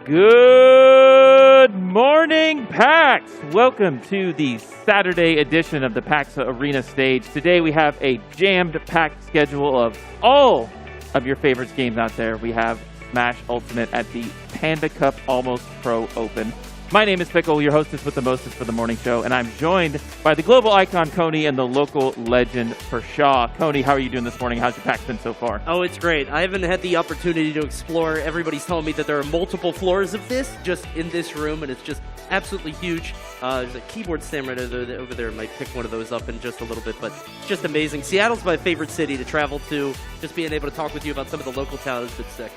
Good morning, PAX! Welcome to the Saturday edition of the PAX Arena stage. Today we have a jammed packed schedule of all of your favorites games out there. We have Smash Ultimate at the Panda Cup Almost Pro Open. My name is Pickle, your hostess with the mostest for the morning show, and I'm joined by the global icon Coney and the local legend for Shaw. Coney, how are you doing this morning? How's your PAX been so far? Oh, it's great. I haven't had the opportunity to explore. Everybody's telling me that there are multiple floors of this just in this room, and it's just absolutely huge. There's a keyboard stand right over there. I might pick one of those up in just a little bit, but it's just amazing. Seattle's my favorite city to travel to. Just being able to talk with you about some of the local talent has been sick.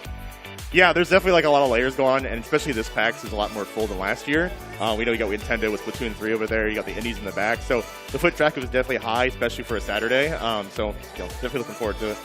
Yeah, there's definitely like a lot of layers going on, and especially this PAX is a lot more full than last year. We know you got Nintendo with Splatoon 3 over there. You got the indies in the back, so the foot traffic was definitely high, especially for a Saturday. So definitely looking forward to it.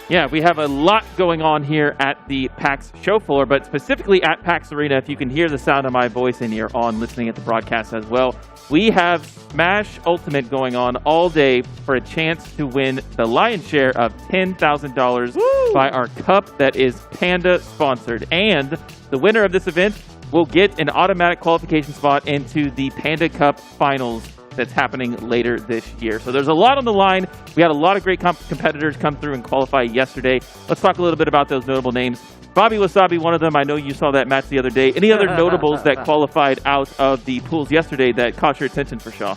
Yeah, we have a lot going on here at the PAX show floor, but specifically at PAX Arena, if you can hear the sound of my voice and you're on listening at the broadcast as well, we have Smash Ultimate going on all day for a chance to win the lion's share of $10,000 by our cup that is Panda sponsored. And the winner of this event will get an automatic qualification spot into the Panda Cup Finals that's happening later this year. So there's a lot on the line. We had a lot of great competitors come through and qualify yesterday. Let's talk a little bit about those notable names. Bobby Wasabi, one of them. I know you saw that match the other day. Any other notables that qualified out of the pools yesterday that caught your attention for Shaw?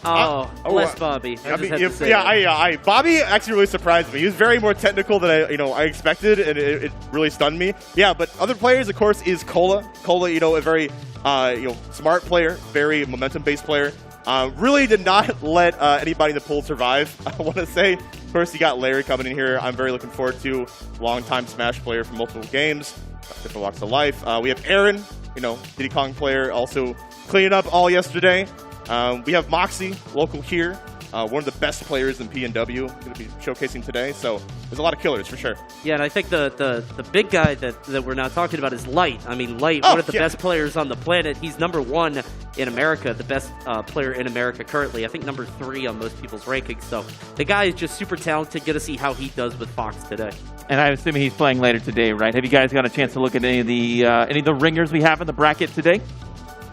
Bless Bobby. Bobby actually really surprised me. He was very more technical than I expected, and it really stunned me. Yeah, but other players, of course, is Coda. Coda, a very smart player, very momentum-based player. Really did not let anybody in the pool survive, I want to say. Of course, you got Larry coming in here. I'm very looking forward to. Longtime Smash player from multiple games, different walks of life. We have Aaron, Diddy Kong player, also cleaning up all yesterday. We have Moxie, local here. One of the best players in PNW, going to be showcasing today. So there's a lot of killers for sure. Yeah, and I think the big guy that we're now talking about is Light. I mean, Light, one of the best players on the planet. He's #1 in America, the best player in America currently. I think #3 on most people's rankings. So the guy is just super talented. Get to see how he does with Fox today. And I'm assuming he's playing later today, right? Have you guys got a chance to look at any of the ringers we have in the bracket today?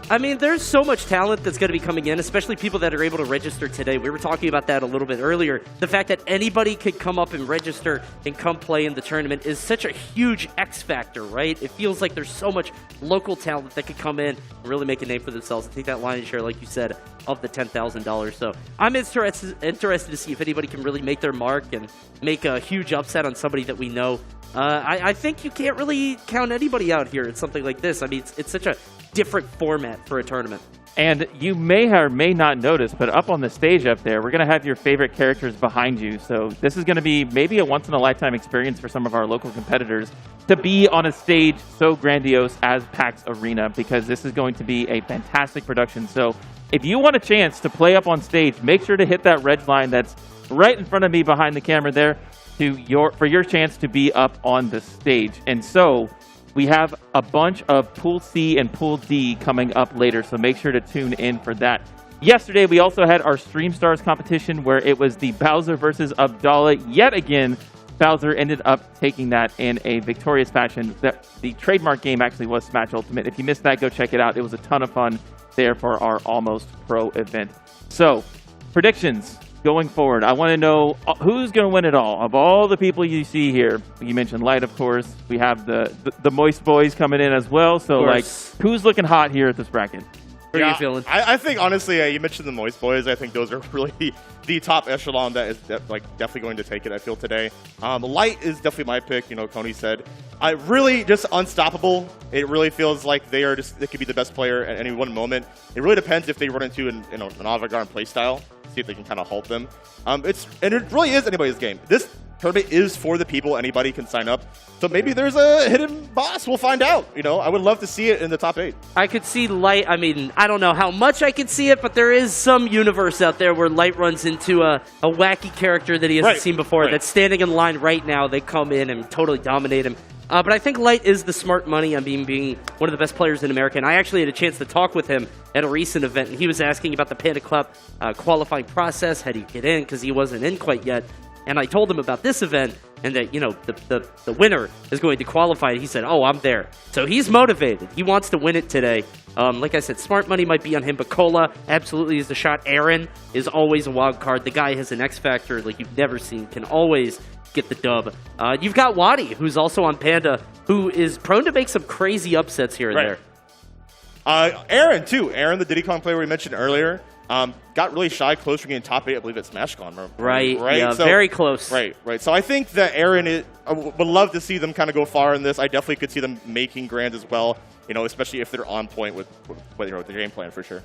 I mean, there's so much talent that's going to be coming in, especially people that are able to register today. We were talking about that a little bit earlier. The fact that anybody could come up and register and come play in the tournament is such a huge X factor, right? It feels like there's so much local talent that could come in and really make a name for themselves and take that lion's share, like you said, of the $10,000. So I'm interested to see if anybody can really make their mark and make a huge upset on somebody that we know. I think you can't really count anybody out here in something like this. I mean, it's such a different format for a tournament. And you may or may not notice, but up on the stage up there, we're going to have your favorite characters behind you. So this is going to be maybe a once-in-a-lifetime experience for some of our local competitors to be on a stage so grandiose as PAX Arena, because this is going to be a fantastic production. So if you want a chance to play up on stage, make sure to hit that red line that's right in front of me behind the camera there for your chance to be up on the stage. And so we have a bunch of Pool C and Pool D coming up later, so make sure to tune in for that. Yesterday, we also had our Stream Stars competition where it was the Bowser versus Abdallah. Yet again, Bowser ended up taking that in a victorious fashion. The trademark game actually was Smash Ultimate. If you missed that, go check it out. It was a ton of fun there for our Almost Pro event. So, predictions going forward. I want to know who's going to win it all. Of all the people you see here, you mentioned Light, of course. We have the Moist Boys coming in as well. So, who's looking hot here at this bracket? How are you feeling? I think, honestly, you mentioned the Moist Boys. I think those are really the top echelon that is definitely going to take it, I feel, today. Light is definitely my pick, Coney said. Really just unstoppable. It really feels like they could be the best player at any one moment. It really depends if they run into an avant-garde play style, see if they can kind of halt them. And it really is anybody's game. This tournament is for the people. Anybody can sign up. So maybe there's a hidden boss. We'll find out. I would love to see it in the top 8. I could see Light. I mean, I don't know how much I could see it, but there is some universe out there where Light runs into a wacky character that he hasn't seen before that's standing in line right now. They come in and totally dominate him. But I think Light is the smart money. I mean, being one of the best players in America. And I actually had a chance to talk with him at a recent event. And he was asking about the Panda Cup qualifying process. How do you get in? Because he wasn't in quite yet. and I told him about this event and that, you know, the winner is going to qualify. He said, oh, I'm there. So he's motivated. He wants to win it today. Like I said, smart money might be on him, but Cola absolutely is the shot. Aaron is always a wild card. The guy has an X factor like you've never seen, can always get the dub. You've got Wadi, who's also on Panda, who is prone to make some crazy upsets here and there. Aaron, too. Aaron, the Diddy Kong player we mentioned earlier, got really shy close from getting top 8, I believe, at SmashCon. Right, yeah, so, very close. Right. So I think that Aaron, I would love to see them kind of go far in this. I definitely could see them making grand as well, you know, especially if they're on point with you know, the game plan for sure.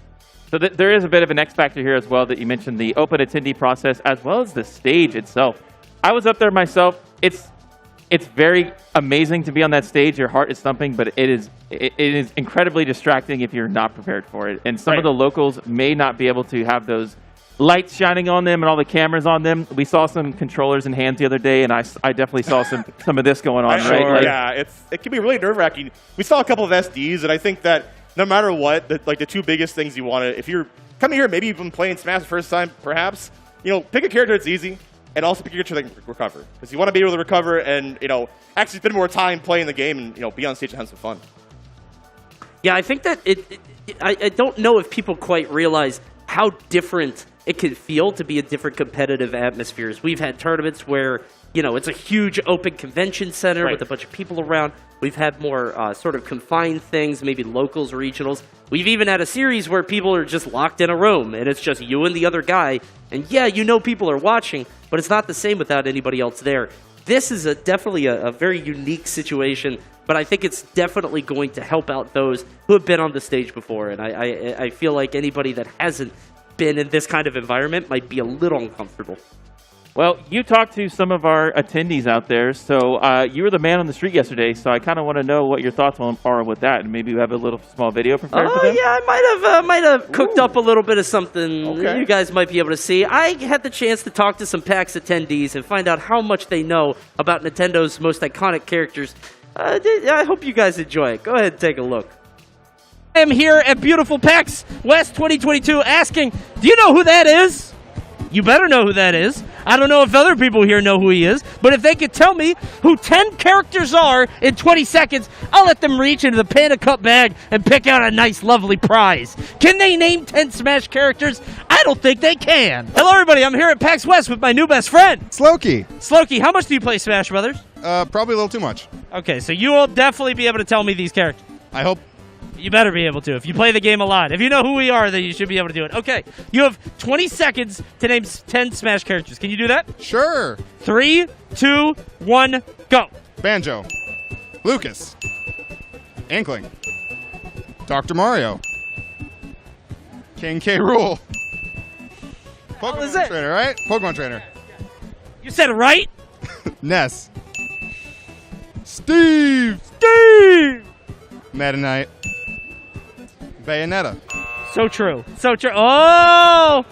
So there is a bit of an X factor here as well that you mentioned, the open attendee process as well as the stage itself. I was up there myself. It's very amazing to be on that stage. Your heart is thumping, but it is incredibly distracting if you're not prepared for it. And some of the locals may not be able to have those lights shining on them and all the cameras on them. We saw some controllers in hands the other day, and I definitely saw some of this going on. Right? Yeah, it can be really nerve-wracking. We saw a couple of SDs, and I think that no matter what, the two biggest things you want to, if you're coming here, maybe you've been playing Smash the first time, perhaps, you know, pick a character that's easy. And also pick a character that can recover. Because you want to be able to recover and, you know, actually spend more time playing the game and, you know, be on stage and have some fun. Yeah, I think that I don't know if people quite realize how different it can feel to be in different competitive atmospheres. We've had tournaments where, you know, it's a huge open convention center with a bunch of people around. We've had more sort of confined things, maybe locals, regionals. We've even had a series where people are just locked in a room, and it's just you and the other guy. And yeah, you know people are watching, but it's not the same without anybody else there. This is definitely a very unique situation, but I think it's definitely going to help out those who have been on the stage before. And I feel like anybody that hasn't been in this kind of environment might be a little uncomfortable. Well, you talked to some of our attendees out there, so you were the man on the street yesterday, so I kind of want to know what your thoughts are with that, and maybe you have a little small video prepared for them? Yeah, I might have cooked up a little bit of something you guys might be able to see. I had the chance to talk to some PAX attendees and find out how much they know about Nintendo's most iconic characters. I hope you guys enjoy it. Go ahead and take a look. I am here at beautiful PAX West 2022 asking, do you know who that is? You better know who that is. I don't know if other people here know who he is, but if they could tell me who 10 characters are in 20 seconds, I'll let them reach into the Panda Cup bag and pick out a nice, lovely prize. Can they name 10 Smash characters? I don't think they can. Hello, everybody. I'm here at PAX West with my new best friend, Slokey. Slokey, how much do you play Smash Brothers? Probably a little too much. Okay, so you will definitely be able to tell me these characters. I hope. You better be able to. If you play the game a lot. If you know who we are, then you should be able to do it. Okay, you have 20 seconds to name 10 Smash characters. Can you do that? Sure. 3, 2, 1, go. Banjo. Lucas. Inkling. Dr. Mario. King K. Rool. Pokemon trainer, right? Pokemon trainer. You said it right? Ness. Steve. Meta Knight. Bayonetta. So true. So true. Oh!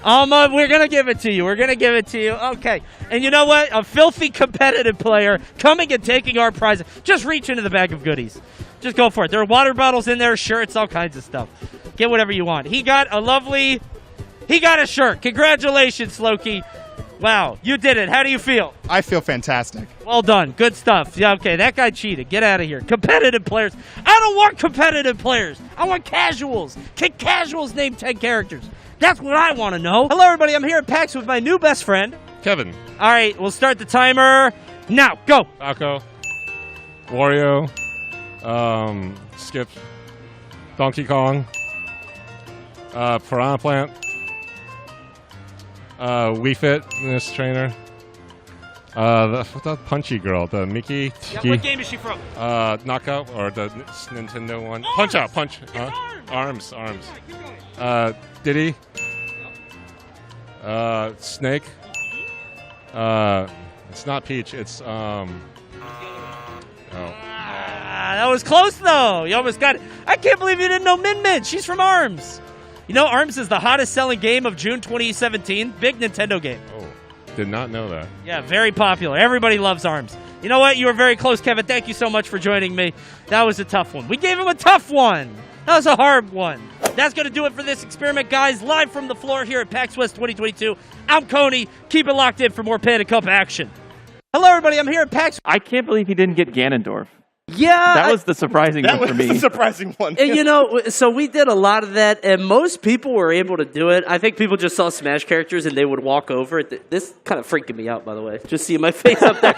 We're going to give it to you. We're going to give it to you. Okay. And you know what? A filthy competitive player coming and taking our prize. Just reach into the bag of goodies. Just go for it. There are water bottles in there, shirts, all kinds of stuff. Get whatever you want. He got a shirt. Congratulations, Slokey. Wow, you did it. How do you feel? I feel fantastic. Well done. Good stuff. Yeah, okay, that guy cheated. Get out of here. Competitive players. I don't want competitive players. I want casuals. Can casuals name 10 characters? That's what I want to know. Hello, everybody. I'm here at PAX with my new best friend, Kevin. All right, we'll start the timer now. Go. Akko. Wario. Skip. Donkey Kong. Piranha Plant. Wii Fitness trainer. What's that punchy girl? The Mickey? Yeah, what game is she from? Knockout or the Nintendo one? Arms! Punch Out, Punch. Arms. Arms. Keep going. Diddy. Snake. It's not Peach. It's That was close though. You almost got it. I can't believe you didn't know Min Min. She's from Arms. You know, Arms is the hottest selling game of June 2017. Big Nintendo game. Oh, did not know that. Yeah, very popular. Everybody loves Arms. You know what? You were very close, Kevin. Thank you so much for joining me. That was a tough one. We gave him a tough one. That was a hard one. that's going to do it for this experiment, guys. Live from the floor here at PAX West 2022. I'm Coney. Keep it locked in for more Panda Cup action. Hello, everybody. I'm here at PAX. I can't believe he didn't get Ganondorf. Yeah. That was the surprising one for me. That was a surprising one. And, you know, so we did a lot of that, and most people were able to do it. I think people just saw Smash characters, and they would walk over. This kind of freaking me out, by the way. Just seeing my face up there.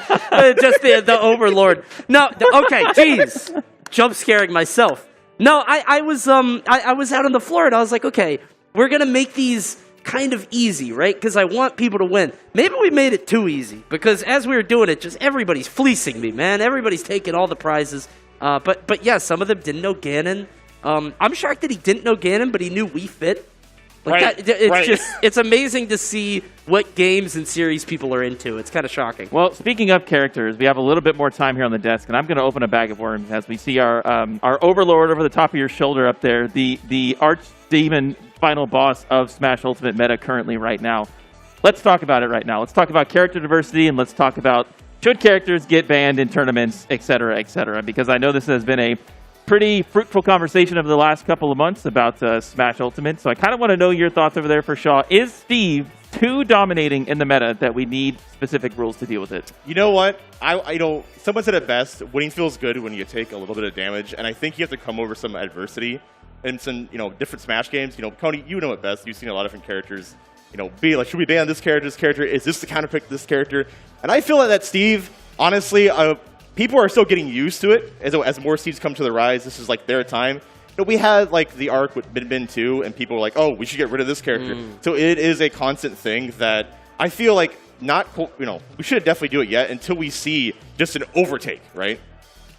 Just the Overlord. No, okay, jeez. Jump scaring myself. No, I was out on the floor, and I was like, okay, we're going to make these kind of easy, right? Because I want people to win. Maybe we made it too easy, because as we were doing it, just everybody's fleecing me, man. Everybody's taking all the prizes. But yeah, some of them didn't know Ganon. I'm shocked that he didn't know Ganon, but he knew Wii Fit. Like it's amazing to see what games and series people are into. It's kind of shocking. Well, speaking of characters, we have a little bit more time here on the desk, and I'm going to open a bag of worms as we see our Overlord over the top of your shoulder up there, the archdemon final boss of Smash Ultimate meta currently right now. Let's talk about it right now. Let's talk about character diversity, and let's talk about should characters get banned in tournaments, etc., because I know this has been a pretty fruitful conversation over the last couple of months about Smash Ultimate, so I kind of want to know your thoughts over there for Shaw. Is Steve too dominating in the meta that we need specific rules to deal with it? You know what? I know someone said it best. Winning feels good when you take a little bit of damage, and I think you have to come over some adversity in some different Smash games. Coney, you know it best. You've seen a lot of different characters. Be like, should we ban this character? This character? Is this the counterpick to this character? And I feel that Steve, honestly, people are still getting used to it as more Steves come to the rise. This is like their time. We had like the arc with Bin 2, and people were like, "Oh, we should get rid of this character." So it is a constant thing that I feel like we shouldn't definitely do it yet until we see just an overtake, right?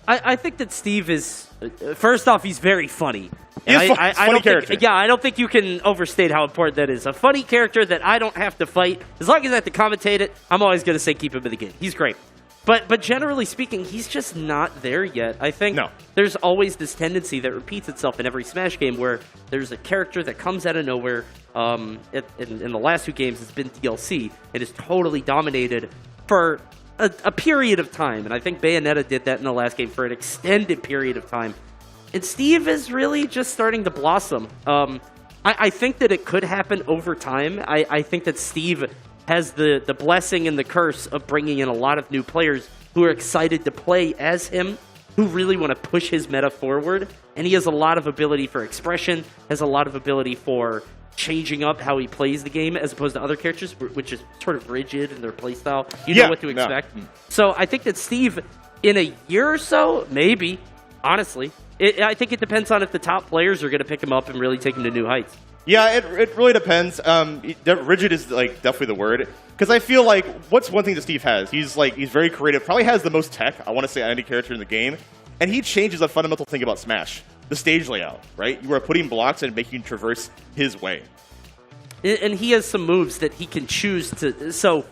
I think that Steve is, first off, he's very funny. He's a funny character. I don't think you can overstate how important that is. A funny character that I don't have to fight. As long as I have to commentate it, I'm always going to say keep him in the game. He's great. But generally speaking, he's just not there yet. I think there's always this tendency that repeats itself in every Smash game where there's a character that comes out of nowhere. In the last 2 games, it's been DLC, and is totally dominated for a period of time. And I think Bayonetta did that in the last game for an extended period of time. And Steve is really just starting to blossom. I think that it could happen over time. I think that Steve has the blessing and the curse of bringing in a lot of new players who are excited to play as him, who really want to push his meta forward. And he has a lot of ability for expression, has a lot of ability for changing up how he plays the game as opposed to other characters, which is sort of rigid in their playstyle. You know what to expect. So I think that Steve, in a year or so, maybe, honestly, I think it depends on if the top players are going to pick him up and really take him to new heights. Yeah, it really depends. Rigid is like definitely the word, because I feel like what's one thing that Steve has? He's very creative. Probably has the most tech, I want to say, on any character in the game, and he changes a fundamental thing about Smash: the stage layout. Right, you are putting blocks and making you traverse his way. And he has some moves that he can choose to. So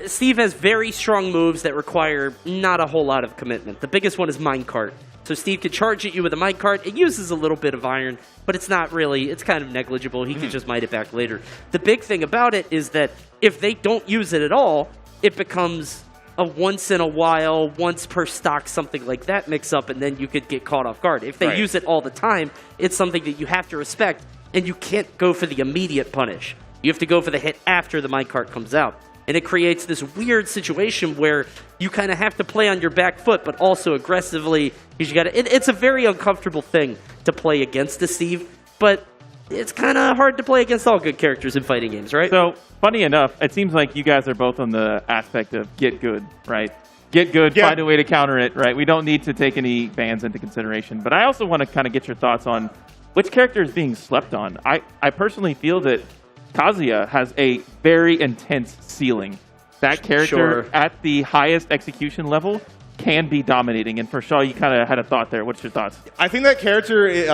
Steve has very strong moves that require not a whole lot of commitment. The biggest one is Minecart. So Steve could charge at you with a minecart. It uses a little bit of iron, but it's not really, it's kind of negligible. He could just mine it back later. The big thing about it is that if they don't use it at all, it becomes a once in a while, once per stock, something like that mix up, and then you could get caught off guard. If they use it all the time, it's something that you have to respect, and you can't go for the immediate punish. You have to go for the hit after the minecart comes out. And it creates this weird situation where you kind of have to play on your back foot, but also aggressively. It's a very uncomfortable thing to play against a Steve, but it's kind of hard to play against all good characters in fighting games, right? So, funny enough, it seems like you guys are both on the aspect of get good, right? Get good, find a way to counter it, right? We don't need to take any bans into consideration. But I also want to kind of get your thoughts on which character is being slept on. I personally feel that Kazuya has a very intense ceiling. That character at the highest execution level can be dominating. And for Shaw, you kind of had a thought there. What's your thoughts? I think that character, it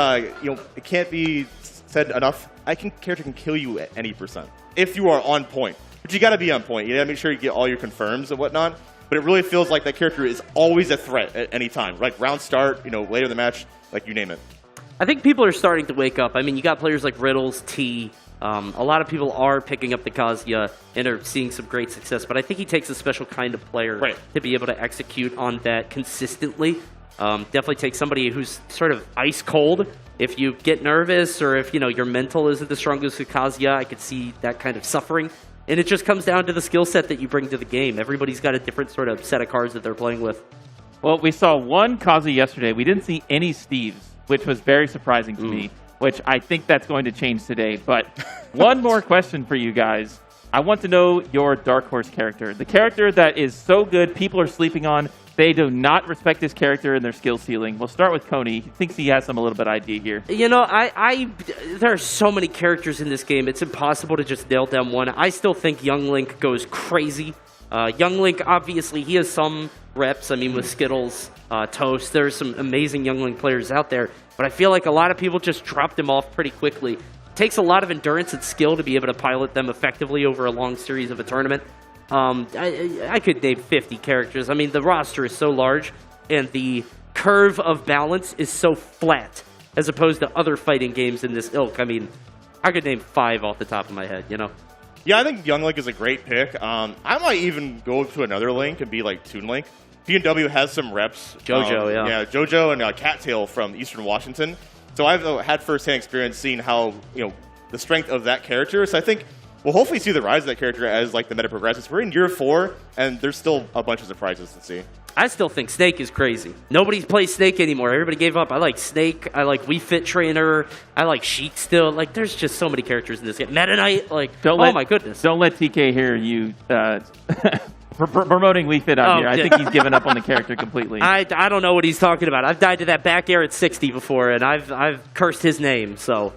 can't be said enough. Character can kill you at any % if you are on point. But you got to be on point. You got to make sure you get all your confirms and whatnot. But it really feels like that character is always a threat at any time. Like round start, later in the match, like you name it. I think people are starting to wake up. I mean, you got players like Riddles, T. A lot of people are picking up the Kazuya and are seeing some great success, but I think he takes a special kind of player to be able to execute on that consistently. Definitely takes somebody who's sort of ice cold If you get nervous or if, your mental isn't the strongest with Kazuya, I could see that kind of suffering. And it just comes down to the skill set that you bring to the game. Everybody's got a different sort of set of cards that they're playing with. Well, we saw one Kazuya yesterday. We didn't see any Steves, which was very surprising to me, which I think that's going to change today. But one more question for you guys. I want to know your Dark Horse character. The character that is so good, people are sleeping on. They do not respect this character and their skill ceiling. We'll start with Coney. He thinks he has some a little bit idea here. There are so many characters in this game. It's impossible to just nail down one. I still think Young Link goes crazy. Young Link, obviously, he has some reps. I mean, with Skittles, Toast, there's some amazing Young Link players out there. But I feel like a lot of people just dropped him off pretty quickly. It takes a lot of endurance and skill to be able to pilot them effectively over a long series of a tournament. I could name 50 characters. I mean, the roster is so large, and the curve of balance is so flat, as opposed to other fighting games in this ilk. I mean, I could name 5 off the top of my head, Yeah, I think Young Link is a great pick. I might even go to another Link and be like Toon Link. P&W has some reps. JoJo, yeah. Yeah, JoJo and Cattail from Eastern Washington. So I've had firsthand experience seeing how, the strength of that character. So I think we'll hopefully see the rise of that character as the meta progresses. We're in year 4, and there's still a bunch of surprises to see. I still think Snake is crazy. Nobody plays Snake anymore. Everybody gave up. I like Snake. I like Wii Fit Trainer. I like Sheik still. There's just so many characters in this game. Meta Knight. My goodness. Don't let TK hear you promoting Wii Fit out here. I think he's given up on the character completely. I don't know what he's talking about. I've died to that back air at 60 before, and I've cursed his name, so...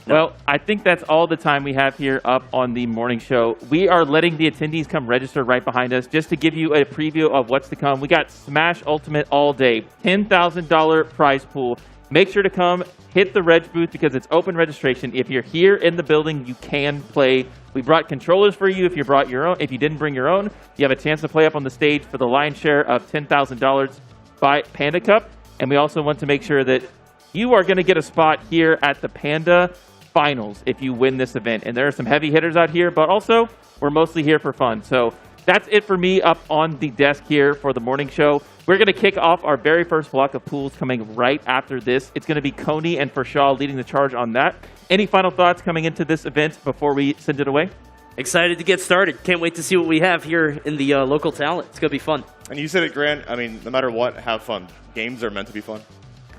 No. Well, I think that's all the time we have here up on the morning show. We are letting the attendees come register right behind us just to give you a preview of what's to come. We got Smash Ultimate all day, $10,000 prize pool. Make sure to come, hit the reg booth because it's open registration. If you're here in the building, you can play. We brought controllers for you if you brought your own. If you didn't bring your own, you have a chance to play up on the stage for the lion's share of $10,000 by Panda Cup. And we also want to make sure that you are going to get a spot here at the Panda Finals if you win this event. And there are some heavy hitters out here, but also we're mostly here for fun. So that's it for me up on the desk here for the morning show. We're going to kick off our very first block of pools coming right after this. It's going to be Coney and Farshaw leading the charge on that. Any final thoughts coming into this event before we send it away? Excited to get started. Can't wait to see what we have here in the local talent. It's going to be fun. And you said it, Grant. I mean, no matter what, have fun. Games are meant to be fun.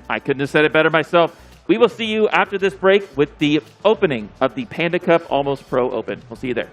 I couldn't have said it better myself. We will see you after this break with the opening of the Panda Cup Almost Pro Open. We'll see you there.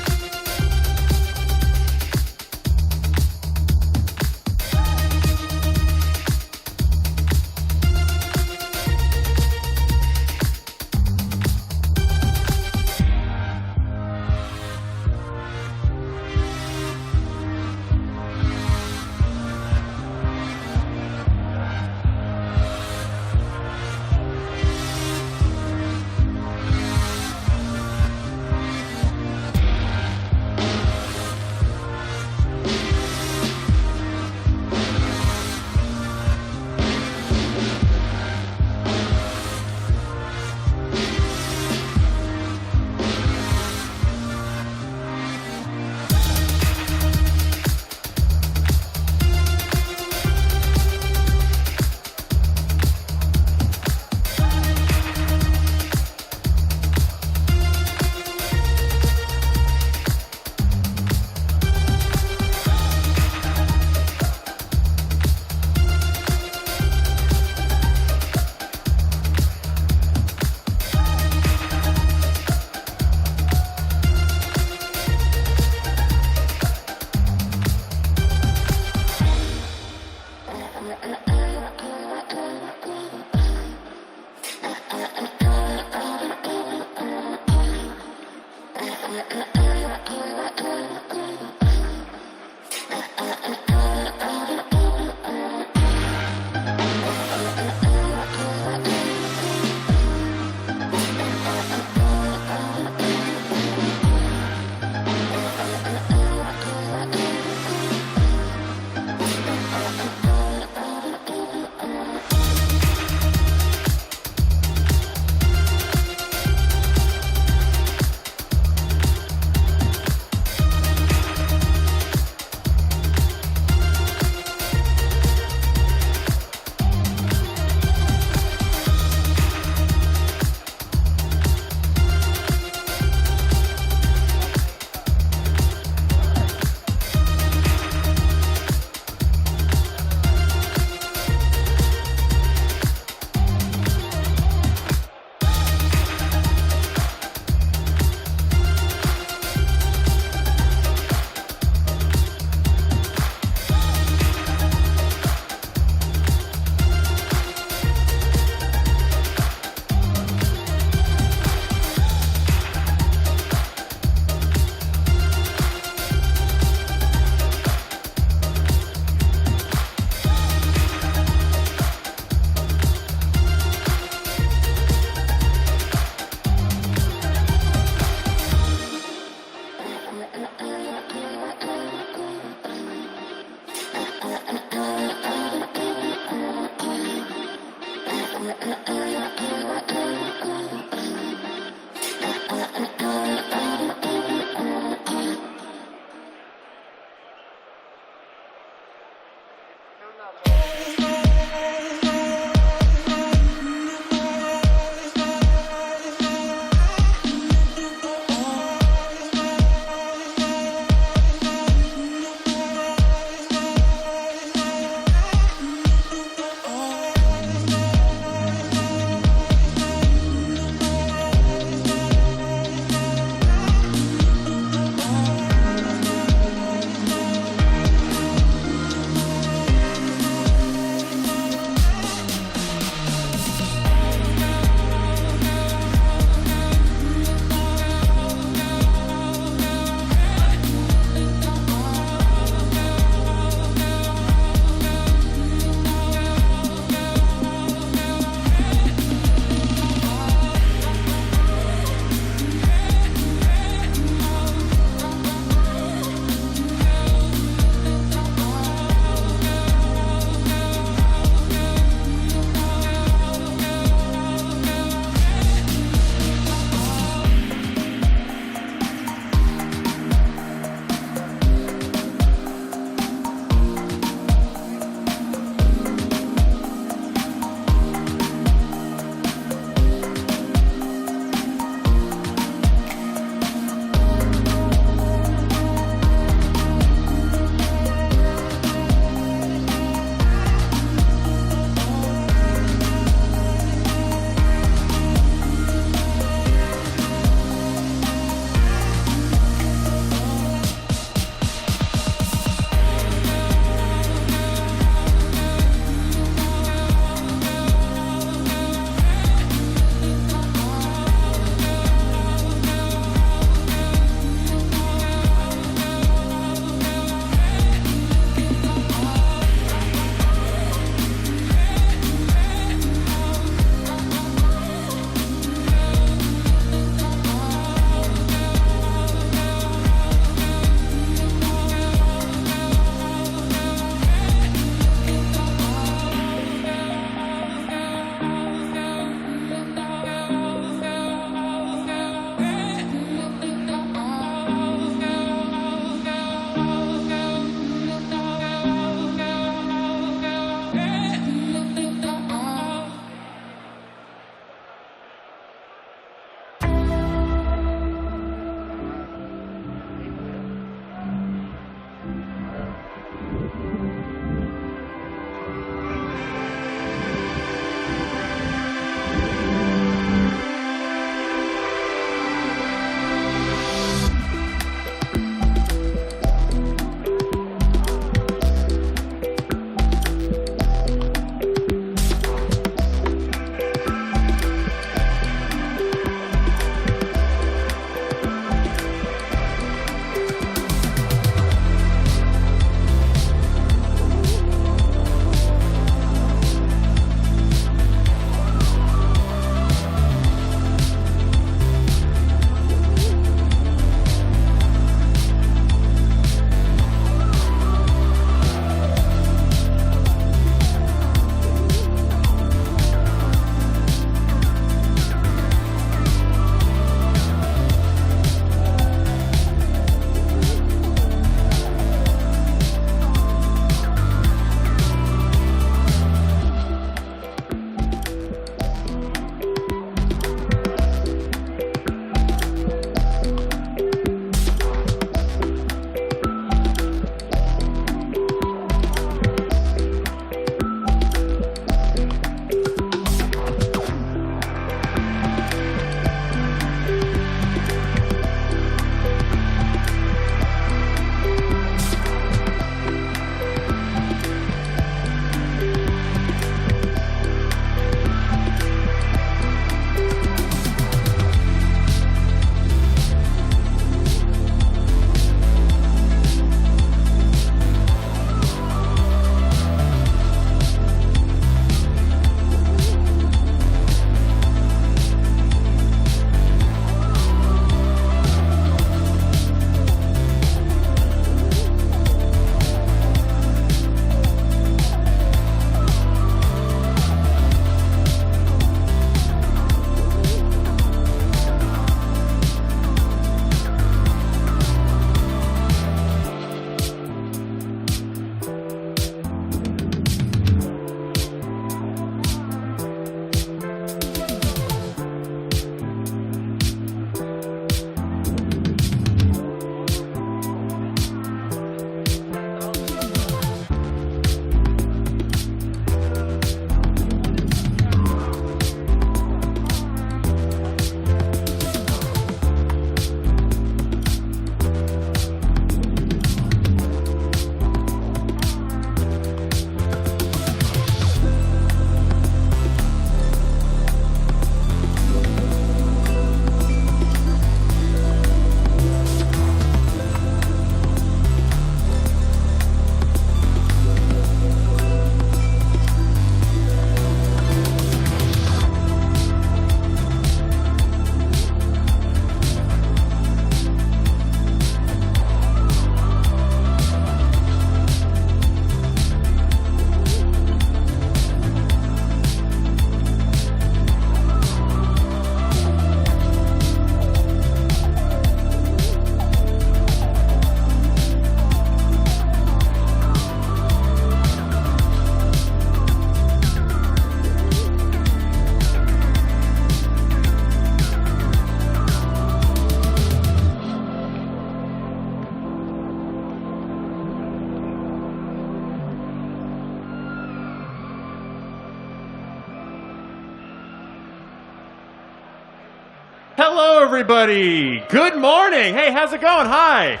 Hello, everybody. Good morning. Hey, how's it going? Hi.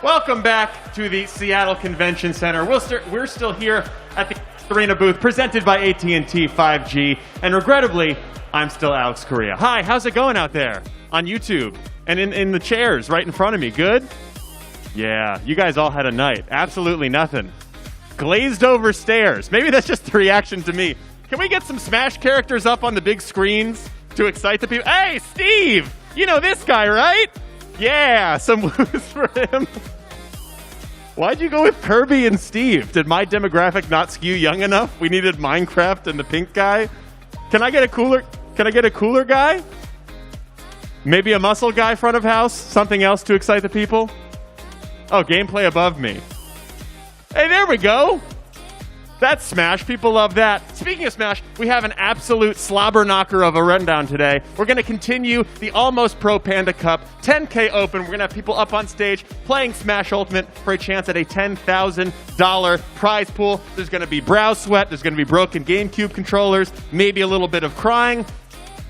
Welcome back to the Seattle Convention Center. We're still here at the Arena booth presented by AT&T 5G. And regrettably, I'm still Alex Correa. Hi, how's it going out there on YouTube and in the chairs right in front of me? Good? Yeah, you guys all had a night. Absolutely nothing. Glazed over stares. Maybe that's just the reaction to me. Can we get some Smash characters up on the big screens to excite the people? Hey, Steve! You know this guy, right? Yeah, some woos for him. Why'd you go with Kirby and Steve? Did my demographic not skew young enough? We needed Minecraft and the pink guy? Can I get a cooler guy? Maybe a muscle guy front of house? Something else to excite the people? Oh, gameplay above me. Hey, there we go. That's Smash. People love that. Speaking of Smash, we have an absolute slobber knocker of a rundown today. We're going to continue the Almost Pro Panda Cup 10K Open. We're going to have people up on stage playing Smash Ultimate for a chance at a $10,000 prize pool. There's going to be brow sweat. There's going to be broken GameCube controllers, maybe a little bit of crying,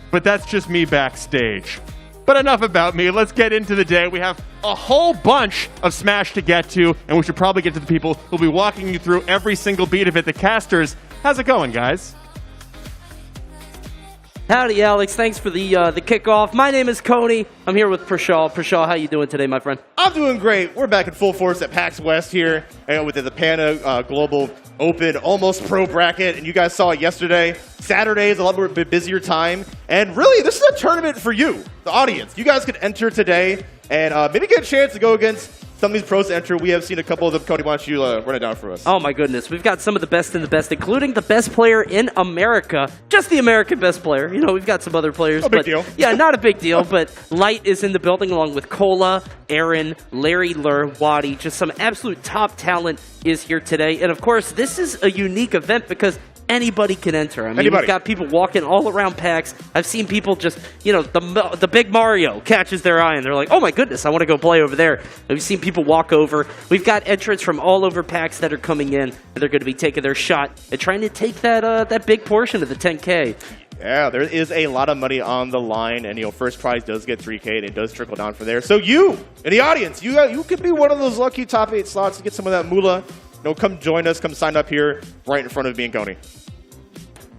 but that's just me backstage. But enough about me. Let's get into the day. We have a whole bunch of Smash to get to, and we should probably get to the people who'll be walking you through every single beat of it. The casters, how's it going, guys? Howdy, Alex. Thanks for the kickoff. My name is Coney. I'm here with Prashal. Prashal, how you doing today, my friend? I'm doing great. We're back in full force at PAX West here with the Panda Global Open Almost Pro bracket, and you guys saw it yesterday. Saturday is a lot more busier time, and really, this is a tournament for you, the audience. You guys could enter today and maybe get a chance to go against some of these pros to enter. We have seen a couple of them. Cody, why don't you run it down for us? Oh, my goodness. We've got some of the best in the best, including the best player in America. Just the American best player. You know, we've got some other players. No big deal. Yeah, not a big deal, but Light is in the building along with Cola, Aaron, Larry Lur, Wadi. Just some absolute top talent is here today. And, of course, this is a unique event because anybody can enter. I mean, we've got people walking all around PAX. I've seen people just, you know, the big Mario catches their eye, and they're like, oh my goodness, I want to go play over there. And we've seen people walk over. We've got entrants from all over PAX that are coming in, and they're going to be taking their shot and trying to take that big portion of the 10K. Yeah, there is a lot of money on the line, and, you know, first prize does get 3K, and it does trickle down from there. So you, in the audience, you could be one of those lucky top 8 slots to get some of that moolah. You know, come join us, come sign up here right in front of me and Coney.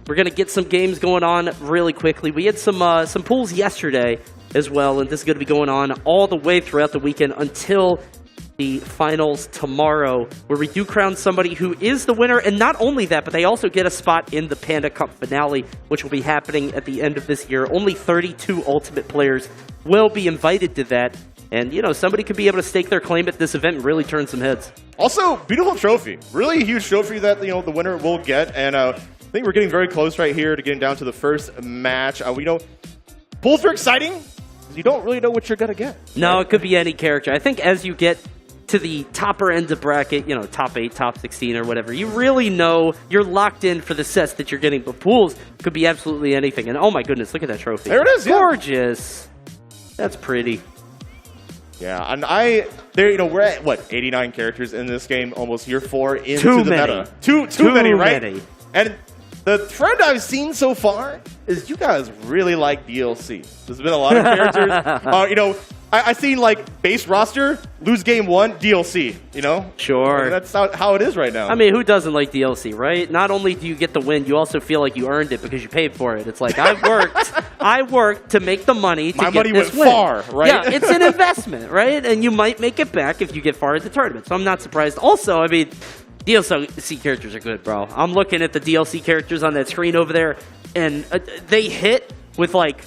We're going to get some games going on really quickly. We had some pools yesterday as well, and this is going to be going on all the way throughout the weekend until the finals tomorrow, where we do crown somebody who is the winner. And not only that, but they also get a spot in the Panda Cup finale, which will be happening at the end of this year. Only 32 Ultimate players will be invited to that. And, you know, somebody could be able to stake their claim at this event and really turn some heads. Also, beautiful trophy. Really huge trophy that, you know, the winner will get. And I think we're getting very close right here to getting down to the first match. We know pools are exciting because you don't really know what you're going to get. No, right? It could be any character. I think as you get to the topper end of bracket, you know, top 8, top 16 or whatever, you really know you're locked in for the sets that you're getting. But pools could be absolutely anything. And oh my goodness, look at that trophy. There it is. Gorgeous. Yeah. That's pretty. Yeah, and you know, we're at, what, 89 characters in this game, almost year 4 into the meta. Too many, right? And the trend I've seen so far is you guys really like DLC. There's been a lot of characters. You know, I've seen, like, base roster, lose game 1, DLC, you know? Sure. I mean, that's how it is right now. I mean, who doesn't like DLC, right? Not only do you get the win, you also feel like you earned it because you paid for it. It's like, I worked to make the money to get this win. My money went far, right? Yeah, it's an investment, right? And you might make it back if you get far in the tournament. So I'm not surprised. Also, I mean, DLC characters are good, bro. I'm looking at the DLC characters on that screen over there, and they hit with, like,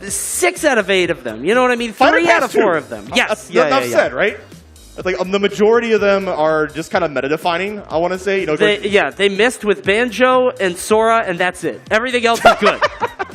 6 out of 8 of them. You know what I mean? 3 out of 4 of them. Yes. Enough said, right? It's like the majority of them are just kind of meta-defining, I want to say. You know, they missed with Banjo and Sora, and that's it. Everything else is good.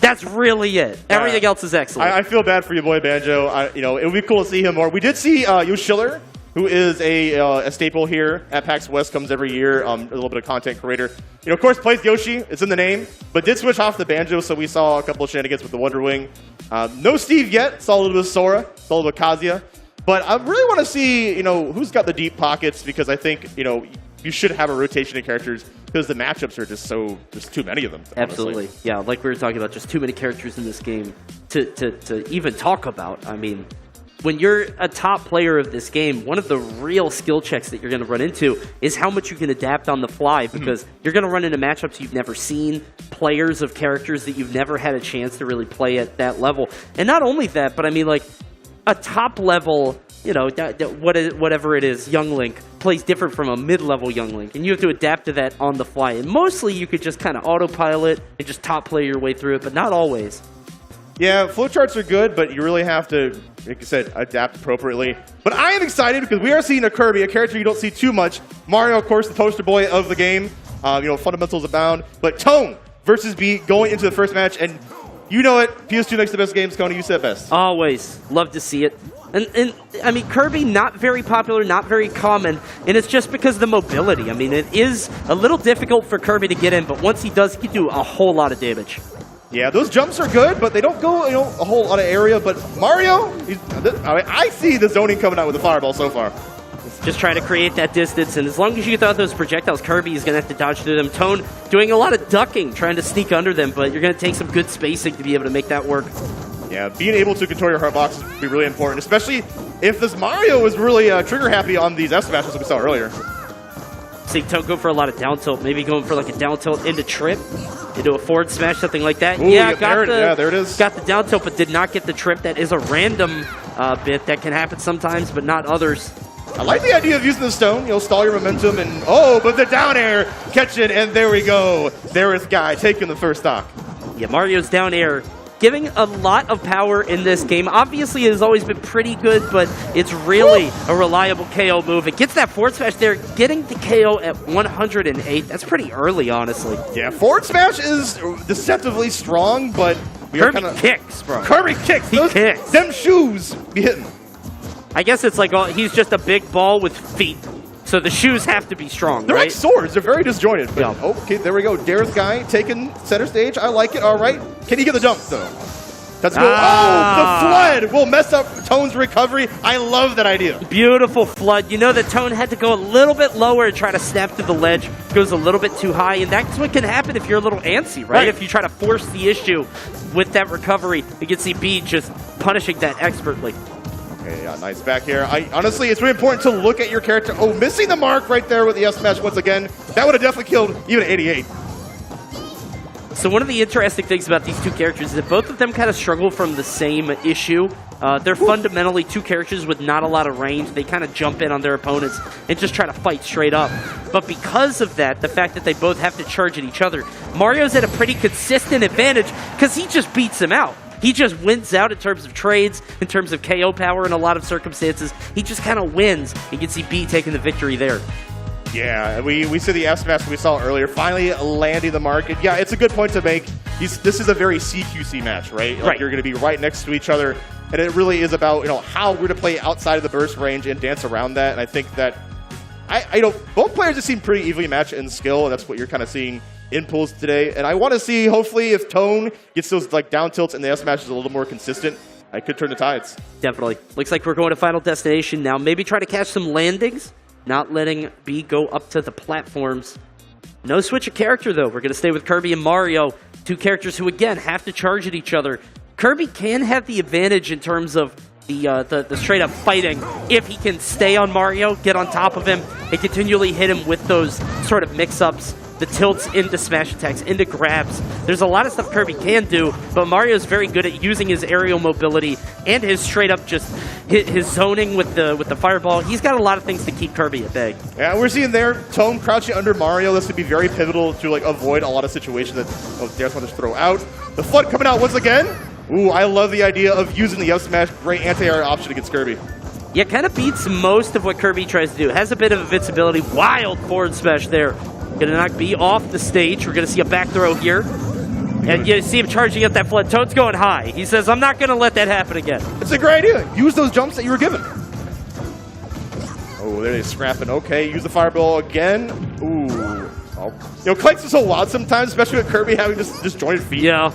That's really it. Everything else is excellent. I feel bad for your boy Banjo. You know, it would be cool to see him more. We did see Schiller, who is a staple here at PAX West, comes every year, a little bit of content creator. You know, of course, plays Yoshi. It's in the name, but did switch off the Banjo, so we saw a couple of shenanigans with the Wonder Wing. No Steve yet. Saw a little bit of Sora. Saw a little bit of Kazuya. But I really want to see, you know, who's got the deep pockets, because I think, you know, you should have a rotation of characters because the matchups are just too many of them. Absolutely. Honestly. Yeah, like we were talking about, just too many characters in this game to even talk about. I mean, when you're a top player of this game, one of the real skill checks that you're going to run into is how much you can adapt on the fly, because you're going to run into matchups you've never seen, players of characters that you've never had a chance to really play at that level. And not only that, but I mean, like, a top level, you know, whatever it is, Young Link plays different from a mid-level Young Link, and you have to adapt to that on the fly. And mostly you could just kind of autopilot and just top play your way through it, but not always. Yeah, flowcharts are good, but you really have to, like you said, adapt appropriately. But I am excited because we are seeing a Kirby, a character you don't see too much. Mario, of course, the poster boy of the game. You know, fundamentals abound. But Tone versus B going into the first match, and you know it. PS2 makes the best games. Coney, you said best. Always. Love to see it. And I mean, Kirby, not very popular, not very common, and it's just because of the mobility. I mean, it is a little difficult for Kirby to get in, but once he does, he can do a whole lot of damage. Yeah, those jumps are good, but they don't go, you know, a whole lot of area. But Mario, I see the zoning coming out with the fireball so far. Just trying to create that distance, and as long as you throw out those projectiles, Kirby is going to have to dodge through them. Tone doing a lot of ducking, trying to sneak under them, but you're going to take some good spacing to be able to make that work. Yeah, being able to control your heart box would be really important, especially if this Mario is really trigger happy on these F smashes that we saw earlier. See Tone go for a lot of down tilt, maybe going for like a down tilt into trip, into a forward smash, something like that. Ooh, yeah, there it is. Got the down tilt, but did not get the trip. That is a random bit that can happen sometimes, but not others. I like the idea of using the stone, you know, stall your momentum, and but the down air, catch it, and there we go. There is Guy taking the first stock. Yeah, Mario's down air, giving a lot of power in this game. Obviously, it has always been pretty good, but it's really a reliable KO move. It gets that forward smash there, getting the KO at 108. That's pretty early, honestly. Yeah, forward smash is deceptively strong, but we Kirby are kind of kicks, bro. Kirby kicks. He kicks. Them shoes be hitting. I guess it's like he's just a big ball with feet, so the shoes have to be strong, They're right? like swords. They're very disjointed. But, Yeah. okay, there we go. Dareth Guy taking center stage. I like it. All right. Can he get the jump, though? Let's go. Oh, the flood will mess up Tone's recovery. I love that idea. Beautiful flood. You know that Tone had to go a little bit lower and try to snap to the ledge. Goes a little bit too high, and that's what can happen if you're a little antsy, right? If you try to force the issue with that recovery, you can see B just punishing that expertly. Okay, yeah, nice back here. Honestly, it's really important to look at your character. Oh, missing the mark right there with the F smash once again. That would have definitely killed even at 88. So one of the interesting things about these two characters is that both of them kind of struggle from the same issue. They're fundamentally two characters with not a lot of range. They kind of jump in on their opponents and just try to fight straight up. But because of that, the fact that they both have to charge at each other, Mario's at a pretty consistent advantage because he just beats them out. He just wins out in terms of trades, in terms of KO power in a lot of circumstances. He just kind of wins. You can see B taking the victory there. Yeah, we see the F smash we saw earlier finally landing the mark. And yeah, it's a good point to make. This is a very CQC match, right? Like you're going to be right next to each other, and it really is about, you know, how we're to play outside of the burst range and dance around that. And I think that both players just seem pretty evenly matched in skill, and that's what you're kind of seeing in pools today. And I want to see, hopefully, if Tone gets those like down tilts and the F smash is a little more consistent, I could turn the tides. Definitely. Looks like we're going to Final Destination now. Maybe try to catch some landings, not letting B go up to the platforms. No switch of character, though. We're going to stay with Kirby and Mario, two characters who, again, have to charge at each other. Kirby can have the advantage in terms of the straight-up fighting if he can stay on Mario, get on top of him, and continually hit him with those sort of mix-ups, the tilts into smash attacks, into grabs. There's a lot of stuff Kirby can do, but Mario's very good at using his aerial mobility and his straight-up just his zoning with the fireball. He's got a lot of things to keep Kirby at bay. Yeah, we're seeing there Tone crouching under Mario. This would be very pivotal to like avoid a lot of situations that Dareth wants to throw out. The flood coming out once again. Ooh, I love the idea of using the F smash. Great anti-air option against Kirby. Yeah, kind of beats most of what Kirby tries to do. Has a bit of invincibility. Wild forward smash there. Gonna knock B off the stage. We're gonna see a back throw here. And you see him charging up that flood. Toad's going high. He says, I'm not gonna let that happen again. It's a great idea. Use those jumps that you were given. Oh, there they're scrapping. Okay, use the fireball again. Ooh. Oh. You know, kites are so wild sometimes, especially with Kirby having just disjointed feet. Yeah.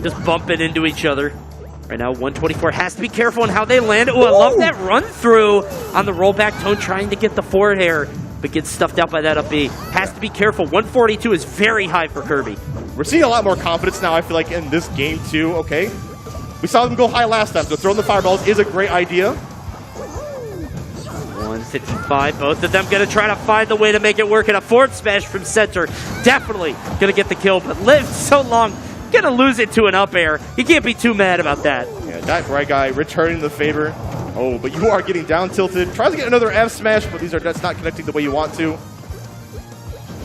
Just bumping into each other. Right now, 124 has to be careful on how they land. Oh, I love that run through on the rollback. Tone trying to get the forward air, but gets stuffed out by that up B. Has to be careful. 142 is very high for Kirby. We're seeing a lot more confidence now, I feel like, in this game, too. Okay. We saw them go high last time, so throwing the fireballs is a great idea. 155. Both of them going to try to find the way to make it work. And a forward smash from center. Definitely going to get the kill, but lived so long. Going to lose it to an up air. You can't be too mad about that. Yeah, that right guy returning the favor. Oh, but you are getting down tilted. Tries to get another F smash, but that's not connecting the way you want to.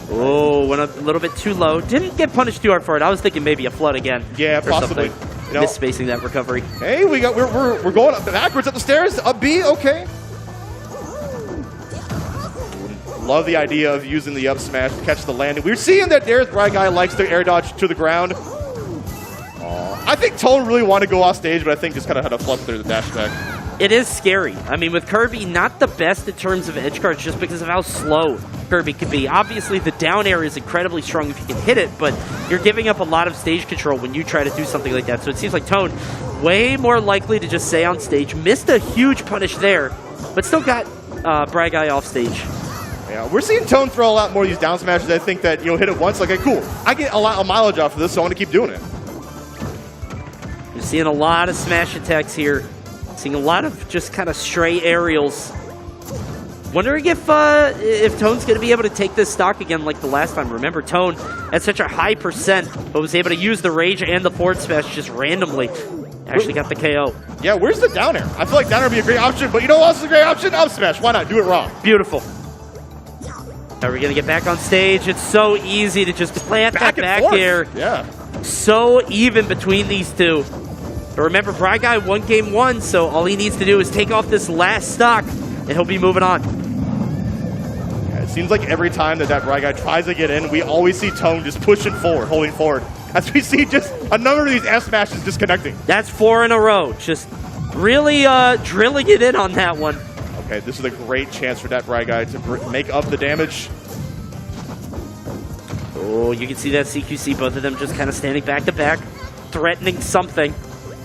Oh, went a little bit too low. Didn't get punished too hard for it. I was thinking maybe a flood again. Yeah, possibly. You know, misspacing that recovery. Hey, we're going up backwards up the stairs. Up B, okay. Love the idea of using the up smash to catch the landing. We're seeing that Darius Bright Guy likes to air dodge to the ground. I think Tone really wanted to go off stage, but I think just kind of had a fluff through the dash attack. It is scary. I mean, with Kirby, not the best in terms of edge guards just because of how slow Kirby can be. Obviously, the down air is incredibly strong if you can hit it, but you're giving up a lot of stage control when you try to do something like that. So it seems like Tone way more likely to just stay on stage. Missed a huge punish there, but still got Bright Guy off stage. Yeah, we're seeing Tone throw a lot more of these down smashes. I think that, hit it once, like, hey, cool. I get a lot of mileage off of this, so I want to keep doing it. You're seeing a lot of smash attacks here. Seeing a lot of just kind of stray aerials. Wondering if Tone's going to be able to take this stock again like the last time. Remember, Tone at such a high percent, but was able to use the rage and the forward smash just randomly. Actually got the KO. Yeah, where's the down air? I feel like down air would be a great option, but you know what else is a great option? Up smash. Why not? Do it wrong. Beautiful. Now we're going to get back on stage. It's so easy to just plant that back air. Yeah. So even between these two. But remember, Bright Guy won game one, so all he needs to do is take off this last stock, and he'll be moving on. Yeah, it seems like every time that Bright Guy tries to get in, we always see Tone just pushing forward, holding forward. As we see just a number of these F smashes disconnecting. That's 4 in a row. Just really drilling it in on that one. Okay, this is a great chance for that Bright Guy to make up the damage. Oh, you can see that CQC, both of them just kind of standing back to back, threatening something.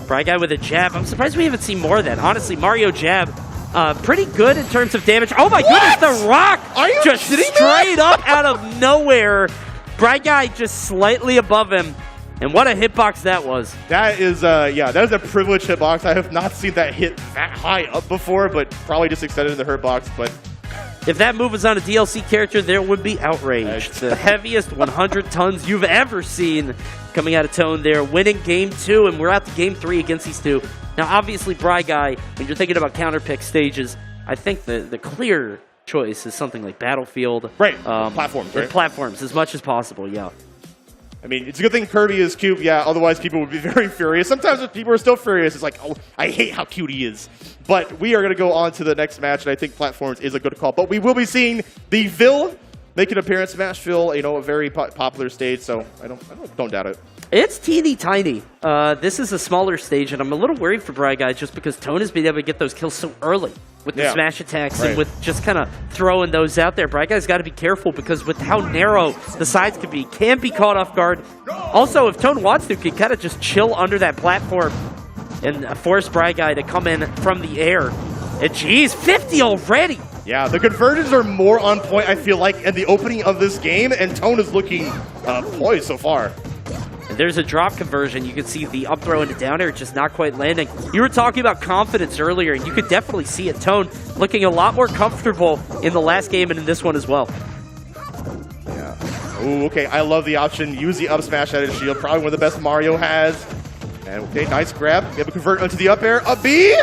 Bright Guy with a jab. I'm surprised we haven't seen more of that. Honestly, Mario jab, pretty good in terms of damage. Oh my goodness, the rock! Are you just straight up out of nowhere. Bright Guy just slightly above him. And what a hitbox that was. That is, that is a privileged hitbox. I have not seen that hit that high up before, but probably just extended the hurtbox. But if that move was on a DLC character, there would be outrage. The heaviest 100 tons you've ever seen coming out of Tone there, winning game 2, and we're out to game 3 against these two. Now, obviously, Bright Guy, when you're thinking about counter pick stages, I think the clear choice is something like Battlefield. Right, platforms, right? Platforms, as much as possible, yeah. I mean, it's a good thing Kirby is cute, yeah, otherwise people would be very furious. Sometimes if people are still furious, it's like, oh, I hate how cute he is. But we are going to go on to the next match, and I think platforms is a good call. But we will be seeing the Ville make an appearance. Smashville, a very popular stage, so I don't doubt it. It's teeny tiny. This is a smaller stage, and I'm a little worried for Bright Guy just because Tone has been able to get those kills so early with the smash attacks and with just kind of throwing those out there. Bright Guy's got to be careful because with how narrow the sides can be caught off guard. Also, if Tone wants to, can kind of just chill under that platform and force Bright Guy to come in from the air. And geez, 50 already! Yeah, the conversions are more on point, I feel like, at the opening of this game, and Tone is looking poised so far. And there's a drop conversion. You can see the up throw into down air just not quite landing. You were talking about confidence earlier, and you could definitely see it. Tone looking a lot more comfortable in the last game and in this one as well. Yeah. Ooh, okay, I love the option. Use the up smash at his shield. Probably one of the best Mario has. And okay, nice grab. Able to convert onto the up air. Up B!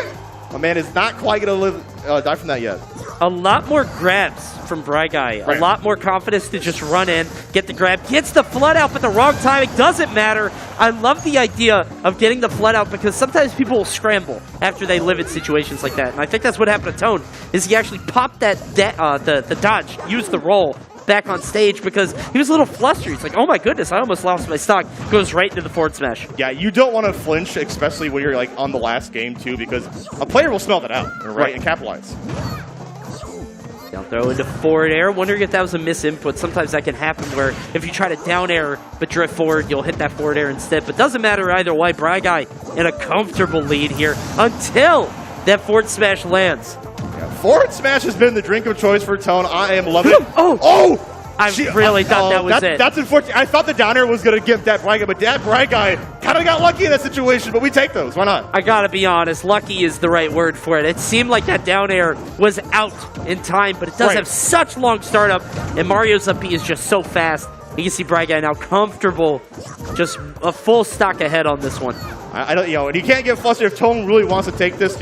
My man is not quite going to die from that yet. A lot more grabs from Bright Guy. Right. A lot more confidence to just run in, get the grab, gets the flood out, but the wrong timing doesn't matter. I love the idea of getting the flood out because sometimes people will scramble after they live in situations like that. And I think that's what happened to Tone, is he actually popped that the dodge, used the roll back on stage because he was a little flustered. He's like, oh my goodness, I almost lost my stock. Goes right into the forward smash. Yeah, you don't want to flinch, especially when you're like on the last game too, because a player will smell that out, right, and capitalize. Down throw into forward air. Wondering if that was a misinput. Sometimes that can happen where if you try to down air but drift forward, you'll hit that forward air instead. But doesn't matter either way. Bright Guy in a comfortable lead here until that forward smash lands. Yeah, forward smash has been the drink of choice for Tone. I am loving it. Oh! I really thought that was it. That's unfortunate. I thought the down air was going to give that Bright Guy, but that Bright Guy kind of got lucky in that situation, but we take those. Why not? I gotta be honest, lucky is the right word for it. It seemed like that down air was out in time, but it does have such long startup, and Mario's up B is just so fast. You can see Bright Guy now comfortable, just a full stock ahead on this one. I don't, and you can't get flustered if Tone really wants to take this,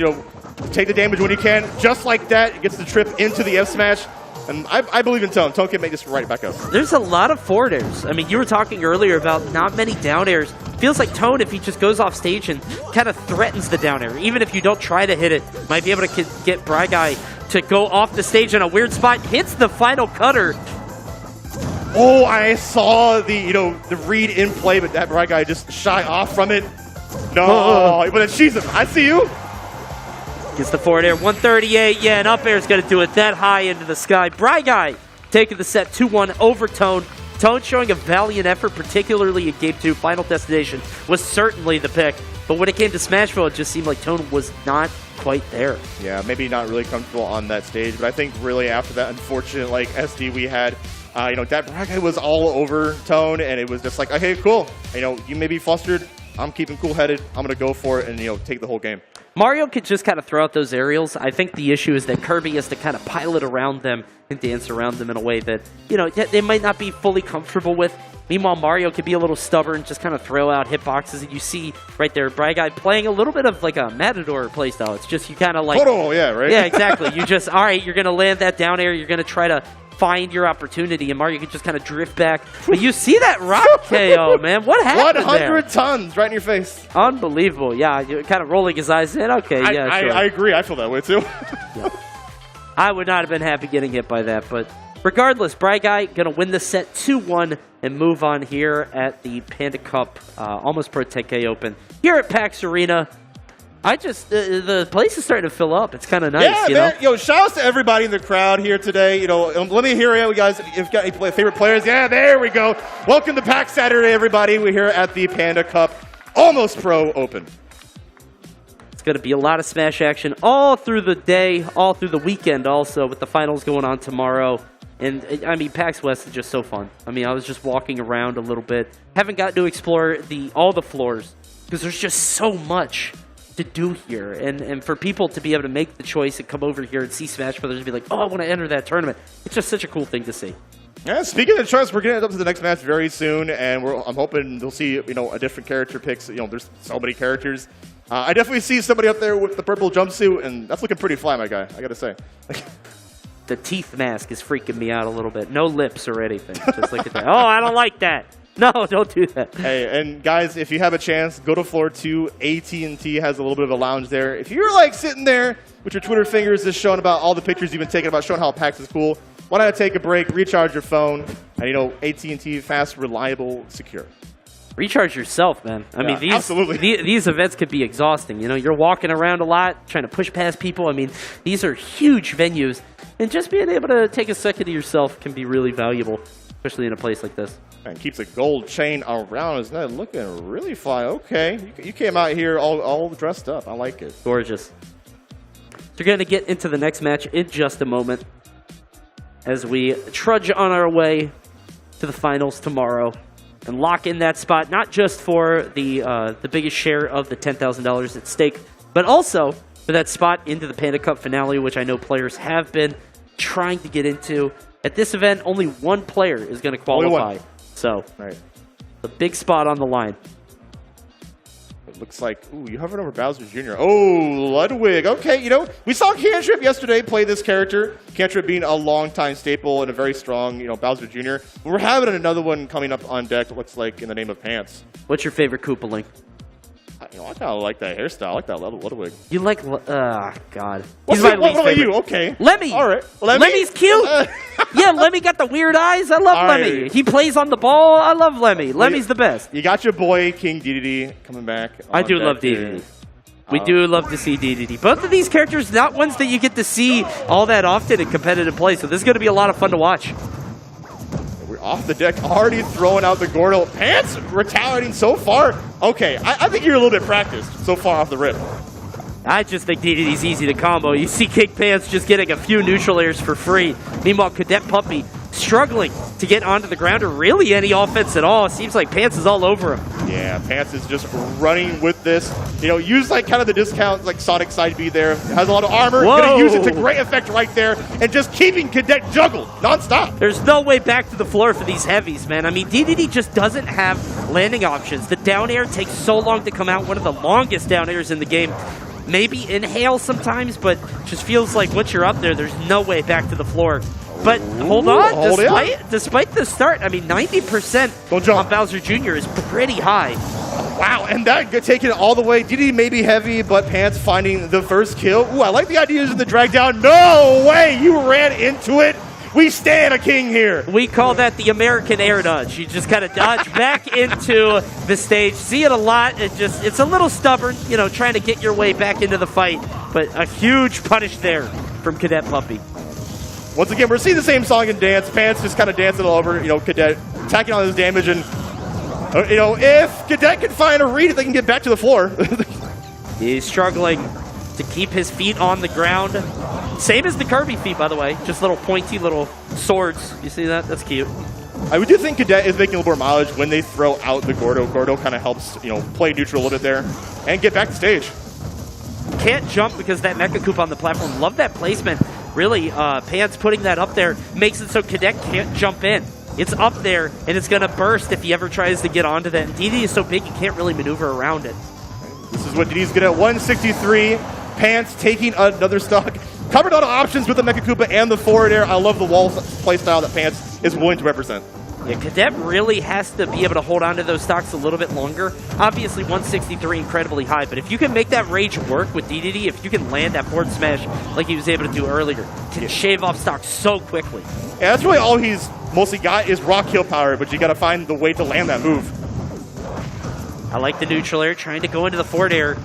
take the damage when he can. Just like that, he gets the trip into the F smash. And I believe in Tone. Tone can make this right back up. There's a lot of forward airs. I mean, you were talking earlier about not many down airs. Feels like Tone, if he just goes off stage and kind of threatens the down air, even if you don't try to hit it, might be able to get Bright Guy to go off the stage in a weird spot. Hits the final cutter. Oh, I saw the the read in play, but that Bright Guy just shy off from it. No, but then she's him. I see you. Gets the forward air, 138. Yeah, and up air is going to do it that high into the sky. Bright Guy taking the set 2-1 over Tone. Tone showing a valiant effort, particularly in Game 2. Final Destination was certainly the pick. But when it came to Smashville, it just seemed like Tone was not quite there. Yeah, maybe not really comfortable on that stage. But I think really after that unfortunate SD we had, that Bright Guy was all over Tone. And it was just like, okay, cool. You may be flustered. I'm keeping cool-headed. I'm going to go for it and, take the whole game. Mario could just kind of throw out those aerials. I think the issue is that Kirby has to kind of pilot around them and dance around them in a way that, they might not be fully comfortable with. Meanwhile, Mario could be a little stubborn, just kind of throw out hitboxes. And you see right there, Bright Guy playing a little bit of like a Matador playstyle. It's just you kind of like... Oh, yeah, right? Yeah, exactly. You just, all right, you're going to land that down air. You're going to try to find your opportunity, and Mario could just kind of drift back. But you see that rock KO, man. What happened 100 there? tons right in your face. Unbelievable. Yeah, you're kind of rolling his eyes in. Okay, yeah, sure. I agree. I feel that way, too. Yeah. I would not have been happy getting hit by that, but regardless, Bright Guy going to win the set 2-1 and move on here at the Panda Cup Almost Pro 10K Open here at PAX Arena. The place is starting to fill up. It's kind of nice, yeah, man. Shout out to everybody in the crowd here today. Let me hear you guys. If you've got any favorite players, yeah, there we go. Welcome to PAX Saturday, everybody. We're here at the Panda Cup Almost Pro Open. It's going to be a lot of Smash action all through the day, all through the weekend also, with the finals going on tomorrow. And, I mean, PAX West is just so fun. I mean, I was just walking around a little bit. Haven't gotten to explore all the floors because there's just so much to do here. And for people to be able to make the choice and come over here and see Smash Brothers and be like, oh, I want to enter that tournament. It's just such a cool thing to see. Yeah, speaking of choice, we're getting up to the next match very soon, and I'm hoping we'll see, a different character picks. There's so many characters. I definitely see somebody up there with the purple jumpsuit, and that's looking pretty fly, my guy, I gotta say. The teeth mask is freaking me out a little bit. No lips or anything. Just look at that. Oh, I don't like that. No, don't do that. Hey, and guys, if you have a chance, go to floor 2. AT&T has a little bit of a lounge there. If you're like sitting there with your Twitter fingers just showing about all the pictures you've been taking about showing how PAX is cool, why not take a break, recharge your phone, and AT&T, fast, reliable, secure. Recharge yourself, man. I mean, these events could be exhausting. You're walking around a lot, trying to push past people. I mean, these are huge venues, and just being able to take a second to yourself can be really valuable, especially in a place like this. And keeps a gold chain around his neck, looking really fly. Okay, you came out here all dressed up. I like it. Gorgeous. So we're going to get into the next match in just a moment as we trudge on our way to the finals tomorrow and lock in that spot, not just for the biggest share of the $10,000 at stake, but also for that spot into the Panda Cup finale, which I know players have been trying to get into. At this event, only one player is going to qualify. So, the big spot on the line. It looks like, ooh, you hovered over Bowser Jr. Oh, Ludwig. Okay, we saw Cantrip yesterday play this character. Cantrip being a longtime staple and a very strong, Bowser Jr. We're having another one coming up on deck, it looks like, in the name of Pants. What's your favorite Koopa Link? I kind of like that hairstyle. I like that Ludwig. You like, God. What about you? Okay. Lemmy. All right. Lemmy's cute. Yeah, Lemmy got the weird eyes. I love Lemmy. Right. He plays on the ball. I love Lemmy. Lemmy's the best. You got your boy, King DDD, coming back. I do love DDD. We do love to see DDD. Both of these characters, not ones that you get to see all that often in competitive play, so this is going to be a lot of fun to watch. We're off the deck, already throwing out the Gordo. Pants retaliating so far. Okay, I think you're a little bit practiced so far off the rip. I just think DDD's easy to combo. You see King Pants just getting a few neutral airs for free. Meanwhile, Cadet Puppy struggling to get onto the ground or really any offense at all. It seems like Pants is all over him. Yeah, Pants is just running with this. You know, use like kind of the discount, like Sonic side B there. Has a lot of armor. Whoa. Gonna use it to great effect right there, and just keeping Cadet juggled nonstop. There's no way back to the floor for these heavies, man. I mean, DDD just doesn't have landing options. The down air takes so long to come out, one of the longest down airs in the game. Maybe inhale sometimes, but just feels like once you're up there, there's no way back to the floor. But hold on, despite the start, I mean, 90% on Bowser Jr. is pretty high. Wow, and that taking it all the way. DD may be heavy, but Pants finding the first kill. Ooh, I like the idea of using the drag down. No way, you ran into it. We stand a king here. We call that the American air dodge. You just kind of dodge back into the stage. See it a lot. It's a little stubborn, you know, trying to get your way back into the fight. But a huge punish there from Cadet Puppy. Once again, we're seeing the same song and dance. Pants just kind of dancing all over, you know, Cadet, attacking all his damage. And, you know, if Cadet can find a read, if they can get back to the floor. He's struggling to keep his feet on the ground. Same as the Kirby feet, by the way. Just little pointy little swords. You see that? That's cute. I do think Cadet is making a little more mileage when they throw out the Gordo. Gordo kind of helps, you know, play neutral a little bit there and get back to stage. Can't jump because that Mecha Coop on the platform. Love that placement. Really, Pants putting that up there makes it so Cadet can't jump in. It's up there, and it's going to burst if he ever tries to get onto that. And DD is so big, he can't really maneuver around it. This is what DD's good at. 163. Pants taking another stock. Covered all the options with the Mecha Koopa and the forward air. I love the wall playstyle that Pants is willing to represent. Yeah, Cadet really has to be able to hold on to those stocks a little bit longer. Obviously, 163 incredibly high, but if you can make that rage work with DDD, if you can land that forward smash like he was able to do earlier, can shave off stocks so quickly. Yeah, that's really all he's mostly got is raw kill power, but you got to find the way to land that move. I like the neutral air, trying to go into the forward air.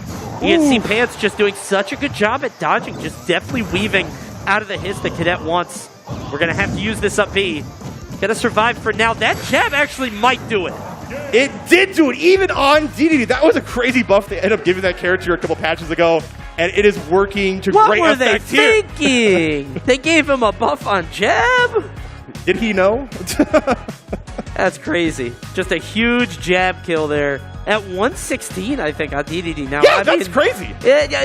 You can see Pants just doing such a good job at dodging, just deftly weaving out of the hits that Cadet wants. We're going to have to use this up B. Got to survive for now. That jab actually might do it. It did do it, even on DDD. That was a crazy buff they ended up giving that character a couple patches ago, and it is working to great effect here. What were they thinking? They gave him a buff on jab? Did he know? That's crazy. Just a huge jab kill there. At 116, I think, on DDD now. Yeah, that's crazy.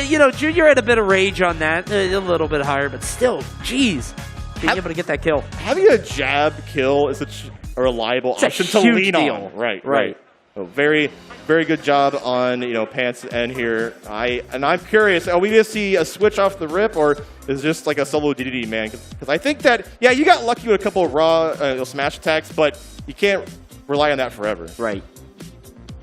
You know, Junior had a bit of rage on that. A little bit higher, but still, geez. Being able to get that kill. Having a jab kill is such a reliable option to lean on. Right. So very, very good job on, you know, Pants' end here. I'm curious, are we going to see a switch off the rip, or is it just like a solo DDD, man? Because I think that, yeah, you got lucky with a couple of raw smash attacks, but you can't rely on that forever. Right.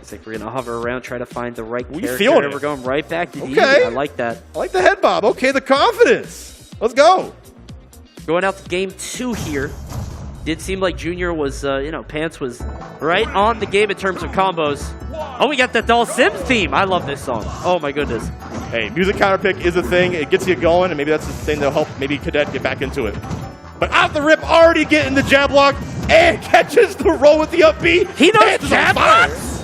I think we're going to hover around, try to find the right character. Feeling it. We're going right back to DDD. Okay. I like that. I like the head bob. Okay, the confidence. Let's go. Going out to game 2 here. Did seem like Junior was, you know, Pants was right on the game in terms of combos. Oh, we got the Doll Sims theme. I love this song. Oh, my goodness. Hey, music counterpick is a thing. It gets you going, and maybe that's the thing that'll help maybe Cadet get back into it. But out the rip, already getting the jab block, and catches the roll with the up B. He knows jab blocks?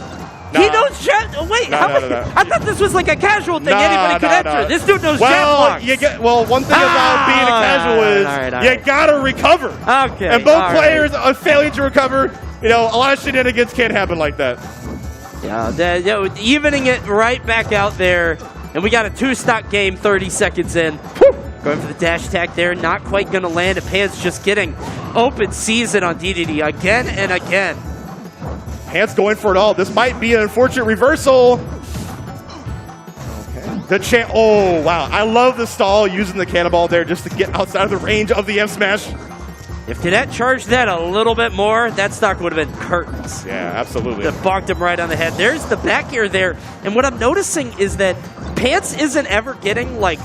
He knows jab. Oh, wait, no. I thought this was like a casual thing. Anybody could enter. This dude knows jab blocks. One thing about being a casual is you gotta recover. Okay. And both players are failing to recover. You know, a lot of shenanigans can't happen like that. Yeah, evening it right back out there. And we got a 2-stock game 30 seconds in. Going for the dash attack there. Not quite going to land. And Pants just getting open season on DDD again and again. Pants going for it all. This might be an unfortunate reversal. Okay. Oh, wow. I love the stall using the cannonball there just to get outside of the range of the F-Smash. If Cadet charged that a little bit more, that stock would have been curtains. Yeah, absolutely. That bonked him right on the head. There's the back air there. And what I'm noticing is that Pants isn't ever getting, like,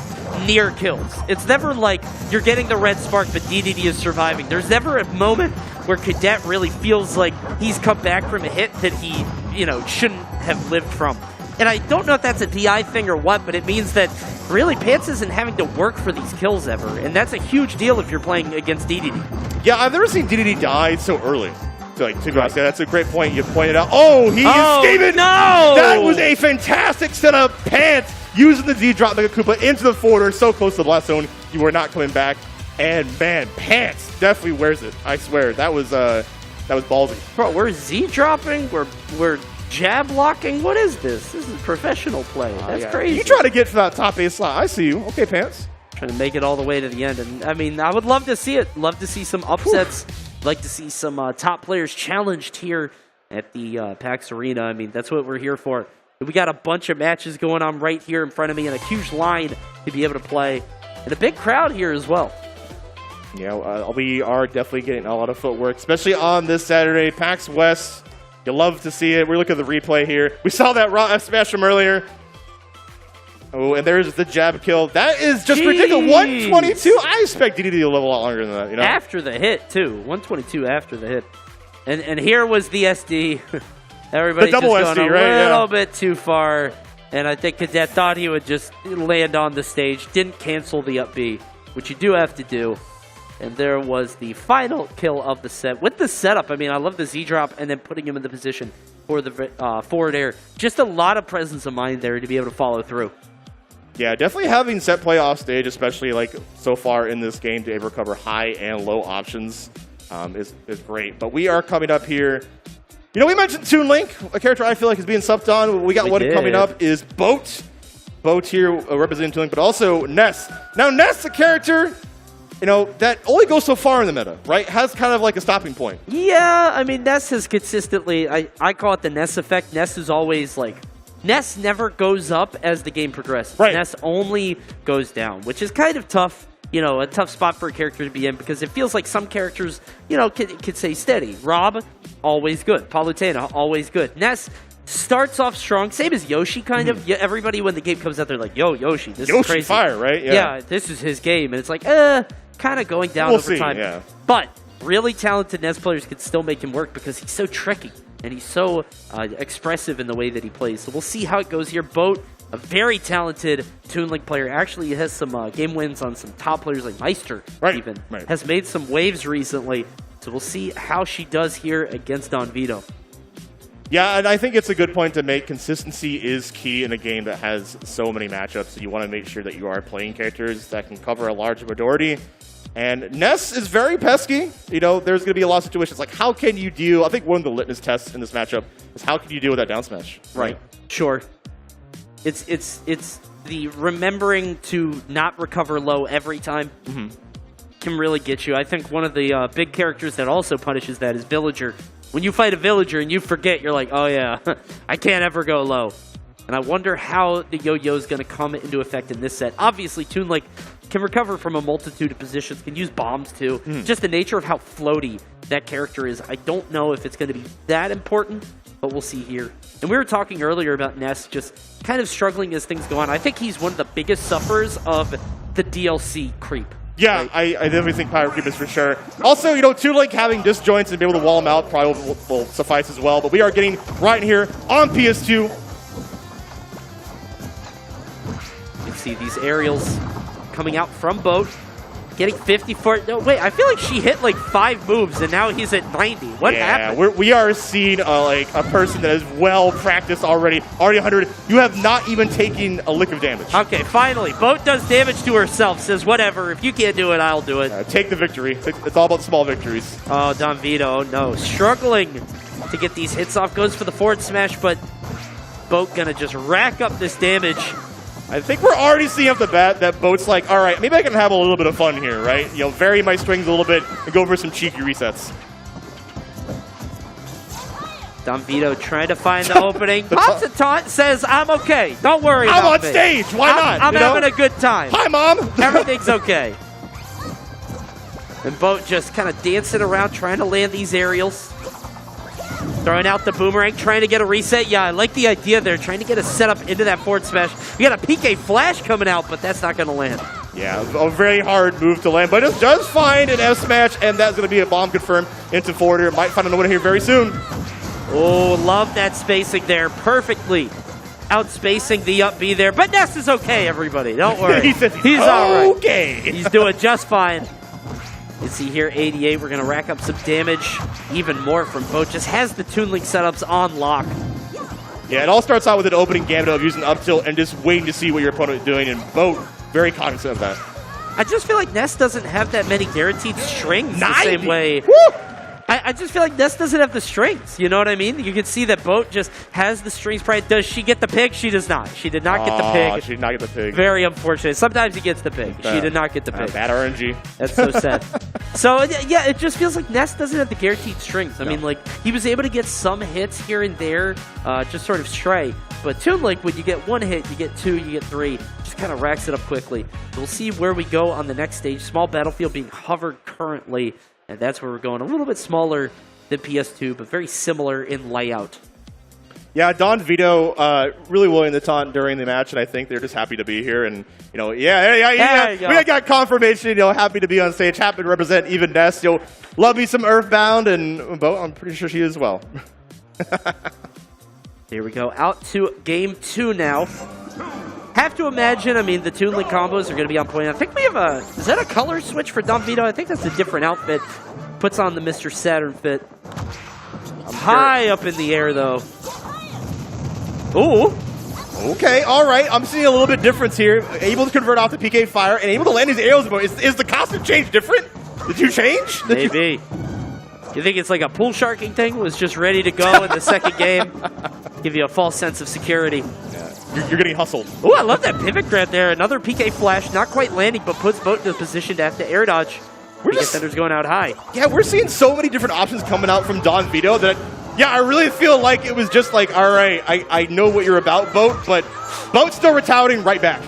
near kills. It's never like you're getting the red spark, but DDD is surviving. There's never a moment where Cadet really feels like he's come back from a hit that he, you know, shouldn't have lived from. And I don't know if that's a DI thing or what, but it means that really Pants isn't having to work for these kills ever. And that's a huge deal if you're playing against DDD. Yeah, I've never seen DDD die so early. To go outside. That's a great point you pointed out. Oh, he escaped! No! That was a fantastic setup. Pants using the Z-drop Mega Koopa into the forward, so close to the blast zone. You were not coming back. And man, Pants definitely wears it. I swear, that was ballsy. Bro, we're Z dropping. We're jab locking. What is this? This is professional play. That's crazy. You try to get for that top 8 slot. I see you. Okay, Pants. Trying to make it all the way to the end. And I mean, I would love to see it. Love to see some upsets. Like to see some top players challenged here at the PAX Arena. I mean, that's what we're here for. We got a bunch of matches going on right here in front of me and a huge line to be able to play. And a big crowd here as well. Yeah, we are definitely getting a lot of footwork, especially on this Saturday. PAX West, you love to see it. We're looking at the replay here. We saw that raw F smash from earlier. Oh, and there's the jab kill. That is just ridiculous. 122. I expect DD to live a lot longer than that. You know? After the hit, too. 122 after the hit. And here was the SD. Everybody just going SD, a right? little bit too far. And I think Cadet thought he would just land on the stage. Didn't cancel the up B, which you do have to do. And there was the final kill of the set. With the setup, I mean, I love the Z drop and then putting him in the position for the forward air. Just a lot of presence of mind there to be able to follow through. Yeah, definitely having set play off stage, especially like so far in this game, to able to cover high and low options is great. But we are coming up here. You know, we mentioned Toon Link, a character I feel like is being supped on. We got one coming up is Boat. Boat here representing Toon Link, but also Ness. Now, Ness, a character, you know, that only goes so far in the meta, right? Has kind of like a stopping point. Yeah, I mean, Ness has consistently, I call it the Ness effect. Ness is always like, Ness never goes up as the game progresses. Right. Ness only goes down, which is kind of tough, you know, a tough spot for a character to be in because it feels like some characters, you know, could stay steady. Rob, always good. Palutena, always good. Ness starts off strong, same as Yoshi, kind of. Yeah, everybody, when the game comes out, they're like, yo, Yoshi, this is crazy. Fire, right? Yeah, this is his game. And it's like, kind of going down over time. Yeah. But really talented Ness players can still make him work because he's so tricky. And he's so expressive in the way that he plays. So we'll see how it goes here. Boat, a very talented Toon Link player. Actually, he has some game wins on some top players like Meister, even. Right. Has made some waves recently. So we'll see how she does here against Don Vito. Yeah, and I think it's a good point to make. Consistency is key in a game that has so many matchups. So you want to make sure that you are playing characters that can cover a large majority. And Ness is very pesky. You know, there's going to be a lot of situations like how can you deal? I think one of the litmus tests in this matchup is how can you deal with that down smash? Right. Sure. It's the remembering to not recover low every time can really get you. I think one of the big characters that also punishes that is Villager. When you fight a Villager and you forget, you're like, oh yeah, I can't ever go low. And I wonder how the yo-yo is going to come into effect in this set. Obviously, Toon Link can recover from a multitude of positions, can use bombs too. Just the nature of how floaty that character is. I don't know if it's going to be that important, but we'll see here. And we were talking earlier about Ness just kind of struggling as things go on. I think he's one of the biggest sufferers of the DLC creep. Yeah, right? I definitely think Pirate Creep is for sure. Also, you know, Toon Link having disjoints and be able to wall them out probably will suffice as well. But we are getting right here on PS2. You can see these aerials coming out from Boat, getting 54. No, wait, I feel like she hit like 5 moves, and now he's at 90. What happened? We are seeing like a person that is well practiced already 100. You have not even taken a lick of damage. Okay, finally. Boat does damage to herself, says, whatever, if you can't do it, I'll do it. Take the victory. It's all about small victories. Oh, Don Vito, no. Struggling to get these hits off. Goes for the forward smash, but Boat gonna just rack up this damage. I think we're already seeing off the bat that Boat's like, all right, maybe I can have a little bit of fun here, right? You know, vary my strings a little bit and go for some cheeky resets. Don Vito trying to find the opening. Pops a taunt, says, I'm okay. Don't worry about I'm on me. stage. Why not? I'm having a good time. Hi, Mom. Everything's okay. And Boat just kind of dancing around, trying to land these aerials. Throwing out the boomerang, trying to get a reset. Yeah, I like the idea there, trying to get a setup into that forward smash. We got a PK flash coming out, but that's not going to land. Yeah, a very hard move to land, but it does find an F smash, and that's going to be a bomb confirmed into forward air. Might find another one here very soon. Oh, love that spacing there. Perfectly outspacing the up B there. But Ness is okay, everybody. Don't worry. He's all right. Okay. He's doing just fine. You see here, 88. We're going to rack up some damage. Even more from Boat. Just has the Toon Link setups on lock. Yeah, it all starts out with an opening gambit of using up tilt and just waiting to see what your opponent is doing. And Boat, very cognizant of that. I just feel like Ness doesn't have that many guaranteed strings the same way. Woo! I just feel like Ness doesn't have the strings. You know what I mean? You can see that Boat just has the strings. Does she get the pig? She does not. She did not get the pig. She did not get the pig. Very unfortunate. Sometimes he gets the pig. She did not get the pig. Bad RNG. That's so sad. So, yeah, it just feels like Ness doesn't have the guaranteed strings. I mean, like, he was able to get some hits here and there, just sort of stray. But Toon Link, when you get one hit, you get two, you get three, just kind of racks it up quickly. We'll see where we go on the next stage. Small battlefield being hovered currently, and that's where we're going. A little bit smaller than PS2, but very similar in layout. Yeah, Don Vito really willing to taunt during the match, and I think they're just happy to be here. And, you know, we got confirmation, you know, happy to be on stage, happy to represent even Ness. You know, love me some Earthbound, and Bo, I'm pretty sure she is as well. Here we go, out to game 2 now. Have to imagine, I mean, the Toon Link combos are going to be on point. I think we have is that a color switch for Don Vito? I think that's a different outfit. Puts on the Mr. Saturn fit. High up in the air, though. Ooh. Okay, all right. I'm seeing a little bit difference here. Able to convert off the PK fire and able to land these arrows. Is the costume change different? Did you change? Maybe. You think it's like a pool sharking thing? Was just ready to go in the second game? Give you a false sense of security. Yeah. You're getting hustled. Ooh, I love that pivot grab there. Another PK flash, not quite landing, but puts Boat in a position to have to air dodge. Defender's going out high. Yeah, we're seeing so many different options coming out from Don Vito that, yeah, I really feel like it was just like, all right, I know what you're about, Boat, but Boat's still retaliating right back.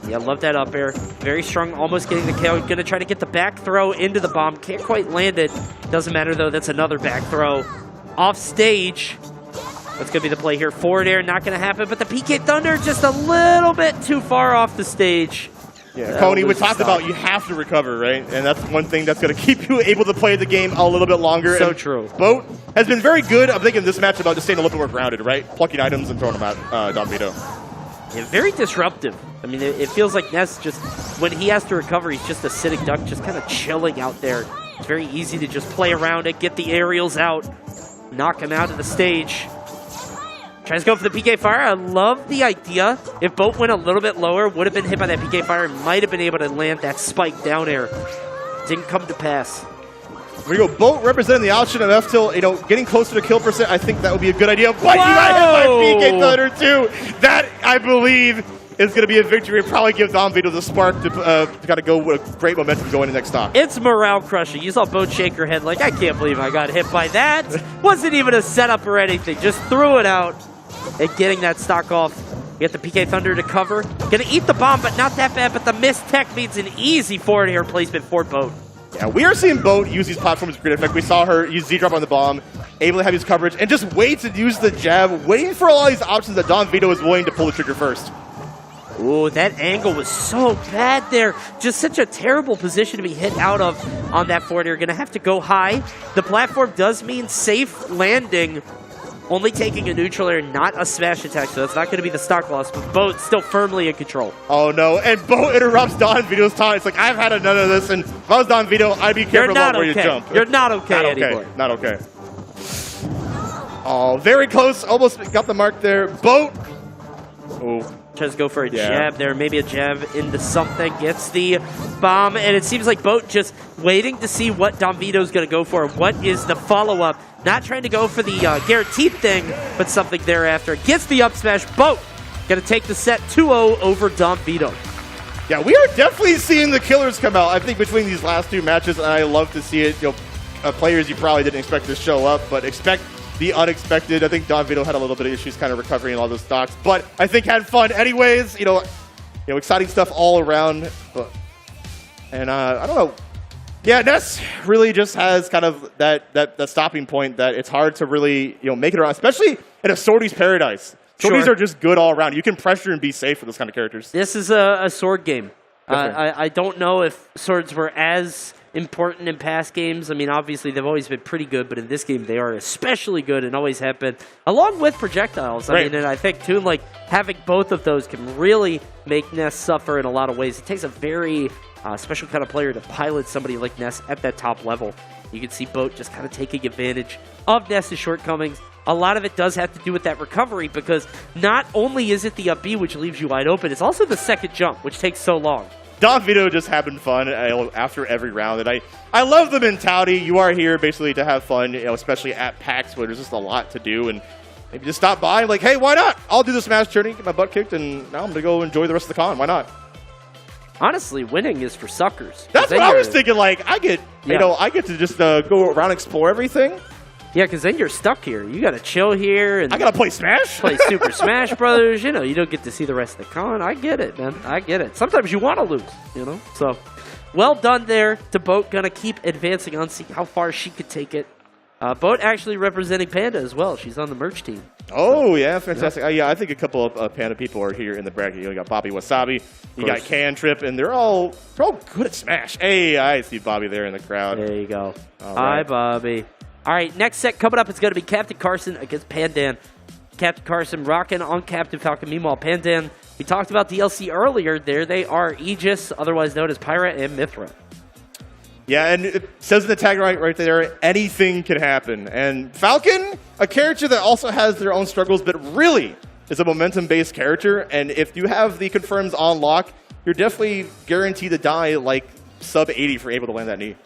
Yeah, love that up air. Very strong, almost getting the kill. Gonna try to get the back throw into the bomb. Can't quite land it. Doesn't matter, though. That's another back throw. Off stage. That's gonna be the play here. Forward air, not gonna happen, but the PK Thunder just a little bit too far off the stage. Yeah, Coney, we talked about you have to recover, right? And that's one thing that's going to keep you able to play the game a little bit longer. So and true. Boat has been very good, I'm thinking, this match about just staying a little bit more grounded, right? Plucking items and throwing them at Don Vito. Yeah, very disruptive. I mean, it feels like Ness just, when he has to recover, he's just a sitting duck, just kind of chilling out there. It's very easy to just play around it, get the aerials out, knock him out of the stage. Tries to go for the PK fire. I love the idea. If Boat went a little bit lower, would have been hit by that PK fire, might have been able to land that spike down air. Didn't come to pass. There you go. Boat representing the option of F-Tilt, you know, getting closer to kill percent. I think that would be a good idea. But you got hit by PK Thunder too. That, I believe, is going to be a victory and probably give Don Vito the spark to kind of go with great momentum going into next stock. It's morale crushing. You saw Boat shake her head like, I can't believe I got hit by that. Wasn't even a setup or anything. Just threw it out. And getting that stock off. You get the PK Thunder to cover. Gonna eat the bomb, but not that bad. But the missed tech means an easy forward air placement for Boat. Yeah, we are seeing Boat use these platforms with great effect. We saw her use Z-drop on the bomb, able to have his coverage, and just wait to use the jab, waiting for all these options that Don Vito is willing to pull the trigger first. Ooh, that angle was so bad there. Just such a terrible position to be hit out of on that forward air. Gonna have to go high. The platform does mean safe landing. Only taking a neutral air, not a smash attack, so that's not going to be the stock loss, but Boat still firmly in control. Oh no, and Boat interrupts Don Vito's time. It's like, I've had none of this, and if I was Don Vito, I'd be careful about where you jump. You're not okay anymore. Not okay. Oh, very close. Almost got the mark there. Boat. Oh. Tries to go for a jab there, maybe a jab into something, gets the bomb, and it seems like Boat just waiting to see what Don Vito's going to go for. What is the follow-up? Not trying to go for the guaranteed thing, but something thereafter. Gets the up smash. Boat going to take the set 2-0 over Don Vito. Yeah, we are definitely seeing the killers come out, I think, between these last two matches, and I love to see it. You know, players you probably didn't expect to show up, but expect the unexpected. I think Don Vito had a little bit of issues kind of recovering all those stocks, but I think had fun anyways. You know, exciting stuff all around. And I don't know. Yeah, Ness really just has kind of that stopping point that it's hard to really make it around, especially in a Swordy's paradise. Swordies are just good all around. You can pressure and be safe for those kind of characters. This is a sword game. I don't know if swords were as important in past games. I mean, obviously, they've always been pretty good, but in this game, they are especially good and always have been, along with projectiles. I mean, and I think, too, like, having both of those can really make Ness suffer in a lot of ways. It takes a very special kind of player to pilot somebody like Ness at that top level. You can see Boat just kind of taking advantage of Ness's shortcomings. A lot of it does have to do with that recovery, because not only is it the up B, which leaves you wide open, it's also the second jump, which takes so long. Vito just having fun after every round. And I love the mentality. You are here basically to have fun, especially at PAX where there's just a lot to do. And maybe just stop by and like, hey, why not? I'll do the Smash tourney, get my butt kicked, and now I'm going to go enjoy the rest of the con. Why not? Honestly, winning is for suckers. That's what I was thinking. Like, I get to just go around and explore everything. Yeah, because then you're stuck here. You got to chill here. And I got to play Smash? Play Super Smash Brothers. You don't get to see the rest of the con. I get it, man. I get it. Sometimes you want to lose, So, well done there to Boat. Going to keep advancing on, see how far she could take it. Boat actually representing Panda as well. She's on the merch team. Oh, yeah, fantastic. Yeah, I think a couple of Panda people are here in the bracket. You got Bobby Wasabi, you got Can Trip, and they're all good at Smash. Hey, I see Bobby there in the crowd. There you go. All Hi, right. Bobby. All right, next set coming up is going to be Captain Carson against Pandan. Captain Carson rocking on Captain Falcon. Meanwhile, Pandan, we talked about DLC earlier. There they are, Aegis, otherwise known as Pyra and Mithra. Yeah, and it says in the tag right there, anything can happen. And Falcon, a character that also has their own struggles, but really is a momentum-based character. And if you have the confirms on lock, you're definitely guaranteed to die like sub 80 if you're able to land that knee.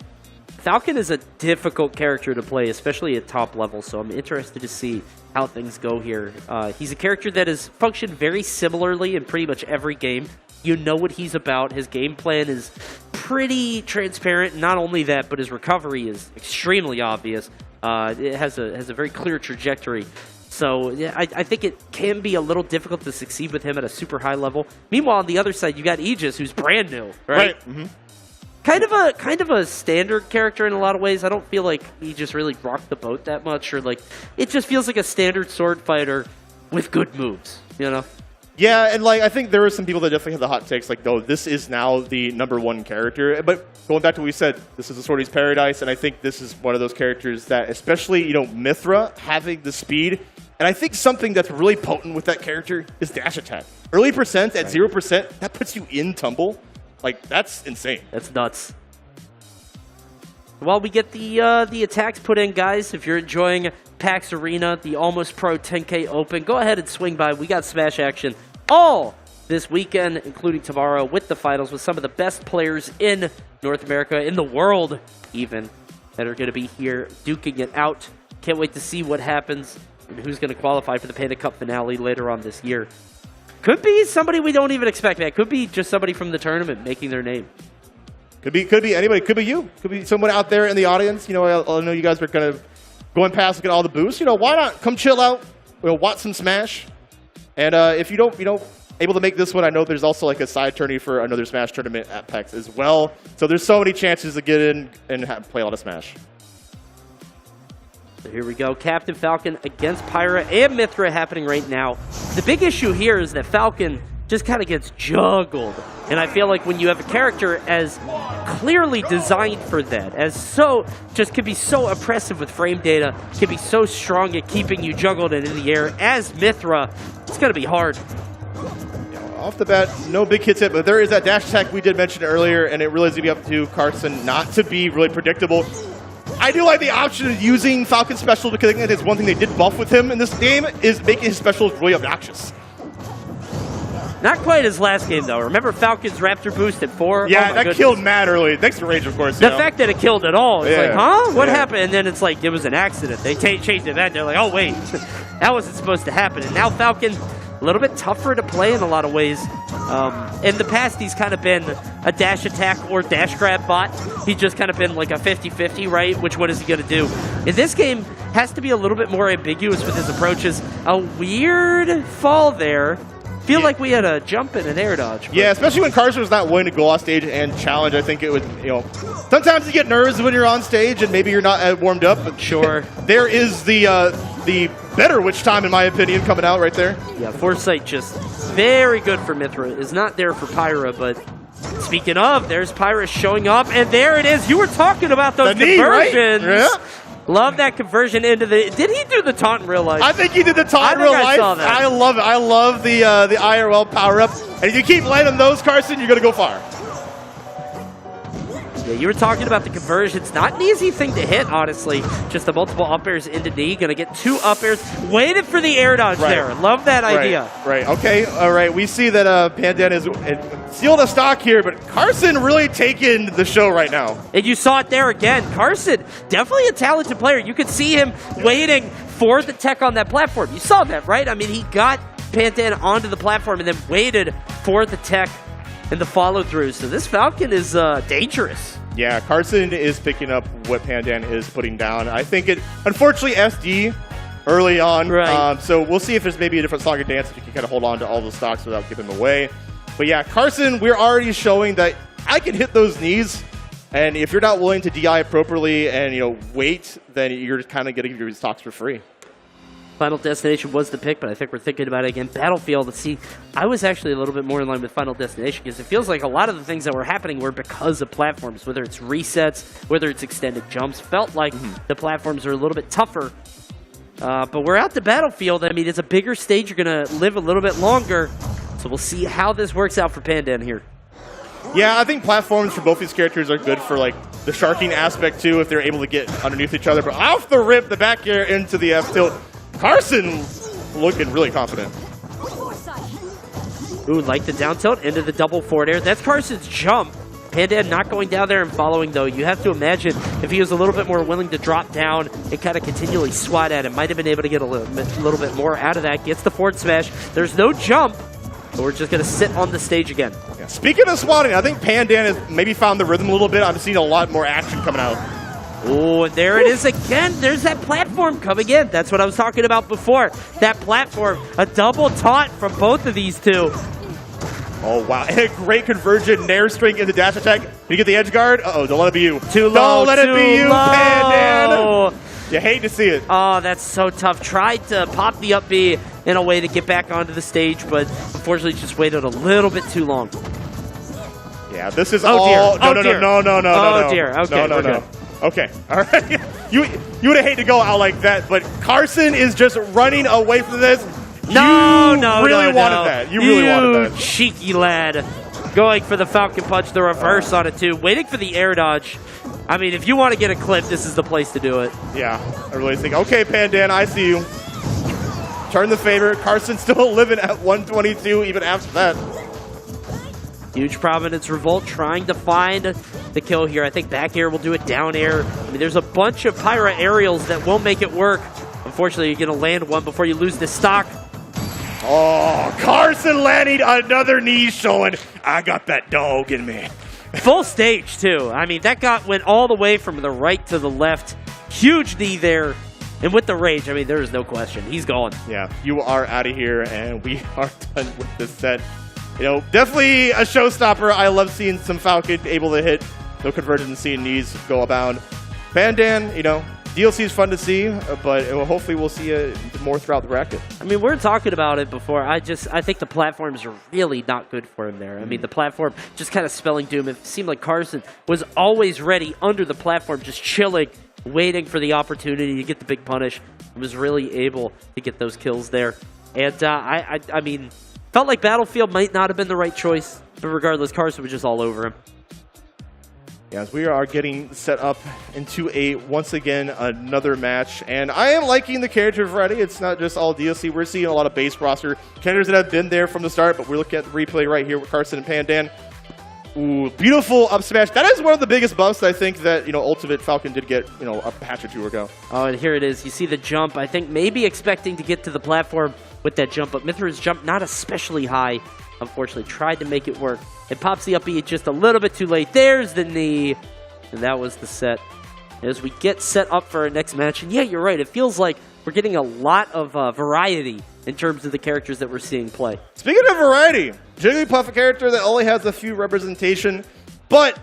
Falcon is a difficult character to play, especially at top level, so I'm interested to see how things go here. He's a character that has functioned very similarly in pretty much every game. You know what he's about. His game plan is pretty transparent. Not only that, but his recovery is extremely obvious. It has a very clear trajectory. So yeah, I think it can be a little difficult to succeed with him at a super high level. Meanwhile, on the other side, you got Aegis, who's brand new, right? Mm-hmm. Kind of a standard character in a lot of ways. I don't feel like he just really rocked the boat that much, or like it just feels like a standard sword fighter with good moves, Yeah, and like I think there are some people that definitely have the hot takes, like, no, this is now the #1 character. But going back to what we said, this is a Swordy's Paradise, and I think this is one of those characters that, especially Mithra having the speed, and I think something that's really potent with that character is dash attack. Early percent at 0%, that puts you in tumble. Like, that's insane. That's nuts. While we get the attacks put in, guys, if you're enjoying PAX Arena, the Almost Pro 10K Open, go ahead and swing by. We got Smash action all this weekend, including tomorrow with the finals, with some of the best players in North America, in the world even, that are going to be here duking it out. Can't wait to see what happens and who's going to qualify for the Panda Cup finale later on this year. Could be somebody we don't even expect, man. Could be just somebody from the tournament making their name. Could be anybody. Could be you. Could be someone out there in the audience. I know you guys are kind of going past, looking at all the booths. Why not come chill out? Watch some Smash. And if you don't, able to make this one, I know there's also like a side tourney for another Smash tournament at PAX as well. So there's so many chances to get in and play a lot of Smash. So here we go. Captain Falcon against Pyra and Mithra happening right now. The big issue here is that Falcon just kind of gets juggled. And I feel like when you have a character as clearly designed for that, just can be so oppressive with frame data, can be so strong at keeping you juggled and in the air, as Mithra, it's going to be hard. Off the bat, no big hits yet, but there is that dash attack we did mention earlier, and it really is going to be up to Carson not to be really predictable. I do like the option of using Falcon's special, because I think that is one thing they did buff with him in this game, is making his specials really obnoxious. Not quite his last game, though. Remember Falcon's Raptor boost at 4? Yeah, oh that killed mad early. Thanks to Rage, of course. The fact that it killed at all, it's like, huh? What happened? And then it's like, it was an accident. They changed it. They're like, oh, wait. That wasn't supposed to happen. And now Falcon, a little bit tougher to play in a lot of ways. In the past, he's kind of been a dash attack or dash grab bot. He's just kind of been like a 50-50, right? Which one is he going to do? In this game, has to be a little bit more ambiguous with his approaches. A weird fall there. Feel like we had a jump and an air dodge. Yeah, especially when Carson was not willing to go off stage and challenge. I think it would, sometimes you get nerves when you're on stage and maybe you're not warmed up. But sure. There is the better Witch Time, in my opinion, coming out right there. Yeah, Foresight just very good for Mithra. Is not there for Pyra, but speaking of, there's Pyra showing up, and there it is. You were talking about those conversions. Right? Yeah. Love that conversion into the... Did he do the taunt in real life? I think he did the taunt in real life. Saw that. I love it. I love the IRL power-up. And if you keep landing those, Carson, you're going to go far. Yeah, you were talking about the conversions. Not an easy thing to hit, honestly. Just the multiple up airs into knee. Gonna get 2 up airs. Waited for the air dodge there. Love that idea. Right. Okay. All right. We see that Pandan is sealed a stock here, but Carson really taking the show right now. And you saw it there again. Carson, definitely a talented player. You could see him waiting for the tech on that platform. You saw that, right? I mean, he got Pandan onto the platform and then waited for the tech and the follow-through. So this Falcon is dangerous. Yeah, Carson is picking up what Pandan is putting down. I think it, unfortunately, SD early on. Right. So we'll see if there's maybe a different song and dance if you can kind of hold on to all the stocks without giving them away. But yeah, Carson, we're already showing that I can hit those knees. And if you're not willing to DI appropriately and wait, then you're just kind of getting your stocks for free. Final Destination was the pick, but I think we're thinking about it again. Battlefield, let's see. I was actually a little bit more in line with Final Destination because it feels like a lot of the things that were happening were because of platforms, whether it's resets, whether it's extended jumps. Felt like the platforms are a little bit tougher. But we're out to Battlefield. I mean, it's a bigger stage. You're going to live a little bit longer. So we'll see how this works out for Pandan here. Yeah, I think platforms for both these characters are good for like the sharking aspect too, if they're able to get underneath each other. But off the rip, the back air into the F tilt. Carson looking really confident. Ooh, like the down tilt into the double forward air. That's Carson's jump. Pandan not going down there and following, though. You have to imagine if he was a little bit more willing to drop down and kind of continually swat at him, might have been able to get a little bit more out of that. Gets the forward smash. There's no jump. But we're just going to sit on the stage again. Yeah. Speaking of swatting, I think Pandan has maybe found the rhythm a little bit. I'm seeing a lot more action coming out. Oh, and there it is again. There's that platform coming in. That's what I was talking about before. That platform, a double taunt from both of these two. Oh, wow. And a great conversion. Nair string into dash attack. Can you get the edge guard? Uh-oh, don't let it be you. Too low, Don't let it be you, low. Pandan. You hate to see it. Oh, that's so tough. Tried to pop the up B in a way to get back onto the stage, but unfortunately just waited a little bit too long. Yeah, this is Oh, all... dear. No, Oh, no, dear. no, no, no, Oh, no. dear. Okay, no, we're no. good. Okay, all right. You would have hated to go out like that, but Carson is just running away from this. No, you no, really no, wanted no. that. You really wanted that. Cheeky lad. Going for the Falcon Punch, the reverse on it too. Waiting for the air dodge. I mean, if you want to get a clip, this is the place to do it. Yeah, I really think, okay, Pandan, I see you. Turn the favor. Carson still living at 122 even after that. Huge Providence Revolt trying to find the kill here. I think back air will do it, down air. I mean, there's a bunch of Pyra aerials that will make it work. Unfortunately, you're going to land one before you lose the stock. Oh, Carson landing another knee showing, I got that dog in me. Full stage, too. I mean, that went all the way from the right to the left. Huge knee there. And with the rage, I mean, there is no question. He's gone. Yeah, you are out of here, and we are done with this set. Definitely a showstopper. I love seeing some Falcon able to hit no conversion and seeing knees go abound. Pandan, DLC is fun to see, but hopefully we'll see it more throughout the bracket. I mean, we're talking about it before. I think the platforms are really not good for him there. I mean, the platform just kind of spelling doom. It seemed like Carson was always ready under the platform, just chilling, waiting for the opportunity to get the big punish. He was really able to get those kills there. And I mean, felt like Battlefield might not have been the right choice, but regardless, Carson was just all over him. As we are getting set up into once again, another match. And I am liking the character variety. It's not just all DLC. We're seeing a lot of base roster characters that have been there from the start, but we're looking at the replay right here with Carson and Pandan. Ooh, beautiful up smash. That is one of the biggest buffs I think that, Ultimate Falcon did get, a patch or two ago. Oh, and here it is. You see the jump. I think maybe expecting to get to the platform with that jump, but Mithra's jump not especially high. Unfortunately, tried to make it work. It pops the up B just a little bit too late. There's the knee. And that was the set. As we get set up for our next match, and yeah, you're right. It feels like we're getting a lot of variety in terms of the characters that we're seeing play. Speaking of variety, Jigglypuff, a character that only has a few representation, but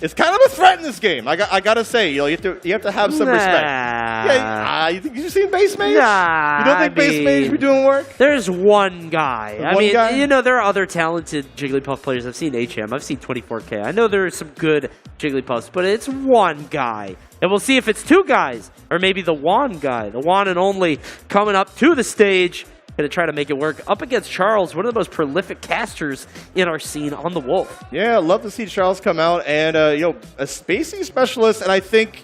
it's kind of a threat in this game. I gotta say, you have to have some respect. Yeah, you think you've seen Base Mage? Nah, You don't think Base Mage be doing work? There's one guy. One guy? There are other talented Jigglypuff players. I've seen HM. I've seen 24K. I know there are some good Jigglypuffs, but it's one guy. And we'll see if it's two guys, or maybe the Juan guy, the one and only, coming up to the stage. going to try to make it work. Up against Charles, one of the most prolific casters in our scene on the Wolf. Yeah, love to see Charles come out and, a spacing specialist. And I think,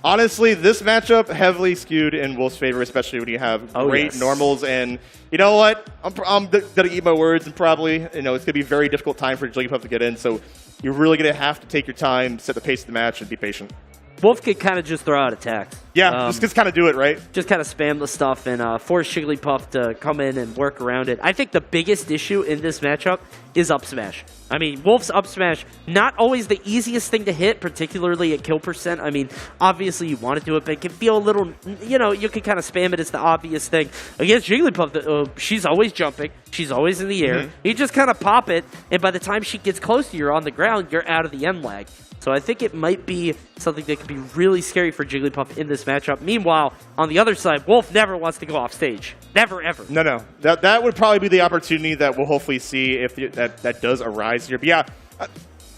honestly, this matchup heavily skewed in Wolf's favor, especially when you have great normals. And you know what? I'm going to eat my words and probably, it's going to be a very difficult time for Jigglypuff to get in. So you're really going to have to take your time, set the pace of the match, and be patient. Wolf could kind of just throw out attacks. Yeah, just kind of do it, right? Just kind of spam the stuff and force Jigglypuff to come in and work around it. I think the biggest issue in this matchup is up smash. I mean, Wolf's up smash, not always the easiest thing to hit, particularly at kill percent. I mean, obviously you want to do it, but it can feel a little, you can kind of spam it as the obvious thing. Against Jigglypuff, she's always jumping. She's always in the air. You just kind of pop it, and by the time she gets close to you or on the ground, you're out of the end lag. So I think it might be something that could be really scary for Jigglypuff in this matchup. Meanwhile, on the other side, Wolf never wants to go off stage. Never, ever. No. That would probably be the opportunity that we'll hopefully see if that does arise here. But yeah,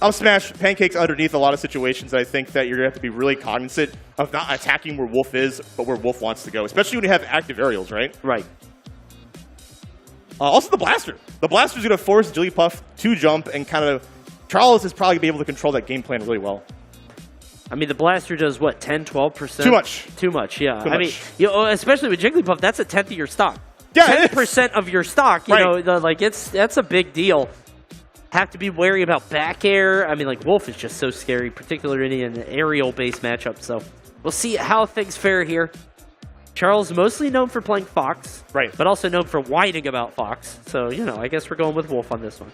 up smash, pancakes underneath a lot of situations. I think that you're going to have to be really cognizant of not attacking where Wolf is, but where Wolf wants to go, especially when you have active aerials, right? Right. Also the Blaster. The Blaster's going to force Jigglypuff to jump and kind of... Charles is probably going to be able to control that game plan really well. I mean, the Blaster does, what, 10, 12%? Too much. Too much, yeah. Too much. mean, especially with Jigglypuff, that's a 10th of your stock. Yeah, 10% of your stock, that's a big deal. Have to be wary about back air. I mean, Wolf is just so scary, particularly in an aerial-based matchup. So we'll see how things fare here. Charles mostly known for playing Fox, right, but also known for whining about Fox. So, I guess we're going with Wolf on this one.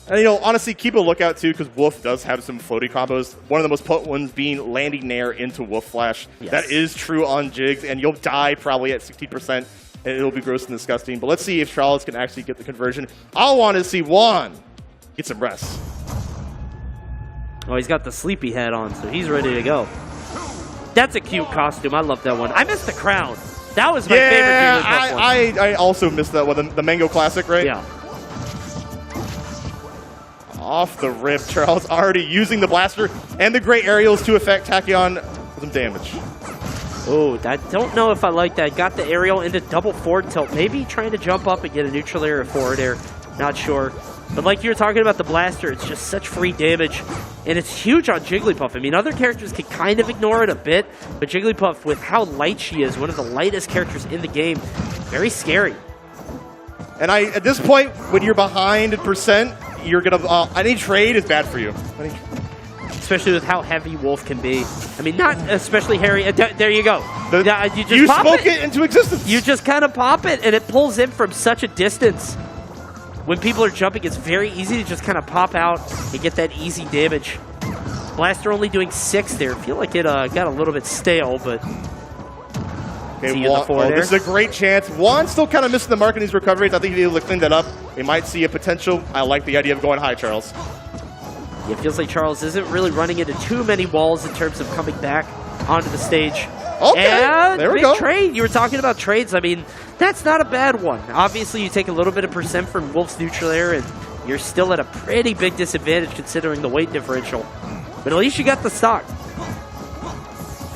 And, honestly, keep a lookout, too, because Wolf does have some floaty combos. One of the most potent ones being landing Nair into Wolf Flash. Yes. That is true on Jigs, and you'll die probably at 60%, and it'll be gross and disgusting. But let's see if Charles can actually get the conversion. I want to see Juan get some rest. Oh, he's got the sleepy hat on, so he's ready to go. That's a cute costume. I love that one. I missed the crown. That was my favorite Jigglypuff one. I also missed that one. The Mango Classic, right? Yeah. Off the rip, Charles already using the Blaster and the great aerials to affect Tachyon with some damage. Oh, I don't know if I like that. Got the aerial into double forward tilt. Maybe trying to jump up and get a neutral air or forward air. Not sure. But like you were talking about the Blaster, it's just such free damage. And it's huge on Jigglypuff. I mean, other characters can kind of ignore it a bit. But Jigglypuff, with how light she is, one of the lightest characters in the game, very scary. And at this point, when you're behind in percent, you're going to... any trade is bad for you. Especially with how heavy Wolf can be. I mean, not especially hairy. There you go. You smoke it into existence. You just kind of pop it, and it pulls in from such a distance. When people are jumping, it's very easy to just kind of pop out and get that easy damage. Blaster only doing 6 there. I feel like it got a little bit stale, but... Okay, this is a great chance. Juan still kind of missing the mark in these recoveries. I think he'll be able to clean that up. They might see a potential. I like the idea of going high, Charles. Yeah, it feels like Charles isn't really running into too many walls in terms of coming back onto the stage. Okay, and there we go. Trade. You were talking about trades. I mean, that's not a bad one. Obviously, you take a little bit of percent from Wolf's neutral air, and you're still at a pretty big disadvantage considering the weight differential. But at least you got the stock.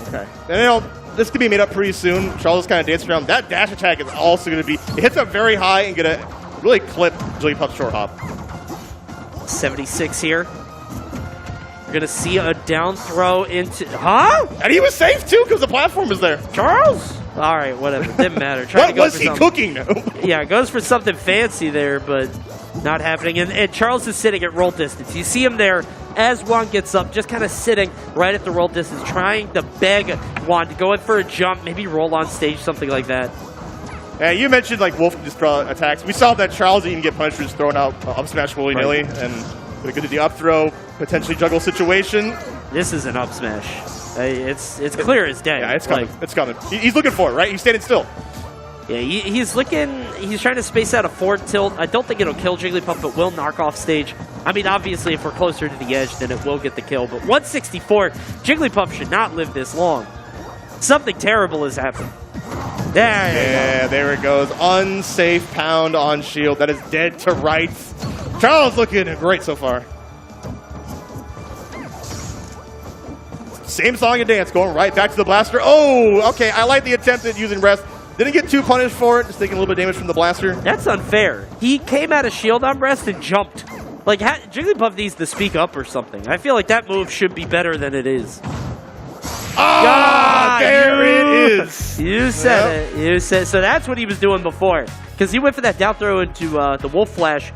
Okay. And this could be made up pretty soon. Charles kind of dancing around. That dash attack is also going to be... It hits up very high and going to really clip Jigglypuff's short hop. 76 here. You're going to see a down throw into... Huh? And he was safe, too, because the platform was there. Charles? All right, whatever. Didn't matter. What was he cooking? Yeah, goes for something fancy there, but not happening. And Charles is sitting at roll distance. You see him there as Juan gets up, just kind of sitting right at the roll distance, trying to beg Juan to go in for a jump, maybe roll on stage, something like that. Yeah, you mentioned Wolf can just draw attacks. We saw that Charles even get punished for just throwing out up smash willy-nilly, and gonna go to the up throw, potentially juggle situation. This is an up smash. It's clear as day. Yeah, it's coming. It's coming. He's looking for it, right? He's standing still. Yeah, he's looking. He's trying to space out a forward tilt. I don't think it'll kill Jigglypuff, but will knock off stage. I mean, obviously, if we're closer to the edge, then it will get the kill. But 164, Jigglypuff should not live this long. Something terrible has happened. There it goes. Unsafe pound on shield. That is dead to rights. Charles looking great so far. Same song and dance, going right back to the Blaster. Oh, okay. I like the attempt at using rest. Didn't get too punished for it, just taking a little bit of damage from the blaster. That's unfair. He came out of shield armrest and jumped. Like, Jigglypuff needs to speak up or something. I feel like that move should be better than it is. Ah, there it is. You said it. You said so. That's what he was doing before, because he went for that down throw into the Wolf Flash,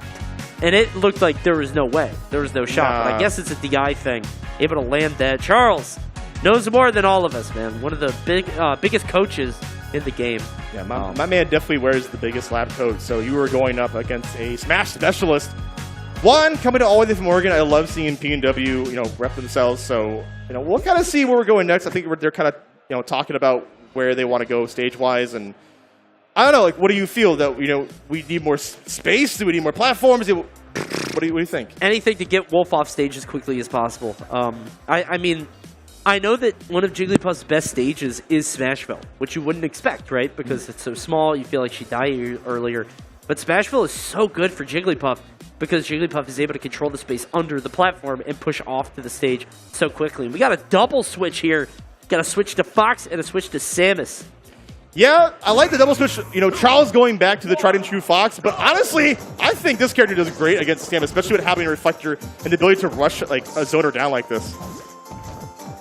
and it looked like there was no way. There was no shot. But I guess it's a DI thing. Able to land that. Charles knows more than all of us, man. One of the biggest coaches in the game. Yeah, my man definitely wears the biggest lab coat. So you were going up against a Smash specialist. Juan coming all the way from Oregon. I love seeing P&W, rep themselves. So, we'll kind of see where we're going next. I think they're kind of, talking about where they want to go stage-wise. And I don't know, like, what do you feel that, we need more space? Do we need more platforms? What do you think? Anything to get Wolf off stage as quickly as possible. I mean, I know that one of Jigglypuff's best stages is Smashville, which you wouldn't expect, right? Because it's so small, you feel like she'd die earlier. But Smashville is so good for Jigglypuff, because Jigglypuff is able to control the space under the platform and push off to the stage so quickly. And we got a double switch here. Got a switch to Fox and a switch to Samus. Yeah, I like the double switch. Charles going back to the tried and true Fox, but honestly, I think this character does great against Samus, especially with having a reflector and the ability to rush like a zoner down like this.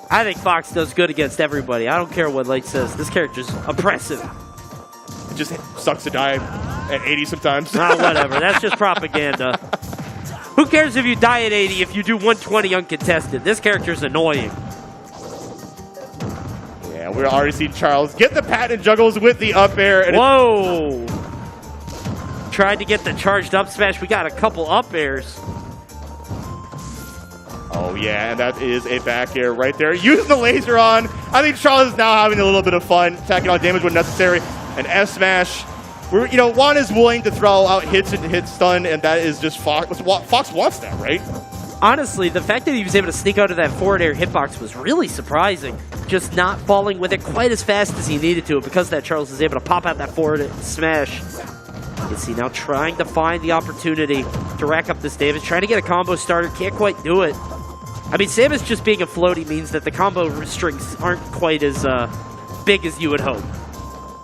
I think Fox does good against everybody. I don't care what Light says. This character's oppressive. It just sucks to die at 80 sometimes. Whatever. That's just propaganda. Who cares if you die at 80 if you do 120 uncontested? This character's annoying. Yeah, we're already seeing Charles get the patent juggles with the up air. And whoa! Tried to get the charged up smash. We got a couple up airs. Oh, yeah, and that is a back air right there. Using the laser on. I think Charles is now having a little bit of fun, attacking all damage when necessary. An F smash. Juan is willing to throw out hits and hit stun, and that is just Fox. Fox wants that, right? Honestly, the fact that he was able to sneak out of that forward air hitbox was really surprising. Just not falling with it quite as fast as he needed to, because that Charles is able to pop out that forward smash. You can see now trying to find the opportunity to rack up this damage, trying to get a combo starter, can't quite do it. I mean, Samus just being a floaty means that the combo strings aren't quite as big as you would hope.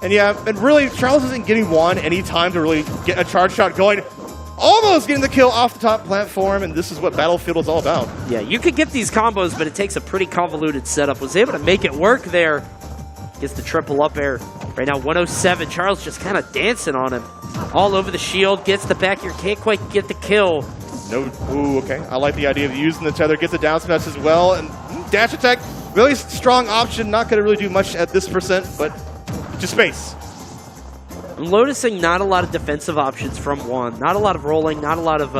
And yeah, and really, Charles isn't getting Juan any time to really get a charge shot going. Almost getting the kill off the top platform, and this is what Battlefield is all about. Yeah, you could get these combos, but it takes a pretty convoluted setup. Was able to make it work there. Gets the triple up air. Right now, 107. Charles just kind of dancing on him. All over the shield, gets the back here, can't quite get the kill. No, ooh, okay. I like the idea of using the tether, gets the down smash as well, and dash attack, really strong option. Not going to really do much at this percent, but just space. I'm noticing not a lot of defensive options from Juan. Not a lot of rolling, not a lot of,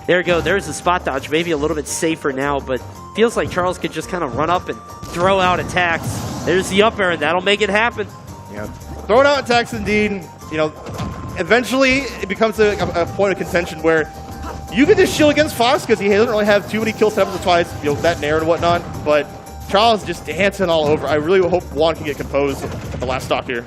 there you go, there's the spot dodge. Maybe a little bit safer now, but feels like Charles could just kind of run up and throw out attacks. There's the up air, and that'll make it happen. Yeah, throwing out attacks indeed. Eventually it becomes a point of contention where you can just shield against Fox because he doesn't really have too many kill steps twice, that nair and whatnot, but Charles just dancing all over. I really hope Juan can get composed at the last stock here.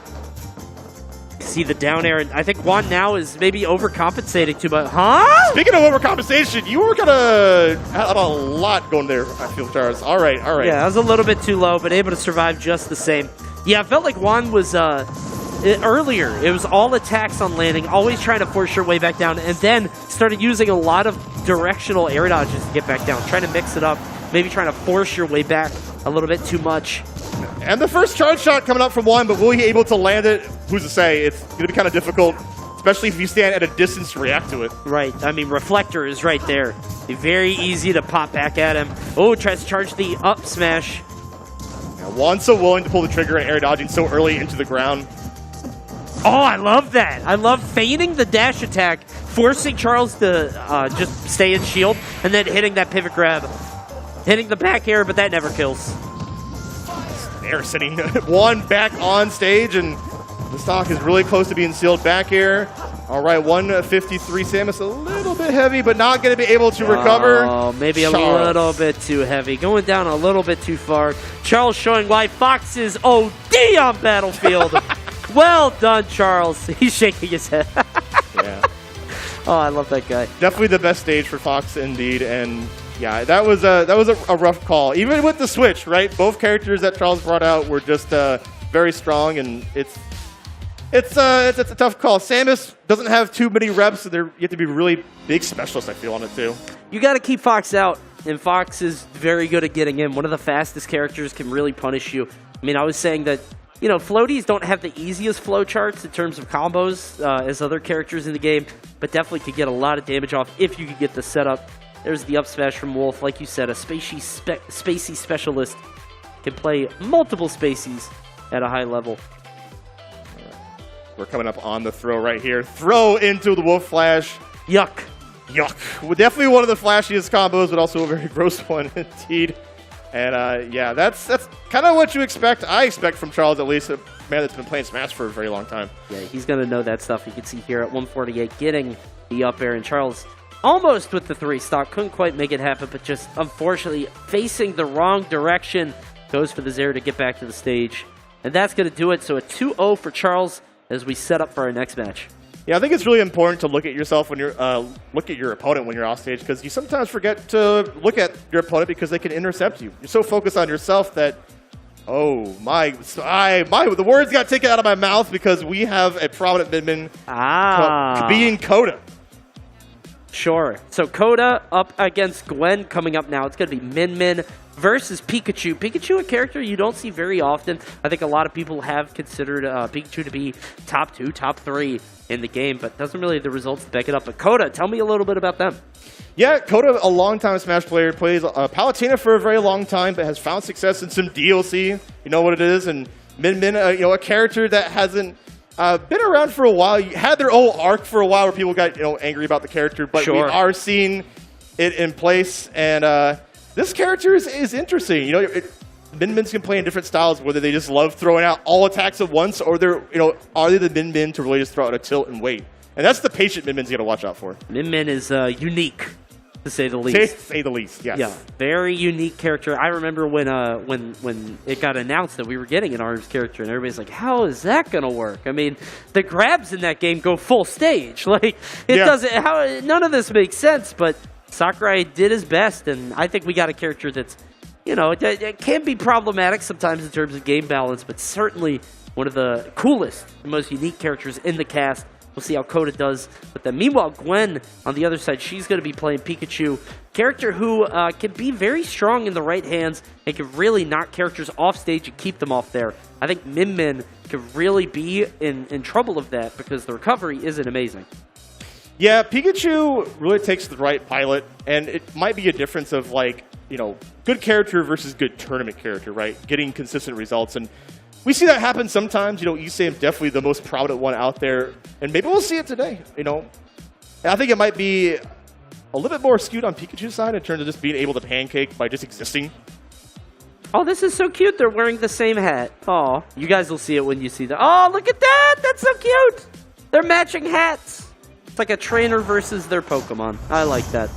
See the down air, and I think Juan now is maybe overcompensating too much. Huh? Speaking of overcompensation, you were gonna have a lot going there, I feel, Charles. All right. Yeah, that was a little bit too low, but able to survive just the same. Yeah, I felt like Juan was, earlier, it was all attacks on landing, always trying to force your way back down, and then started using a lot of directional air dodges to get back down, trying to mix it up, maybe trying to force your way back a little bit too much. And the first charge shot coming up from Juan, but will he be able to land it? Who's to say? It's going to be kind of difficult, especially if you stand at a distance to react to it. Right. I mean, Reflector is right there. Be very easy to pop back at him. Oh, tries to charge the up smash. Now, Juan's so willing to pull the trigger and air dodging so early into the ground. Oh, I love that. I love feigning the dash attack, forcing Charles to just stay in shield, and then hitting that pivot grab. Hitting the back air, but that never kills. Air sitting Juan back on stage, and the stock is really close to being sealed. Back air. All right, 153 Samus, a little bit heavy, but not going to be able to recover. Oh, maybe a little bit too heavy. Going down a little bit too far. Charles showing why Fox is OD on Battlefield. Well done, Charles. He's shaking his head. Yeah. Oh, I love that guy. Definitely the best stage for Fox, indeed, and yeah, that was a rough call. Even with the switch, right? Both characters that Charles brought out were just very strong, and it's It's a tough call. Samus doesn't have too many reps, so you have to be really big specialists, I feel, on it too. You got to keep Fox out, and Fox is very good at getting in. One of the fastest characters, can really punish you. I mean, I was saying that, you know, floaties don't have the easiest flow charts in terms of combos as other characters in the game, but definitely could get a lot of damage off if you could get the setup. There's the up smash from Wolf. Like you said, a spacey specialist can play multiple spacies at a high level. We're coming up on the throw right here. Throw into the Wolf Flash. Yuck. Yuck. Well, definitely one of the flashiest combos, but also a very gross one indeed. And yeah, that's kind of what you expect. I expect from Charles, at least, a man that's been playing Smash for a very long time. Yeah, he's going to know that stuff. You can see here at 148 getting the up air, and Charles almost with the 3 stock. Couldn't quite make it happen, but just unfortunately facing the wrong direction. Goes for the 0 to get back to the stage. And that's going to do it. So a 2-0 for Charles as we set up for our next match. Yeah, I think it's really important to look at yourself when you're look at your opponent when you're off stage, because you sometimes forget to look at your opponent because they can intercept you. You're so focused on yourself that, oh my, the words got taken out of my mouth because we have a prominent midman being Coda. Sure. So Coda up against Glen coming up now. It's going to be Min versus Pikachu. Pikachu, a character you don't see very often. I think a lot of people have considered Pikachu to be top 2, top 3 in the game, but doesn't really have the results to back it up. But Coda, tell me a little bit about them. Yeah, Coda, a long-time Smash player, plays Palutena for a very long time, but has found success in some DLC. You know what it is, and Min, you know, a character that hasn't been around for a while. You had their own arc for a while where people got angry about the character, but we are seeing it in place, and this character is interesting. You know, Min-Mins can play in different styles, whether they just love throwing out all attacks at once, or they're, are they the Min-Min to really just throw out a tilt and wait? And that's the patient Min-Min's got to watch out for. Min-Min is unique, to say the least. Say the least, yes. Yeah, very unique character. I remember when it got announced that we were getting an ARMS character, and everybody's like, how is that going to work? I mean, the grabs in that game go full stage. Like, it doesn't, none of this makes sense, but Sakurai did his best, and I think we got a character that's, it can be problematic sometimes in terms of game balance, but certainly one of the coolest, the most unique characters in the cast. We'll see how Coda does with them. Meanwhile, Gwen, on the other side, she's going to be playing Pikachu, character who can be very strong in the right hands and can really knock characters off stage and keep them off there. I think Min could really be in trouble of that because the recovery isn't amazing. Yeah, Pikachu really takes the right pilot, and it might be a difference of, like, good character versus good tournament character, right? Getting consistent results. And we see that happen sometimes. Issei is definitely the most prominent one out there, and maybe we'll see it today, And I think it might be a little bit more skewed on Pikachu's side in terms of just being able to pancake by just existing. Oh, this is so cute. They're wearing the same hat. Oh, you guys will see it when you see that. Oh, look at that. That's so cute. They're matching hats. It's like a trainer versus their Pokemon. I like that.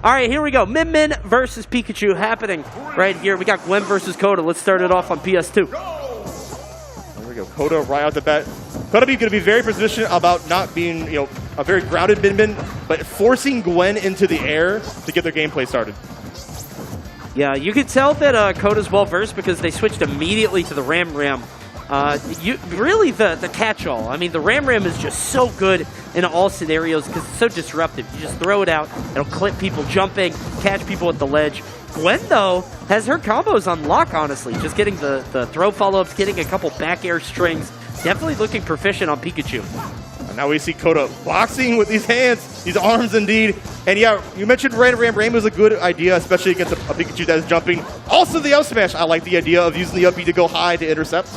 All right, here we go. Min versus Pikachu happening right here. We got Gwen versus Coda. Let's start it off on PS2. There we go. Coda right out the bat. Coda going to be very positioned about not being, a very grounded Min, but forcing Gwen into the air to get their gameplay started. Yeah, you can tell that Coda's well-versed because they switched immediately to the Ram. Really the catch-all. I mean, the Ram is just so good in all scenarios because it's so disruptive. You just throw it out, it'll clip people jumping, catch people at the ledge. Gwen, though, has her combos on lock, honestly. Just getting the throw follow-ups, getting a couple back air strings. Definitely looking proficient on Pikachu. And now we see Coda boxing with these hands, these arms indeed. And yeah, you mentioned Ram was a good idea, especially against a Pikachu that is jumping. Also the up smash. I like the idea of using the up B to go high to intercept.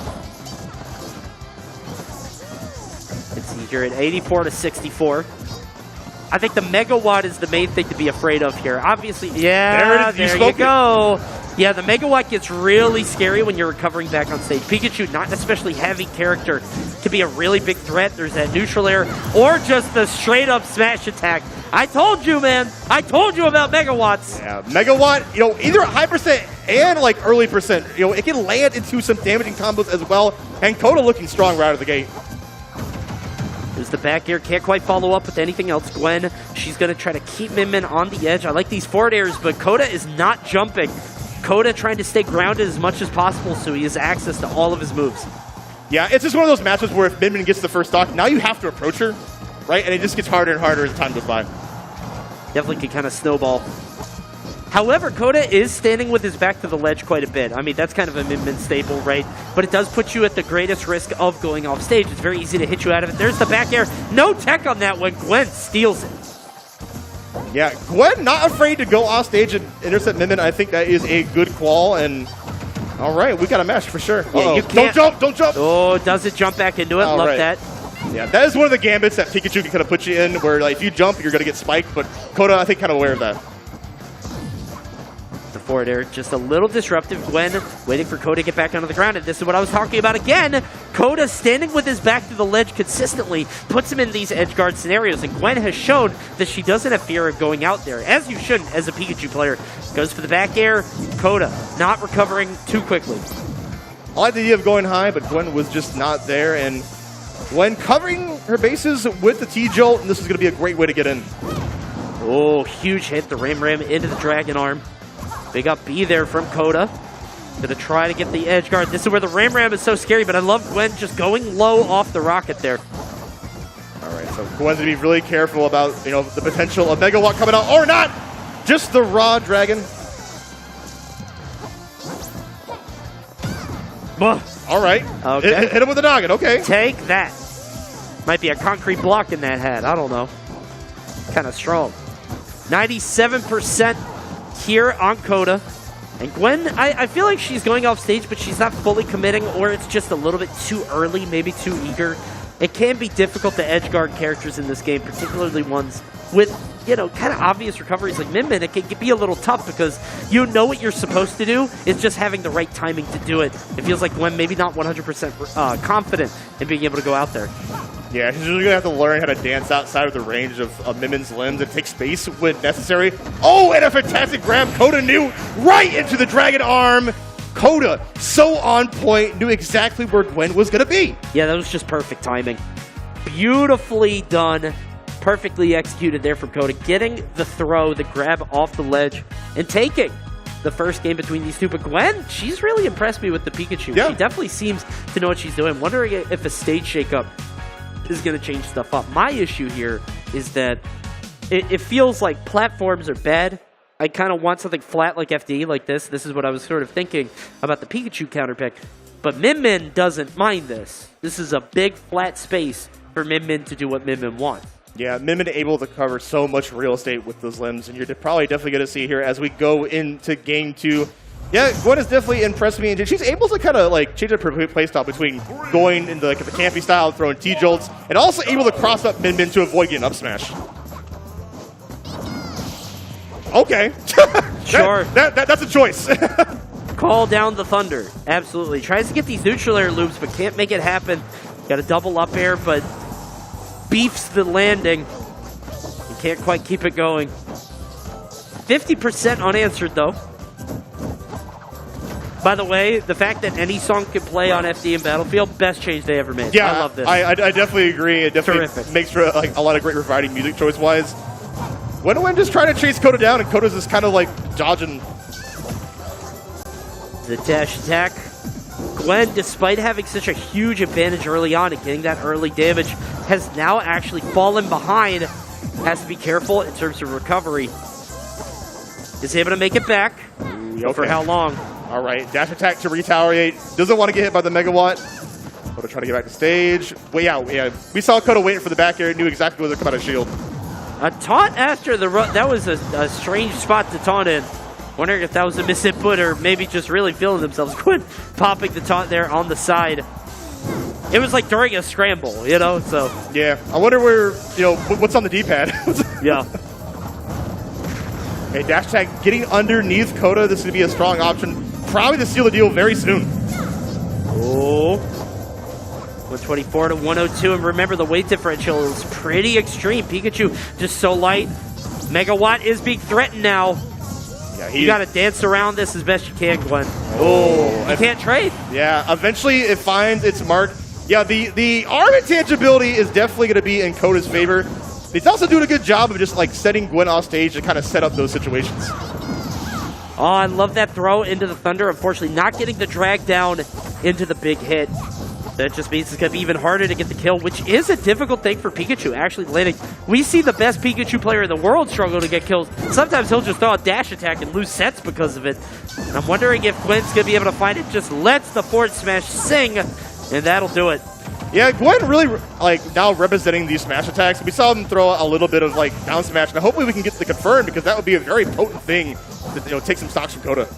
Let's see here at 84 to 64. I think the Megawatt is the main thing to be afraid of here. Obviously, yeah, there you go. Yeah, the Megawatt gets really scary when you're recovering back on stage. Pikachu, not an especially heavy character, can be a really big threat. There's that neutral air, or just the straight-up smash attack. I told you, man. I told you about Megawatts. Yeah, Megawatt, either high percent and like early percent. It can land into some damaging combos as well. And Coda looking strong right out of the gate. There's the back air, can't quite follow up with anything else. Gwen, she's going to try to keep Min on the edge. I like these forward airs, but Coda is not jumping. Coda trying to stay grounded as much as possible so he has access to all of his moves. Yeah, it's just one of those matches where if Min gets the first stock, now you have to approach her, right? And it just gets harder and harder as time goes by. Definitely can kind of snowball. However, Coda is standing with his back to the ledge quite a bit. I mean, that's kind of a Min staple, right? But it does put you at the greatest risk of going off stage. It's very easy to hit you out of it. There's the back air. No tech on that one. Glen steals it. Yeah, Gwen not afraid to go off stage and intercept Min. I think that is a good qual. And all right, we got a match for sure. Yeah, you Don't can't- jump! Don't jump! Oh, does it jump back into it? All Love right. that. Yeah, that is one of the gambits that Pikachu can kind of put you in, where like if you jump, you're gonna get spiked. But Coda, I think, kind of aware of that. The forward air just a little disruptive. Gwen waiting for Coda to get back onto the ground. And this is what I was talking about again. Coda standing with his back to the ledge consistently puts him in these edge guard scenarios. And Gwen has shown that she doesn't have fear of going out there, as you shouldn't as a Pikachu player. Goes for the back air. Coda not recovering too quickly. I like the idea of going high, but Gwen was just not there. And Gwen covering her bases with the T-Jolt, and this is going to be a great way to get in. Oh, huge hit. The Ram into the Dragon Arm. Big up B there from Coda. Gonna try to get the edge guard. This is where the Ram is so scary, but I love Gwen just going low off the rocket there. All right, so Gwen's going to be really careful about, you know, the potential of Megawatt coming out, or not! Just the raw Dragon. All right. Okay. Hit him with the noggin, okay. Take that. Might be a concrete block in that hat. I don't know. Kind of strong. 97% here on Coda. And Gwen, I feel like she's going off stage, but she's not fully committing, or it's just a little bit too early, maybe too eager. It can be difficult to edge guard characters in this game, particularly ones with, you know, kind of obvious recoveries like Min. It can be a little tough because you know what you're supposed to do. It's just having the right timing to do it. It feels like Gwen maybe not 100% confident in being able to go out there. Yeah, she's really going to have to learn how to dance outside of the range of Min's limbs and take space when necessary. Oh, and a fantastic grab. Coda knew right into the Dragon Arm. Coda, so on point, knew exactly where Gwen was going to be. Yeah, that was just perfect timing. Beautifully done. Perfectly executed there from Coda. Getting the throw, the grab off the ledge, and taking the first game between these two. But Gwen, she's really impressed me with the Pikachu. Yeah. She definitely seems to know what she's doing. Wondering if a stage shakeup is going to change stuff up. My issue here is that it feels like platforms are bad. I kind of want something flat like FD, like this. This is what I was sort of thinking about the Pikachu counter pick. But Min doesn't mind this. This is a big flat space for Min to do what Min wants. Yeah, Min able to cover so much real estate with those limbs, and you're probably definitely going to see here as we go into game 2. Yeah, Gwen has definitely impressed me, and she's able to kind of like change her playstyle between going into like the campy style, throwing T-Jolts, and also able to cross up Min to avoid getting up smash. Okay. Sure. That's a choice. Call down the thunder. Absolutely. Tries to get these neutral air loops, but can't make it happen. Got a double up air, but beefs the landing. You can't quite keep it going. 50% unanswered, though. By the way, the fact that any song can play on FD in Battlefield, best change they ever made. Yeah, I love this. I definitely agree. It definitely Terrific. makes for like a lot of great variety music choice-wise. When just trying to chase Coda down, and Coda's just kind of like dodging. The dash attack. Glen, despite having such a huge advantage early on and getting that early damage, has now actually fallen behind. Has to be careful in terms of recovery. Is able to make it back. But for how long? All right, dash attack to retaliate. Doesn't want to get hit by the Megawatt. Coda trying to get back to stage. Yeah. We saw Coda waiting for the back air. Knew exactly where to come out of shield. A taunt after the run. That was a strange spot to taunt in. Wondering if that was a misinput or maybe just really feeling themselves. Quinn popping the taunt there on the side. It was like during a scramble, you know, so. Yeah, I wonder where, you know, what's on the D-pad. Yeah. Okay, dash attack getting underneath Coda. This is going to be a strong option. Probably to seal the deal very soon. Oh. 124 to 102, and remember the weight differential is pretty extreme. Pikachu just so light. Megawatt is being threatened now. Yeah, You got to dance around this as best you can, Gwen. Oh, You can't trade. yeah. Eventually, it finds its mark. Yeah, the arm intangibility is definitely going to be in Coda's favor. He's also doing a good job of just like setting Gwen off stage to kind of set up those situations. Oh, I love that throw into the Thunder. Unfortunately, not getting the drag down into the big hit. That just means it's going to be even harder to get the kill, which is a difficult thing for Pikachu actually landing. We see the best Pikachu player in the world struggle to get kills. Sometimes he'll just throw a dash attack and lose sets because of it. And I'm wondering if Glen's going to be able to find it. Just lets the forward smash sing, and that'll do it. Yeah, Glen really now representing these smash attacks. We saw him throw a little bit of down smash, and hopefully we can get the confirmed because that would be a very potent thing to take some stocks from Coda.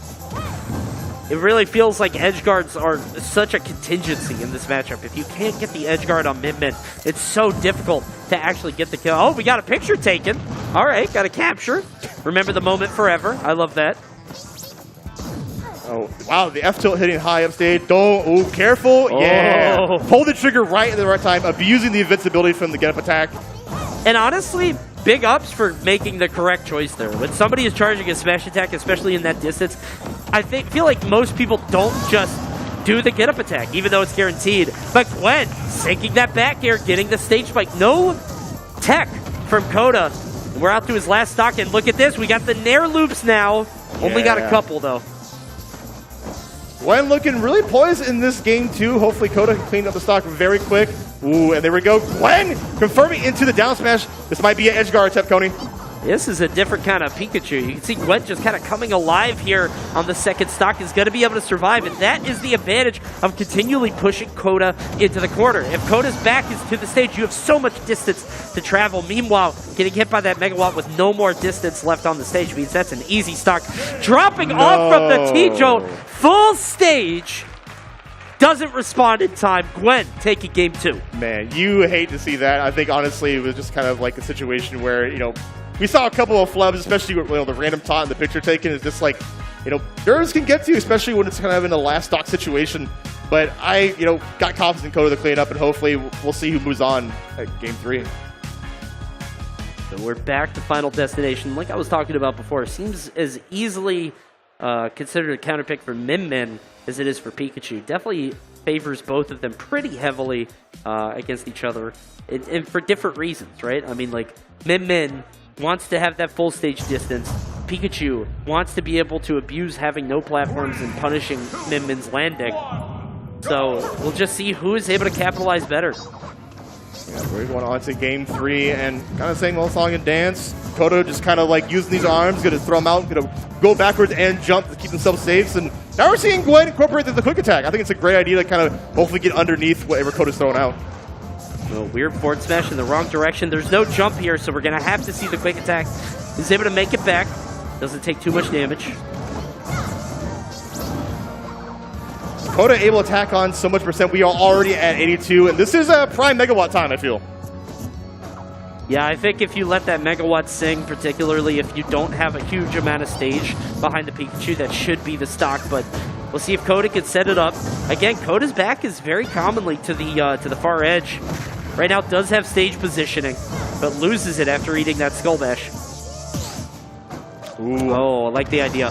It really feels like edge guards are such a contingency in this matchup. If you can't get the edge guard on Min, it's so difficult to actually get the kill. Oh, we got a picture taken. All right, got a capture. Remember the moment forever. I love that. Oh, wow, the F-tilt hitting high upstage. Don't, oh, careful. Oh. Yeah. Pull the trigger right at the right time, abusing the invincibility from the get-up attack. And honestly, big ups for making the correct choice there. When somebody is charging a smash attack, especially in that distance, I feel like most people don't just do the get-up attack, even though it's guaranteed. But Glen sinking that back air, getting the stage spike. No tech from Coda. We're out to his last stock, and look at this. We got the Nair loops now. Only got a couple, though. Glen looking really poised in this game, too. Hopefully Coda can clean up the stock very quick. Ooh, and there we go. Glen confirming into the down smash. This might be an edge guard attempt, Coney. This is a different kind of Pikachu. You can see Glen just kind of coming alive here on the second stock. Is going to be able to survive, and that is the advantage of continually pushing Coda into the corner. If Coda's back is to the stage, you have so much distance to travel. Meanwhile, getting hit by that Megawatt with no more distance left on the stage means that's an easy stock. Dropping off from the T-Jolt, full stage. Doesn't respond in time. Glen taking game 2. Man, you hate to see that. I think, honestly, it was just kind of like a situation where, we saw a couple of flubs, especially with the random taunt and the picture taken is just nerves can get to you, especially when it's kind of in a last stock situation. But I, got confidence in Coda to clean up, and hopefully we'll see who moves on at game 3. So we're back to Final Destination. Like I was talking about before, it seems as easily considered a counterpick for Min as it is for Pikachu. Definitely favors both of them pretty heavily against each other, and for different reasons, right? I mean, Min wants to have that full stage distance. Pikachu wants to be able to abuse having no platforms and punishing Min's landing. So we'll just see who is able to capitalize better. Yeah, we're going on to game 3 and kind of saying little song and dance. Coda just kind of using these arms, going to throw them out, going to go backwards and jump to keep themselves safe. And now we're seeing Glen incorporate the quick attack. I think it's a great idea to kind of hopefully get underneath whatever Coda's throwing out. A weird forward smash in the wrong direction. There's no jump here, so we're going to have to see the quick attack. He's able to make it back. Doesn't take too much damage. Coda able to attack on so much percent. We are already at 82, and this is a prime Megawatt time, I feel. Yeah, I think if you let that Megawatt sing, particularly if you don't have a huge amount of stage behind the Pikachu, that should be the stock, but we'll see if Coda can set it up. Again, Coda's back is very commonly to the far edge. Right now it does have stage positioning, but loses it after eating that Skull Bash. Ooh. Oh, I like the idea.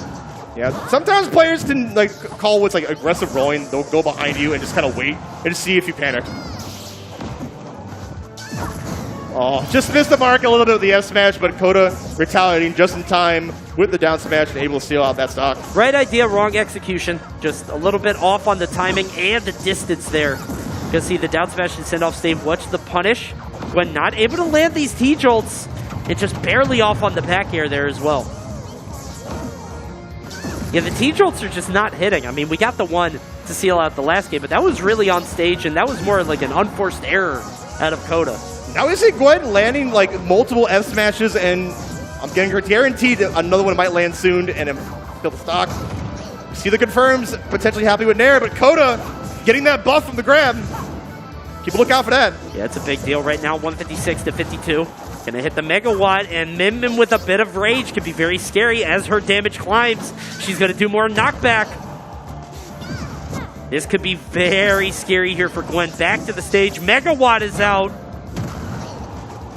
Yeah, sometimes players can call what's aggressive rolling. They'll go behind you and just kind of wait and just see if you panic. Oh, just missed the mark a little bit with the F smash, but Coda retaliating just in time with the down smash and able to steal out that stock. Right idea, wrong execution. Just a little bit off on the timing and the distance there. You can see the down smash and send off save. Watch the punish when not able to land these T-Jolts. And just barely off on the back air there as well. Yeah, the T-Jolts are just not hitting. I mean, we got the one to seal out the last game, but that was really on stage, and that was more like an unforced error out of Coda. Now we see Glen landing multiple F smashes, and I'm getting guaranteed that another one might land soon and fill the stock. See the confirms, potentially happy with Nair, but Coda getting that buff from the grab. Keep a lookout for that. Yeah, it's a big deal right now, 156 to 52. Gonna hit the Megawatt, and Min with a bit of rage can be very scary as her damage climbs. She's gonna do more knockback. This could be very scary here for Glen. Back to the stage, Megawatt is out.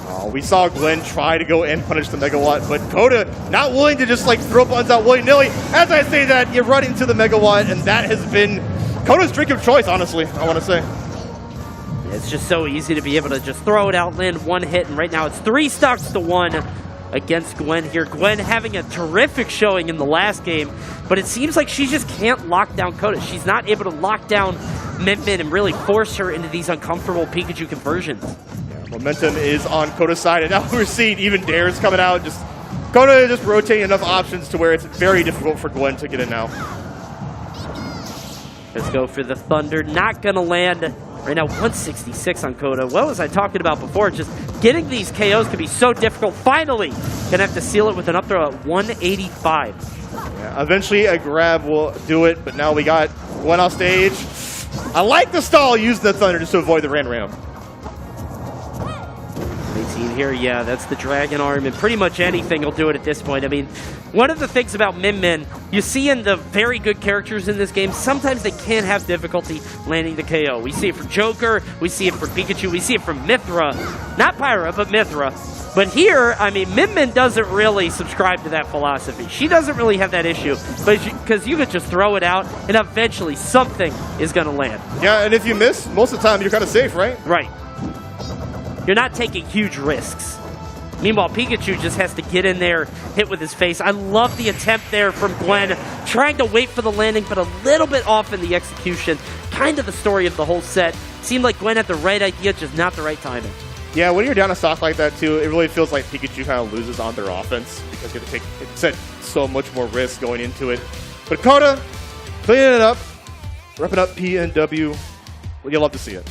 Oh, we saw Glen try to go and punish the Megawatt, but Coda not willing to just throw buttons out willy-nilly. As I say that, you run into the Megawatt, and that has been Coda's drink of choice, honestly, I want to say. It's just so easy to be able to just throw it out, land one hit, and right now it's 3 stocks to 1 against Glen here. Glen having a terrific showing in the last game, but it seems like she just can't lock down Coda. She's not able to lock down Min Min and really force her into these uncomfortable Pikachu conversions. Momentum is on Coda's side, and now we're seeing even dares coming out. Just Coda just rotating enough options to where it's very difficult for Glen to get in now. Let's go for the Thunder. Not going to land. Right now, 166 on Coda. What was I talking about before? Just getting these KOs can be so difficult. Finally, going to have to seal it with an up throw at 185. Yeah, eventually, a grab will do it, but now we got Glen off stage. I like the stall using the Thunder just to avoid the Ram. 18 here, yeah, that's the Dragon Arm, and pretty much anything will do it at this point. I mean, one of the things about Min Min, you see in the very good characters in this game, sometimes they can have difficulty landing the KO. We see it from Joker, we see it from Pikachu, we see it from Mythra. Not Pyra, but Mythra. But here, I mean, Min Min doesn't really subscribe to that philosophy. She doesn't really have that issue, because you could just throw it out, and eventually something is going to land. Yeah, and if you miss, most of the time you're kind of safe, right? Right. You're not taking huge risks. Meanwhile, Pikachu just has to get in there, hit with his face. I love the attempt there from Glen, trying to wait for the landing, but a little bit off in the execution. Kind of the story of the whole set. Seemed like Glen had the right idea, just not the right timing. Yeah, when you're down a stock like that, too, it really feels like Pikachu kind of loses on their offense because you have to take, like I said, so much more risk going into it. But Coda, cleaning it up, repping up PNW. Well, you'll love to see it.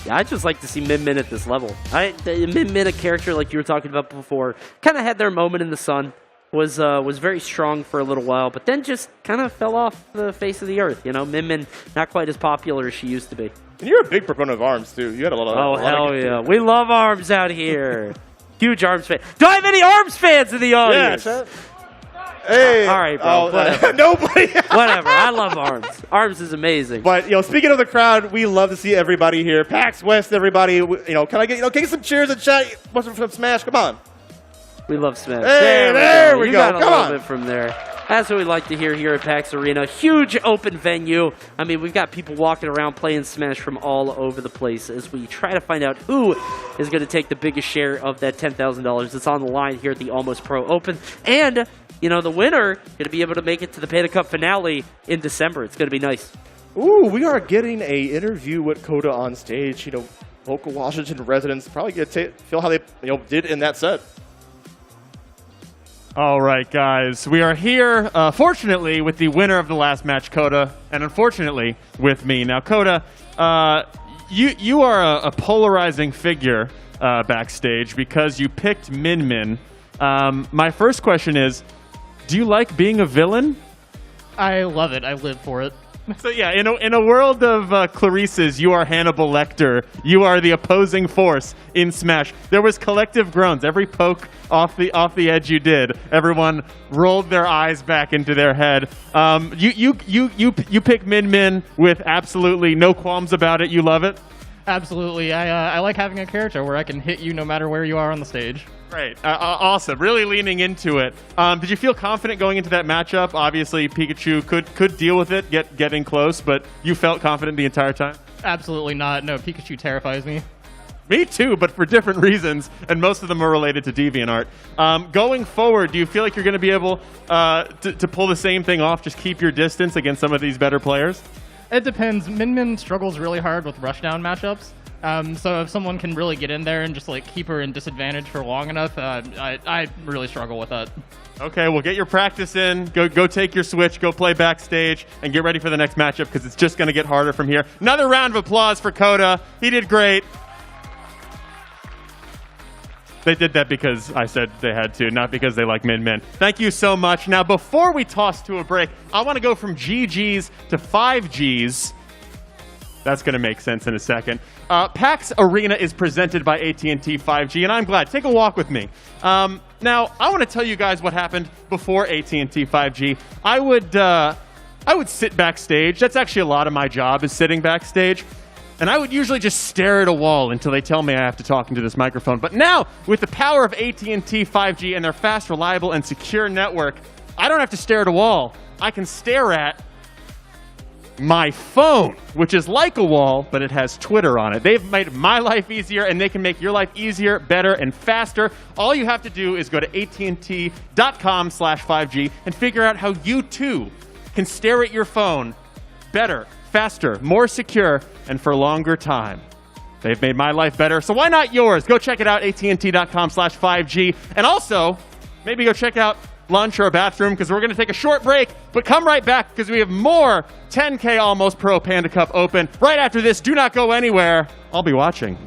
Yeah, I just like to see Min Min at this level. Min Min, a character like you were talking about before, kind of had their moment in the sun. Was very strong for a little while, but then just kind of fell off the face of the earth. You know, Min Min not quite as popular as she used to be. And you're a big proponent of ARMS too. You had a lot of. Oh hell yeah, we love ARMS out here. Huge ARMS fan. Do I have any ARMS fans in the audience? Yeah, hey, all right, bro. Whatever. Nobody. Whatever. I love ARMS. ARMS is amazing. But speaking of the crowd, we love to see everybody here. PAX West, everybody. Can I get some cheers and chat? What's from Smash? Come on. We love Smash. Hey, there we go. You got a Come little on. bit from there. That's what we like to hear here at PAX Arena. Huge open venue. I mean, we've got people walking around playing Smash from all over the place as we try to find out who is going to take the biggest share of that $10,000 that's on the line here at the Almost Pro Open. And, the winner going to be able to make it to the Panda Cup finale in December. It's going to be nice. Ooh, we are getting a interview with Coda on stage. Local Washington residents probably get to feel how they did in that set. All right, guys. We are here, fortunately, with the winner of the last match, Coda, and unfortunately, with me. Now, Coda, you are a polarizing figure backstage because you picked Min Min. My first question is, do you like being a villain? I love it. I live for it. So yeah, in a world of Clarices, you are Hannibal Lecter. You are the opposing force in Smash. There was collective groans. Every poke off the edge you did, everyone rolled their eyes back into their head. You pick Min Min with absolutely no qualms about it. You love it. Absolutely. I like having a character where I can hit you no matter where you are on the stage. Great. Awesome. Really leaning into it. Did you feel confident going into that matchup? Obviously, Pikachu could deal with it, getting close, but you felt confident the entire time? Absolutely not. No, Pikachu terrifies me. Me too, but for different reasons, and most of them are related to DeviantArt. Going forward, do you feel like you're going to be able to pull the same thing off, just keep your distance against some of these better players? It depends. Min Min struggles really hard with rushdown matchups. So if someone can really get in there and just keep her in disadvantage for long enough, I really struggle with that. Okay, well, get your practice in. Go take your Switch, go play backstage, and get ready for the next matchup because it's just going to get harder from here. Another round of applause for Coda. He did great. They did that because I said they had to, not because they like Min Min. Thank you so much. Now, before we toss to a break, I want to go from GGs to 5Gs. That's going to make sense in a second. PAX Arena is presented by AT&T 5G, and I'm glad. Take a walk with me. Now, I want to tell you guys what happened before AT&T 5G. I would sit backstage. That's actually a lot of my job is sitting backstage. And I would usually just stare at a wall until they tell me I have to talk into this microphone. But now, with the power of AT&T 5G and their fast, reliable, and secure network, I don't have to stare at a wall. I can stare at my phone, which is like a wall, but it has Twitter on it. They've made my life easier, and they can make your life easier, better, and faster. All you have to do is go to AT&T.com/5G and figure out how you, too, can stare at your phone better, faster, more secure, and for longer time. They've made my life better, so why not yours? Go check it out, AT&T.com/5G. And also, maybe go check out lunch or a bathroom, because we're going to take a short break, but come right back because we have more 10K Almost Pro Panda Cup Open right after this. Do not go anywhere. I'll be watching.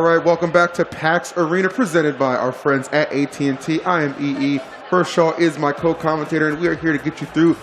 right, welcome back to PAX Arena, presented by our friends at AT&T. I am EE. Kershaw is my co-commentator, and we are here to get you through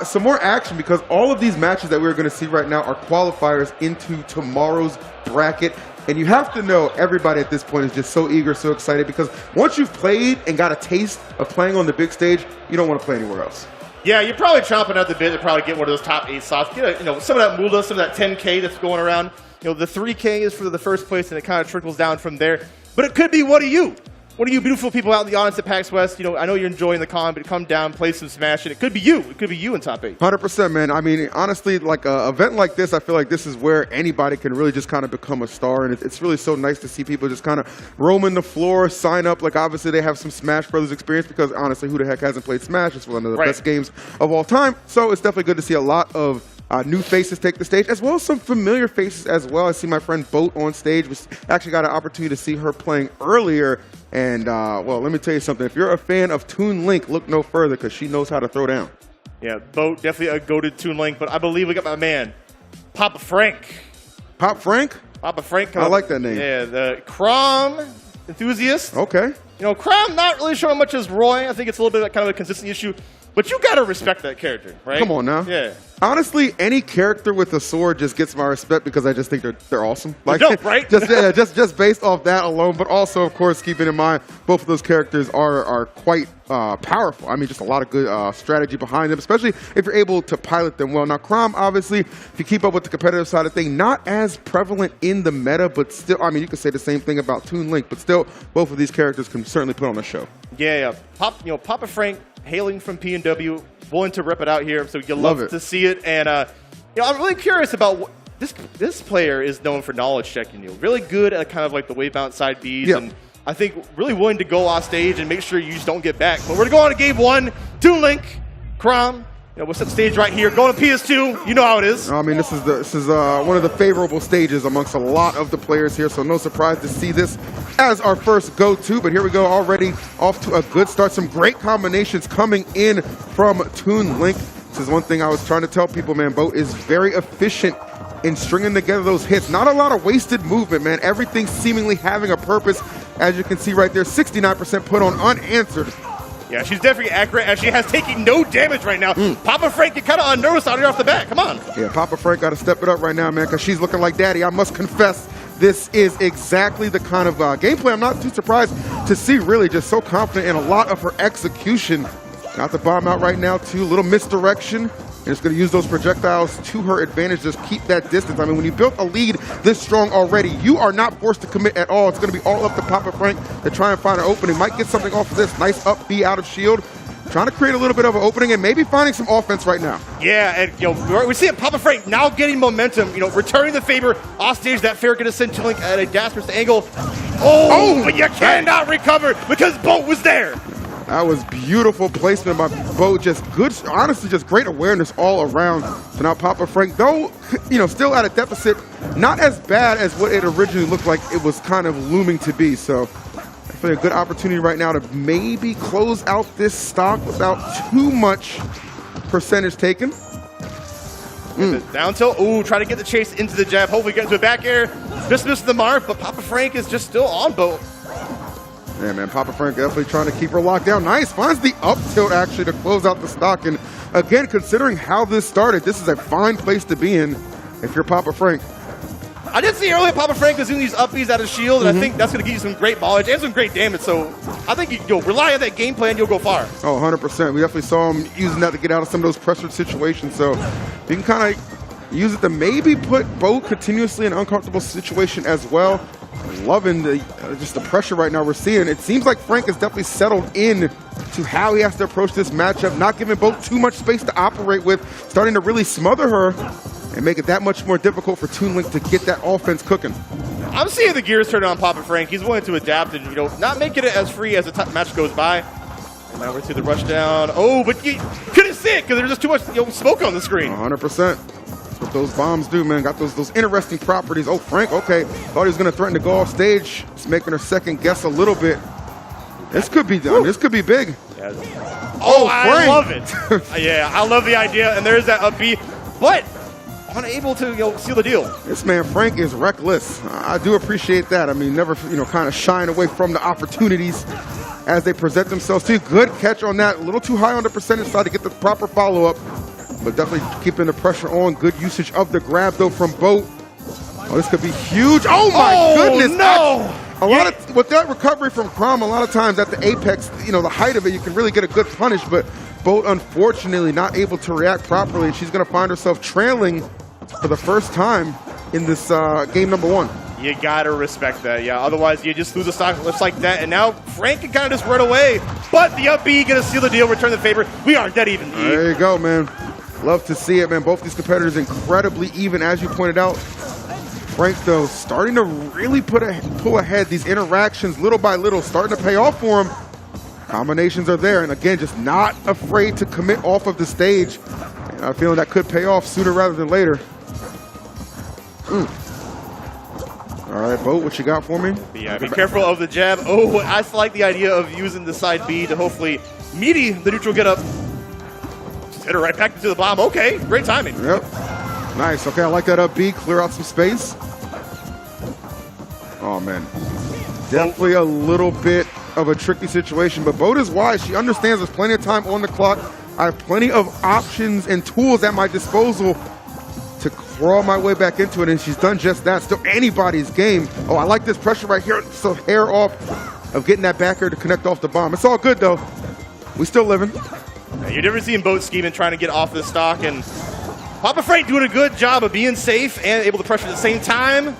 some more action, because all of these matches that we're going to see right now are qualifiers into tomorrow's bracket. And you have to know, everybody at this point is just so eager, so excited, because once you've played and got a taste of playing on the big stage, you don't want to play anywhere else. Yeah, you're probably chomping at the bit to probably get one of those top 8 slots. Get some of that Mulda, some of that 10K that's going around. The 3K is for the first place, and it kind of trickles down from there. But it could be one of you. One of you beautiful people out in the audience at PAX West. I know you're enjoying the con, but come down, play some Smash, and it could be you. It could be you in top 8. 100%, man. I mean, honestly, like an event like this, I feel like this is where anybody can really just kind of become a star, and it's really so nice to see people just kind of roaming the floor, sign up. Like, obviously, they have some Smash Brothers experience, because honestly, who the heck hasn't played Smash? It's one of the best games of all time. So it's definitely good to see a lot of new faces take the stage, as well as some familiar faces as well. I see my friend Boat on stage. We actually got an opportunity to see her playing earlier. And, well, let me tell you something. If you're a fan of Toon Link, look no further, because she knows how to throw down. Yeah, Boat, definitely a goated Toon Link. But I believe we got my man, Papa Frank. Pop Frank? Papa Frank. I like that name. Yeah, the Crom enthusiast. Okay. Crom not really showing much as Roy. I think it's a little bit kind of a consistent issue. But you got to respect that character, right? Come on now. Yeah. Honestly, any character with a sword just gets my respect, because I just think they're awesome. Like, dope, right? just based off that alone, but also, of course, keeping in mind both of those characters are quite powerful. I mean, just a lot of good strategy behind them, especially if you're able to pilot them well. Now, Crom, obviously, if you keep up with the competitive side of things, not as prevalent in the meta, but still, I mean, you could say the same thing about Toon Link, but still, both of these characters can certainly put on a show. Yeah. Papa Frank, hailing from P&W, willing to rep it out here, so you love to see it. And I'm really curious about what this player is known for knowledge checking. Really good at kind of like the wave bounce side Bs, and I think really willing to go off stage and make sure you just don't get back. But we're gonna go on to game 1. Toon Link, Crom. We'll set the stage right here. Going to PS2. You know how it is. I mean, this is one of the favorable stages amongst a lot of the players here, so no surprise to see this as our first go-to. But here we go, already off to a good start. Some great combinations coming in from Toon Link. This is one thing I was trying to tell people, man. Boat is very efficient in stringing together those hits. Not a lot of wasted movement, man. Everything seemingly having a purpose. As you can see right there, 69% put on unanswered. Yeah, she's definitely accurate, as she has taken no damage right now. Papa Frank get kind of unnervous out here off the bat. Come on. Yeah, Papa Frank got to step it up right now, man, because she's looking like daddy. I must confess, this is exactly the kind of gameplay I'm not too surprised to see, really. Just so confident in a lot of her execution. Got the bomb out right now, too. A little misdirection. And it's going to use those projectiles to her advantage, just keep that distance. I mean, when you built a lead this strong already, you are not forced to commit at all. It's going to be all up to Papa Frank to try and find an opening. Might get something off of this. Nice up B out of shield. Trying to create a little bit of an opening and maybe finding some offense right now. Yeah, and we're seeing Papa Frank now getting momentum, returning the favor off stage. That fair gonna send Toon Link at a desperate angle. Oh, but you cannot recover because Boat was there. That was beautiful placement by Bo. Just good, honestly, just great awareness all around. So now Papa Frank, though, still at a deficit, not as bad as what it originally looked like it was kind of looming to be. So definitely a good opportunity right now to maybe close out this stock without too much percentage taken. Down tilt. Ooh, try to get the chase into the jab. Hopefully get into a back air. Just missed the mark, but Papa Frank is just still on Boat. Yeah, man, Papa Frank definitely trying to keep her locked down. Nice, finds the up tilt actually to close out the stock. And again, considering how this started, this is a fine place to be in if you're Papa Frank. I did see earlier Papa Frank was doing these upbeats out of shield, and I think that's going to give you some great ballage and some great damage. So I think you'll rely on that game plan, you'll go far. Oh, 100%. We definitely saw him using that to get out of some of those pressured situations. So you can kind of use it to maybe put Bo continuously in an uncomfortable situation as well. Loving just the pressure right now we're seeing. It seems like Frank is definitely settled in to how he has to approach this matchup, not giving Bo too much space to operate with, starting to really smother her and make it that much more difficult for Toon Link to get that offense cooking. I'm seeing the gears turn on Papa Frank. He's willing to adapt and not making it as free as the match goes by. And now we're to the rush down. Oh, but you couldn't see it because there's just too much smoke on the screen. 100%. What those bombs do, man. Got those interesting properties. Oh, Frank, okay. Thought he was going to threaten to go off stage. It's making her second guess a little bit. This could be done. This could be big. Yeah. Oh, I love it. Yeah, I love the idea. And there's that up B. But unable to seal the deal. This man Frank is reckless. I do appreciate that. I mean, never kind of shying away from the opportunities as they present themselves to you. Good catch on that. A little too high on the percentage side to get the proper follow-up, but definitely keeping the pressure on. Good usage of the grab though from Boat. Oh, this could be huge. Oh my goodness! No! With that recovery from Crom, a lot of times at the apex, the height of it, you can really get a good punish, but Boat unfortunately not able to react properly, and she's going to find herself trailing for the first time in this game number 1. You gotta respect that, yeah. Otherwise, you just lose a stock just like that. And now Frank can kind of just run away. But the up B gonna seal the deal, return the favor. We are dead even. There you go, man. Love to see it, man. Both these competitors incredibly even, as you pointed out. Frank, though, starting to really pull ahead. These interactions, little by little, starting to pay off for him. Combinations are there, and again, just not afraid to commit off of the stage. And I'm feeling that could pay off sooner rather than later. All right, Boat, what you got for me? Yeah, be careful of the jab. Oh, I like the idea of using the side B to hopefully meaty the neutral get up. Just hit her right back into the bomb. Okay, great timing. Yep. Nice. Okay, I like that up B. Clear out some space. Oh, man. Definitely a little bit of a tricky situation, but Boat is wise. She understands there's plenty of time on the clock. I have plenty of options and tools at my disposal to crawl my way back into it, and she's done just that. Still anybody's game. Oh, I like this pressure right here. So hair off of getting that backer to connect off the bomb. It's all good, though. We still living. Yeah, you're never seeing Boat scheming, trying to get off the stock, and Papa Frank doing a good job of being safe and able to pressure at the same time.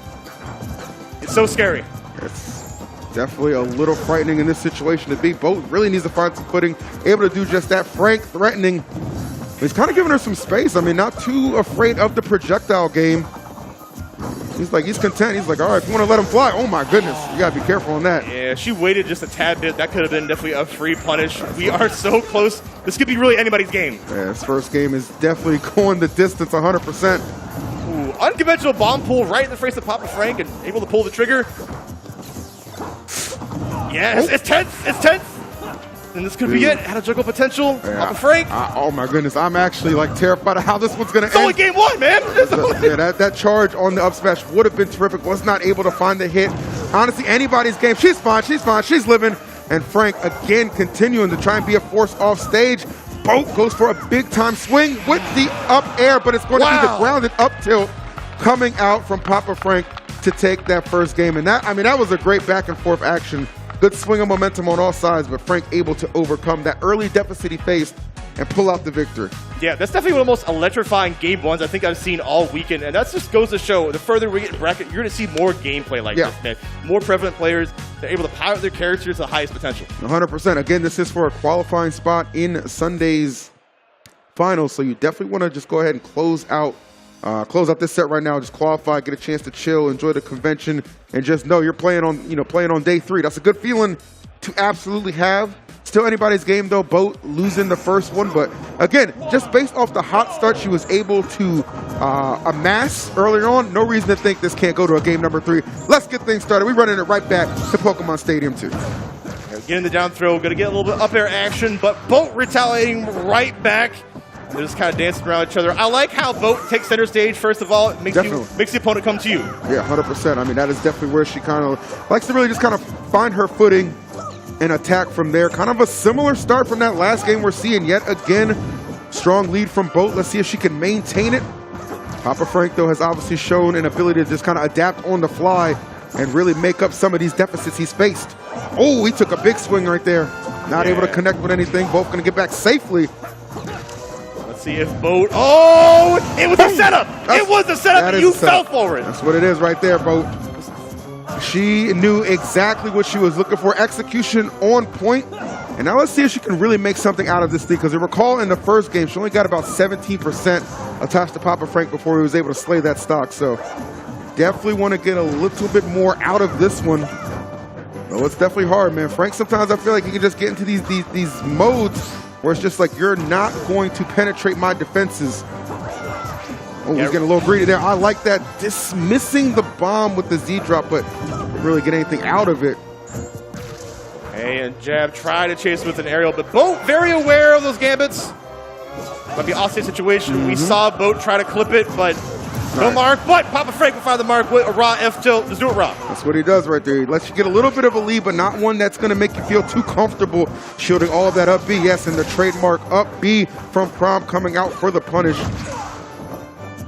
It's so scary. It's definitely a little frightening in this situation to be. Boat really needs to find some footing, able to do just that. Frank threatening. He's kind of giving her some space. I mean, not too afraid of the projectile game. He's content. He's like, all right, if you want to let him fly, oh my goodness, you got to be careful on that. Yeah, she waited just a tad bit. That could have been definitely a free punish. We are so close. This could be really anybody's game. Yeah, this first game is definitely going the distance 100%. Ooh, unconventional bomb pull right in the face of Papa Frank and able to pull the trigger. Yes, it's tense. It's tense. And this could be it. Had a juggle potential. Yeah. Papa Frank. Oh my goodness, I'm actually terrified of how this one's gonna end. It's only game 1, man. Yeah, that charge on the up smash would have been terrific. Was not able to find the hit. Honestly, anybody's game. She's fine. She's fine. She's living. And Frank again continuing to try and be a force off stage. Boat goes for a big time swing with the up air, but it's going to be the grounded up tilt coming out from Papa Frank to take that first game. And that was a great back and forth action. Good swing of momentum on all sides, but Frank able to overcome that early deficit he faced and pull out the victory. Yeah, that's definitely one of the most electrifying game 1s I think I've seen all weekend, and that just goes to show the further we get in bracket, you're going to see more gameplay like this, man. More prevalent players, they're able to pilot their characters to the highest potential. 100%. Again, this is for a qualifying spot in Sunday's finals, so you definitely want to just go ahead and close out this set right now. Just qualify, get a chance to chill, enjoy the convention, and just know you're playing on day 3. That's a good feeling to absolutely have. Still anybody's game though. Boat losing the first one, but again, just based off the hot start she was able to amass earlier on, no reason to think this can't go to a game number 3. Let's get things started. We're running it right back to Pokemon Stadium 2. Getting the down throw, gonna get a little bit up air action, but Boat retaliating right back. They're just kind of dancing around each other. I like how Boat takes center stage, first of all. It makes the opponent come to you. Yeah, 100%. I mean, that is definitely where she kind of likes to really just kind of find her footing and attack from there. Kind of a similar start from that last game we're seeing yet again. Strong lead from Boat. Let's see if she can maintain it. Papa Frank, though, has obviously shown an ability to just kind of adapt on the fly and really make up some of these deficits he's faced. Oh, he took a big swing right there. Not able to connect with anything. Both going to get back safely. Let's see if Boat... Oh, it was a setup. It was a setup, and you fell for it. That's what it is right there, Boat. She knew exactly what she was looking for. Execution on point. And now let's see if she can really make something out of this thing. Because I recall in the first game, she only got about 17% attached to Papa Frank before he was able to slay that stock. So definitely want to get a little bit more out of this one. Oh, it's definitely hard, man. Frank, sometimes I feel like you can just get into these modes where it's just like, you're not going to penetrate my defenses. Oh, he's getting a little greedy there. I like that. Dismissing the bomb with the Z drop, but didn't really get anything out of it. Hey, and jab, try to chase with an aerial, but Boat very aware of those gambits. Might be an offstage situation. We saw Boat try to clip it, but No mark, but Papa Frank will find the mark with a raw F tilt. Just do it raw. That's what he does right there. He lets you get a little bit of a lead, but not one that's going to make you feel too comfortable shielding all of that up B. Yes, and the trademark up B from Prom coming out for the punish.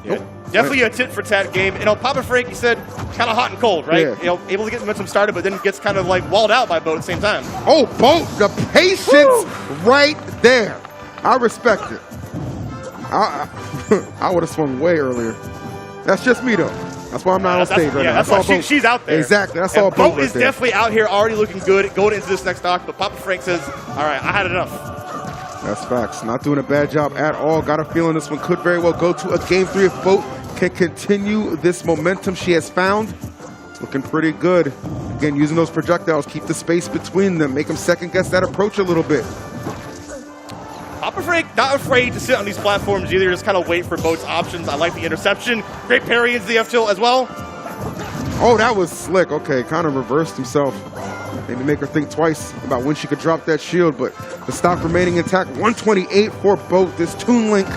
Yeah. Definitely a tit for tat game. You know, Papa Frank, he said, kind of hot and cold, right? Yeah. You know, able to get momentum started, but then gets kind of like walled out by Boat at the same time. Oh, Boat, the patience right there. I respect it. I would have swung way earlier. That's just me, though. That's why I'm not on stage right now. That's why she's out there. Exactly. That's and all Boat right is there. definitely out here already looking good going into this next stock, but Papa Frank says, all right, I had enough. That's facts. Not doing a bad job at all. Got a feeling this one could very well go to a game 3 if Boat can continue this momentum she has found. It's looking pretty good. Again, using those projectiles, keep the space between them, make them second guess that approach a little bit. Papa Frank not afraid to sit on these platforms either, just kind of wait for Boat's options. I like the interception. Great parry into the F tilt as well. Oh, that was slick. Okay, kind of reversed himself. Maybe make her think twice about when she could drop that shield, but the stock remaining intact. 128 for Boat. This Toon Link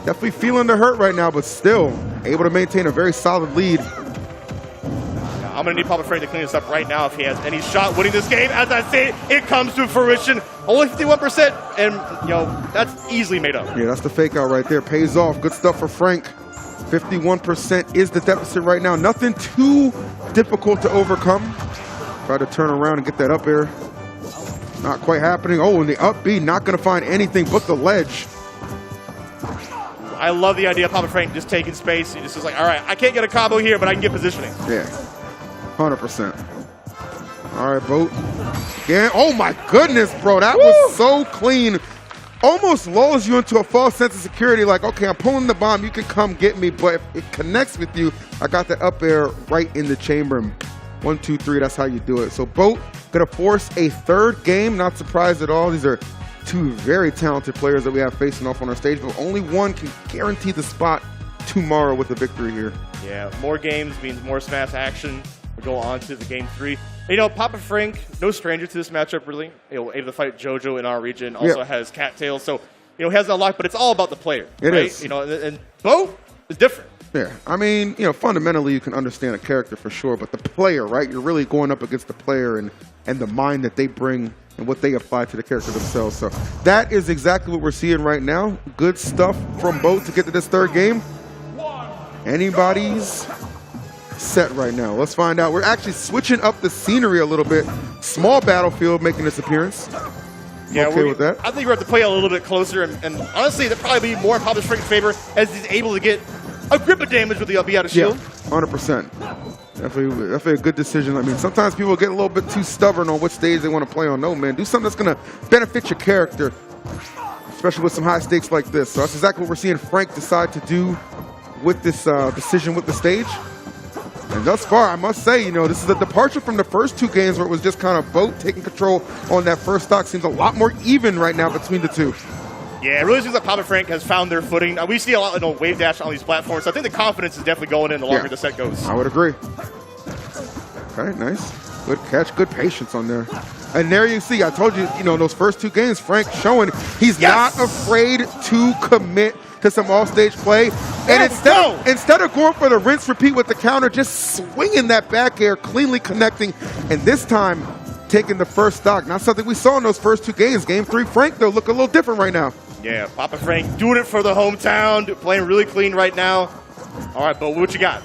definitely feeling the hurt right now, but still able to maintain a very solid lead. I'm going to need Papa Frank to clean this up right now if he has any shot winning this game. As I say, it comes to fruition. Only 51%, and, you know, that's easily made up. Yeah, that's the fake out right there. Pays off. Good stuff for Frank. 51% is the deficit right now. Nothing too difficult to overcome. Try to turn around and get that up air. Not quite happening. Oh, and the up B, not going to find anything but the ledge. I love the idea of Papa Frank just taking space. He just is like, all right, I can't get a combo here, but I can get positioning. Yeah, 100%. All right, Boat. Yeah. Oh, my goodness, bro. That was so clean. Almost lulls you into a false sense of security. Like, okay, I'm pulling the bomb. You can come get me. But if it connects with you, I got that up air right in the chamber. 1, 2, 3. That's how you do it. So Boat going to force a third game. Not surprised at all. These are two very talented players that we have facing off on our stage, but only one can guarantee the spot tomorrow with a victory here. Yeah, more games means more smash action. We go on to the game 3. You know, Papa Frank, no stranger to this matchup, really. You know, able to fight JoJo in our region. Also has Cattail, so you know, he has a lot, but it's all about the player. It right? is. You know, and Boat is different. Yeah, I mean, you know, fundamentally you can understand a character for sure, but the player, right? You're really going up against the player and the mind that they bring and what they apply to the character themselves. So that is exactly what we're seeing right now. Good stuff from Boat to get to this third game. Anybody's set right now. Let's find out. We're actually switching up the scenery a little bit. Small battlefield making its appearance. Yeah, okay with that. I think we have to play a little bit closer, and honestly, that'd probably be more in Papa Frank's favor as he's able to get a grip of damage with the up B out of shield. Yeah, 100%. Definitely a good decision. I mean, sometimes people get a little bit too stubborn on what stage they want to play on. No, man, do something that's going to benefit your character, especially with some high stakes like this. So that's exactly what we're seeing Frank decide to do with this decision with the stage. And thus far, I must say, you know, this is a departure from the first 2 games where it was just kind of Boat taking control on that first stock. Seems a lot more even right now between the two. Yeah, it really seems like Papa Frank has found their footing. We see a lot of wave dash on these platforms, so I think the confidence is definitely going in the longer the set goes. I would agree. Okay, nice. Good catch, good patience on there. And there you see, I told you, you know, those first 2 games, Frank showing he's not afraid to commit to some off-stage play. And instead of going for the rinse repeat with the counter, just swinging that back air, cleanly connecting, and this time taking the first stock. Not something we saw in those first 2 games. Game 3, Frank, though, look a little different right now. Yeah, Papa Frank doing it for the hometown, playing really clean right now. All right, but what you got?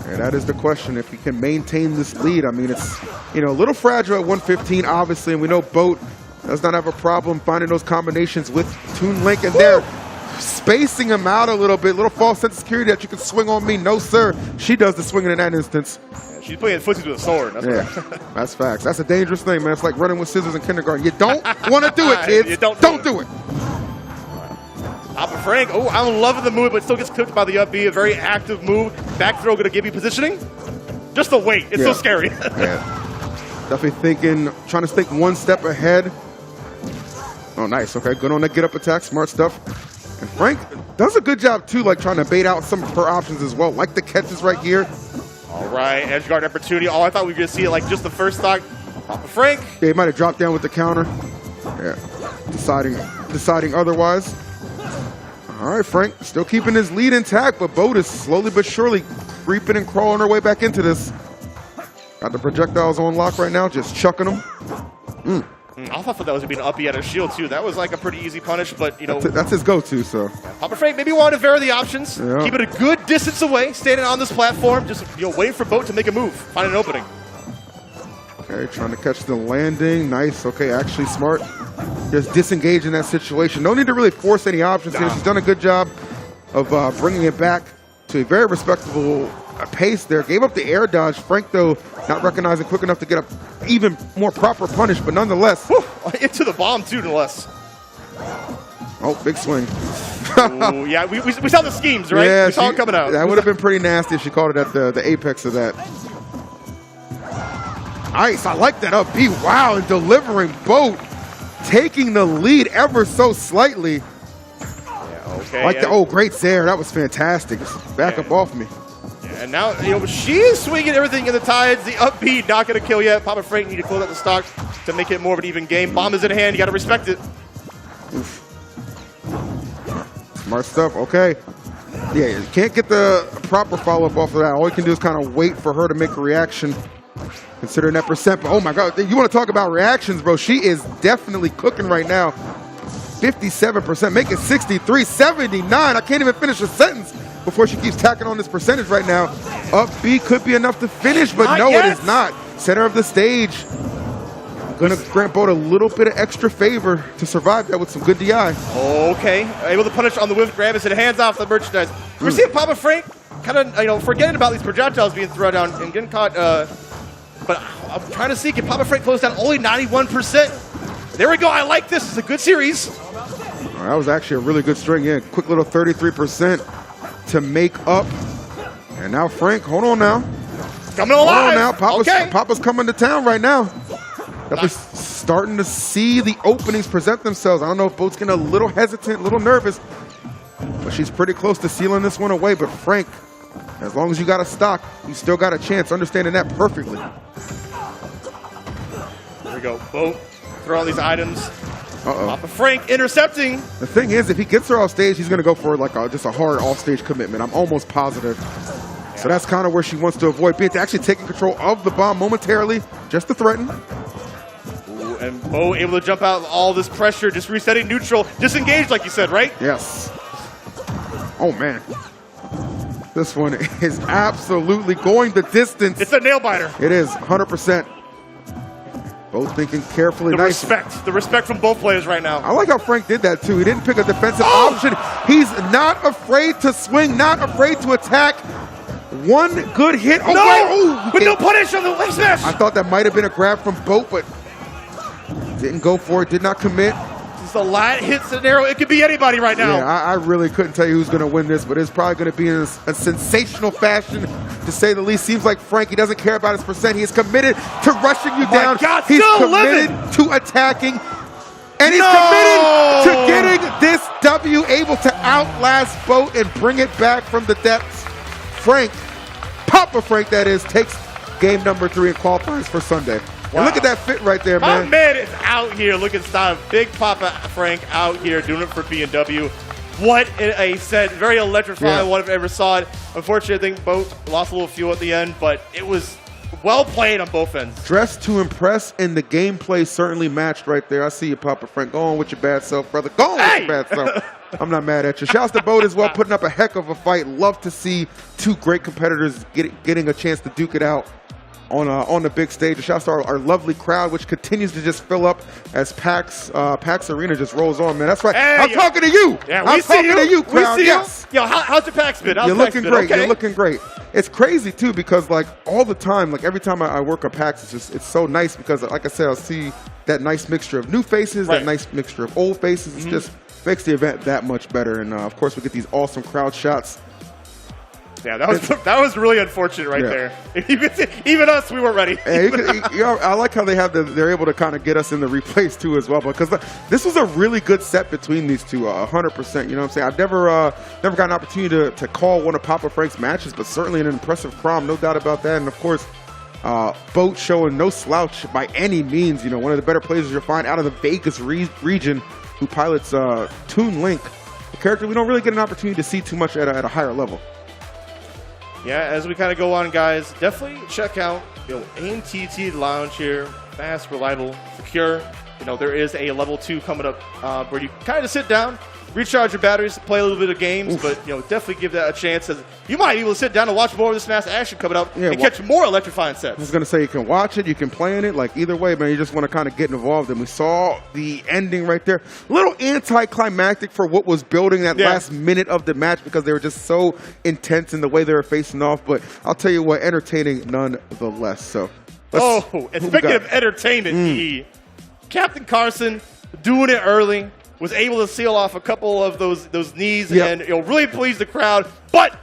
And that is the question, if he can maintain this lead. I mean, it's, you know, a little fragile at 115, obviously, and we know Boat does not have a problem finding those combinations with Toon Link, and they're spacing him out a little bit. Little false sense of security that you can swing on me. No, sir. She does the swinging in that instance. Yeah, she's playing footsies with a sword. That's that's facts. That's a dangerous thing, man. It's like running with scissors in kindergarten. You don't want to do it, kids. You don't do it. Papa Frank, oh, I'm loving the move, but still gets clipped by the up B. A very active move. Back throw going to give you positioning. Just the wait. It's so scary. Definitely thinking, trying to think one step ahead. Oh, nice. Okay, good on that get up attack. Smart stuff. And Frank does a good job, too, like trying to bait out some of her options as well, like the catches right here. All right, edge guard opportunity. Oh, I thought we were going to see it like just the first stock. Papa Frank. Yeah, he might have dropped down with the counter. Yeah, deciding otherwise. All right, Frank still keeping his lead intact, but Boat is slowly but surely creeping and crawling her way back into this. Got the projectiles on lock right now, just chucking them. I thought that was going to be an uppy at a shield, too. That was like a pretty easy punish, but, you know. That's his go-to, so. Papa Frank maybe wanted to vary the options. Yeah. Keep it a good distance away, standing on this platform, just, you know, waiting for Boat to make a move, find an opening. Okay, trying to catch the landing. Nice. Okay, actually smart. Just disengage in that situation. No need to really force any options here. She's done a good job of bringing it back to a very respectable pace there. Gave up the air dodge. Frank, though, not recognizing quick enough to get a even more proper punish, but nonetheless. Whew, into the bomb, too, no less. Oh, big swing. Ooh, yeah, we saw the schemes, right? Yeah, we saw it coming out. That would have been pretty nasty if she caught it at the apex of that. Nice, I like that up B. Wow, and delivering Boat, taking the lead ever so slightly. Yeah, okay. Like the great Sarah, that was fantastic. Just back up off me. Yeah, and now, you know, she is swinging everything in the tides. The up B not going to kill yet. Papa Frank need to close out the stock to make it more of an even game. Bomb is in hand. You got to respect it. Oof. Smart stuff. Okay. Yeah, you can't get the proper follow-up off of that. All you can do is kind of wait for her to make a reaction. Considering that percent, but oh my God, you want to talk about reactions, bro? She is definitely cooking right now. 57%, make it 63, 79. I can't even finish a sentence before she keeps tacking on this percentage right now. Up B could be enough to finish, but Not no, yet. it is not. Center of the stage. Gonna grant Boat a little bit of extra favor to survive that with some good DI. Okay, able to punish on the whiff grab and hands off the merchandise. We're seeing Papa Frank kind of, you know, forgetting about these projectiles being thrown down and getting caught. But I'm trying to see, can Papa Frank close down only 91%? There we go, I like this, it's a good series. Oh, that was actually a really good string, yeah. Quick little 33% to make up. And now Frank, hold on now. Coming alive. Hold on now, Papa's coming to town right now. Definitely Nice. starting to see the openings present themselves. I don't know if Boat's getting a little hesitant, a little nervous, but she's pretty close to sealing this one away. But Frank, as long as you got a stock, you still got a chance, understanding that perfectly. There we go, Boat, throw all these items. Uh-oh. Papa Frank intercepting. The thing is, if he gets her off stage, he's going to go for like just a hard off-stage commitment. I'm almost positive. So that's kind of where she wants to avoid being, actually taking control of the bomb momentarily, just to threaten. Ooh, and Bo able to jump out of all this pressure, just resetting neutral, disengaged like you said, right? Yes. Oh, man. This one is absolutely going the distance. It's a nail biter. It is, 100%. Both thinking carefully. The respect from both players right now. I like how Frank did that, too. He didn't pick a defensive option. He's not afraid to swing, not afraid to attack. One good hit. Oh, no! But no punish on the leg smash! I thought that might have been a grab from Boat, but didn't go for it, did not commit. This is a lat hit scenario. It could be anybody right now. Yeah, I really couldn't tell you who's going to win this, but it's probably going to be in a sensational fashion, to say the least. Seems like Frankie doesn't care about his percent. He is committed to rushing you down. God, he's still committed living. to attacking. And he's committed to getting this W, able to outlast Boat and bring it back from the depths. Frank, Papa Frank that is, takes game number 3 and qualifies for Sunday. Wow. And look at that fit right there, My man. man is out here looking style. Big Papa Frank out here doing it for B&W. What a set. Very electrifying one if I ever saw it. Unfortunately, I think both lost a little fuel at the end, but it was well played on both ends. Dressed to impress, and the gameplay certainly matched right there. I see you, Papa Frank. Go on with your bad self, brother. Go on with your bad self. I'm not mad at you. Shouts to Boat as well, putting up a heck of a fight. Love to see two great competitors getting a chance to duke it out on the big stage. Shouts to our lovely crowd, which continues to just fill up as PAX Arena just rolls on, man. That's right. Hey, I'm talking to you. Yeah, I'm talking to you, crowd. We see yes. you. Yo, how's your PAX been? You're looking great. You're looking great. It's crazy too, because like all the time, like every time I work on PAX, it's so nice because, like I said, I'll see that nice mixture of new faces, that nice mixture of old faces. It just makes the event that much better. And of course, we get these awesome crowd shots. Yeah, that was really unfortunate right there. Even us, we weren't ready. Hey, I like how they're able to kind of get us in the replays too as well, because this was a really good set between these two, 100%. You know what I'm saying? I've never got an opportunity to call one of Papa Frank's matches, but certainly an impressive prom, no doubt about that. And of course, Boat showing no slouch by any means. You know, one of the better players you'll find out of the Vegas region, who pilots Toon Link. character we don't really get an opportunity to see too much at a higher level. Yeah, as we kind of go on, guys, definitely check out AMTT Lounge here. Fast, reliable, secure. There is a level 2 coming up where you kind of sit down, recharge your batteries, play a little bit of games, but definitely give that a chance. As you might be able to sit down and watch more of this Smash action coming up and catch more electrifying sets. I was going to say you can watch it, you can play in it. Like either way, man, you just want to kind of get involved. And we saw the ending right there. A little anticlimactic for what was building that last minute of the match because they were just so intense in the way they were facing off. But I'll tell you what, entertaining nonetheless. So. And speaking of entertainment, Captain Carson doing it early. Was able to seal off a couple of those knees and really please the crowd. But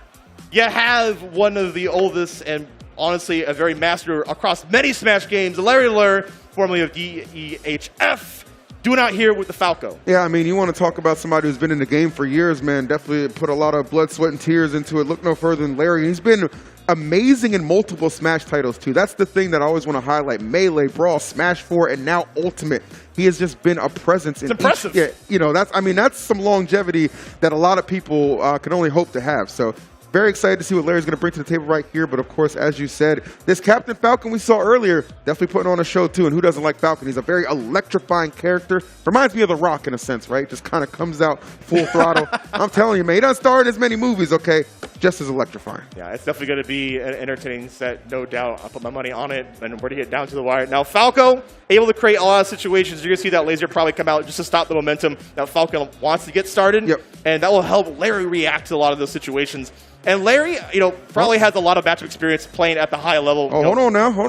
you have one of the oldest and honestly a very master across many Smash games, Larry Lur, formerly of DEHF, doing out here with the Falco. Yeah, I mean, you want to talk about somebody who's been in the game for years, man. Definitely put a lot of blood, sweat, and tears into it. Look no further than Larry. He's been amazing in multiple Smash titles, too. That's the thing that I always want to highlight. Melee, Brawl, Smash 4, and now Ultimate. He has just been a presence. It's impressive. That's some longevity that a lot of people can only hope to have. So very excited to see what Larry's going to bring to the table right here. But, of course, as you said, this Captain Falcon we saw earlier, definitely putting on a show, too. And who doesn't like Falcon? He's a very electrifying character. Reminds me of The Rock in a sense, right? Just kind of comes out full throttle. I'm telling you, man, he doesn't star in as many movies, okay? Just as electrifying. Yeah, it's definitely going to be an entertaining set, no doubt. I'll put my money on it, and we're going to get down to the wire. Now, Falco, able to create a lot of situations. You're going to see that laser probably come out just to stop the momentum that Falcon wants to get started. And that will help Larry react to a lot of those situations. And Larry, probably has a lot of matchup experience playing at the high level. Oh, hold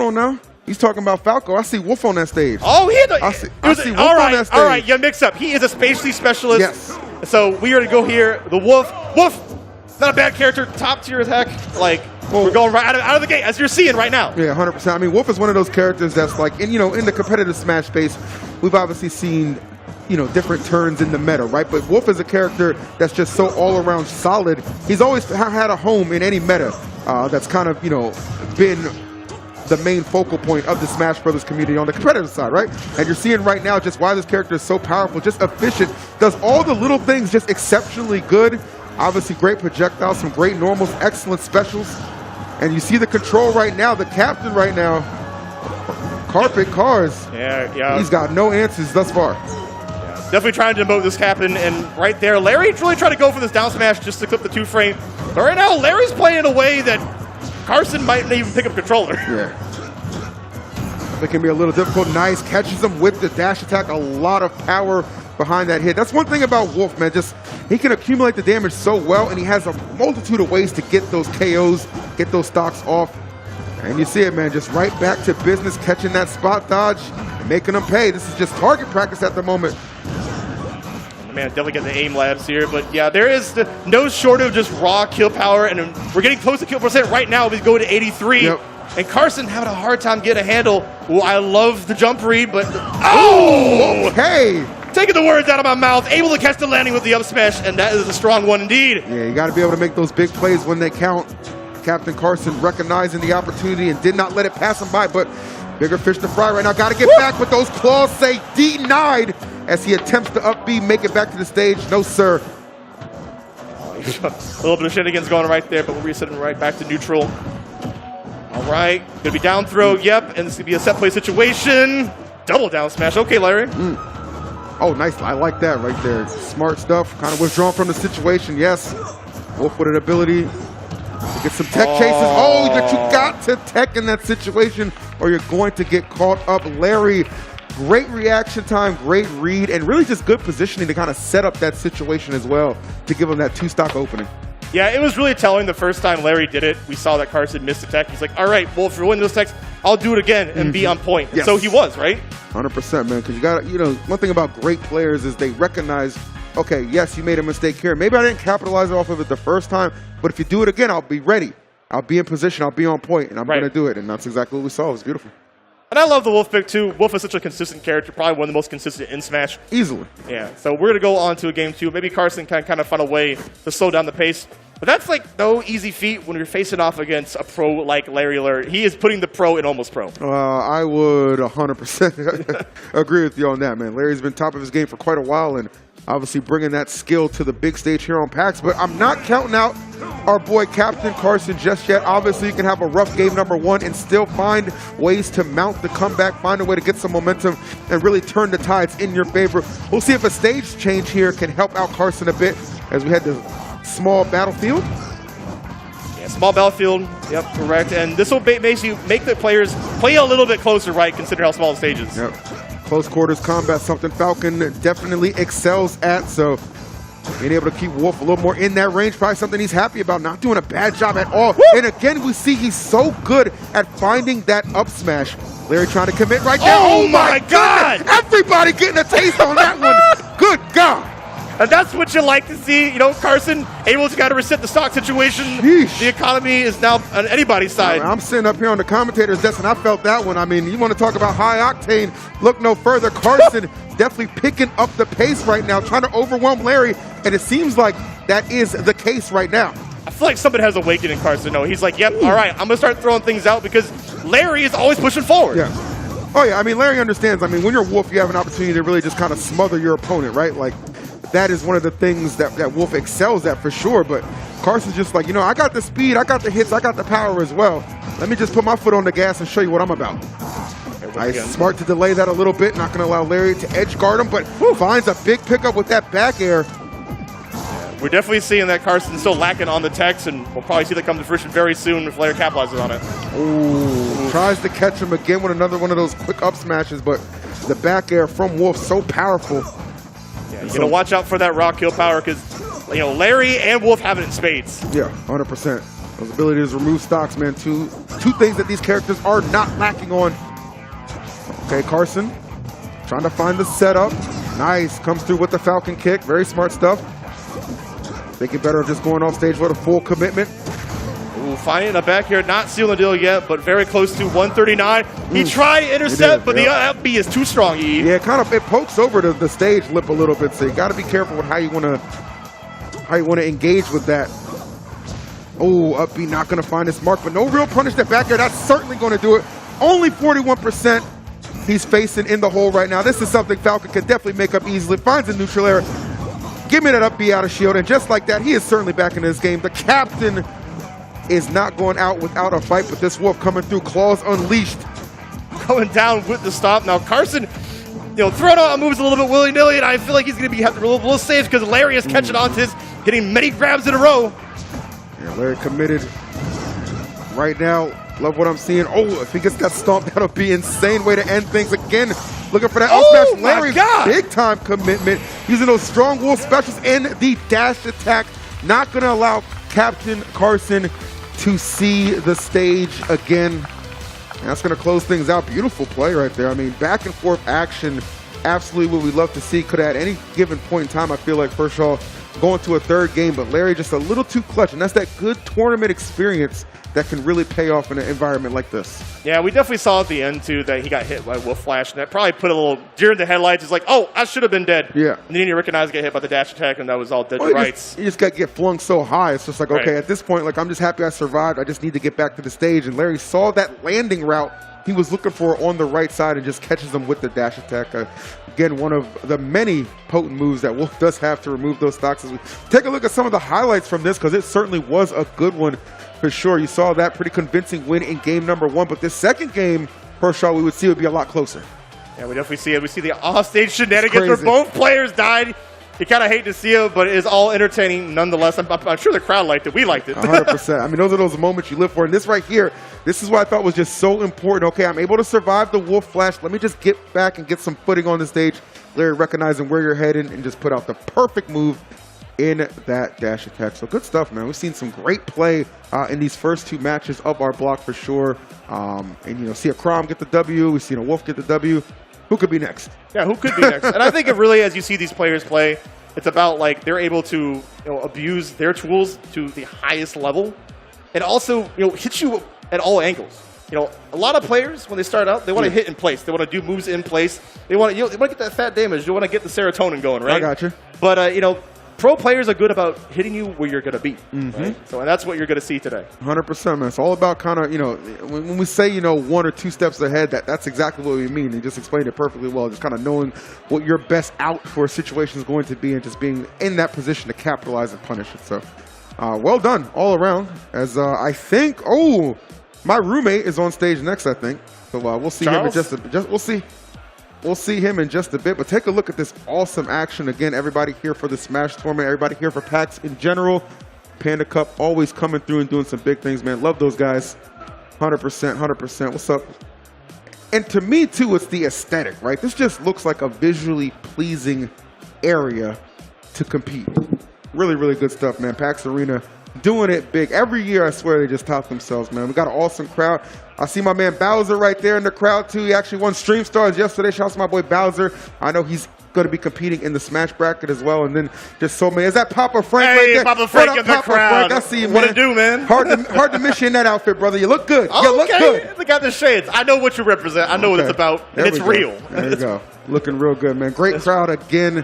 on now. He's talking about Falco. I see Wolf on that stage. Oh, I see Wolf on that stage. All right, you mix up. He is a spatially specialist. Yes. So we are going to go here. The Wolf, not a bad character, top tier attack. We're going right out of the gate, as you're seeing right now. Yeah, 100%. I mean, Wolf is one of those characters that's in the competitive Smash space, we've obviously seen different turns in the meta, right? But Wolf is a character that's just so all-around solid. He's always had a home in any meta that's kind of, been the main focal point of the Smash Brothers community on the competitive side, right? And you're seeing right now just why this character is so powerful, just efficient, does all the little things just exceptionally good. Obviously, great projectiles, some great normals, excellent specials. And you see the control right now, the captain right now, Carpet Cars. Yeah. He's got no answers thus far. Definitely trying to demote this captain, and right there, Larry's really trying to go for this down smash just to clip the 2-frame. But right now, Larry's playing in a way that Carson might not even pick up controller. Yeah. It can be a little difficult. Nice. Catches him with the dash attack. A lot of power behind that hit. That's one thing about Wolf, man. Just he can accumulate the damage so well, and he has a multitude of ways to get those KOs, get those stocks off. And you see it, man, just right back to business, catching that spot dodge and making them pay. This is just target practice at the moment. Man, definitely get the aim labs here, but yeah, there is no shortage of just raw kill power, and we're getting close to kill percent right now. We go to 83, and Carson having a hard time getting a handle. Well, I love the jump read, but okay, taking the words out of my mouth, able to catch the landing with the up smash, and that is a strong one indeed. Yeah, you got to be able to make those big plays when they count. Captain Carson recognizing the opportunity and did not let it pass him by, but bigger fish to fry right now. Got to get back, but those claws say denied as he attempts to up B, make it back to the stage. No, sir. A little bit of shenanigans going right there, but we're resetting right back to neutral. All right, gonna be down throw, yep, and this could be a set play situation. Double down smash, okay, Larry. Oh, nice, I like that right there. Smart stuff, kind of withdrawn from the situation, yes. Wolf with an ability to get some tech chases. Oh, but you got to tech in that situation or you're going to get caught up. Larry, great reaction time, great read, and really just good positioning to kind of set up that situation as well to give him that 2-stock opening. Yeah, it was really telling the first time Larry did it. We saw that Carson missed a tech. He's like, all right, well, if you're winning those techs, I'll do it again and be on point. Yes. So he was, right? 100%, man, because you got to, one thing about great players is they recognize, okay, yes, you made a mistake here. Maybe I didn't capitalize off of it the first time, but if you do it again, I'll be ready. I'll be in position, I'll be on point, and I'm going to do it. And that's exactly what we saw. It was beautiful. And I love the Wolf pick, too. Wolf is such a consistent character, probably one of the most consistent in Smash. Easily. Yeah, so we're going to go on to a game 2. Maybe Carson can kind of find a way to slow down the pace. But that's like no easy feat when you're facing off against a pro like Larry Lur. He is putting the pro in almost pro. I would 100% agree with you on that, man. Larry's been top of his game for quite a while, and obviously bringing that skill to the big stage here on PAX. But I'm not counting out our boy Captain Carson just yet. Obviously, you can have a rough game number 1 and still find ways to mount the comeback, find a way to get some momentum and really turn the tides in your favor. We'll see if a stage change here can help out Carson a bit as we head to small battlefield. Yeah, small battlefield, yep, correct. And this will basically make the players play a little bit closer, right, consider how small the stage is. Yep. Close quarters combat, something Falcon definitely excels at, so being able to keep Wolf a little more in that range, probably something he's happy about, not doing a bad job at all. Woo! And again, we see he's so good at finding that up smash. Larry trying to commit right there. Oh my God! Goodness. Everybody getting a taste on that one. Good God. And that's what you like to see. You know, Carson able to kind of reset the stock situation. Sheesh. The economy is now on anybody's side. I'm sitting up here on the commentator's desk, and I felt that one. I mean, you want to talk about high octane, look no further. Carson definitely picking up the pace right now, trying to overwhelm Larry, and it seems like that is the case right now. I feel like somebody has awakened in Carson. No, he's like, yep, all right, I'm going to start throwing things out because Larry is always pushing forward. Yeah. Oh, yeah, I mean, Larry understands. I mean, when you're Wolf, you have an opportunity to really just kind of smother your opponent, right? Like, that is one of the things that Wolf excels at for sure, but Carson's just like, you know, I got the speed, I got the hits, I got the power as well. Let me just put my foot on the gas and show you what I'm about. Nice, smart to delay that a little bit, not going to allow Larry to edge guard him, but finds a big pickup with that back air. We're definitely seeing that Carson's still lacking on the techs, and we'll probably see that come to fruition very soon if Larry capitalizes on it. Ooh, tries to catch him again with another one of those quick up smashes, but the back air from Wolf so powerful. Yeah, you're going to watch out for that raw kill power because, you know, Larry and Wolf have it in spades. Yeah, 100%. Those abilities to remove stocks, man, two things that these characters are not lacking on. Okay, Carson trying to find the setup. Nice, comes through with the Falcon kick. Very smart stuff. Thinking better of just going off stage with a full commitment. Ooh, finding a back here, not sealing the deal yet, but very close to 139. He tried to intercept, but the up B is too strong. Yeah, kind of it pokes over the stage lip a little bit, so you got to be careful with how you want to engage with that. Oh, up B not going to find his mark, but no real punish that back air. That's certainly going to do it. Only 41% he's facing in the hole right now. This is something Falcon can definitely make up easily. Finds a neutral air. Give me that up B out of shield, and just like that, he is certainly back in this game. The captain is not going out without a fight, but this Wolf coming through, claws unleashed. Going down with the stop. Now Carson, you know, throwing out moves a little bit willy-nilly, and I feel like he's going to have to be a little safe because Larry is catching on to his, getting many grabs in a row. Yeah, Larry committed right now. Love what I'm seeing. Oh, if he gets that stomp, that'll be an insane way to end things. Again, looking for that up smash. Larry, big time commitment. Using those strong Wolf specials and the dash attack. Not going to allow Captain Carson to see the stage again. And that's going to close things out. Beautiful play right there. I mean, back and forth action. Absolutely what we love to see. Could at any given point in time, I feel like Kershaw going to a third game, but Larry just a little too clutch. And that's that good tournament experience that can really pay off in an environment like this. Yeah, we definitely saw at the end, too, that he got hit by Wolf Flash, and that probably put a little deer in the headlights. It's like, oh, I should have been dead. Yeah. And then you recognize get hit by the dash attack, and that was all dead to rights. You just got to get flung so high. It's just like, okay, at this point, like, I'm just happy I survived. I just need to get back to the stage. And Larry saw that landing route he was looking for on the right side and just catches him with the dash attack. Again, one of the many potent moves that Wolf does have to remove those stocks. As we take a look at some of the highlights from this, because it certainly was a good one for sure. You saw that pretty convincing win in game number 1, but this second game, Kershaw, we would see would be a lot closer. Yeah, we definitely see it. We see the off-stage shenanigans where both players died. You kind of hate to see it, but it is all entertaining nonetheless. I'm sure the crowd liked it. We liked it. 100%. I mean, those are those moments you live for. And this right here, this is what I thought was just so important. Okay, I'm able to survive the Wolf Flash. Let me just get back and get some footing on the stage. Larry recognizing where you're heading and just put out the perfect move in that dash attack. So good stuff, man. We've seen some great play in these first 2 matches of our block for sure. And, you know, see a Crom get the W. We've seen a Wolf get the W. Who could be next? Yeah, who could be next? And I think it really, as you see these players play, it's about like they're able to, you know, abuse their tools to the highest level, and also, you know, hit you at all angles. You know, a lot of players when they start out, they want to hit in place. They want to do moves in place. They want to, they want to get that fat damage. They want to get the serotonin going, right? I got you. But you know, pro players are good about hitting you where you're going to be. Right? So, and that's what you're going to see today. 100%, man. It's all about kind of, when we say, 1 or 2 steps ahead, that's exactly what we mean. You just explained it perfectly well. Just kind of knowing what your best out for a situation is going to be and just being in that position to capitalize and punish it. So, well done all around. As I think, my roommate is on stage next, I think. So we'll see him in just We'll see him in just a bit, but take a look at this awesome action. Again, everybody here for the Smash tournament, everybody here for PAX in general. Panda Cup always coming through and doing some big things, man. Love those guys. 100%, 100%. What's up? And to me, too, it's the aesthetic, right? This just looks like a visually pleasing area to compete. Really, really good stuff, man. PAX Arena doing it big. Every year, I swear, they just top themselves, man. We got an awesome crowd. I see my man Bowser right there in the crowd, too. He actually won Stream Stars yesterday. Shout out to my boy Bowser. I know he's going to be competing in the Smash bracket as well. And then just so many. Is that Papa Frank right there? Papa Frank in the crowd. Frank? I see you, man. What it do, man? Hard to miss you in that outfit, brother. You look good. You look good. Look at the shades. I know what you represent. I know what it's about. And it's real. There you go. Looking real good, man. Great crowd again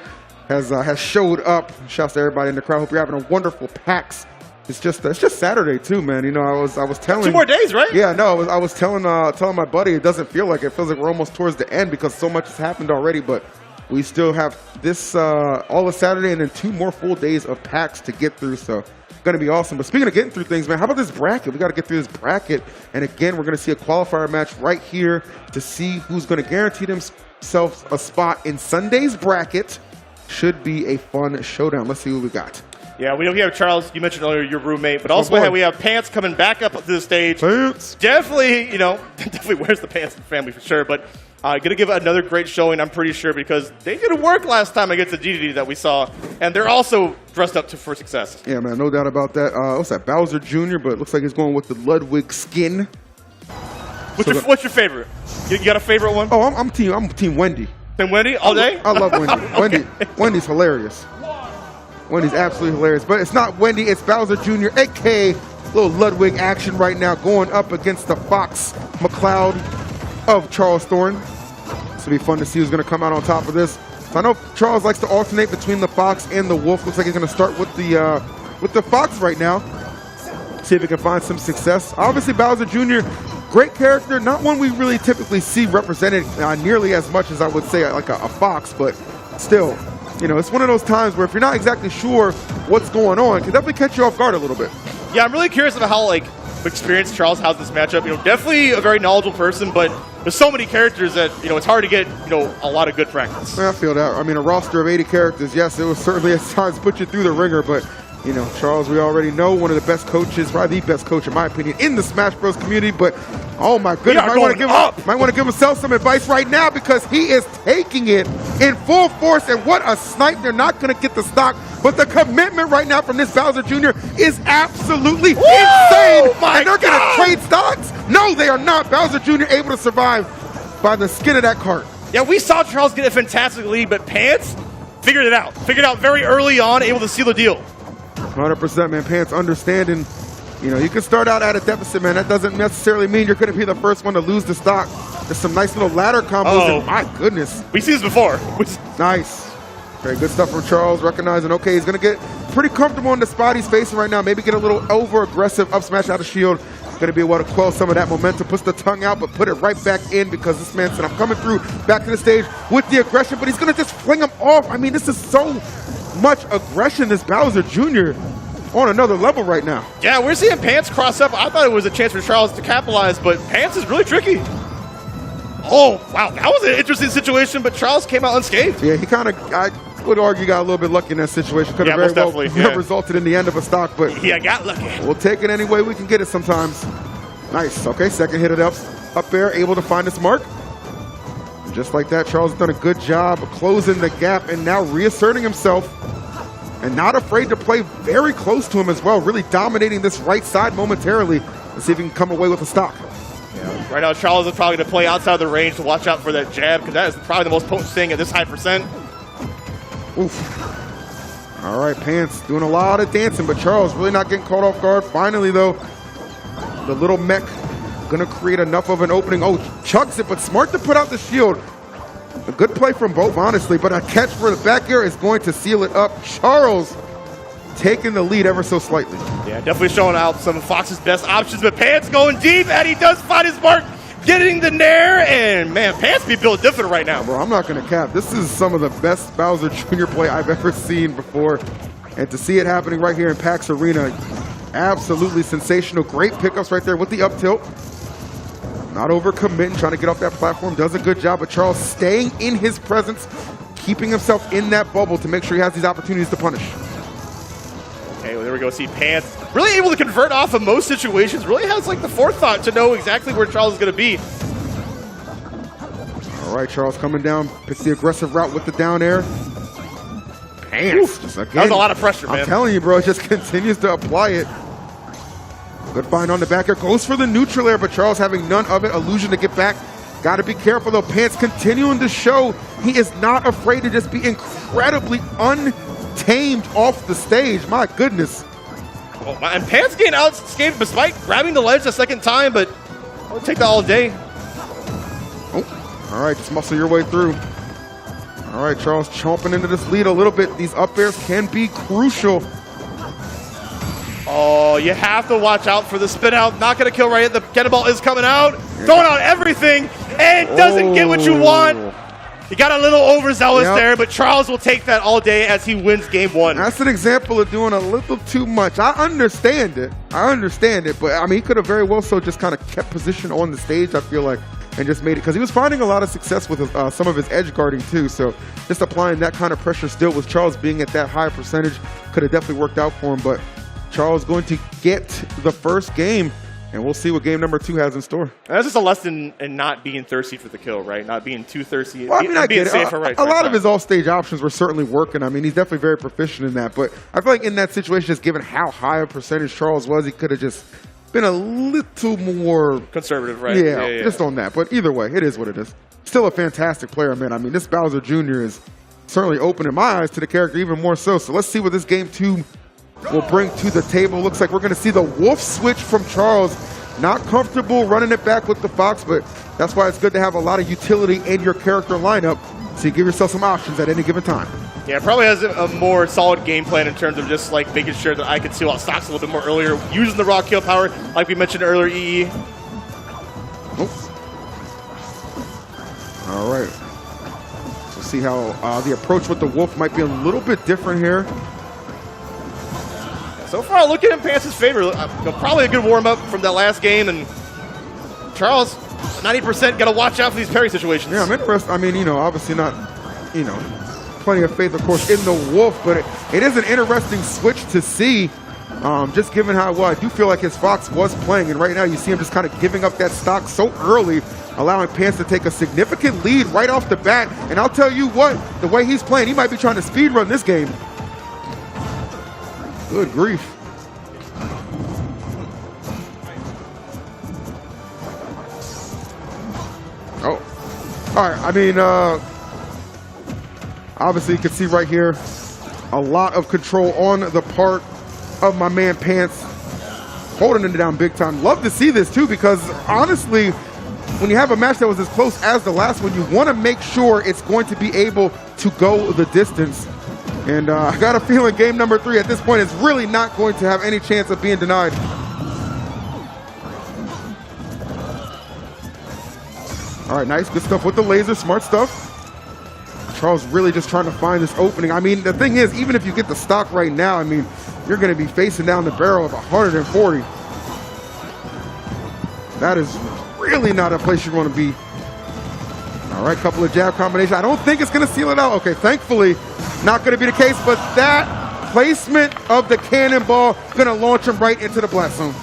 has showed up. Shouts to everybody in the crowd. Hope you're having a wonderful PAX. It's just Saturday too, man. I was telling 2 more days, right? Yeah, no, I was telling my buddy it doesn't feel like it. It feels like we're almost towards the end because so much has happened already. But we still have this all of Saturday and then 2 more full days of PAX to get through. So gonna be awesome. But speaking of getting through things, man, how about this bracket? We got to get through this bracket. And again, we're gonna see a qualifier match right here to see who's gonna guarantee themselves a spot in Sunday's bracket. Should be a fun showdown. Let's see who we got. Yeah, we have Charles. You mentioned earlier your roommate, but also we have Pants coming back up to the stage. Pants. Definitely, definitely wears the Pants in the family for sure. But gonna give another great showing, I'm pretty sure, because they did work last time against the GDD that we saw, and they're also dressed up for success. Yeah, man, no doubt about that. What's that? Bowser Jr., but it looks like he's going with the Ludwig skin. What's your favorite? You got a favorite one? Oh, I'm team Wendy. Team Wendy all day? I love Wendy. Wendy's hilarious. Wendy's absolutely hilarious. But it's not Wendy, it's Bowser Jr., a.k.a. little Ludwig action right now going up against the Fox McCloud of Charles Thorne. This will be fun to see who's going to come out on top of this. So I know Charles likes to alternate between the Fox and the Wolf. Looks like he's going to start with the Fox right now. See if he can find some success. Obviously, Bowser Jr., great character. Not one we really typically see represented nearly as much as I would say like a Fox, but still. It's one of those times where if you're not exactly sure what's going on, it can definitely catch you off guard a little bit. Yeah, I'm really curious about how experienced Charles has this matchup. Definitely a very knowledgeable person, but there's so many characters that it's hard to get a lot of good practice. I feel that. I mean, a roster of 80 characters, yes, it was certainly at times put you through the ringer, but Charles, we already know, one of the best coaches, probably the best coach in my opinion, in the Smash Bros. Community. But oh my goodness, might want to give himself some advice right now because he is taking it in full force. And what a snipe! They're not going to get the stock, but the commitment right now from this Bowser Jr. is absolutely insane. And they're going to trade stocks? No, they are not. Bowser Jr. able to survive by the skin of that cart. Yeah, we saw Charles get a fantastic lead, but Pants figured it out. Figured it out very early on, able to seal the deal. 100%, man. Pants understanding. You can start out at a deficit, man. That doesn't necessarily mean you're going to be the first one to lose the stock. There's some nice little ladder combos. And my goodness. We see this before. Nice. Very good stuff from Charles, recognizing, okay, he's going to get pretty comfortable in the spot he's facing right now. Maybe get a little over-aggressive up smash out of shield. Going to be able to quell some of that momentum. Puts the tongue out, but put it right back in because this man said, I'm coming through back to the stage with the aggression, but he's going to just fling him off. I mean, this is so much aggression, this Bowser Jr. on another level right now. Yeah, we're seeing Pants cross up. I thought it was a chance for Charles to capitalize, but Pants is really tricky. Oh, wow, that was an interesting situation, but Charles came out unscathed. Yeah, he kind of, I would argue, got a little bit lucky in that situation. Could have very well resulted in the end of a stock, but yeah, got lucky. We'll take it any way we can get it sometimes. Nice, okay, second hit it up there, able to find its mark. Just like that, Charles has done a good job of closing the gap and now reasserting himself and not afraid to play very close to him as well, really dominating this right side momentarily. Let's see if he can come away with a stock. Yeah. Right now, Charles is probably going to play outside the range to watch out for that jab because that is probably the most potent thing at this high percent. Oof. All right, Pants doing a lot of dancing, but Charles really not getting caught off guard. Finally, though, the little mech going to create enough of an opening. Oh, chucks it, but smart to put out the shield. A good play from both, honestly, but a catch for the back air is going to seal it up. Charles taking the lead ever so slightly. Yeah, definitely showing out some of Fox's best options, but Pants going deep, and he does find his mark, getting the nair, and man, Pants be built different right now. Bro, I'm not going to cap. This is some of the best Bowser Jr. play I've ever seen before, and to see it happening right here in PAX Arena, absolutely sensational. Great pickups right there with the up tilt. Not overcommitting, trying to get off that platform. Does a good job, but Charles staying in his presence, keeping himself in that bubble to make sure he has these opportunities to punish. Okay, well, there we go. See Pants really able to convert off of most situations. Really has like the forethought to know exactly where Charles is going to be. All right, Charles coming down, picks the aggressive route with the down air. Pants, just again. That was a lot of pressure, man. I'm telling you, bro, it just continues to apply it. Good find on the back air, goes for the neutral air, but Charles having none of it. Illusion to get back. Got to be careful though. Pants continuing to show he is not afraid to just be incredibly untamed off the stage. My goodness. Oh, and Pants getting outscaped despite grabbing the ledge a second time, but I'll take that all day. Oh, all right, just muscle your way through. All right, Charles chomping into this lead a little bit. These up airs can be crucial. Oh, you have to watch out for the spin out. Not going to kill right yet. The cannonball is coming out. Throwing out everything and doesn't get what you want. You got a little overzealous there, but Charles will take that all day as he wins game one. That's an example of doing a little too much. I understand it. But I mean, he could have very well so just kind of kept position on the stage, I feel like, and just made it. Because he was finding a lot of success with some of his edge guarding too. So just applying that kind of pressure still with Charles being at that high percentage could have definitely worked out for him. But Charles going to get the first game, and we'll see what game number 2 has in store. And that's just a lesson in not being thirsty for the kill, right? Not being too thirsty. Well, I mean, I being get it. safer, right? A lot of his off-stage options were certainly working. I mean, he's definitely very proficient in that. But I feel like in that situation, just given how high a percentage Charles was, he could have just been a little more conservative, right? Yeah, just on that. But either way, it is what it is. Still a fantastic player, man. I mean, this Bowser Jr. is certainly opening my eyes to the character even more so. So let's see what this game 2 will bring to the table. Looks like we're going to see the wolf switch from Charles. Not comfortable running it back with the Fox, but that's why it's good to have a lot of utility in your character lineup so you give yourself some options at any given time. Yeah, probably has a more solid game plan in terms of just like making sure that I can seal out stocks a little bit more earlier, using the raw kill power like we mentioned earlier, EE. Oh. All right. So see how the approach with the wolf might be a little bit different here. So far, looking in Pants' favor. Probably a good warm-up from that last game. And Charles, 90% got to watch out for these parry situations. Yeah, I'm interested. I mean, obviously not, plenty of faith, of course, in the wolf. But it is an interesting switch to see, just given how well I do feel like his Fox was playing. And right now, you see him just kind of giving up that stock so early, allowing Pants to take a significant lead right off the bat. And I'll tell you what, the way he's playing, he might be trying to speed run this game. Good grief. Oh. All right, I mean, obviously you can see right here a lot of control on the part of my man Pants, holding him down big time. Love to see this too, because honestly, when you have a match that was as close as the last one, you want to make sure it's going to be able to go the distance. And I got a feeling game number 3 at this point is really not going to have any chance of being denied. All right, nice, good stuff with the laser, smart stuff. Charles really just trying to find this opening. I mean, the thing is, even if you get the stock right now, I mean, you're going to be facing down the barrel of 140. That is really not a place you want to be. All right, couple of jab combinations. I don't think it's going to seal it out. Okay, thankfully, not going to be the case, but that placement of the cannonball going to launch him right into the blast zone.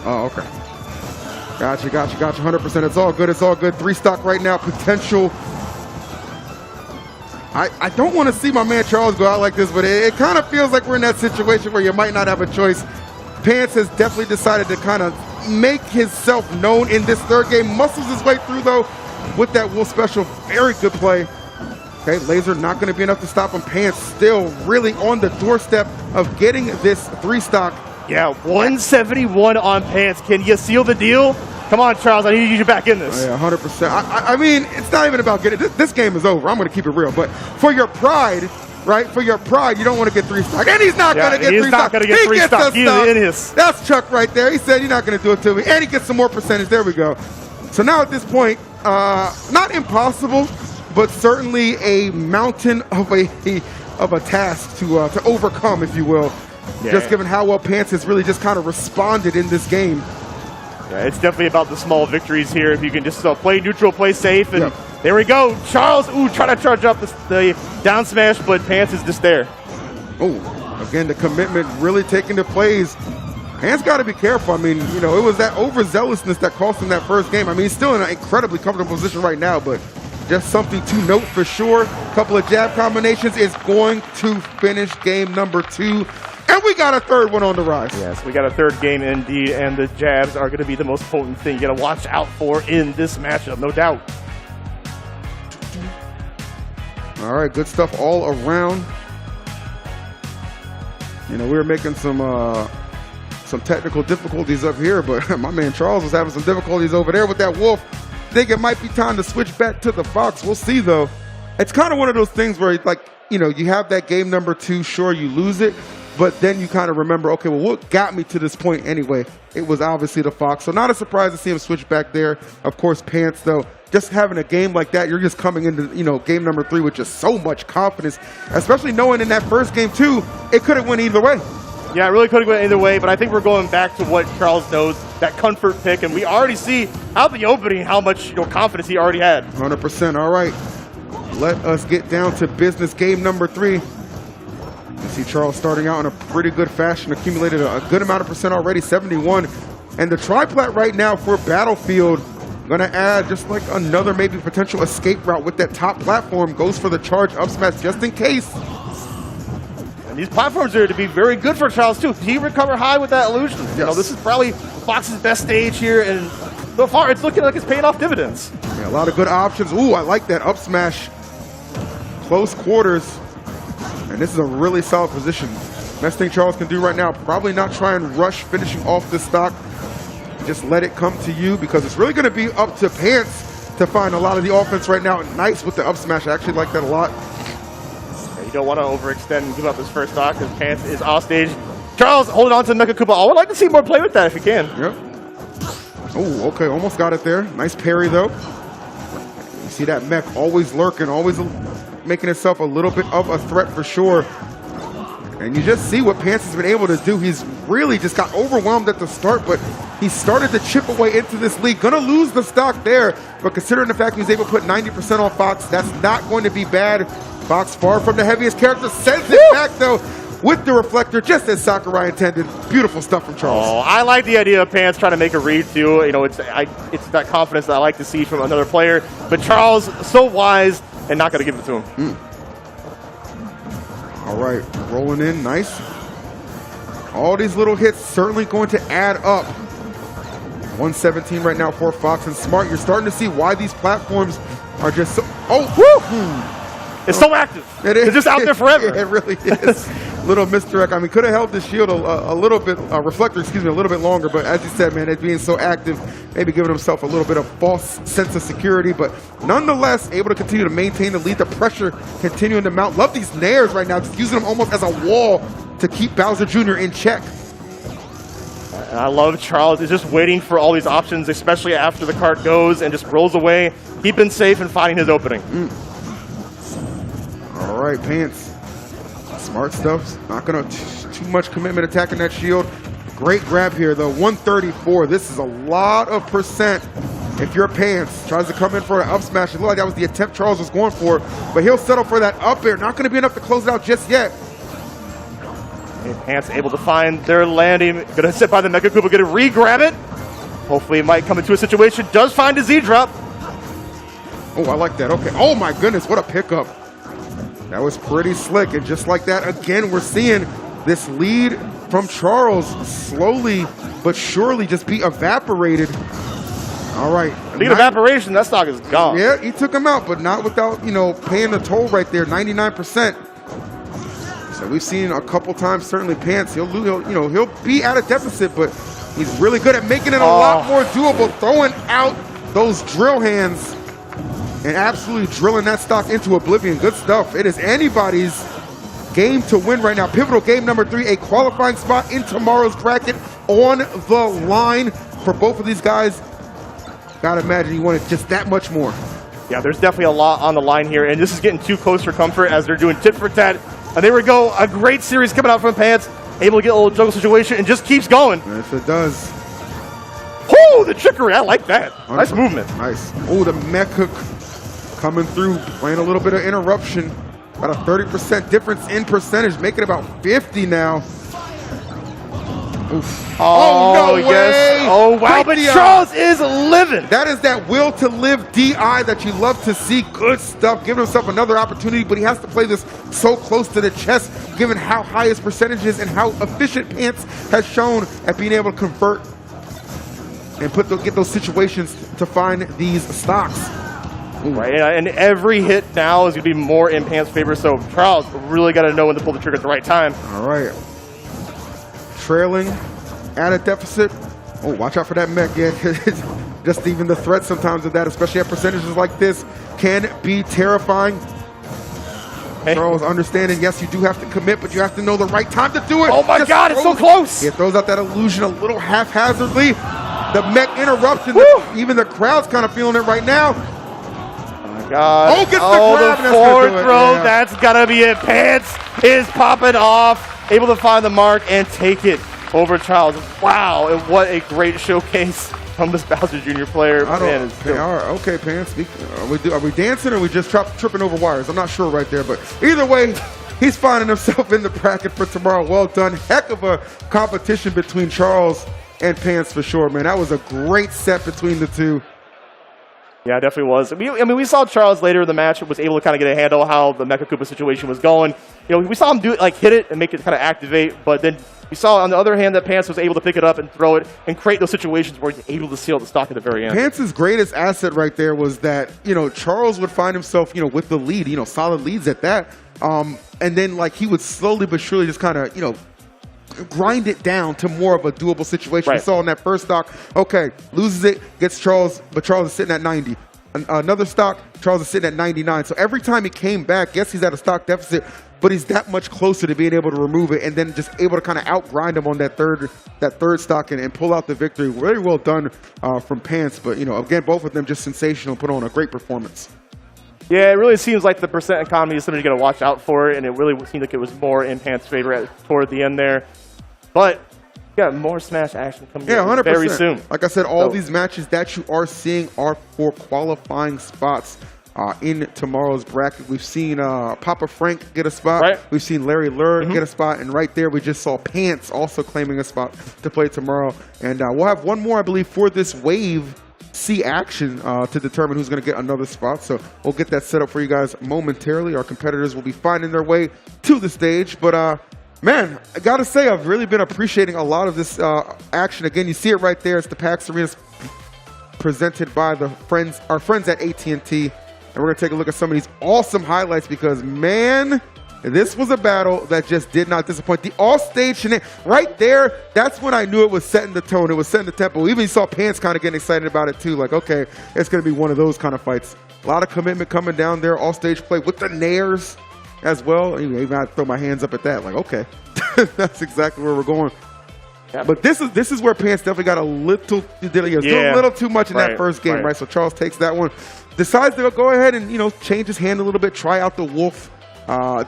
Oh, okay. Gotcha. 100%. It's all good. 3 stock right now. Potential. I don't want to see my man Charles go out like this, but it kind of feels like we're in that situation where you might not have a choice. Pants has definitely decided to kind of make himself known in this 3rd game. Muscles his way through, though, with that wolf special. Very good play. Okay, laser not going to be enough to stop him. Pants still really on the doorstep of getting this 3 stock. Yeah, 171 on Pants. Can you seal the deal? Come on, Charles, I need to get you back in this. Yeah, 100%. I mean, it's not even about getting this game is over. I'm going to keep it real. But for your pride, right? For your pride, you don't want to get 3 stock. And he's not going to get 3 stock. He's not going to get 3 stock. He's in his. That's Chuck right there. He said he's not going to do it to me. And he gets some more percentage. There we go. So now at this point, not impossible, but certainly a mountain of a task to overcome, if you will. Yeah. Just given how well Pants has really just kind of responded in this game. Yeah, it's definitely about the small victories here. If you can just play neutral, play safe, and there we go. Charles, trying to charge up the down smash, but Pants is just there. Oh, again, the commitment really taking the plays. Pants got to be careful. I mean, it was that overzealousness that cost him that first game. I mean, he's still in an incredibly comfortable position right now, but just something to note for sure. A couple of jab combinations is going to finish game number 2. And we got a third one on the rise. Yes, we got a third game indeed, and the jabs are going to be the most potent thing you got to watch out for in this matchup, no doubt. All right, good stuff all around. We were making some technical difficulties up here, but my man Charles was having some difficulties over there with that wolf. Think it might be time to switch back to the fox. We'll see, though. It's kind of one of those things where, you have that game number 2, sure, you lose it, but then you kind of remember, okay, well, what got me to this point anyway? It was obviously the fox. So not a surprise to see him switch back there. Of course, Pants, though, just having a game like that, you're just coming into, game number 3 with just so much confidence, especially knowing in that first game, too, it could have went either way. Yeah, it really could have went either way, but I think we're going back to what Charles knows, that comfort pick, and we already see out the opening how much confidence he already had. 100%. All right. Let us get down to business game number 3. You see Charles starting out in a pretty good fashion, accumulated a good amount of percent already, 71. And the triplat right now for Battlefield, going to add just like another maybe potential escape route with that top platform, goes for the charge up smash just in case. And these platforms are to be very good for Charles too. He recover high with that illusion. Yes. This is probably Fox's best stage here, and so far it's looking like it's paying off dividends. Yeah, a lot of good options. Ooh, I like that up smash. Close quarters. And this is a really solid position. Best thing Charles can do right now, probably not try and rush finishing off the stock. Just let it come to you, because it's really going to be up to Pants to find a lot of the offense right now. Nice with the up smash. I actually like that a lot. Yeah, you don't want to overextend and give up this first stock because Pants is off stage. Charles holding on to the Mecha Koopa. I would like to see more play with that if you can. Yep. Oh, okay. Almost got it there. Nice parry, though. You see that mech always lurking, always making itself a little bit of a threat for sure. And you just see what Pants has been able to do. He's really just got overwhelmed at the start, but he started to chip away into this lead. Gonna lose the stock there, but considering the fact he was able to put 90% on Fox, that's not going to be bad. Fox, far from the heaviest character, sends it back though with the reflector, just as Sakurai intended. Beautiful stuff from Charles. Oh, I like the idea of Pants trying to make a read too. It's that confidence that I like to see from another player. But Charles, so wise and not going to give it to him. All right, rolling in, nice. All these little hits certainly going to add up. 117 right now for Fox and Smart. You're starting to see why these platforms are just so... It's so active. It is. It's just out there forever. It really is. Little misdirect. I mean, could have held the shield a little bit, reflector, excuse me, a little bit longer. But as you said, man, it being so active, maybe giving himself a little bit of false sense of security. But nonetheless, able to continue to maintain the lead. The pressure continuing to mount. Love these nairs right now. Just using them almost as a wall to keep Bowser Jr. in check. I love Charles. He's just waiting for all these options, especially after the cart goes and just rolls away, keeping safe and finding his opening. All right, Pants. Smart stuff. Not going to too much commitment attacking that shield. Great grab here, though. 134. This is a lot of percent. If you're Pants, tries to come in for an up smash. It looked like that was the attempt Charles was going for, but he'll settle for that up air. Not going to be enough to close it out just yet. And Pants able to find their landing. Gonna sit by the Mecha Koopa, gonna re-grab it. Hopefully it might come into a situation. Does find a Z-drop. Oh, I like that. Okay. Oh my goodness, what a pickup. That was pretty slick. And just like that, again, we're seeing this lead from Charles slowly but surely just be evaporated. All right. Lead evaporation, that stock is gone. Yeah, he took him out, but not without, paying the toll right there, 99%. So we've seen a couple times, certainly Pants, he'll be at a deficit, but He's really good at making it a lot more doable, throwing out those drill hands and absolutely drilling that stock into oblivion. Good stuff. It is anybody's game to win right now. Pivotal game number 3, a qualifying spot in tomorrow's bracket on the line for both of these guys. Gotta imagine he wanted just that much more. Yeah, there's definitely a lot on the line here, and this is getting too close for comfort as they're doing tit for tat. And there we go, a great series coming out from Pants, able to get a little juggle situation, and just keeps going. Yes, it does. Oh, the trickery, I like that. Nice movement. Nice. Oh, the mech hook coming through, playing a little bit of interruption. About a 30% difference in percentage, making about 50 now. Oof. Oh, no yes. way! Oh, wow, Great but DI. Charles is living. That is that will to live DI that you love to see. Good stuff, giving himself another opportunity, but he has to play this so close to the chest, given how high his percentage is and how efficient Pants has shown at being able to convert and get those situations to find these stocks. Ooh. Right, and every hit now is going to be more in Pants' favor, so Charles really got to know when to pull the trigger at the right time. All right. Trailing at a deficit. Oh, watch out for that mech. Yeah, just even the threat sometimes of that, especially at percentages like this, can be terrifying. Hey. Charles understanding, yes, you do have to commit, but you have to know the right time to do it. Oh my God, it's so close. He throws out that illusion a little haphazardly. The mech interruption, even the crowd's kind of feeling it right now. God. Oh, gets the grab, the and that's gonna forward do it. throw, Yeah. that's gotta be it. Pants is popping off, able to find the mark and take it over Charles. Wow, and what a great showcase from this Bowser Jr. player. Man, okay, Pants. Are we dancing or are we just tripping over wires? I'm not sure right there, but either way, he's finding himself in the bracket for tomorrow. Well done. Heck of a competition between Charles and Pants for sure, man. That was a great set between the two. Yeah, it definitely was. I mean, we saw Charles later in the match was able to kind of get a handle how the Mecha Koopa situation was going. You know, we saw him do it, like hit it and make it kind of activate, but then we saw on the other hand that Pants was able to pick it up and throw it and create those situations where he's able to seal the stock at the very end. Pants' greatest asset right there was that, you know, Charles would find himself, you know, with the lead, you know, solid leads at that. And then, like, he would slowly but surely just kind of, you know, grind it down to more of a doable situation. Right. We saw in that first stock, okay, loses it, gets Charles, but Charles is sitting at 90. Another stock, Charles is sitting at 99. So every time he came back, yes, he's at a stock deficit, but he's that much closer to being able to remove it and then just able to kind of outgrind him on that third stock and pull out the victory. Very well done from Pants, but, you know, again, both of them just sensational, put on a great performance. Yeah, it really seems like the percent economy is something you got to watch out for, and it really seemed like it was more in Pants' favor toward the end there. But we got more Smash action coming 100%. very soon. Like I said, all these matches that you are seeing are for qualifying spots in tomorrow's bracket. We've seen Papa Frank get a spot. Right. We've seen Larry Lurr get a spot. And right there, we just saw Pants also claiming a spot to play tomorrow. And we'll have one more, I believe, for this Wave C action to determine who's going to get another spot. So we'll get that set up for you guys momentarily. Our competitors will be finding their way to the stage. But man, I got to say, I've really been appreciating a lot of this action. Again, you see it right there. It's the PAX Arena presented by our friends at AT&T. And we're going to take a look at some of these awesome highlights because, man, this was a battle that just did not disappoint. The all-stage right there, that's when I knew it was setting the tone. It was setting the tempo. Even you saw Pants kind of getting excited about it, too. Like, okay, it's going to be one of those kind of fights. A lot of commitment coming down there. All-stage play with the nairs as well. Even I throw my hands up at that. Like, okay, that's exactly where we're going. Yeah. But this is where Pants definitely got a little too much in that first game, right? So Charles takes that one, decides to go ahead and, you know, change his hand a little bit, try out the wolf.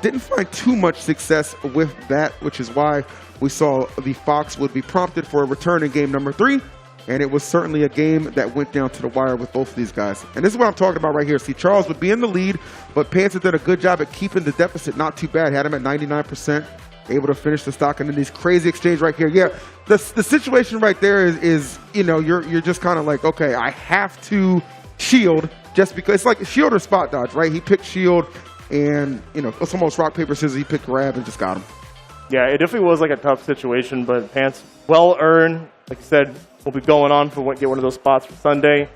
Didn't find too much success with that, which is why we saw the Fox would be prompted for a return in game number 3. And it was certainly a game that went down to the wire with both of these guys. And this is what I'm talking about right here. See, Charles would be in the lead, but Pants did a good job at keeping the deficit not too bad. Had him at 99%, able to finish the stock. And then these crazy exchange right here. Yeah, the situation right there is you know, you're just kind of like, okay, I have to shield just because. It's like shield or spot dodge, right? He picked shield, and, you know, it's almost rock, paper, scissors. He picked grab and just got him. Yeah, it definitely was like a tough situation, but Pants, well earned. Like I said, we'll be going on for get one of those spots for Sunday.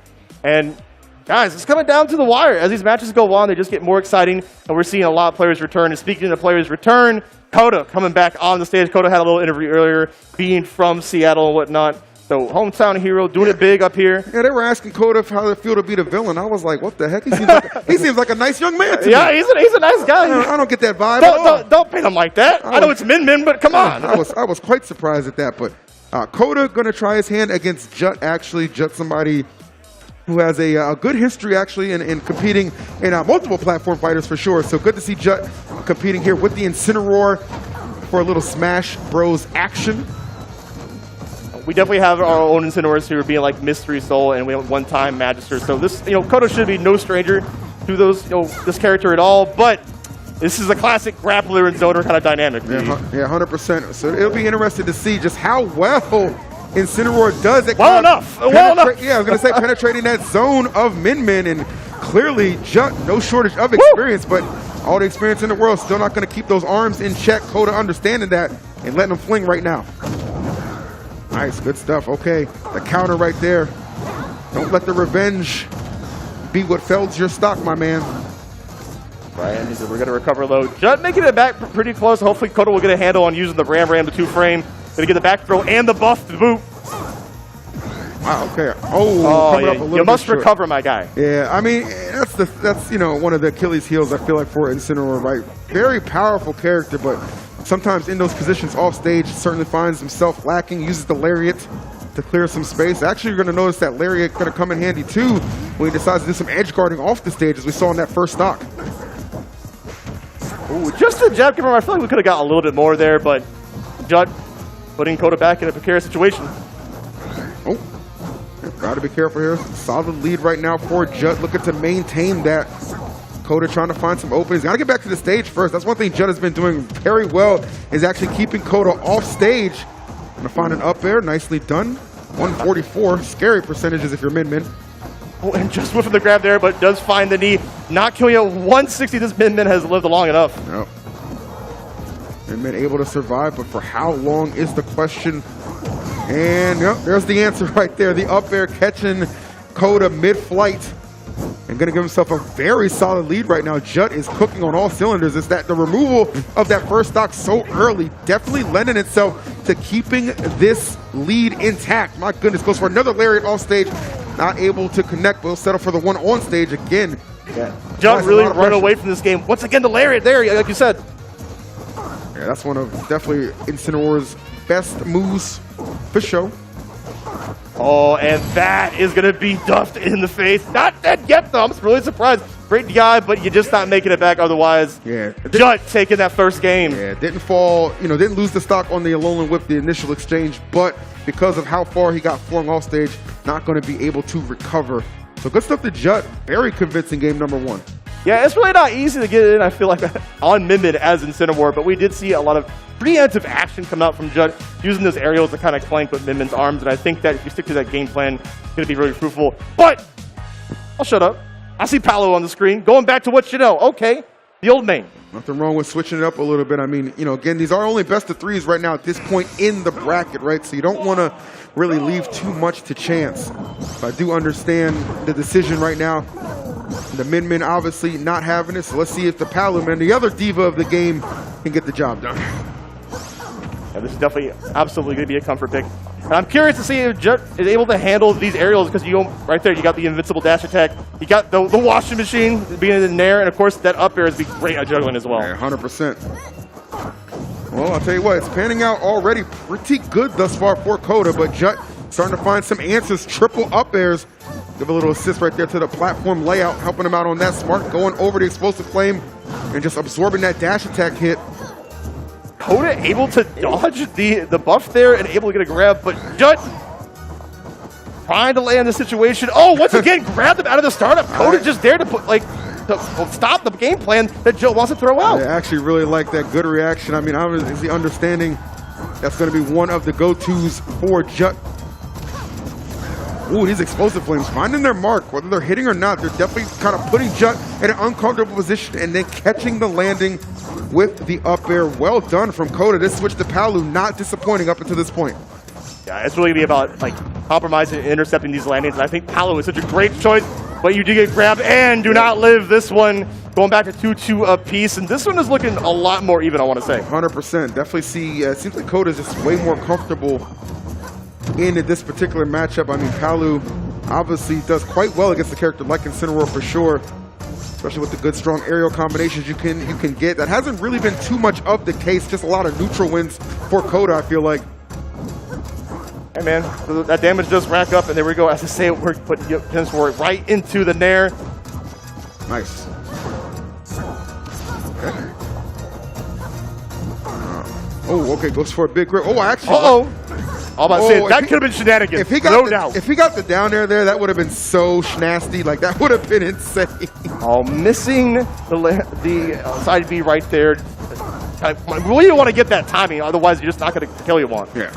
And guys, it's coming down to the wire. As these matches go on, they just get more exciting, and we're seeing a lot of players return. And speaking of players return, Coda coming back on the stage. Coda had a little interview earlier, being from Seattle and whatnot. So hometown hero doing it big up here. Yeah, they were asking Coda how it feel to be the villain. I was like, what the heck? He seems like a nice young man to me. Yeah, he's a nice guy. I don't get that vibe at all. Don't paint him like that. I know it's Min, but come on. I was quite surprised at that, but Coda going to try his hand against Jut, actually. Jut, somebody who has a good history, actually, in competing in multiple platform fighters for sure. So good to see Jut competing here with the Incineroar for a little Smash Bros. Action. We definitely have our own Incineroars who are being like Mystery Soul and we have one-time Magister. So this, Coda should be no stranger to those, this character at all. But this is a classic grappler and zoner kind of dynamic. Yeah, 100%. So it'll be interesting to see just how well Incineroar does it. Well enough. Yeah, I was going to say penetrating that zone of Min, and clearly Jut, no shortage of experience, but all the experience in the world, still not going to keep those arms in check. Coda understanding that and letting them fling right now. Nice, good stuff. Okay, the counter right there. Don't let the revenge be what fells your stock, my man. Right, and we're going to recover low. Jut making it back pretty close. Hopefully Coda will get a handle on using the Ram, the 2-frame. Going to get the back throw and the buff to boot. Wow, okay. Coming up a little you must bit recover, my guy. Yeah, I mean, that's one of the Achilles heels, I feel like, for Incineroar, right? Very powerful character, but sometimes in those positions off stage, certainly finds himself lacking, uses the Lariat to clear some space. Actually, you're going to notice that Lariat going to come in handy, too, when he decides to do some edge guarding off the stage, as we saw in that first stock. Ooh, just a jab cover. I feel like we could have got a little bit more there, but Jut putting Coda back in a precarious situation. Oh, got to be careful here. Solid lead right now for Jut, looking to maintain that. Coda trying to find some openings. Got to get back to the stage first. That's one thing Jut has been doing very well, is actually keeping Coda off stage. Gonna find an up air, nicely done. 144, scary percentages if you're Min. Oh, and just whiffing the grab there, but does find the knee. Not killing it. 160, this Min has lived long enough. No. Min able to survive, but for how long is the question? And yep, there's the answer right there. The up air catching Coda mid-flight. And going to give himself a very solid lead right now. Jut is cooking on all cylinders. It's that the removal of that first stock so early definitely lending itself to keeping this lead intact. My goodness, goes for another Lariat off stage. Not able to connect, but he'll settle for the one on stage again. Yeah. Jut really run away from this game. Once again, the Lariat there, like you said. Yeah, that's one of definitely Incineroar's best moves for sure. Oh, and that is going to be duffed in the face. Not dead yet, though. I'm really surprised. Great DI, but you're just not making it back otherwise. Yeah. Jut taking that first game. Yeah, didn't fall, didn't lose the stock on the Alolan Whip, the initial exchange, but because of how far he got flung off stage, not going to be able to recover. So good stuff to Jut. Very convincing game number 1. Yeah, it's really not easy to get in, I feel like, on Min as Incineroar, but we did see a lot of preemptive action come out from Jut, using those aerials to kind of clank with Min's arms, and I think that if you stick to that game plan, it's going to be really fruitful. But I'll shut up. I see Paolo on the screen, going back to what you know. Okay, the old main. Nothing wrong with switching it up a little bit. I mean, again, these are only best of 3s right now at this point in the bracket, right? So you don't want to really leave too much to chance. But I do understand the decision right now. The Min obviously not having it, so let's see if the Paluman, the other diva of the game, can get the job done. Yeah, this is definitely absolutely going to be a comfort pick. And I'm curious to see if Jut is able to handle these aerials, because right there, you got the invincible dash attack. You got the washing machine being in there, and of course that up air is be great at juggling as well. Yeah, 100%. Well, I'll tell you what, it's panning out already pretty good thus far for Coda, but Jut starting to find some answers. Triple up airs. Give a little assist right there to the platform layout, helping him out on that. Smart going over the explosive flame and just absorbing that dash attack hit. Coda able to dodge the buff there and able to get a grab, but Jut trying to land the situation. Oh, once again, grabbed him out of the startup. Coda just there to put, to stop the game plan that Jut wants to throw out. I actually really like that good reaction. I mean, obviously understanding that's going to be one of the go-tos for Jut. Ooh, these explosive flames finding their mark, whether they're hitting or not. They're definitely kind of putting Jut in an uncomfortable position and then catching the landing with the up air. Well done from Coda. This switch to Palu, not disappointing up until this point. Yeah, it's really going to be about compromising and intercepting these landings. And I think Palu is such a great choice, but you do get grabbed and do not live this one. Going back to 2-2 apiece, and this one is looking a lot more even, I want to say. 100%. Definitely see, it seems like Coda is just way more comfortable in this particular matchup. I mean, Palu obviously does quite well against a character like Incineroar for sure, especially with the good, strong aerial combinations you can get. That hasn't really been too much of the case, just a lot of neutral wins for Coda, I feel like. Hey, man, so that damage does rack up, and there we go. As I say, we're putting Incineroar right into the Nair. Nice. Okay. Oh, okay, goes for a big grip. Oh, actually. All about to say, that could have been shenanigans, if he got no doubt. If he got the down air there, that would have been so nasty. Like, that would have been insane. Oh, missing the side B right there. We really want to get that timing, otherwise you're just not going to kill you, Juan. Yeah.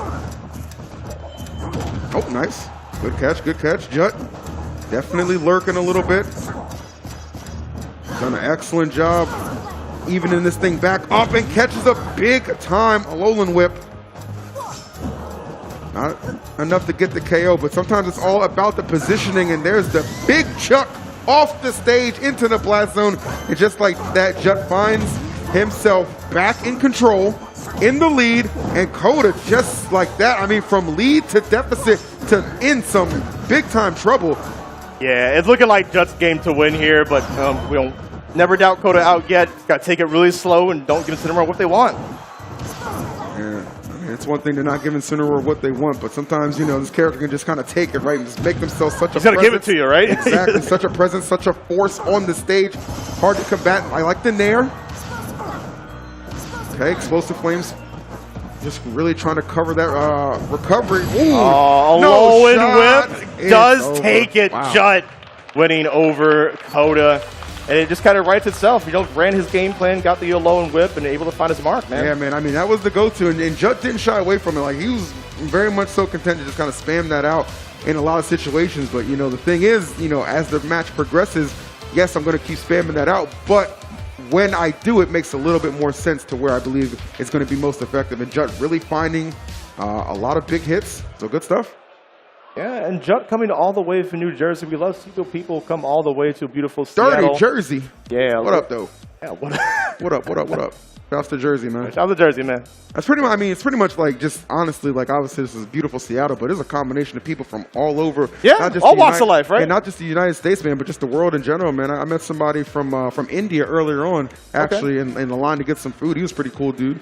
Oh, nice. Good catch, good catch. Jut definitely lurking a little bit. Done an excellent job evening this thing back up and catches a big time Alolan whip. Not enough to get the KO, but sometimes it's all about the positioning, and there's the big chuck off the stage into the blast zone. And just like that, Jut finds himself back in control, in the lead, and Coda just like that. I mean, from lead to deficit to in some big-time trouble. Yeah, it's looking like Jut's game to win here, but we don't never doubt Coda out yet. Got to take it really slow and don't give Incineroar what they want. Yeah. It's one thing to not give Incineroar what they want, but sometimes, you know, this character can just kind of take it, right, and just make themselves such a presence. He's got to give it to you, right? Exactly. Such a presence, such a force on the stage. Hard to combat. I like the Nair. Okay, Explosive Flames. Just really trying to cover that recovery. Ooh, Alolan Whip does take it. Wow. Jut winning over Coda. And it just kind of writes itself. You know, ran his game plan, got the Alolan Whip, and able to find his mark, man. Yeah, man. I mean, that was the go-to, and Jut didn't shy away from it. Like, he was very much so content to just kind of spam that out in a lot of situations. But, you know, the thing is, you know, as the match progresses, yes, I'm going to keep spamming that out. But when I do, it makes a little bit more sense to where I believe it's going to be most effective. And Jut really finding a lot of big hits. So good stuff. Yeah, and Jut coming all the way from New Jersey. We love to see people come all the way to beautiful Seattle. Dirty Jersey. Yeah. What up, though? Yeah, what up? Shouts to Jersey, man. Shout out to Jersey, man. That's pretty much, I mean, it's pretty much like just honestly, like obviously this is beautiful Seattle, but it's a combination of people from all over. Yeah, not just all walks of life, right? And not just the United States, man, but just the world in general, man. I met somebody from India earlier on, actually, in the line to get some food. He was a pretty cool dude,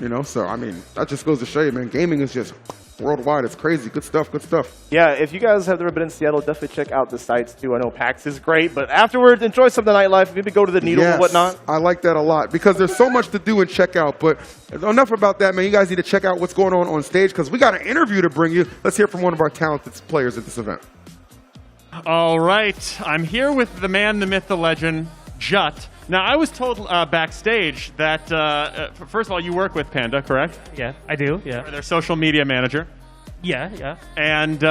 you know? So, I mean, that just goes to show you, man, gaming is just worldwide. It's crazy. Good stuff, good stuff. Yeah, if you guys have ever been in Seattle, definitely check out the sites too. I know PAX is great, but afterwards, enjoy some of the nightlife. Maybe go to the Needle and whatnot. I like that a lot because there's so much to do and check out. But enough about that, man. You guys need to check out what's going on stage because we got an interview to bring you. Let's hear from one of our talented players at this event. All right. I'm here with the man, the myth, the legend, Jut. Now, I was told backstage that, first of all, you work with Panda, correct? Yeah, I do, yeah. You're their social media manager. Yeah. And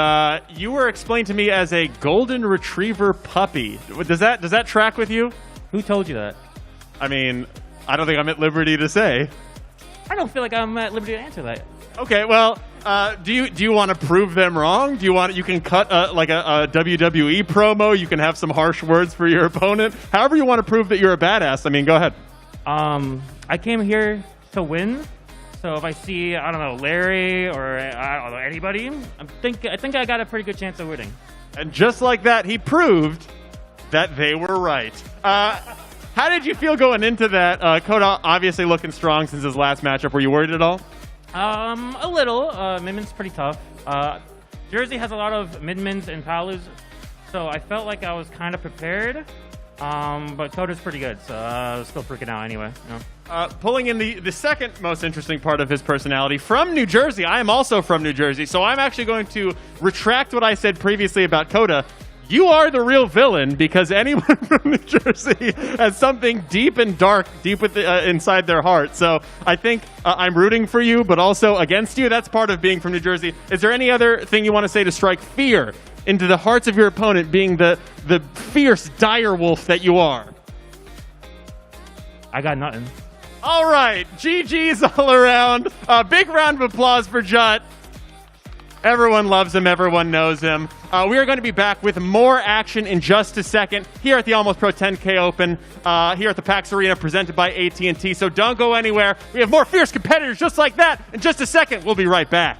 you were explained to me as a golden retriever puppy. Does that track with you? Who told you that? I mean, I don't think I'm at liberty to say. I don't feel like I'm at liberty to answer that. Okay, well, do you want to prove them wrong? You can cut like a WWE promo. You can have some harsh words for your opponent. However you want to prove that you're a badass. I mean, go ahead. I came here to win. So if I see, I don't know, Larry or I don't know, anybody, I think I got a pretty good chance of winning. And just like that, he proved that they were right. How did you feel going into that? Coda obviously looking strong since his last matchup. Were you worried at all? A little. Minmin's pretty tough. Jersey has a lot of Minmins and Palus, so I felt like I was kind of prepared. But Coda's pretty good, so I was still freaking out anyway. You know? Pulling in the second most interesting part of his personality, from New Jersey. I am also from New Jersey, so I'm actually going to retract what I said previously about Coda. You are the real villain because anyone from New Jersey has something deep and dark, deep inside their heart. So I think I'm rooting for you, but also against you. That's part of being from New Jersey. Is there any other thing you want to say to strike fear into the hearts of your opponent, being the fierce dire wolf that you are? I got nothing. All right, GG's all around. A big round of applause for Jut. Everyone loves him. Everyone knows him. We are going to be back with more action in just a second here at the Almost Pro 10K Open, here at the PAX Arena, presented by AT&T. So don't go anywhere. We have more fierce competitors just like that in just a second. We'll be right back.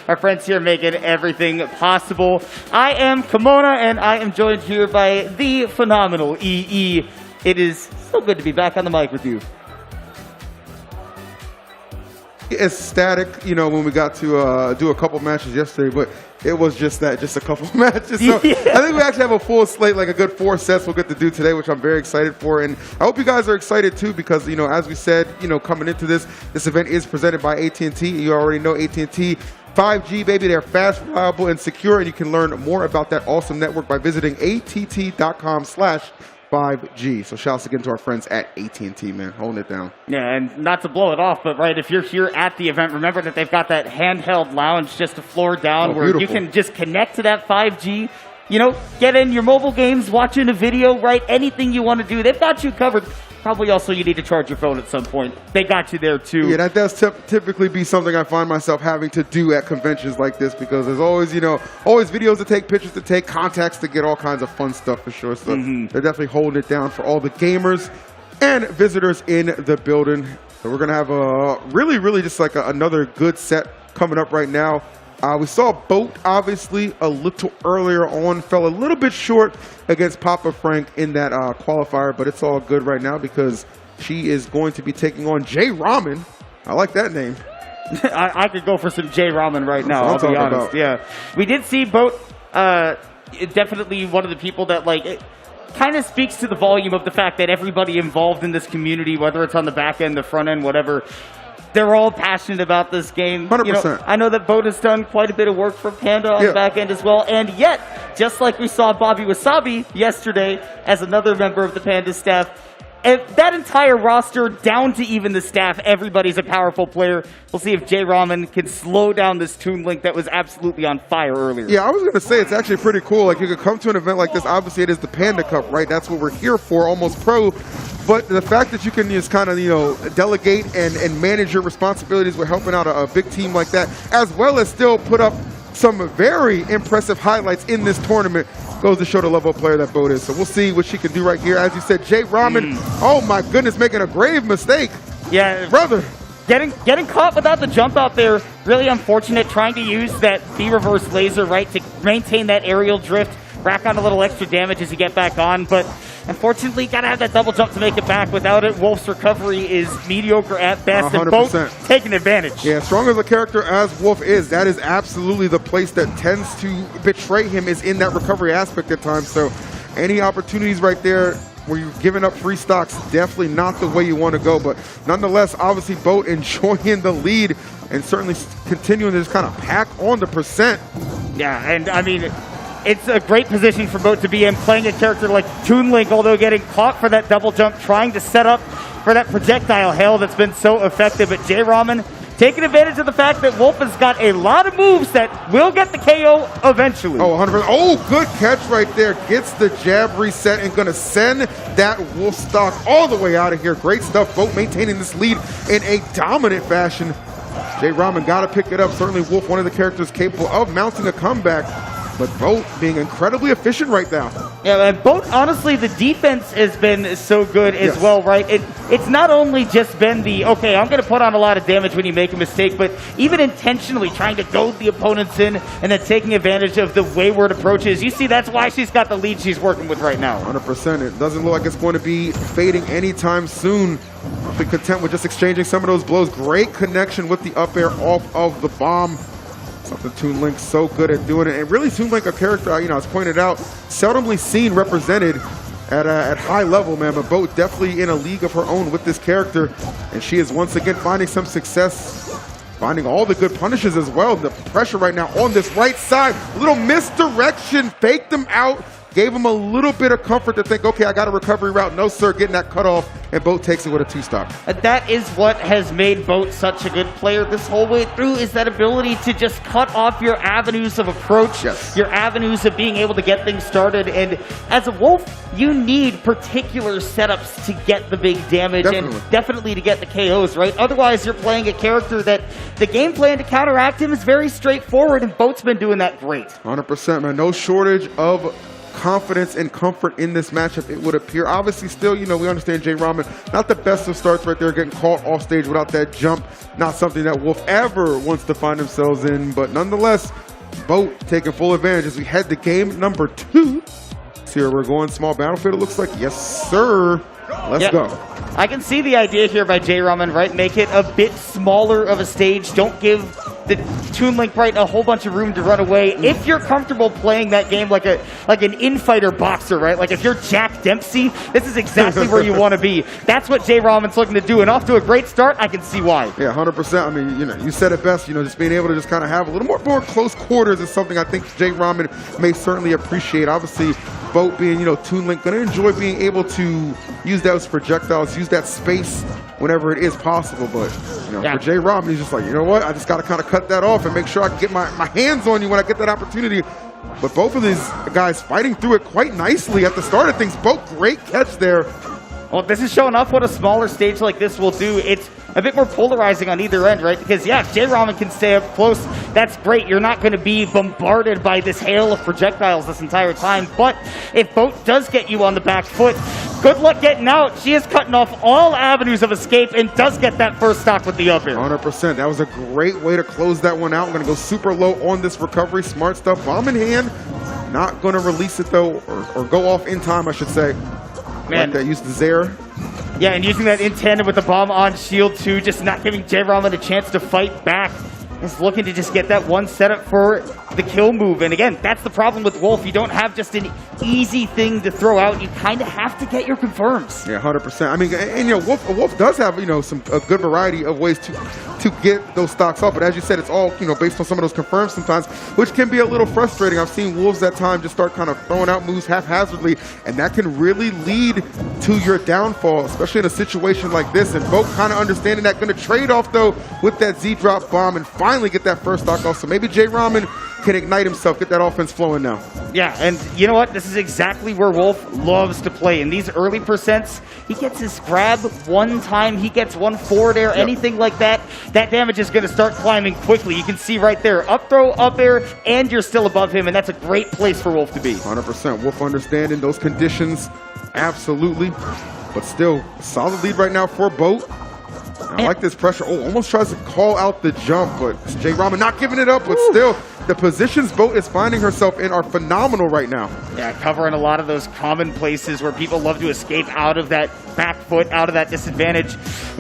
Our friends here making everything possible. I am Kimona, and I am joined here by the phenomenal EE. It is so good to be back on the mic with you. Ecstatic, you know, when we got to do a couple matches yesterday, but it was just that, just a couple matches. So yeah. I think we actually have a full slate, like a good 4 sets we'll get to do today, which I'm very excited for. And I hope you guys are excited too, because, you know, as we said, you know, coming into this event is presented by AT&T. You already know AT&T 5G, baby. They're fast, reliable, and secure. And you can learn more about that awesome network by visiting att.com/5G. So shouts again to our friends at AT&T, man, holding it down. Yeah, and not to blow it off, but right, if you're here at the event, remember that they've got that handheld lounge just a floor down where beautiful. you can just connect to that 5G, you know, get in your mobile games, watching a video, right, anything you want to do. They've got you covered. Probably also you need to charge your phone at some point. They got you there too. Yeah, that does typically be something I find myself having to do at conventions like this, because there's always, you know, always videos to take, pictures to take, contacts to get, all kinds of fun stuff for sure. So they're definitely holding it down for all the gamers and visitors in the building. So we're going to have a really just like another good set coming up right now. We saw Boat, obviously, a little earlier on, fell a little bit short against Papa Frank in that qualifier, but it's all good right now because she is going to be taking on J Ramen. I like that name. I could go for some J Ramen right now, I'll be honest. About. Yeah, we did see Boat, definitely one of the people that, like, it kind of speaks to the volume of the fact that everybody involved in this community, whether it's on the back end, the front end, whatever, they're all passionate about this game. 100%. You know, I know that Boat has done quite a bit of work for Panda on the back end as well. And yet, just like we saw Bobby Wasabi yesterday as another member of the Panda staff, and that entire roster, down to even the staff, everybody's a powerful player. We'll see if J Ramen can slow down this Toon Link that was absolutely on fire earlier. Yeah, I was going to say, it's actually pretty cool. Like, you could come to an event like this. Obviously, it is the Panda Cup, right? That's what we're here for, almost pro. But the fact that you can just kind of, you know, delegate and manage your responsibilities with helping out a big team like that, as well as still put up some very impressive highlights in this tournament, goes to show the level of player that Boat is. So we'll see what she can do right here. As you said, J Ramen, oh my goodness, making a grave mistake. Yeah, brother. Getting caught without the jump out there, really unfortunate. Trying to use that B-reverse laser, right, to maintain that aerial drift, rack on a little extra damage as you get back on, but unfortunately, gotta have that double jump to make it back. Without it, Wolf's recovery is mediocre at best, 100%. And Boat taking advantage. Yeah, strong as a character as Wolf is, that is absolutely the place that tends to betray him, is in that recovery aspect at times. So any opportunities right there where you're giving up free stocks, definitely not the way you want to go. But nonetheless, obviously Boat enjoying the lead and certainly continuing to just kind of pack on the percent. Yeah, and I mean, it's a great position for Boat to be in, playing a character like Toon Link, although getting caught for that double jump, trying to set up for that projectile hail that's been so effective. But J Ramen taking advantage of the fact that Wolf has got a lot of moves that will get the KO eventually. Oh, 100%. Oh, good catch right there. Gets the jab reset and going to send that Wolf stock all the way out of here. Great stuff. Boat maintaining this lead in a dominant fashion. J Ramen got to pick it up. Certainly Wolf, one of the characters capable of mounting a comeback. But Boat being incredibly efficient right now. Yeah, and Boat, honestly, the defense has been so good as well, right? It's not only just been the, okay, I'm going to put on a lot of damage when you make a mistake, but even intentionally trying to goad the opponents in and then taking advantage of the wayward approaches. You see, that's why she's got the lead she's working with right now. 100%. It doesn't look like it's going to be fading anytime soon. I'll be content with just exchanging some of those blows. Great connection with the up air off of the bomb. Something Toon Link's so good at doing it. And really, Toon Link, a character, you know, as pointed out, seldomly seen represented at high level, man. But Boat definitely in a league of her own with this character. And she is once again finding some success, finding all the good punishes as well. The pressure right now on this right side. A little misdirection, faked them out. Gave him a little bit of comfort to think, okay, I got a recovery route. No, sir, getting that cut off, and Boat takes it with a 2-stop. That is what has made Boat such a good player this whole way through, is that ability to just cut off your avenues of approach, your avenues of being able to get things started. And as a Wolf, you need particular setups to get the big damage and definitely to get the KOs, right? Otherwise, you're playing a character that the game plan to counteract him is very straightforward, and Boat's been doing that great. 100%, man. No shortage of confidence and comfort in this matchup, it would appear. Obviously, still, you know, we understand J Ramen, not the best of starts right there, getting caught off stage without that jump. Not something that Wolf ever wants to find themselves in, but nonetheless, Boat taking full advantage as we head to game number 2. Here we're going small battlefield, it looks like. Yes, sir. Let's go. I can see the idea here by J Ramen, right? Make it a bit smaller of a stage. Don't give the Toon Link right a whole bunch of room to run away. If you're comfortable playing that game like an infighter boxer, right? Like if you're Jack Dempsey, this is exactly where you want to be. That's what J Ramen's looking to do, and off to a great start. I can see why. Yeah, 100%. I mean, you know, you said it best. You know, just being able to just kind of have a little more close quarters is something I think J Ramen may certainly appreciate. Obviously, Boat being, you know, Toon Link, going to enjoy being able to use those projectiles, use that space whenever it is possible. But, you know, for J Ramen, he's just like, you know what? I just got to kind of cut that off and make sure I can get my hands on you when I get that opportunity. But both of these guys fighting through it quite nicely at the start of things. Both great catch there. Well, this is showing off what a smaller stage like this will do. It's a bit more polarizing on either end, right? Because, yeah, if J Ramen can stay up close, that's great. You're not going to be bombarded by this hail of projectiles this entire time. But if Boat does get you on the back foot, good luck getting out. She is cutting off all avenues of escape and does get that first stock with the up air. 100%. That was a great way to close that one out. I'm going to go super low on this recovery. Smart stuff. Bomb in hand. Not going to release it, though, or go off in time, I should say. Man. Like that, use the Zaire. Yeah, and using that in tandem with the bomb on shield too, just not giving J Ramen a chance to fight back. He's looking to just get that one setup for the kill move. And again, that's the problem with Wolf. You don't have just an easy thing to throw out. You kind of have to get your confirms. Yeah, 100%. I mean, and you know, Wolf does have, you know, a good variety of ways to get those stocks up. But as you said, it's all, you know, based on some of those confirms sometimes, which can be a little frustrating. I've seen Wolves at times just start kind of throwing out moves haphazardly, and that can really lead to your downfall, especially in a situation like this. And Boat kind of understanding that, going to trade off though with that Z-drop bomb and finally get that first stock off. So maybe J Ramen can ignite himself, get that offense flowing now. Yeah, and you know what? This is exactly where Wolf loves to play. In these early percents, he gets his grab one time, he gets one forward air, anything like that, that damage is going to start climbing quickly. You can see right there, up throw, up air, and you're still above him, and that's a great place for Wolf to be. 100%. Wolf understanding those conditions, absolutely. But still, solid lead right now for Boat. I like this pressure. Oh, almost tries to call out the jump, but J Ramen not giving it up, but still, the positions Boat is finding herself in are phenomenal right now. Yeah, covering a lot of those common places where people love to escape out of that back foot, out of that disadvantage.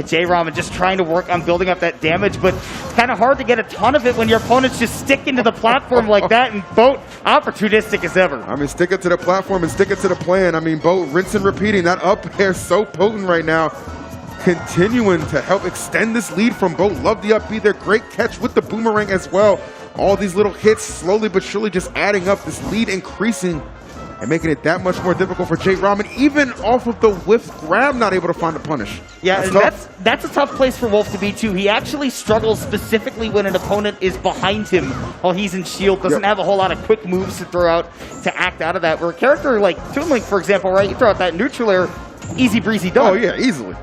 J Ramen just trying to work on building up that damage, but it's kind of hard to get a ton of it when your opponents just stick into the platform like that, and Boat opportunistic as ever. I mean, stick it to the platform and stick it to the plan. I mean, Boat rinse and repeating. That up air so potent right now. Continuing to help extend this lead from Boat. Love the up B there. Great catch with the boomerang as well. All these little hits slowly but surely just adding up. This lead increasing and making it that much more difficult for J Ramen. Even off of the whiff grab, not able to find a punish. Yeah, that's a tough place for Wolf to be too. He actually struggles specifically when an opponent is behind him while he's in shield. Doesn't have a whole lot of quick moves to throw out to act out of that. Where a character like Toon Link, for example, right? You throw out that neutral air, easy breezy done. Oh yeah, easily.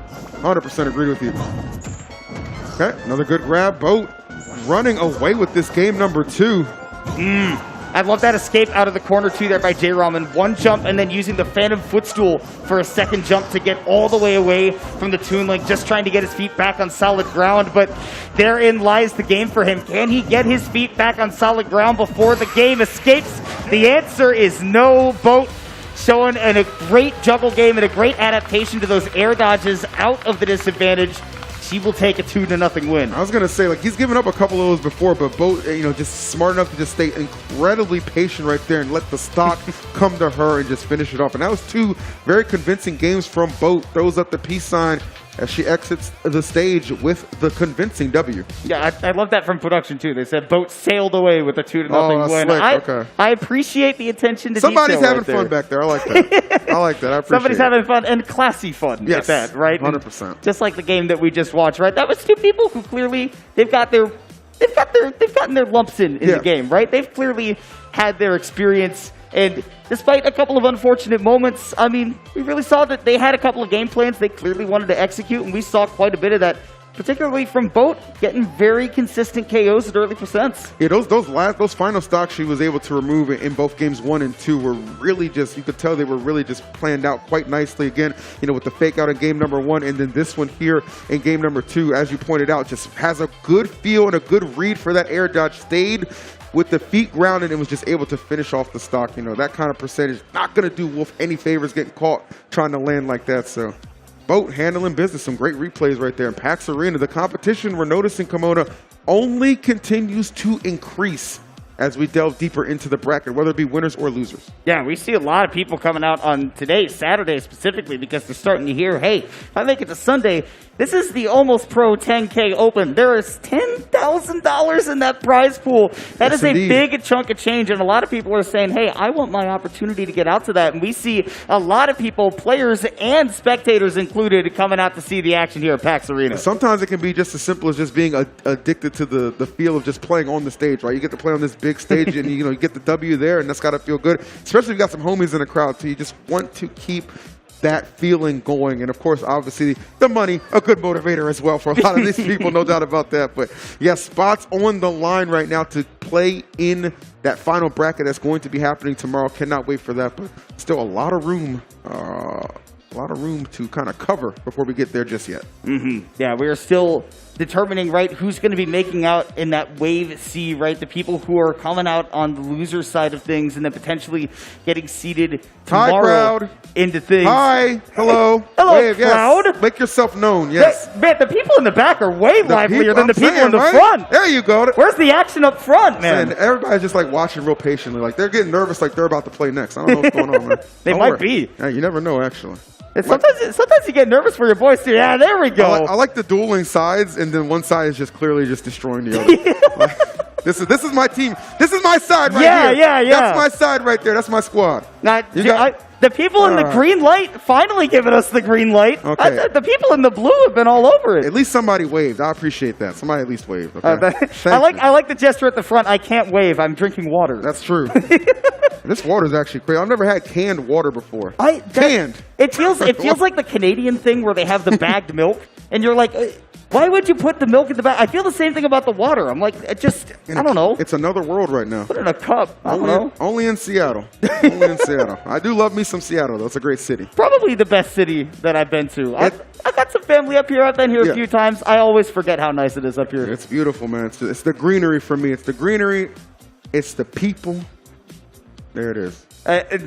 100% agree with you. Okay, another good grab. Boat running away with this game number 2. I love that escape out of the corner too there by J Ramen. One jump and then using the Phantom Footstool for a second jump to get all the way away from the Toon Link, just trying to get his feet back on solid ground. But therein lies the game for him. Can he get his feet back on solid ground before the game escapes? The answer is no. Boat showing a great juggle game and a great adaptation to those air dodges out of the disadvantage. She will take a 2-0 win. I was going to say, like, he's given up a couple of those before, but Boat, you know, just smart enough to just stay incredibly patient right there and let the stock come to her and just finish it off. And that was 2 very convincing games from Boat. Throws up the peace sign as she exits the stage with the convincing W. Yeah, I love that from production too. They said Boat sailed away with a 2-0 win. Okay. I appreciate the attention to Somebody's detail having fun back there. I like that. I like that. I appreciate Somebody's having fun and classy fun. Yes, at that, right? 100%. Just like the game that we just watched, right? That was 2 people who clearly they've gotten their lumps in the game, right? They've clearly had their experience. And despite a couple of unfortunate moments, I mean, we really saw that they had a couple of game plans they clearly wanted to execute, and we saw quite a bit of that particularly from Boat, getting very consistent KOs at early percents. Yeah, those final stocks she was able to remove in both games 1 and 2 were really just, you could tell they were really just planned out quite nicely. Again, with the fake out in game number 1, and then this one here in game number 2, as you pointed out, just has a good feel and a good read for that air dodge. Stayed with the feet grounded and was just able to finish off the stock. That kind of percentage, not going to do Wolf any favors getting caught trying to land like that. So Boat handling business. Some great replays right there in PAX Arena. The competition, we're noticing, Kimona, only continues to increase as we delve deeper into the bracket, whether it be winners or losers. Yeah, we see a lot of people coming out on today, Saturday specifically, because they're starting to hear, hey, if I make it to Sunday, this is the Almost Pro 10K Open. There is $10,000 in that prize pool. That Yes, is indeed. a big chunk of change, and a lot of people are saying, hey, I want my opportunity to get out to that. And we see a lot of people, players and spectators included, coming out to see the action here at PAX Arena. Sometimes it can be just as simple as just being addicted to the feel of just playing on the stage, right? You get to play on this big stage and you get the W there, and that's got to feel good, especially if you got some homies in the crowd. So you just want to keep that feeling going. And of course, obviously, the money, a good motivator as well for a lot of these people, no doubt about that. But yeah, spots on the line right now to play in that final bracket that's going to be happening tomorrow. Cannot wait for that, but still a lot of room to kind of cover before we get there just yet. Yeah, we are still determining, right, who's going to be making out in that wave C, right? The people who are coming out on the loser side of things and then potentially getting seated tomorrow crowd. into things. Hi, hello. Hello, Wave, crowd. Yes. Make yourself known, yes. Man, the people in the back are way livelier than the people in the right? front. There you go. Where's the action up front, man? And everybody's just like watching real patiently. Like they're getting nervous like they're about to play next. I don't know what's going on, man. They Don't might worry. be. Yeah, you never know, actually. And sometimes you get nervous for your boys too. Yeah, there we go. I like the dueling sides, and then one side is just clearly just destroying the other. Like, this is my team. This is my side right here. Yeah. That's my side right there. That's my squad. Now, the people in the green light finally giving us the green light. Okay. The people in the blue have been all over it. At least somebody waved. I appreciate that. Somebody at least waved. Okay? I like the gesture at the front. I can't wave. I'm drinking water. That's true. This water is actually crazy. I've never had canned water before. Canned. It feels like the Canadian thing where they have the bagged milk, and you're like, why would you put the milk in the bag? I feel the same thing about the water. I'm like, I don't know. It's another world right now. Put it in a cup. I don't know. Only in Seattle. Only in Seattle. I do love me some Seattle, though. It's a great city. Probably the best city that I've been to. I've got some family up here. I've been here a few times. I always forget how nice it is up here. It's beautiful, man. It's the greenery for me. It's the greenery. It's the people. There it is.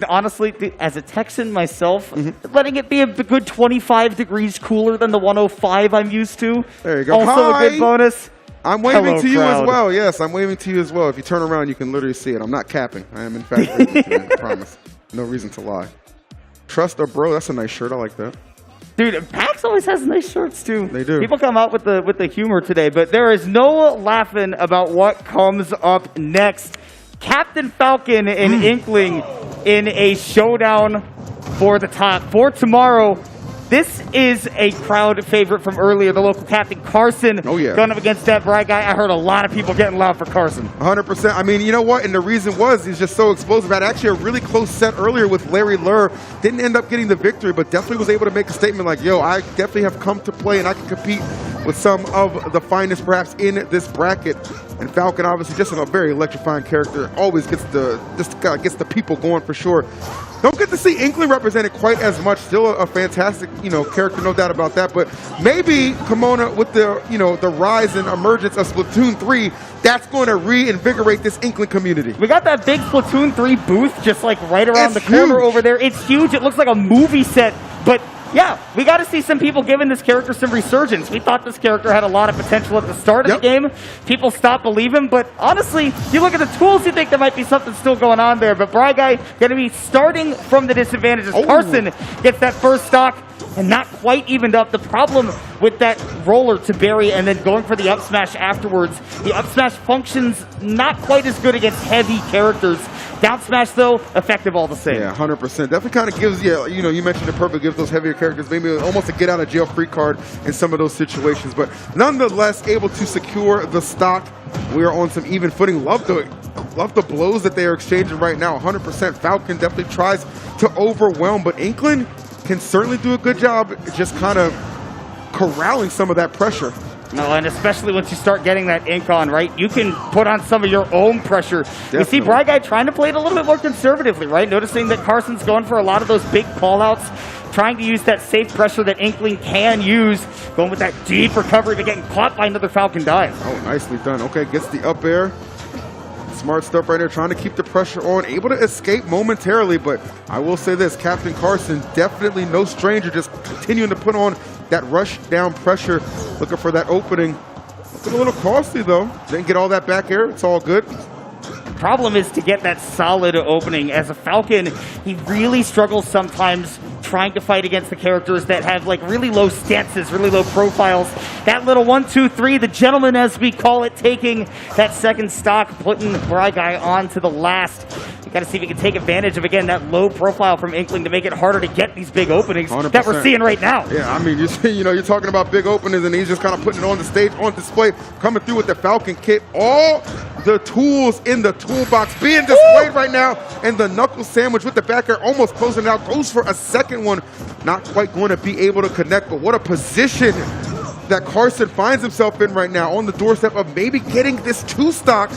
Honestly, as a Texan myself, letting it be a good 25 degrees cooler than the 105 I'm used to. There you go. Also a good bonus. I'm waving to you crowd. as well. Yes, I'm waving to you as well. If you turn around, you can literally see it. I'm not capping. I am, in fact, waving to you. I promise. No reason to lie. Trust a bro. That's a nice shirt. I like that. Dude, PAX always has nice shirts, too. They do. People come out with the humor today, but there is no laughing about what comes up next. Captain Falcon and Inkling in a showdown for the top. For tomorrow, this is a crowd favorite from earlier, the local captain, Carson. Oh, yeah. Going up against that bright guy. I heard a lot of people getting loud for Carson. 100%. I mean, you know what? And the reason was he's just so explosive. Had actually a really close set earlier with Larry Lurr. Didn't end up getting the victory, but definitely was able to make a statement like, yo, I definitely have come to play and I can compete with some of the finest perhaps in this bracket. And Falcon, obviously, just a very electrifying character. Always gets the people going for sure. Don't get to see Inkling represented quite as much. Still a fantastic, character, no doubt about that. But maybe Kimona, with the rise and emergence of Splatoon 3, that's going to reinvigorate this Inkling community. We got that big Splatoon 3 booth just like right around the corner over there. It's huge. It looks like a movie set, but yeah, we got to see some people giving this character some resurgence. We thought this character had a lot of potential at the start of the game. People stopped believing, but honestly, you look at the tools, you think there might be something still going on there. But Bry Guy going to be starting from the disadvantages. Carson gets that first stock and not quite evened up. The problem with that roller to bury and then going for the up smash afterwards, the up smash functions not quite as good against heavy characters. Down smash, though, effective all the same. Yeah, 100%. Definitely kind of gives you, you mentioned it perfect, gives those heavier characters maybe almost a get out of jail free card in some of those situations. But nonetheless, able to secure the stock. We are on some even footing. Love the blows that they are exchanging right now. 100%. Falcon definitely tries to overwhelm, but Inkling can certainly do a good job just kind of corralling some of that pressure. No, and especially once you start getting that ink on, right? You can put on some of your own pressure. Definitely. We see Bry Guy trying to play it a little bit more conservatively, right? Noticing that Carson's going for a lot of those big call-outs, trying to use that safe pressure that Inkling can use, going with that deep recovery, but getting caught by another Falcon dive. Oh, nicely done. Okay, gets the up air. Smart stuff right there, trying to keep the pressure on. Able to escape momentarily, but I will say this, Captain Carson, definitely no stranger, just continuing to put on that rush down pressure, looking for that opening. Looking a little costly, though. Didn't get all that back air. It's all good. Problem is to get that solid opening. As a Falcon, he really struggles sometimes trying to fight against the characters that have like really low stances, really low profiles. That little 1, 2, 3, the gentleman as we call it, taking that second stock, putting Bry Guy on to the last. You got to see if he can take advantage of, again, that low profile from Inkling to make it harder to get these big openings 100%. that we're seeing right now. Yeah, I mean, you're talking about big openings, and he's just kind of putting it on the stage, on display, coming through with the Falcon kit. All the tools in the toolbox being displayed right now, and the knuckle sandwich with the back air almost closing it out. Goes for a second one. Not quite going to be able to connect, but what a position that Carson finds himself in right now, on the doorstep of maybe getting this 2-stock.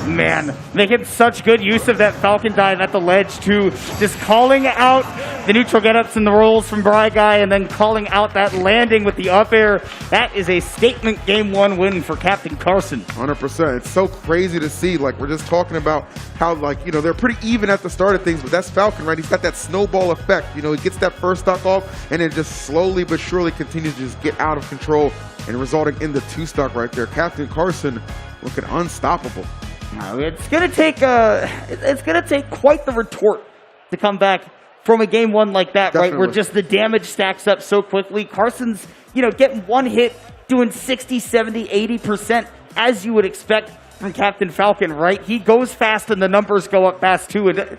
Man, making such good use of that Falcon dive at the ledge, too. Just calling out the neutral get-ups and the rolls from Bry Guy, and then calling out that landing with the up air. That is a statement Game 1 win for Captain Carson. 100%. It's so crazy to see. Like, we're just talking about how, like, they're pretty even at the start of things, but that's Falcon, right? He's got that snowball effect. He gets that first stock off, and then just slowly but surely continues to just get out of control, and resulting in the 2-stock right there. Captain Carson looking unstoppable. It's gonna take quite the retort to come back from a Game 1 like that, Definitely. right? Where just the damage stacks up so quickly. Carson's, getting one hit, doing 60, 70, 80%, as you would expect from Captain Falcon, right? He goes fast and the numbers go up fast too. And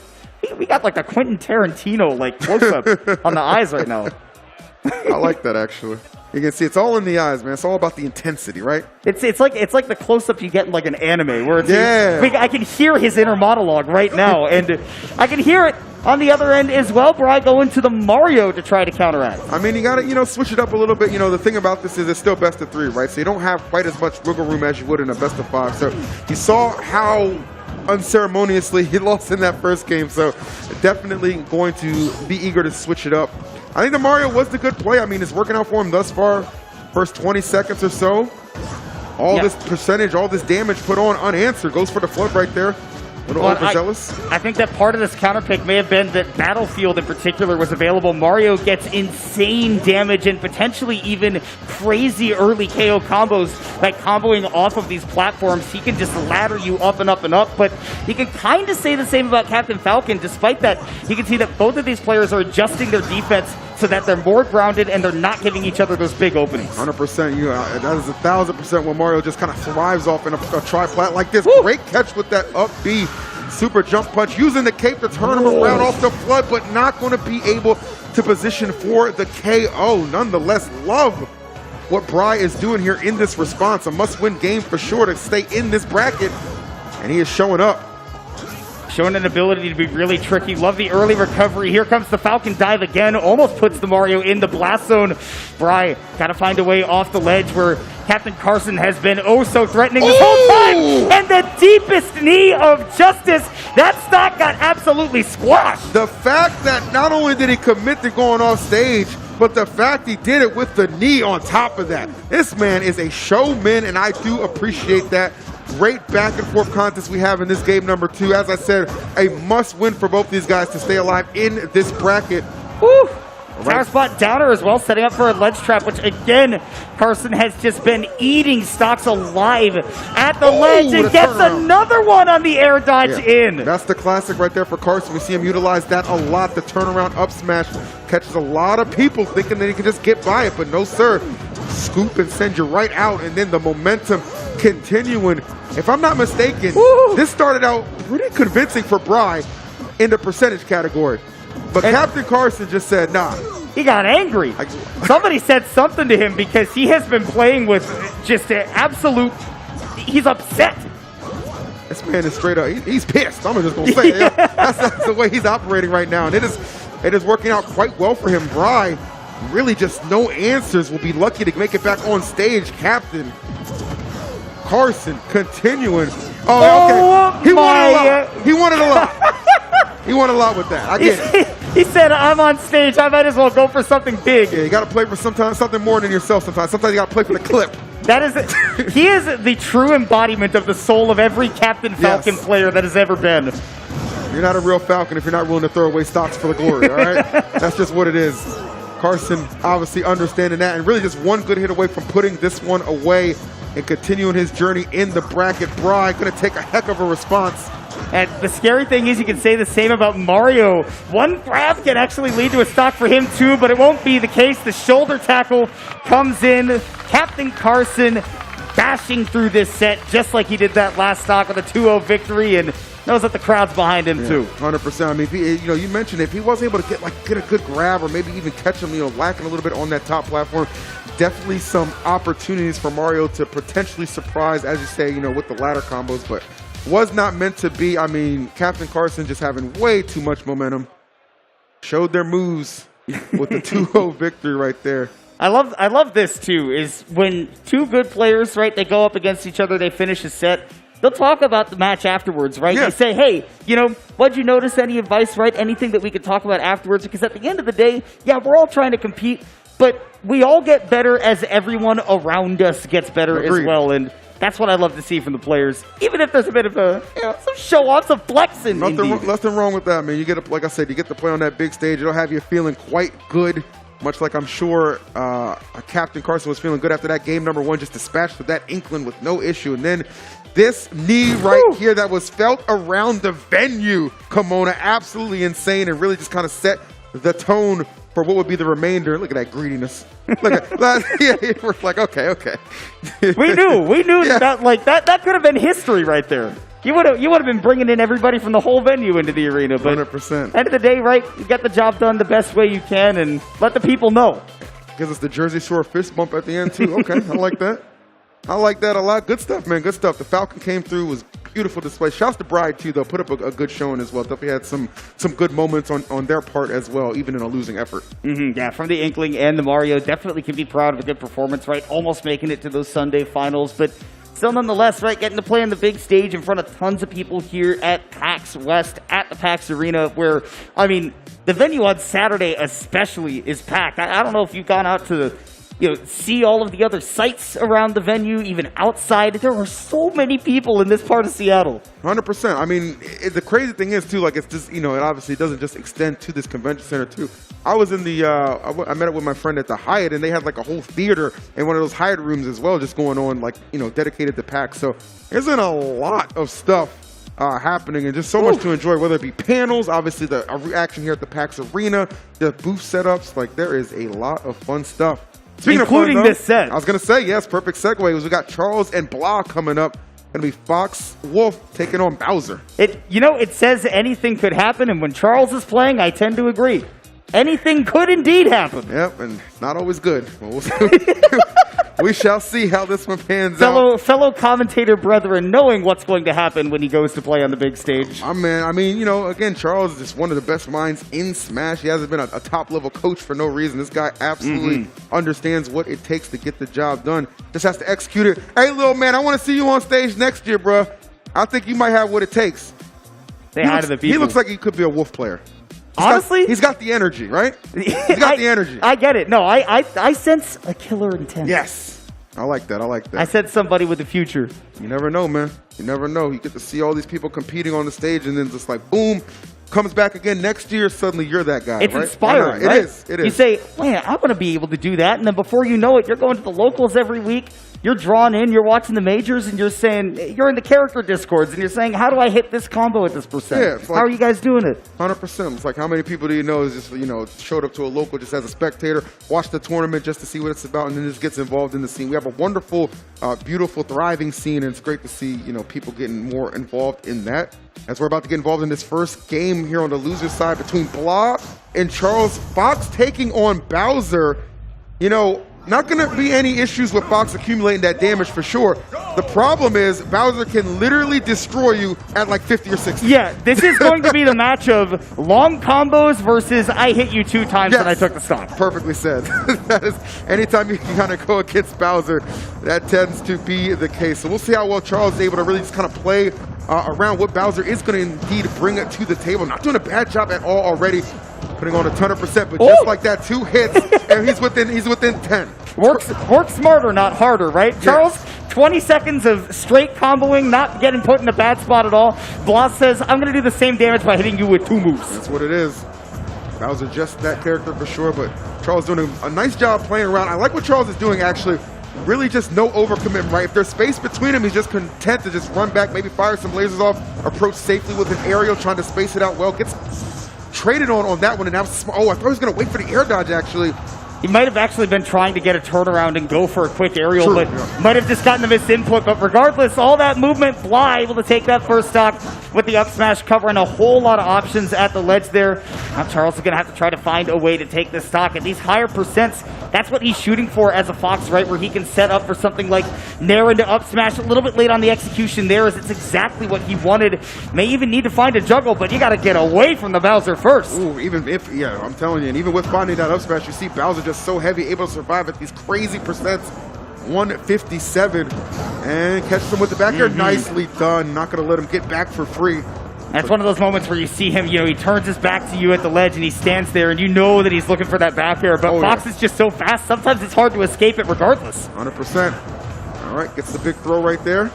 we got like a Quentin Tarantino like close-up on the eyes right now. I like that, actually. You can see it's all in the eyes, man. It's all about the intensity, right? It's like the close-up you get in like an anime where it's I can hear his inner monologue right now, and I can hear it on the other end as well. Bry going to the Mario to try to counteract. I mean, you got to switch it up a little bit. The thing about this is it's still best of 3, right? So you don't have quite as much wiggle room as you would in a best of 5. So you saw how unceremoniously he lost in that first game. So definitely going to be eager to switch it up. I think the Mario was the good play. I mean, it's working out for him thus far. First 20 seconds or so. All this percentage, all this damage put on unanswered. Goes for the flood right there. A little overzealous. I think that part of this counter pick may have been that Battlefield in particular was available. Mario gets insane damage and potentially even crazy early KO combos by comboing off of these platforms. He can just ladder you up and up and up, but you can kind of say the same about Captain Falcon. Despite that, you can see that both of these players are adjusting their defense so that they're more grounded and they're not giving each other those big openings. 100%. That is 1,000% when Mario just kind of thrives off in a tri-plat like this. Woo! Great catch with that up B. Super jump punch, using the cape to turn him around off the flood, but not going to be able to position for the KO. Nonetheless, love what Bry is doing here in this response. A must-win game for sure to stay in this bracket, and he is showing up. Showing an ability to be really tricky. Love the early recovery. Here comes the Falcon dive again. Almost puts the Mario in the blast zone. Bry got to find a way off the ledge where Captain Carson has been oh so threatening this whole time. And the deepest knee of justice. That stock got absolutely squashed. The fact that not only did he commit to going off stage, but the fact he did it with the knee on top of that. This man is a showman, and I do appreciate that. Great back and forth contest we have in this game number 2. As I said, a must win for both these guys to stay alive in this bracket. Woo! Tower spot downer as well, setting up for a ledge trap, which again, Carson has just been eating stocks alive at the ledge and gets another one on the air dodge in. That's the classic right there for Carson. We see him utilize that a lot. The turnaround up smash catches a lot of people thinking that he can just get by it, but no sir. Scoop and send you right out, and then the momentum continuing. If I'm not mistaken, this started out pretty convincing for Bry in the percentage category. But Captain Carson just said, nah. He got angry. Somebody said something to him because he has been playing with just an absolute, he's upset. This man is straight up, he's pissed. I'm just going to say it. That's the way he's operating right now. And it is working out quite well for him. Bry really just no answers. Will be lucky to make it back on stage. Captain Carson continuing. Oh, okay. He wanted a lot. He wanted a lot. He wanted a lot with that. I get it. He said, I'm on stage. I might as well go for something big. Yeah, you got to play for something more than yourself sometimes. Sometimes you got to play for the clip. That is, he is the true embodiment of the soul of every Captain Falcon player that has ever been. You're not a real Falcon if you're not willing to throw away stocks for the glory, all right? That's just what it is. Carson obviously understanding that and really just one good hit away from putting this one away and continuing his journey in the bracket. Bry going to take a heck of a response. And the scary thing is you can say the same about Mario. One grab can actually lead to a stock for him too, but it won't be the case. The shoulder tackle comes in. Captain Carson bashing through this set just like he did that last stock with a 2-0 victory, and knows that the crowd's behind him too. 100%. I mean, if he, you mentioned if he wasn't able to get a good grab or maybe even catch him, lacking a little bit on that top platform, definitely some opportunities for Mario to potentially surprise, as you say, with the ladder combos, but was not meant to be. I mean, Captain Carson just having way too much momentum. Showed their moves with the 2-0 victory right there. I love this too, is when two good players, right, they go up against each other, they finish a set, they'll talk about the match afterwards, right? Yes. They say, hey, what'd you notice? Any advice, right? Anything that we could talk about afterwards? Because at the end of the day, yeah, we're all trying to compete, but we all get better as everyone around us gets better as well. And that's what I love to see from the players, even if there's a bit of some show-offs of flexing. Nothing wrong with that, man. You get like I said, you get to play on that big stage. It'll have you feeling quite good, much like I'm sure Captain Carson was feeling good after that game number 1, just dispatched with that inkling with no issue. And then this knee right here that was felt around the venue, Kimona, absolutely insane, and really just kind of set the tone for what would be the remainder. Look at that greediness. Look at that. Yeah, we're like, okay. We knew that could have been history right there. You would have been bringing in everybody from the whole venue into the arena. But 100%. End of the day, right, you get the job done the best way you can and let the people know. Gives us the Jersey Shore fist bump at the end, too. Okay, I like that. I like that a lot. Good stuff, man. Good stuff. The Falcon came through, was beautiful display. Shouts to Bride, too, though. Put up a good showing as well. Definitely had some good moments on their part as well, even in a losing effort. Yeah, from the Inkling and the Mario, definitely can be proud of a good performance, right? Almost making it to those Sunday finals, but still nonetheless, right, getting to play on the big stage in front of tons of people here at PAX West, at the PAX Arena, where, I mean, the venue on Saturday especially is packed. I don't know if you've gone out to see all of the other sites around the venue, even outside. There are so many people in this part of Seattle. 100%. I mean, the crazy thing is, too, like, it's just, it obviously doesn't just extend to this convention center, too. I was in the, I met up with my friend at the Hyatt, and they had, like, a whole theater in one of those Hyatt rooms as well, just going on, like, dedicated to PAX. So there's been a lot of stuff happening and just so much to enjoy, whether it be panels, obviously the reaction here at the PAX Arena, the booth setups. Like, there is a lot of fun stuff. Speaking including of fun, this set. I was going to say, yes, perfect segue. We got Charles and Blah coming up. Going to be Fox Wolf taking on Bowser. It says anything could happen, and when Charles is playing, I tend to agree. Anything could indeed happen. Yep, and it's not always good. Well, we'll see. We shall see how this one pans out. Fellow commentator brethren, knowing what's going to happen when he goes to play on the big stage. Man, I mean, again, Charles is just one of the best minds in Smash. He hasn't been a top-level coach for no reason. This guy absolutely understands what it takes to get the job done. Just has to execute it. Hey, little man, I want to see you on stage next year, bro. I think you might have what it takes. Say hi to the people. He looks like he could be a Wolf player. Honestly? He's got the energy, right? He's got the energy. I get it. No, I sense a killer intent. Yes. I like that. I sense somebody with the future. You never know, man. You never know. You get to see all these people competing on the stage and then just like, boom, comes back again next year, suddenly you're that guy, It's right? inspiring, It right? is. You say, man, I want to be able to do that. And then before you know it, you're going to the locals every week. You're drawn in, you're watching the majors, and you're saying, you're in the character discords, and you're saying, how do I hit this combo at this percent? Yeah, it's like, how are you guys doing it? 100%. It's like, how many people do you know is just, showed up to a local just as a spectator, watched the tournament just to see what it's about, and then just gets involved in the scene. We have a wonderful, beautiful, thriving scene, and it's great to see, people getting more involved in that. As we're about to get involved in this first game here on the loser side between Blah and Charles. Fox taking on Bowser. Not going to be any issues with Fox accumulating that damage for sure. The problem is Bowser can literally destroy you at like 50 or 60. Yeah, this is going to be the match of long combos versus I hit you 2 times and I took the stock. Perfectly said. That is, anytime you can kind of go against Bowser, that tends to be the case. So we'll see how well Charles is able to really just kind of play around what Bowser is going to indeed bring it to the table. Not doing a bad job at all already, putting on a ton of percent, but just like that, 2 hits, and he's within 10. Work smarter, not harder, right? Yeah. Charles, 20 seconds of straight comboing, not getting put in a bad spot at all. Blas says, I'm going to do the same damage by hitting you with 2 moves. That's what it is. Bowser just that character for sure, but Charles doing a nice job playing around. I like what Charles is doing, actually. Really just no overcommitment, right? If there's space between him, he's just content to just run back, maybe fire some lasers off, approach safely with an aerial, trying to space it out well. Gets traded on that one, and now, oh, I thought he was going to wait for the air dodge, actually. He might have actually been trying to get a turnaround and go for a quick aerial, but might have just gotten the missed input. But regardless, all that movement, Bly able to take that first stock with the up smash, covering a whole lot of options at the ledge there. Now Charles is going to have to try to find a way to take this stock. At these higher percents, that's what he's shooting for as a Fox, right? Where he can set up for something like Nair into up smash. A little bit late on the execution there, as it's exactly what he wanted. May even need to find a juggle, but you got to get away from the Bowser first. Ooh, even if, yeah, I'm telling you, and even with finding that up smash, you see Bowser just so heavy, able to survive at these crazy percents. 157, and catches him with the back air. Nicely done. Not going to let him get back for free. That's one of those moments where you see him, he turns his back to you at the ledge and he stands there and you know that he's looking for that back air, but Fox is just so fast, sometimes it's hard to escape it regardless. 100%. All right, gets the big throw right there.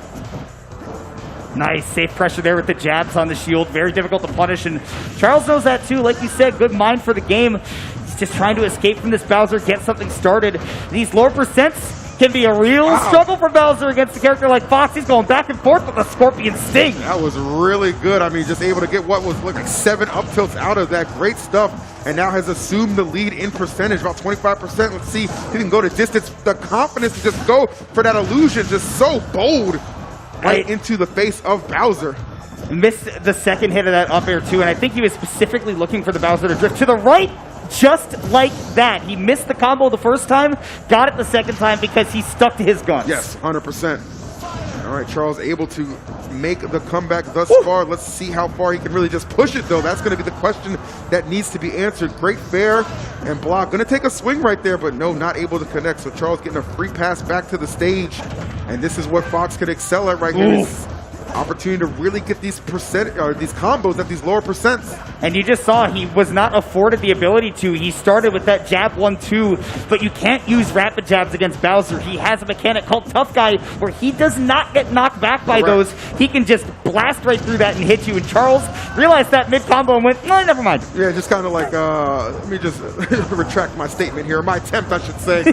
Nice, safe pressure there with the jabs on the shield. Very difficult to punish, and Charles knows that too. Like you said, good mind for the game. He's just trying to escape from this Bowser, get something started. These lower percents can be a real struggle for Bowser against a character like Fox. He's going back and forth with the Scorpion Sting. That was really good. I mean, just able to get what was like 7 up tilts out of that. Great stuff. And now has assumed the lead in percentage, about 25%. Let's see if he can go to distance. The confidence to just go for that illusion, just so bold. Right into the face of Bowser. Missed the second hit of that up air too, and I think he was specifically looking for the Bowser to drift to the right, just like that. He missed the combo the first time, got it the second time because he stuck to his guns. Yes, 100%. All right, Charles able to make the comeback thus far. Let's see how far he can really just push it, though. That's going to be the question that needs to be answered. Great fair and block. Going to take a swing right there, but no, not able to connect. So Charles getting a free pass back to the stage. And this is what Fox can excel at right here. Opportunity to really get these these combos at these lower percents. And you just saw he was not afforded the ability to. He started with that jab 1-2, but you can't use rapid jabs against Bowser. He has a mechanic called Tough Guy where he does not get knocked back by those. He can just blast right through that and hit you. And Charles realized that mid-combo and went, no, never mind. Yeah, just kind of like, let me just retract my statement here. My attempt, I should say.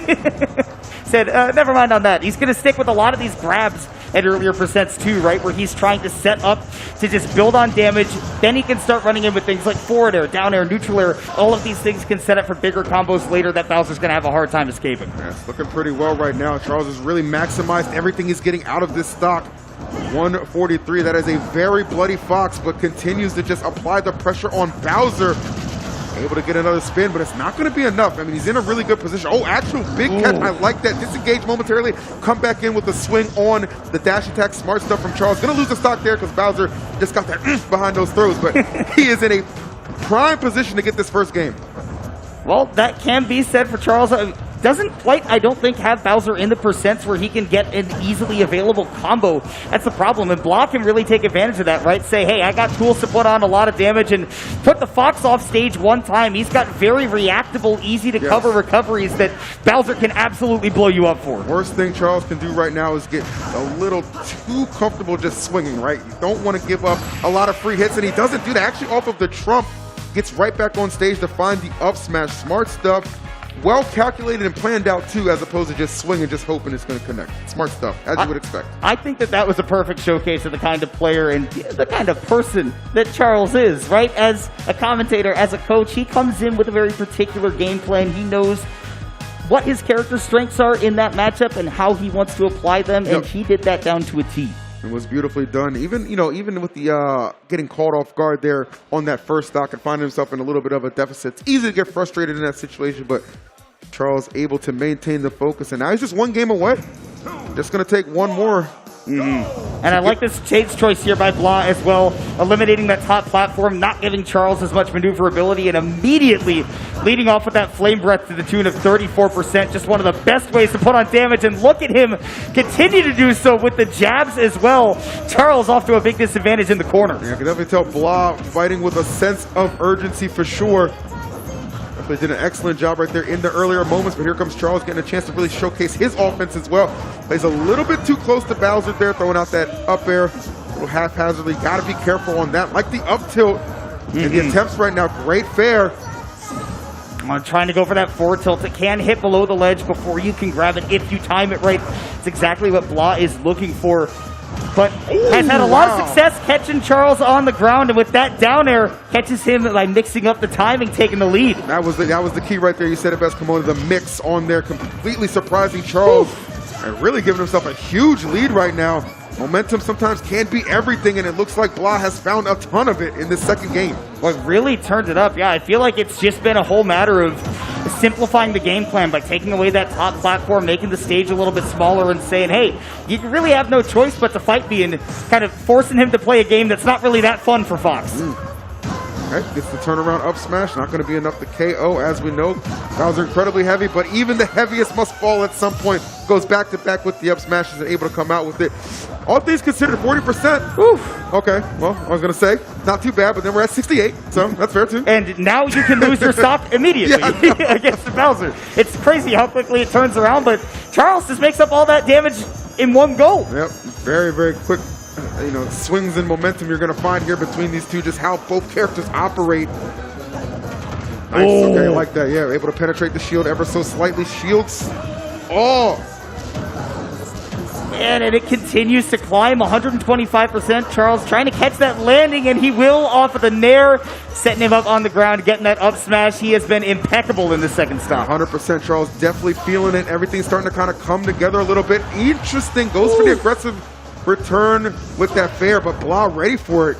Said, never mind on that. He's going to stick with a lot of these grabs at earlier percents too, right? Where he's trying to set up to just build on damage. Then he can start running in with things like forward air, down air, neutral air. All of these things can set up for bigger combos later that Bowser's going to have a hard time escaping. Yeah, it's looking pretty well right now. Charles has really maximized everything he's getting out of this stock. 143, that is a very bloody Fox, but continues to just apply the pressure on Bowser. Able to get another spin, but it's not going to be enough. I mean, he's in a really good position. Oh, actual big catch. I like that. Disengage momentarily. Come back in with a swing on the dash attack. Smart stuff from Charles. Going to lose the stock there because Bowser just got that behind those throws, but he is in a prime position to get this first game. Well, that can be said for Charles. Doesn't quite, I don't think, have Bowser in the percents where he can get an easily available combo. That's the problem, and Block can really take advantage of that, right? Say, hey, I got tools to put on a lot of damage and put the Fox off stage one time. He's got very reactable, easy to cover recoveries that Bowser can absolutely blow you up for. Worst thing Charles can do right now is get a little too comfortable just swinging, right? You don't want to give up a lot of free hits, and he doesn't do that. Actually, off of the trump, gets right back on stage to find the up smash. Smart stuff. Well calculated and planned out too, as opposed to just swinging, just hoping it's going to connect. Smart stuff, as you would expect. I think that was a perfect showcase of the kind of player and the kind of person that Charles is, right? As a commentator, as a coach, he comes in with a very particular game plan. He knows what his character's strengths are in that matchup and how he wants to apply them, and he did that down to a T. It was beautifully done. Even with the getting caught off guard there on that first stock and finding himself in a little bit of a deficit. It's easy to get frustrated in that situation, but Charles able to maintain the focus. And now he's just one game away. Just going to take one more And I like this stage choice here by Blah as well, eliminating that top platform, not giving Charles as much maneuverability, and immediately leading off with that flame breath to the tune of 34%. Just one of the best ways to put on damage, and look at him continue to do so with the jabs as well. Charles off to a big disadvantage in the corner. Yeah, I can definitely tell Blah fighting with a sense of urgency for sure. They did an excellent job right there in the earlier moments, but here comes Charles getting a chance to really showcase his offense as well. Plays a little bit too close to Bowser there, throwing out that up air a little haphazardly. Got to be careful on that. Like the up tilt and the attempts right now, great fair. Trying to go for that forward tilt. It can hit below the ledge before you can grab it if you time it right. It's exactly what Blah is looking for. But has had a lot of success catching Charles on the ground, and with that down air, catches him by mixing up the timing, taking the lead. That was the key right there. You said it best, Komodo. The mix on there, completely surprising Charles, and really giving himself a huge lead right now. Momentum sometimes can be everything, and it looks like Blah has found a ton of it in this second game. Well, it really turned it up. Yeah, I feel like it's just been a whole matter of simplifying the game plan by taking away that top platform, making the stage a little bit smaller, and saying, hey, you really have no choice but to fight me, and kind of forcing him to play a game that's not really that fun for Fox. Okay, gets the turnaround up smash. Not going to be enough to KO, as we know. Bowser incredibly heavy, but even the heaviest must fall at some point. Goes back to back with the up smashes and able to come out with it. All things considered, 40%. Oof. Okay, well, I was going to say, not too bad, but then we're at 68, so that's fair too. And now you can lose your stock immediately against the Bowser. It's crazy how quickly it turns around, but Charles just makes up all that damage in one go. Yep, very, very quick. Swings in momentum you're going to find here between these two, just how both characters operate. Nice, okay, I like that. Yeah, able to penetrate the shield ever so slightly. Shields. And it continues to climb 125%. Charles trying to catch that landing, and he will off of the nair, setting him up on the ground, getting that up smash. He has been impeccable in the second stop. 100% Charles, definitely feeling it. Everything's starting to kind of come together a little bit. Interesting. Goes for the aggressive return with that fair, but Blah ready for it.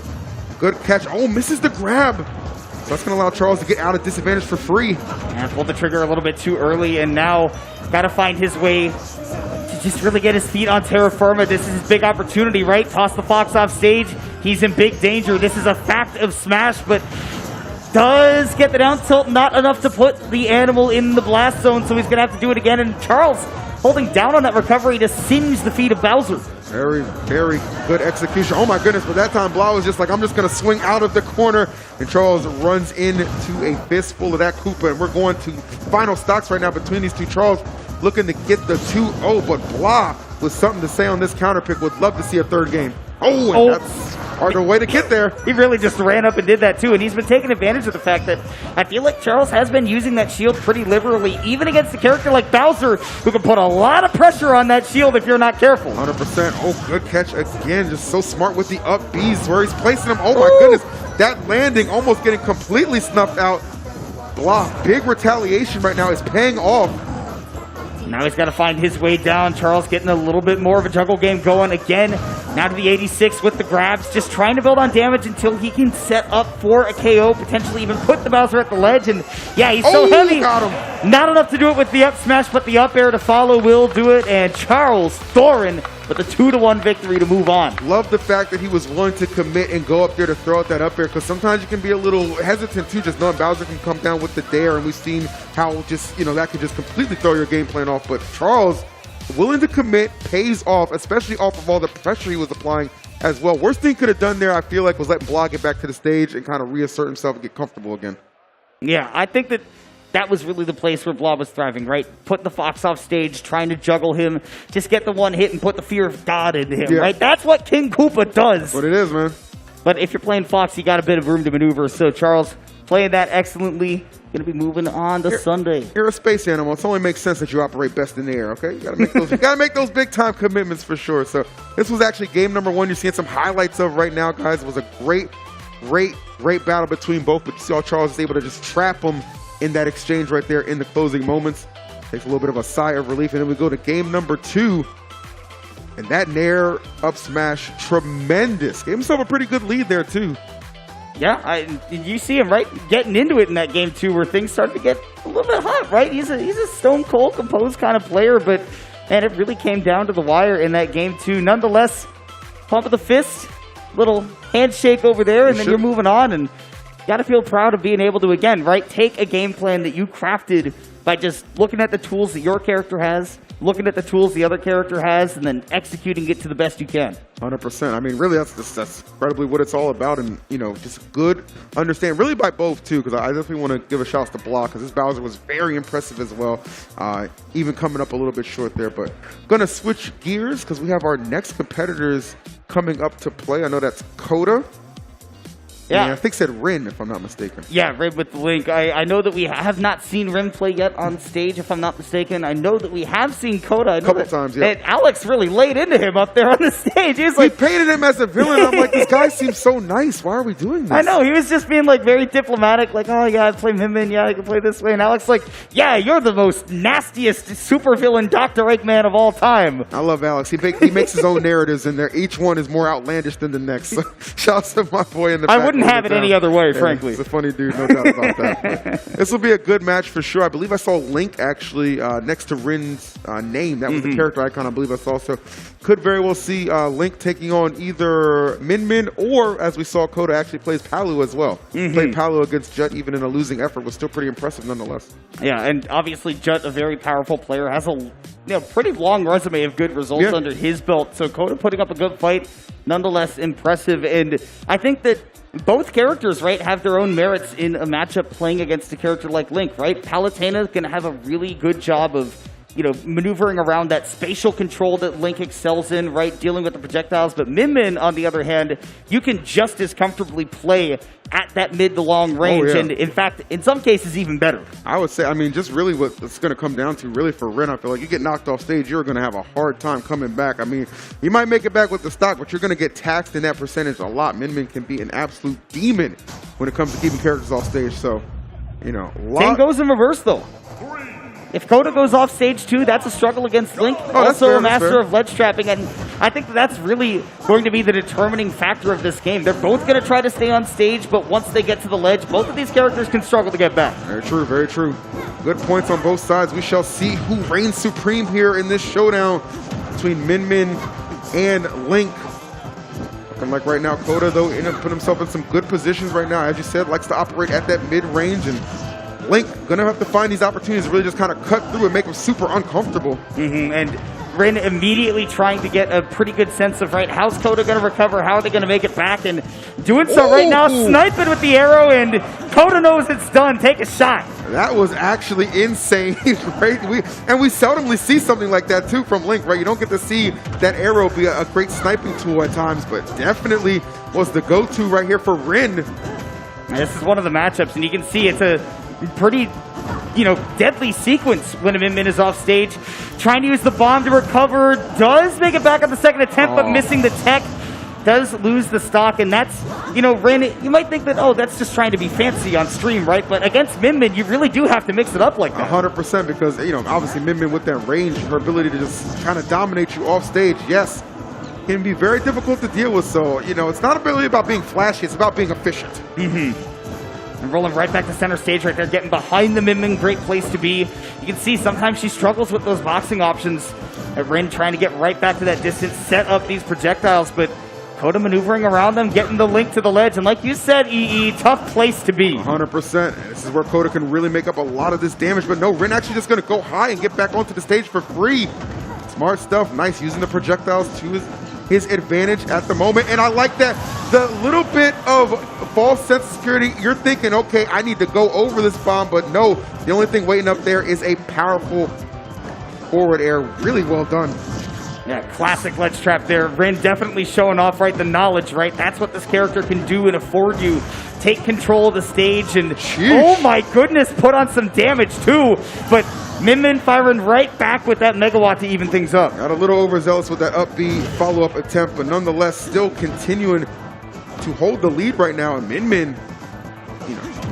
Good catch. Misses the grab. So that's going to allow Charles to get out of disadvantage for free. And pulled the trigger a little bit too early, and now got to find his way to just really get his feet on terra firma. This is his big opportunity, right? Toss the Fox off stage. He's in big danger. This is a fact of Smash, but does get the down tilt. Not enough to put the animal in the blast zone, so he's going to have to do it again. And Charles holding down on that recovery to singe the feet of Bowser. Very, very good execution. Oh my goodness, but that time Blah was just like, I'm just gonna swing out of the corner, and Charles runs into a fistful of that Koopa, and we're going to final stocks right now between these two. Charles looking to get the 2-0, but Blah with something to say on this counter pick. Would love to see a third game. That's harder way to get there. He really just ran up and did that too, and he's been taking advantage of the fact that I feel like Charles has been using that shield pretty liberally, even against a character like Bowser, who can put a lot of pressure on that shield if you're not careful. 100%. Good catch again. Just so smart with the up Bs where he's placing them. Oh my goodness. That landing almost getting completely snuffed out. Blah. Big retaliation right now is paying off. Now he's got to find his way down. Charles getting a little bit more of a juggle game going again. Now to the 86 with the grabs, just trying to build on damage until he can set up for a KO, potentially even put the Bowser at the ledge. And yeah, he's so heavy. Got him. Not enough to do it with the up smash, but the up air to follow will do it. And Charles Thorin with a 2-1 victory to move on. Love the fact that he was willing to commit and go up there to throw out that up air, because sometimes you can be a little hesitant too, just knowing Bowser can come down with the dare, and we've seen how just, that could just completely throw your game plan off. But Charles, willing to commit, pays off, especially off of all the pressure he was applying as well. Worst thing he could have done there, I feel like, was letting Blah get back to the stage and kind of reassert himself and get comfortable again. Yeah, I think that was really the place where Blah was thriving, right? Put the Fox off stage, trying to juggle him, just get the one hit and put the fear of God into him, right? That's what King Koopa does. That's what it is, man. But if you're playing Fox, you got a bit of room to maneuver. So Charles playing that excellently. Going to be moving on to Sunday. You're a space animal. It only makes sense that you operate best in the air, okay? You got to make those big time commitments for sure. So this was actually game number 1. You're seeing some highlights of right now, guys. It was a great battle between both. But you see how Charles is able to just trap him in that exchange right there in the closing moments. Takes a little bit of a sigh of relief. And then we go to game number 2. And that nair up smash, tremendous. Gave himself a pretty good lead there too. Yeah, you see him, right, getting into it in that game 2 where things started to get a little bit hot, right? He's a stone cold, composed kind of player, but And it really came down to the wire in that game, too. Nonetheless, pump of the fist, little handshake over there, and then you're moving on. And you got to feel proud of being able to, again, right, take a game plan that you crafted by just looking at the tools that your character has, looking at the tools the other character has, and then executing it to the best you can. 100%. I mean, really, that's incredibly what it's all about, and just good understand, really by both too, because I definitely want to give a shout out to Block, because this Bowser was very impressive as well, even coming up a little bit short there. But gonna switch gears because we have our next competitors coming up to play. I know that's Coda. Yeah. And I think said Rin, if I'm not mistaken. Yeah, Rin with the link. I know that we have not seen Rin play yet on stage, if I'm not mistaken. I know that we have seen Coda. A couple times, yeah. And Alex really laid into him up there on the stage. He was like, painted him as a villain. I'm like, this guy seems so nice. Why are we doing this? I know. He was just being like very diplomatic, like, oh, yeah, I play Min. Yeah, I can play this way. And Alex like, yeah, you're the most nastiest supervillain Dr. Eggman of all time. I love Alex. He makes his own narratives in there. Each one is more outlandish than the next. So, shouts to my boy in the back. I wouldn't have it any other way, frankly. He's a funny dude, no doubt about that. This will be a good match for sure. I believe I saw Link actually next to Rin's name. That was the character icon I believe I saw. So could very well see Link taking on either Min or, as we saw, Coda actually plays Palu as well. Played Palu against Jut even in a losing effort. Was still pretty impressive nonetheless. Yeah, and obviously Jut, a very powerful player, has a pretty long resume of good results under his belt. So Coda putting up a good fight, nonetheless impressive. And I think that both characters, right, have their own merits in a matchup playing against a character like Link, right? Palutena is going to have a really good job of, maneuvering around that spatial control that Link excels in, right, dealing with the projectiles. But Min, on the other hand, you can just as comfortably play at that mid to long range, and in fact, in some cases, even better. I would say, just really what it's going to come down to, really for Rin, I feel like you get knocked off stage, you're going to have a hard time coming back. You might make it back with the stock, but you're going to get taxed in that percentage a lot. Min can be an absolute demon when it comes to keeping characters off stage, so, Same goes in reverse, though. If Coda goes off stage too, that's a struggle against Link. Also a master of ledge trapping, and I think that's really going to be the determining factor of this game. They're both going to try to stay on stage, but once they get to the ledge, both of these characters can struggle to get back. Very true, very true. Good points on both sides. We shall see who reigns supreme here in this showdown between Min and Link. Looking like right now, Coda, though, put himself in some good positions right now. As you said, likes to operate at that mid-range, and Link gonna have to find these opportunities to really just kind of cut through and make him super uncomfortable. And Rin immediately trying to get a pretty good sense of, right, how's Coda gonna recover? How are they gonna make it back? And doing so right now, sniping with the arrow, and Coda knows it's done. Take a shot. That was actually insane, right? We seldomly see something like that too from Link, right? You don't get to see that arrow be a great sniping tool at times, but definitely was the go-to right here for Rin. This is one of the matchups, and you can see it's a pretty, deadly sequence when Min is off stage. Trying to use the bomb to recover. Does make it back on the second attempt, but missing the tech. Does lose the stock, and that's, Rin, you might think that, that's just trying to be fancy on stream, right? But against Min, you really do have to mix it up like that. 100%, because, obviously Min with that range, her ability to just kind of dominate you off stage, yes, can be very difficult to deal with. So, it's not really about being flashy, it's about being efficient. And rolling right back to center stage right there, getting behind the Min. Great place to be. You can see sometimes she struggles with those boxing options. Rin trying to get right back to that distance, set up these projectiles, but Coda maneuvering around them, getting the Link to the ledge. And like you said, EE, tough place to be. 100%. This is where Coda can really make up a lot of this damage, but no, Rin actually just going to go high and get back onto the stage for free. Smart stuff. Nice, using the projectiles to his advantage at the moment. And I like that the little bit of false sense of security, you're thinking, okay, I need to go over this bomb, but no, the only thing waiting up there is a powerful forward air. Really well done. Yeah, classic ledge trap there. Rin definitely showing off, right, the knowledge, right? That's what this character can do and afford you. Take control of the stage, and oh my goodness, put on some damage too. But Min firing right back with that megawatt to even things up. Got a little overzealous with that up B follow-up attempt, but nonetheless still continuing to hold the lead right now. And Min,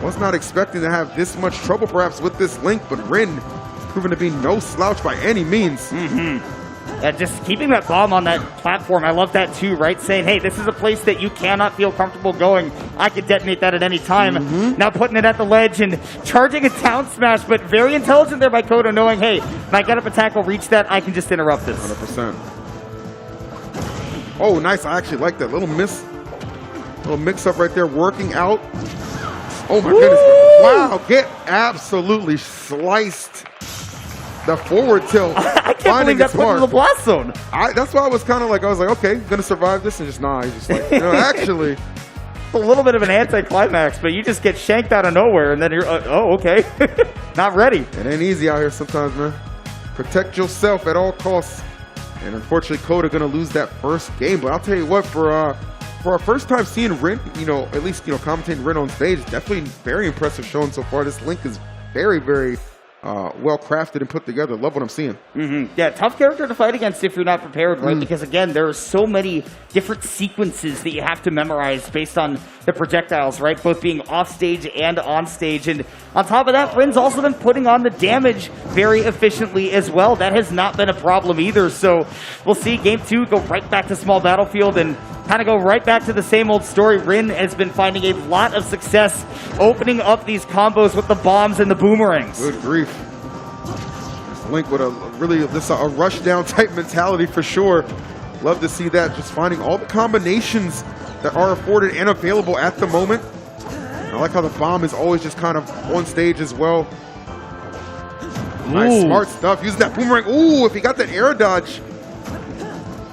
was not expecting to have this much trouble perhaps with this Link, but Rin proven to be no slouch by any means. Just keeping that bomb on that platform, I love that too, right? Saying, hey, this is a place that you cannot feel comfortable going. I could detonate that at any time. Now putting it at the ledge and charging a down smash, but very intelligent there by Coda, knowing, hey, my get-up attack will reach that. I can just interrupt this. 100%. Oh, nice. I actually like that little mix-up right there, working out. Oh, my goodness. Wow, get absolutely sliced. The forward tilt. I can't believe that put in the blast zone. That's why I was kind of like, okay, gonna survive this, and just nah. He's just like, actually. It's a little bit of an anti-climax, but you just get shanked out of nowhere, and then you're, oh, okay. Not ready. It ain't easy out here sometimes, man. Protect yourself at all costs. And unfortunately, Coda gonna lose that first game. But I'll tell you what, for our first time seeing Rin, at least, commentating Rin on stage, definitely very impressive showing so far. This Link is very, very well crafted and put together. Love what I'm seeing. Yeah, tough character to fight against if you're not prepared, right? Because again, there are so many different sequences that you have to memorize based on the projectiles, right? Both being off stage and on stage. And on top of that, Rin's also been putting on the damage very efficiently as well. That has not been a problem either. So we'll see game 2 go right back to small battlefield and kind of go right back to the same old story. Rin has been finding a lot of success opening up these combos with the bombs and the boomerangs. Good grief. This Link with a rush down type mentality for sure. Love to see that. Just finding all the combinations that are afforded and available at the moment. I like how the bomb is always just kind of on stage as well. Nice, smart stuff. Using that boomerang. Ooh, if he got that air dodge.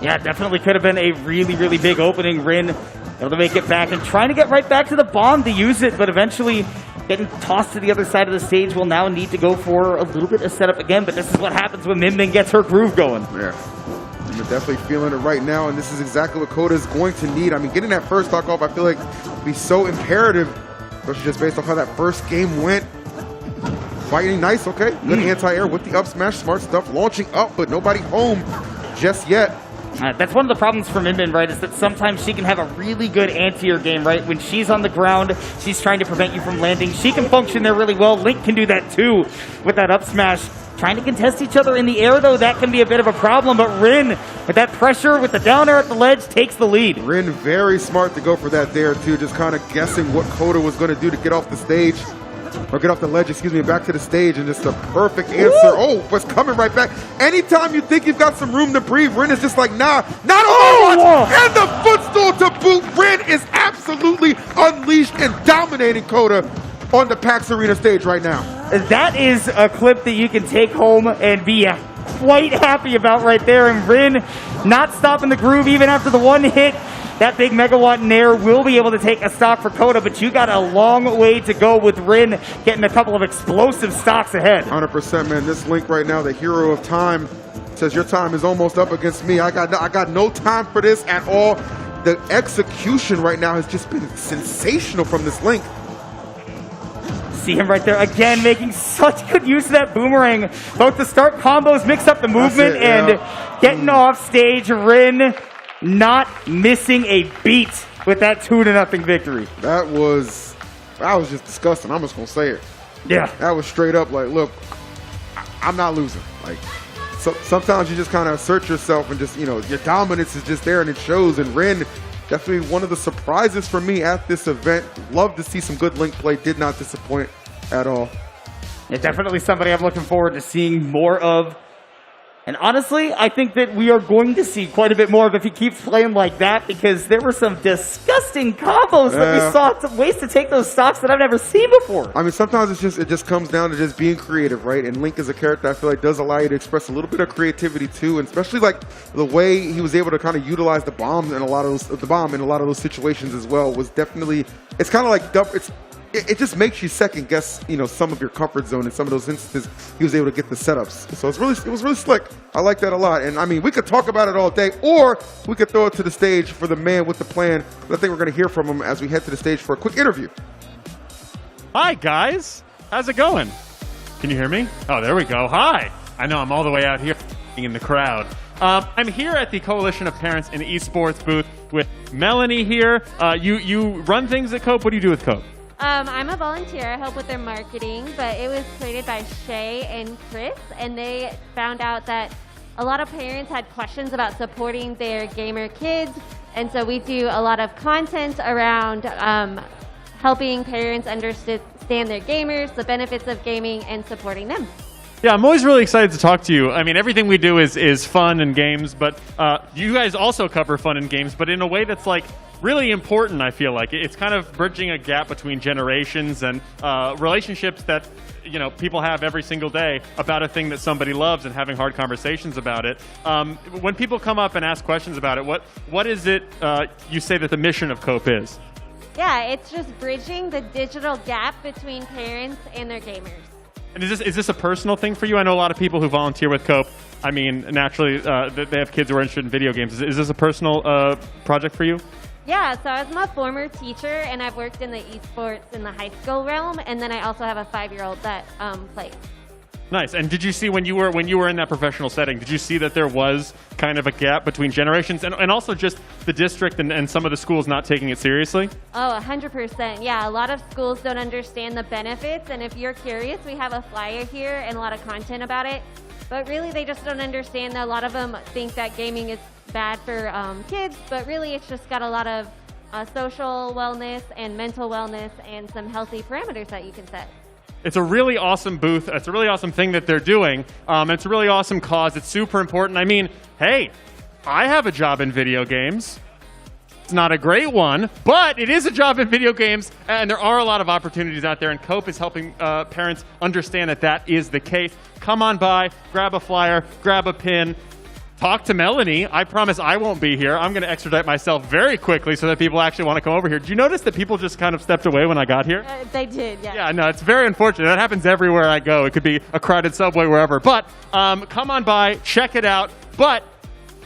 Yeah, definitely could have been a really, really big opening. Rin able to make it back and trying to get right back to the bomb to use it, but eventually getting tossed to the other side of the stage. Will now need to go for a little bit of setup again, but this is what happens when Min Min gets her groove going. Yeah, we're definitely feeling it right now, and this is exactly what Coda is going to need. I mean, getting that first stock off, I feel like would be so imperative, especially just based off how that first game went. Fighting nice, okay. Good anti-air with the up smash, smart stuff. Launching up, but nobody home just yet. That's one of the problems for Min Min, right, is that sometimes she can have a really good anti-air game, right? When she's on the ground, she's trying to prevent you from landing. She can function there really well. Link can do that too with that up smash. Trying to contest each other in the air, though, that can be a bit of a problem. But Rin, with that pressure, with the down air at the ledge, takes the lead. Rin very smart to go for that there, too. Just kind of guessing what Coda was going to do to get off the stage. Or get off the ledge, excuse me, back to the stage, and just a perfect answer. Oh, what's coming right back. Anytime you think you've got some room to breathe, Rin is just like, nah, not Overwatch! And the footstool to boot. Rin is absolutely unleashed and dominating Coda on the PAX Arena stage right now. That is a clip that you can take home and be quite happy about right there. And Rin not stopping the groove even after the one hit. That big megawatt Nair will be able to take a stock for Coda, but you got a long way to go with Rin getting a couple of explosive stocks ahead. 100%, man. This Link right now, the hero of time, says your time is almost up against me. I got no time for this at all. The execution right now has just been sensational from this Link. See him right there again, making such good use of that boomerang. Both the start combos, mix up the movement, and getting off stage. Rin not missing a beat with that 2-0 victory. That was just disgusting. I'm just gonna say it. Yeah, that was straight up like, look, I'm not losing. Like, so sometimes you just kind of assert yourself and just, your dominance is just there and it shows. And Rin, definitely one of the surprises for me at this event. Love to see some good Link play. Did not disappoint at all. Yeah, definitely somebody I'm looking forward to seeing more of. And honestly, I think that we are going to see quite a bit more of if he keeps playing like that, because there were some disgusting combos that we saw, ways to take those stocks that I've never seen before. I mean, sometimes it just comes down to just being creative, right? And Link is a character I feel like does allow you to express a little bit of creativity too, and especially like the way he was able to kind of utilize the bomb in a lot of those situations as well was definitely. It's kind of like it just makes you second guess, some of your comfort zone in some of those instances. He was able to get the setups, so it was really slick. I like that a lot, and I mean, we could talk about it all day, or we could throw it to the stage for the man with the plan. But I think we're going to hear from him as we head to the stage for a quick interview. Hi guys, how's it going? Can you hear me? Oh, there we go. Hi. I know I'm all the way out here in the crowd. I'm here at the Coalition of Parents in Esports booth with Melanie here. You run things at Cope. What do you do with Cope? I'm a volunteer. I help with their marketing, but it was created by Shay and Chris, and they found out that a lot of parents had questions about supporting their gamer kids, and so we do a lot of content around helping parents understand their gamers, the benefits of gaming, and supporting them. Yeah, I'm always really excited to talk to you. I mean, everything we do is fun and games, but you guys also cover fun and games, but in a way that's like really important, I feel like. It's kind of bridging a gap between generations and relationships that, you know, people have every single day about a thing that somebody loves and having hard conversations about it. When people come up and ask questions about it, what is it you say that the mission of COPE is? Yeah, it's just bridging the digital gap between parents and their gamers. And is this a personal thing for you? I know a lot of people who volunteer with COPE. I mean, naturally, they have kids who are interested in video games. Is this a personal project for you? Yeah, so I'm a former teacher, and I've worked in the esports in the high school realm, and then I also have a 5-year-old that plays. Nice. And did you see when you were in that professional setting, did you see that there was kind of a gap between generations and also just the district and some of the schools not taking it seriously? Oh, 100%. Yeah, a lot of schools don't understand the benefits, and if you're curious, we have a flyer here and a lot of content about it. But really, they just don't understand that a lot of them think that gaming is bad for kids, but really it's just got a lot of social wellness and mental wellness and some healthy parameters that you can set. It's a really awesome booth. It's a really awesome thing that they're doing. It's a really awesome cause. It's super important. I mean, hey, I have a job in video games. It's not a great one, but it is a job in video games, and there are a lot of opportunities out there, and COPE is helping parents understand that that is the case. Come on by, grab a flyer, grab a pin, talk to Melanie. I promise I won't be here. I'm going to extradite myself very quickly so that people actually want to come over here. Did you notice that people just kind of stepped away when I got here? They did, yeah. Yeah, no, it's very unfortunate. That happens everywhere I go. It could be a crowded subway, wherever. But come on by, check it out. But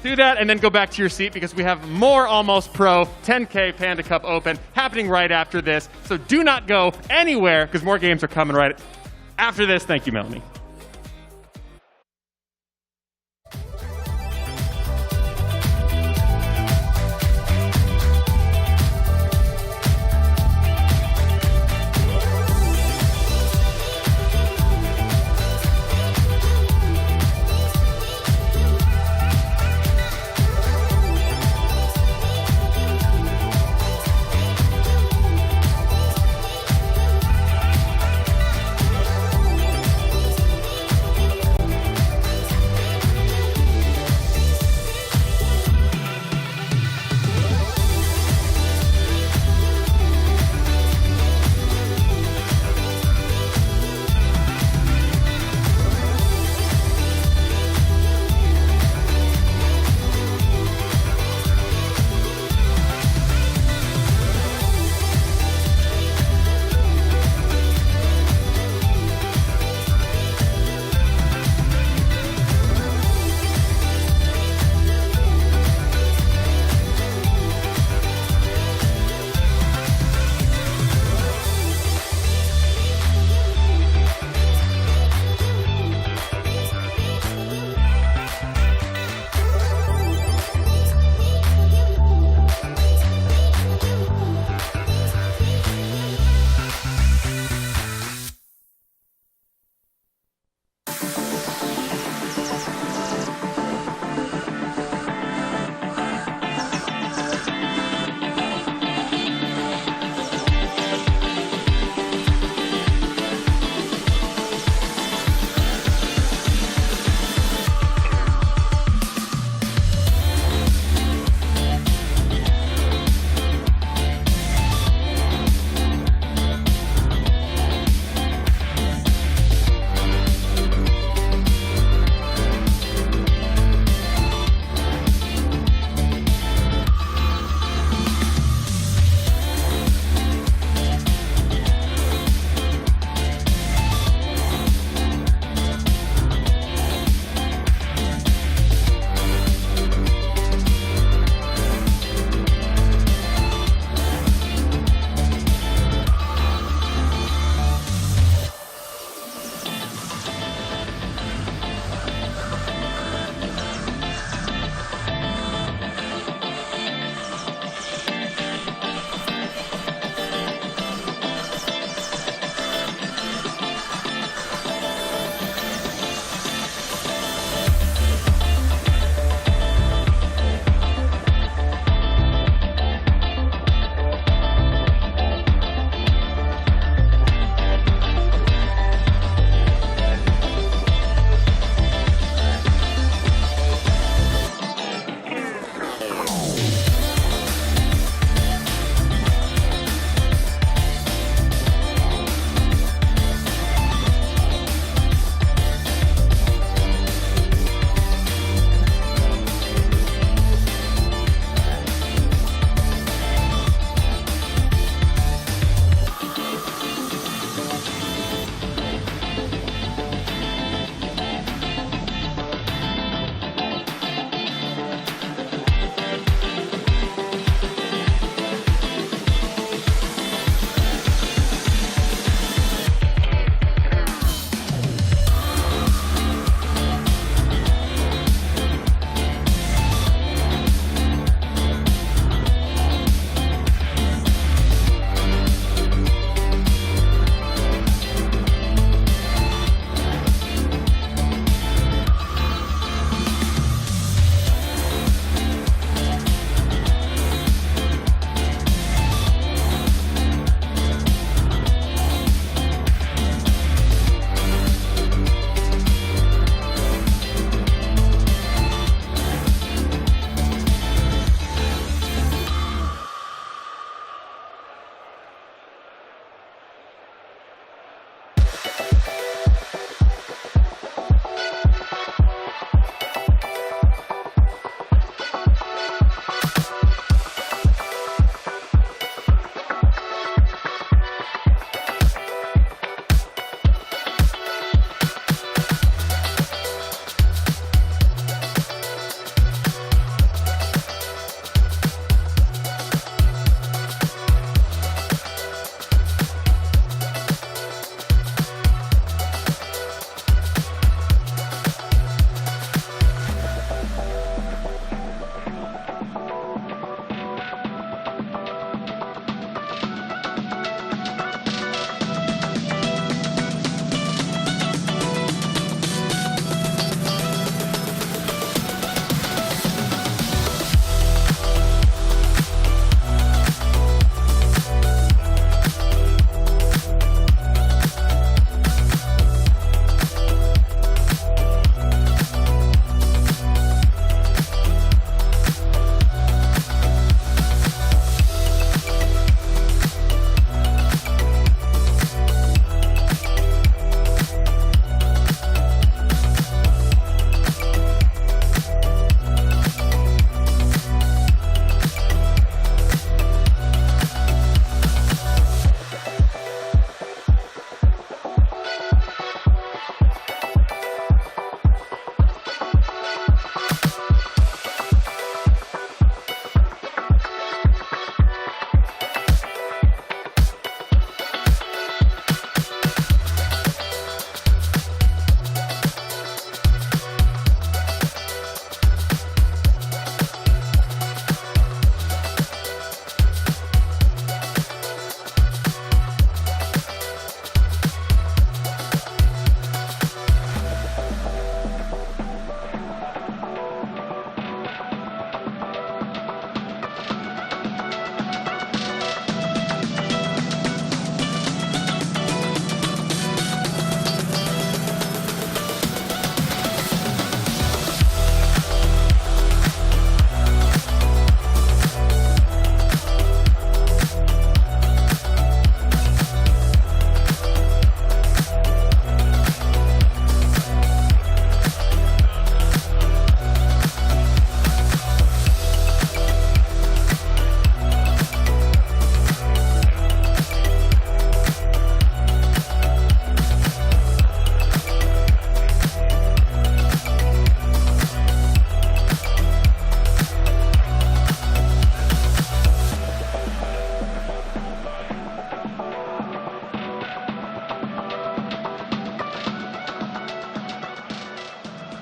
do that and then go back to your seat because we have more Almost Pro 10K Panda Cup Open happening right after this. So do not go anywhere because more games are coming right after this. Thank you, Melanie.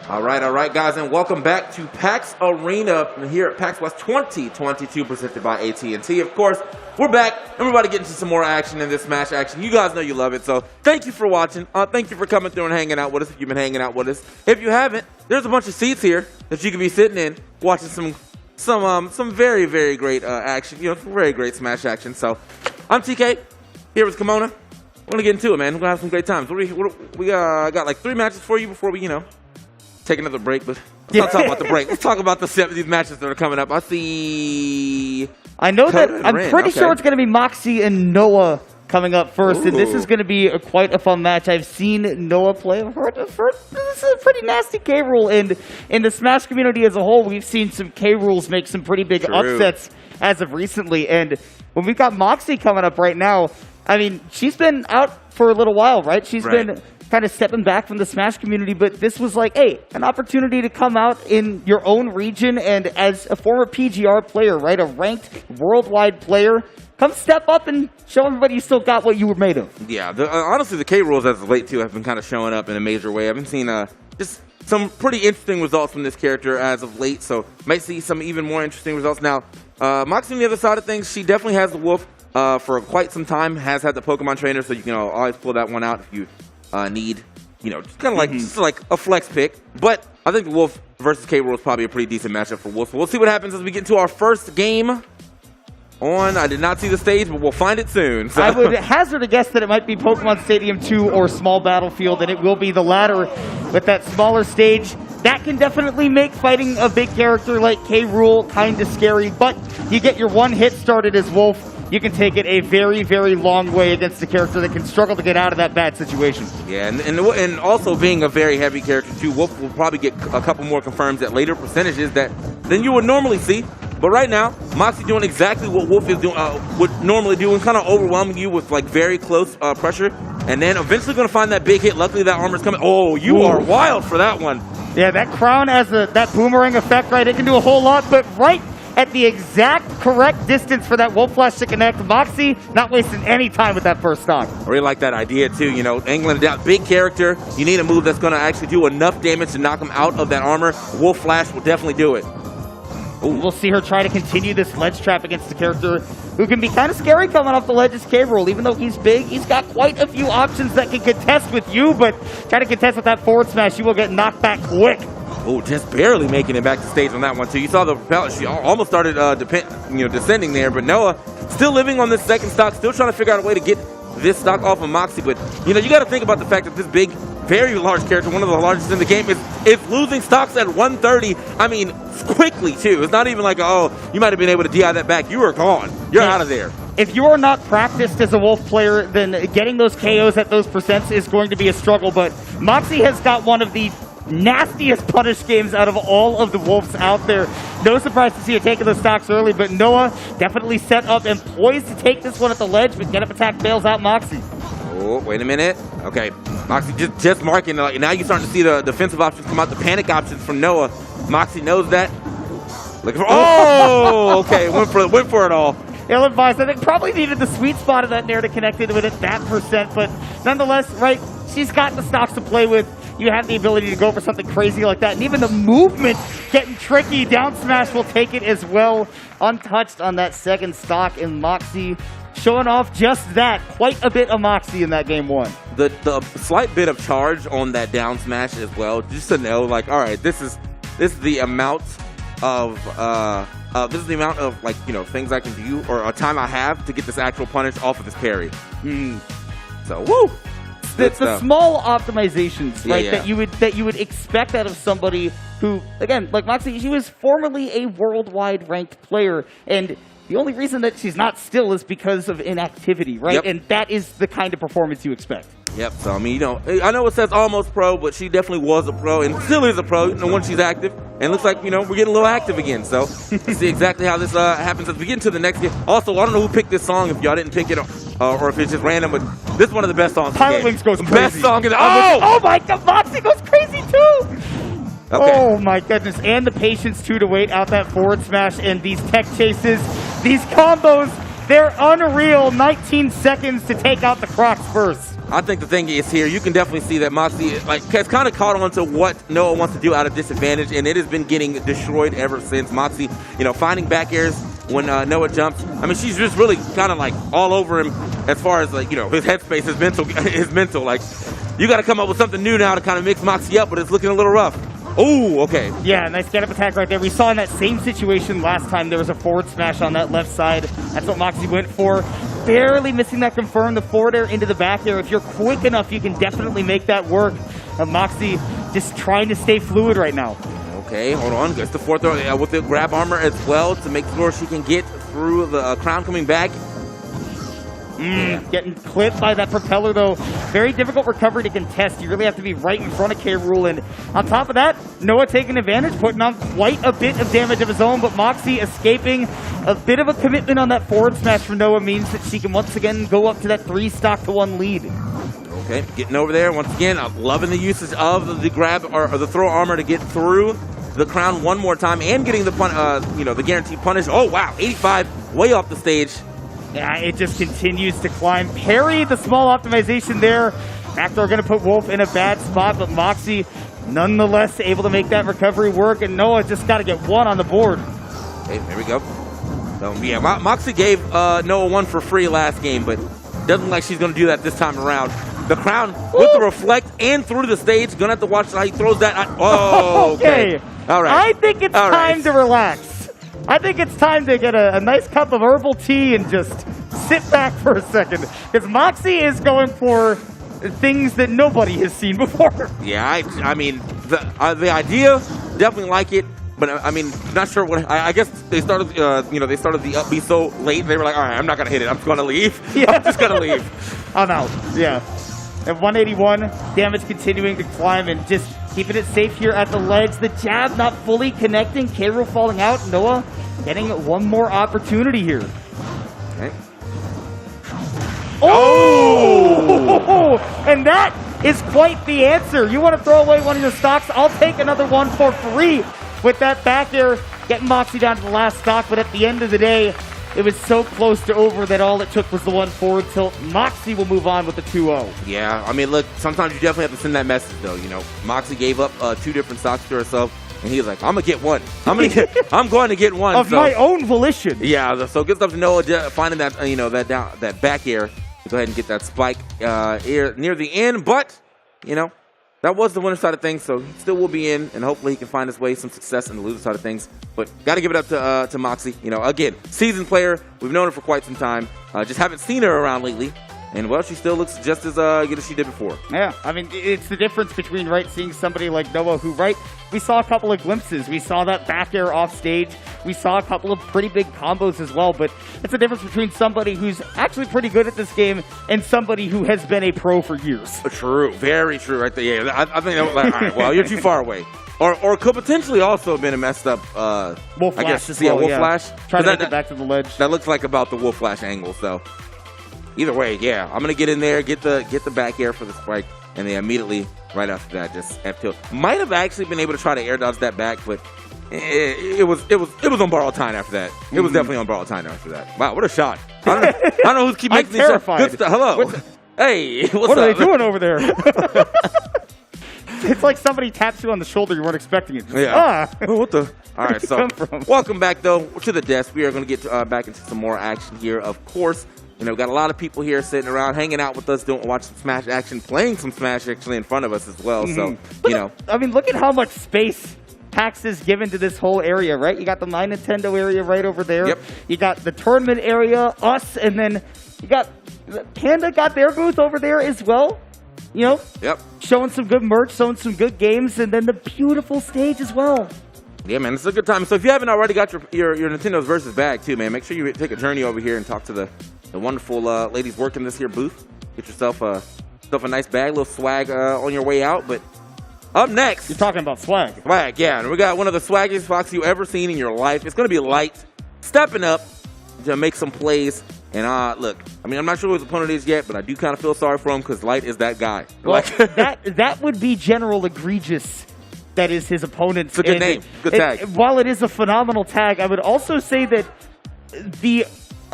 All right, guys, and welcome back to PAX Arena here at PAX West 2022, presented by AT&T. Of course, we're back, and we're about to get into some more action in this Smash action. You guys know you love it, so thank you for watching. Thank you for coming through and hanging out with us if you've been hanging out with us. If you haven't, there's a bunch of seats here that you can be sitting in, watching some very, very great action, some very great Smash action. So, I'm TK, here with Kimona. We're going to get into it, man. We're going to have some great times. We got like 3 matches for you before we, take another break, but let's not talk about the break. Let's talk about these matches that are coming up. I know that I'm pretty sure it's going to be Moxie and Noah coming up first, and this is going to be quite a fun match. I've seen Noah play. This is a pretty nasty K rule, and in the Smash community as a whole, we've seen some K rules make some pretty big upsets as of recently. And when we've got Moxie coming up right now, I mean, she's been out for a little while, right? She's been kind of stepping back from the Smash community, but this was like, hey, an opportunity to come out in your own region, and as a former PGR player, right, a ranked worldwide player, come step up and show everybody you still got what you were made of. Yeah, honestly, the K rules as of late, too, have been kind of showing up in a major way. I've been seeing just some pretty interesting results from this character as of late, so might see some even more interesting results. Now, Moxie on the other side of things, she definitely has the Wolf for quite some time, has had the Pokemon trainer, so you can always pull that one out if you need, just kind of just like a flex pick. But I think Wolf versus K. Rool is probably a pretty decent matchup for Wolf. So we'll see what happens as we get into our first game on. I did not see the stage, but we'll find it soon. So. I would hazard a guess that it might be Pokemon Stadium 2 or Small Battlefield, and it will be the latter with that smaller stage. That can definitely make fighting a big character like K. Rool kind of scary, but you get your one hit started as Wolf. You can take it a very, very long way against a character that can struggle to get out of that bad situation. Yeah, and also being a very heavy character too, Wolf will probably get a couple more confirms at later percentages than you would normally see. But right now, Moxie doing exactly what Wolf is doing, would normally do, and kind of overwhelming you with like very close pressure, and then eventually going to find that big hit. Luckily, that armor's coming. Oh, you are wild for that one. Yeah, that crown has that boomerang effect, right? It can do a whole lot, but right at the exact correct distance for that Wolf Flash to connect. Moxie not wasting any time with that first stock. I really like that idea too. England down, big character. You need a move that's going to actually do enough damage to knock him out of that armor. Wolf Flash will definitely do it. Ooh. We'll see her try to continue this ledge trap against the character who can be kind of scary coming off the ledge as K. Rool. Even though he's big, he's got quite a few options that can contest with you, but try to contest with that forward smash, you will get knocked back quick. Oh, just barely making it back to stage on that one, too. You saw the propellant. She almost started descending there, but Noah still living on this second stock, still trying to figure out a way to get this stock off of Moxie. But, you got to think about the fact that this big, very large character, one of the largest in the game, is losing stocks at 130. I mean, quickly, too. It's not even like, you might have been able to DI that back. You are gone. You're out of there. If you are not practiced as a Wolf player, then getting those KOs at those percents is going to be a struggle. But Moxie has got one of the nastiest punish games out of all of the Wolves out there. No surprise to see her taking those stocks early, but Noah definitely set up and poised to take this one at the ledge, but get up attack bails out Moxie. Oh, wait a minute. Okay, Moxie just marking. Now you're starting to see the defensive options come out, the panic options from Noah. Moxie knows that. Looking for. Oh, okay, went for it all. Ill-advised. I think probably needed the sweet spot of that Nair to connect into it at that percent, but nonetheless, right, she's got the stocks to play with. You have the ability to go for something crazy like that, and even the movement getting tricky. Down smash will take it as well. Untouched on that second stock, and Moxie showing off just that. Quite a bit of Moxie in that game one. The slight bit of charge on that down smash as well, just to know, like, all right, this is the amount of things I can do or time I have to get this actual punish off of this parry. So woo. The small optimizations, right, that you would expect out of somebody who, again, like Moxie, she was formerly a worldwide ranked player, and the only reason that she's not still is because of inactivity, right? And that is the kind of performance you expect. Yep. So I mean, I know it says almost pro, but she definitely was a pro and still is a pro. When she's active, and looks like we're getting a little active again. So let's see exactly how this happens as we get into the next game. Also, I don't know who picked this song. If y'all didn't pick it, or if it's just random, but this is one of the best songs. Pilot Wings goes crazy. Best song in the oh my God, Moxie goes crazy too. Okay. Oh my goodness, and the patience too to wait out that forward smash and these tech chases, these combos. They're unreal 19 seconds to take out the Crocs first. I think the thing is here, you can definitely see that Moxie has kind of caught on to what Noah wants to do out of disadvantage, and it has been getting destroyed ever since. Moxie, finding back airs when Noah jumps. I mean, she's just really kind of like all over him as far as his headspace, his mental. Like, you got to come up with something new now to kind of mix Moxie up, but it's looking a little rough. Oh, okay. Yeah, nice get-up attack right there. We saw in that same situation last time there was a forward smash on that left side. That's what Moxie went for. Barely missing that confirm, the forward air into the back air. If you're quick enough, you can definitely make that work. Moxie just trying to stay fluid right now. Okay, hold on. Gets the fourth throw with the grab armor as well to make sure she can get through the crown coming back. Getting clipped by that propeller, though. Very difficult recovery to contest. You really have to be right in front of K. Rool. And on top of that, Noah taking advantage, putting on quite a bit of damage of his own, but Moxie escaping. A bit of a commitment on that forward smash for Noah means that she can once again go up to that 3-1 lead. Okay, getting over there once again. I'm loving the usage of the grab or the throw armor to get through the crown one more time and getting the the guaranteed punish. Oh wow, 85, way off the stage. Yeah, it just continues to climb. Parry, the small optimization there. Backdoor going to put Wolf in a bad spot, but Moxie nonetheless able to make that recovery work, and Noah just got to get one on the board. Okay, there we go. So, yeah, Moxie gave Noah one for free last game, but doesn't look like she's going to do that this time around. The crown with the reflect and through the stage. Going to have to watch how he throws that. Oh, okay. All right. I think it's time to relax. I think it's time to get a nice cup of herbal tea and just sit back for a second. Because Moxie is going for things that nobody has seen before. Yeah, I mean, the idea, definitely like it. But, I mean, not sure what... I guess they started, they started the up B so late. They were like, all right, I'm not going to hit it. I'm just going to leave. Yeah. I'm just going to leave. I'm out. Yeah. At 181, damage continuing to climb and just keeping it safe here at the ledge. The jab not fully connecting. K. Rool falling out. Noah getting one more opportunity here. Okay. Oh! And that is quite the answer. You want to throw away one of your stocks? I'll take another one for free with that back air. Getting Moxie down to the last stock, but at the end of the day, it was so close to over that all it took was the one forward tilt. Moxie will move on with the 2-0. Yeah, I mean, look, sometimes you definitely have to send that message, though. Moxie gave up 2 different stocks to herself, and he was like, I'm going to get one. I'm going to get one. Of my own volition. Yeah, so good stuff to Noah finding that, that back air to go ahead and get that spike near the end. But, that was the winner side of things, so he still will be in, and hopefully he can find his way some success in the loser side of things. But got to give it up to Moxie. Again, seasoned player. We've known her for quite some time. Just haven't seen her around lately. And, well, she still looks just as good as she did before. Yeah, I mean, it's the difference between, seeing somebody like Noah who, we saw a couple of glimpses. We saw that back air off stage. We saw a couple of pretty big combos as well. But it's the difference between somebody who's actually pretty good at this game and somebody who has been a pro for years. True. Very true right there. Yeah, I think that was like, all right, well, you're too far away. Or could potentially also have been a messed up, Wolf Flash I guess. as well, Wolf Flash. Trying to get back to the ledge. That looks like about the Wolf Flash angle, so... Either way, yeah, I'm gonna get in there, get the back air for the spike, and then immediately right after that, just F tilt. Might have actually been able to try to air dodge that back, but it was on borrowed time after that. It was definitely on borrowed time after that. Wow, what a shot! I don't know who's keep making these shots. Good stuff. Hello. Hey, what are they doing over there? It's like somebody taps you on the shoulder you weren't expecting it. What the? All right, so welcome back though to the desk. We are going to get back into some more action here, of course. We've got a lot of people here sitting around, hanging out with us, watching some Smash action, playing some Smash actually in front of us as well. So, I mean, look at how much space PAX is given to this whole area, right? You got the My Nintendo area right over there. Yep. You got the tournament area, us, and then you got Panda got their booth over there as well. Yep. Showing some good merch, showing some good games, and then the beautiful stage as well. Yeah, man, it's a good time. So if you haven't already got your Nintendo's Versus bag too, man, make sure you take a journey over here and talk to the wonderful ladies working this here booth. Get yourself a nice bag, little swag on your way out. But up next, you're talking about swag. Swag, yeah. And we got one of the swaggiest Fox you ever seen in your life. It's gonna be Light, stepping up to make some plays. And look, I mean, I'm not sure who his opponent is yet, but I do kind of feel sorry for him because Light is that guy. Well, that would be General Egregious. That is his opponent. It's a good name. Good tag. While it is a phenomenal tag, I would also say that the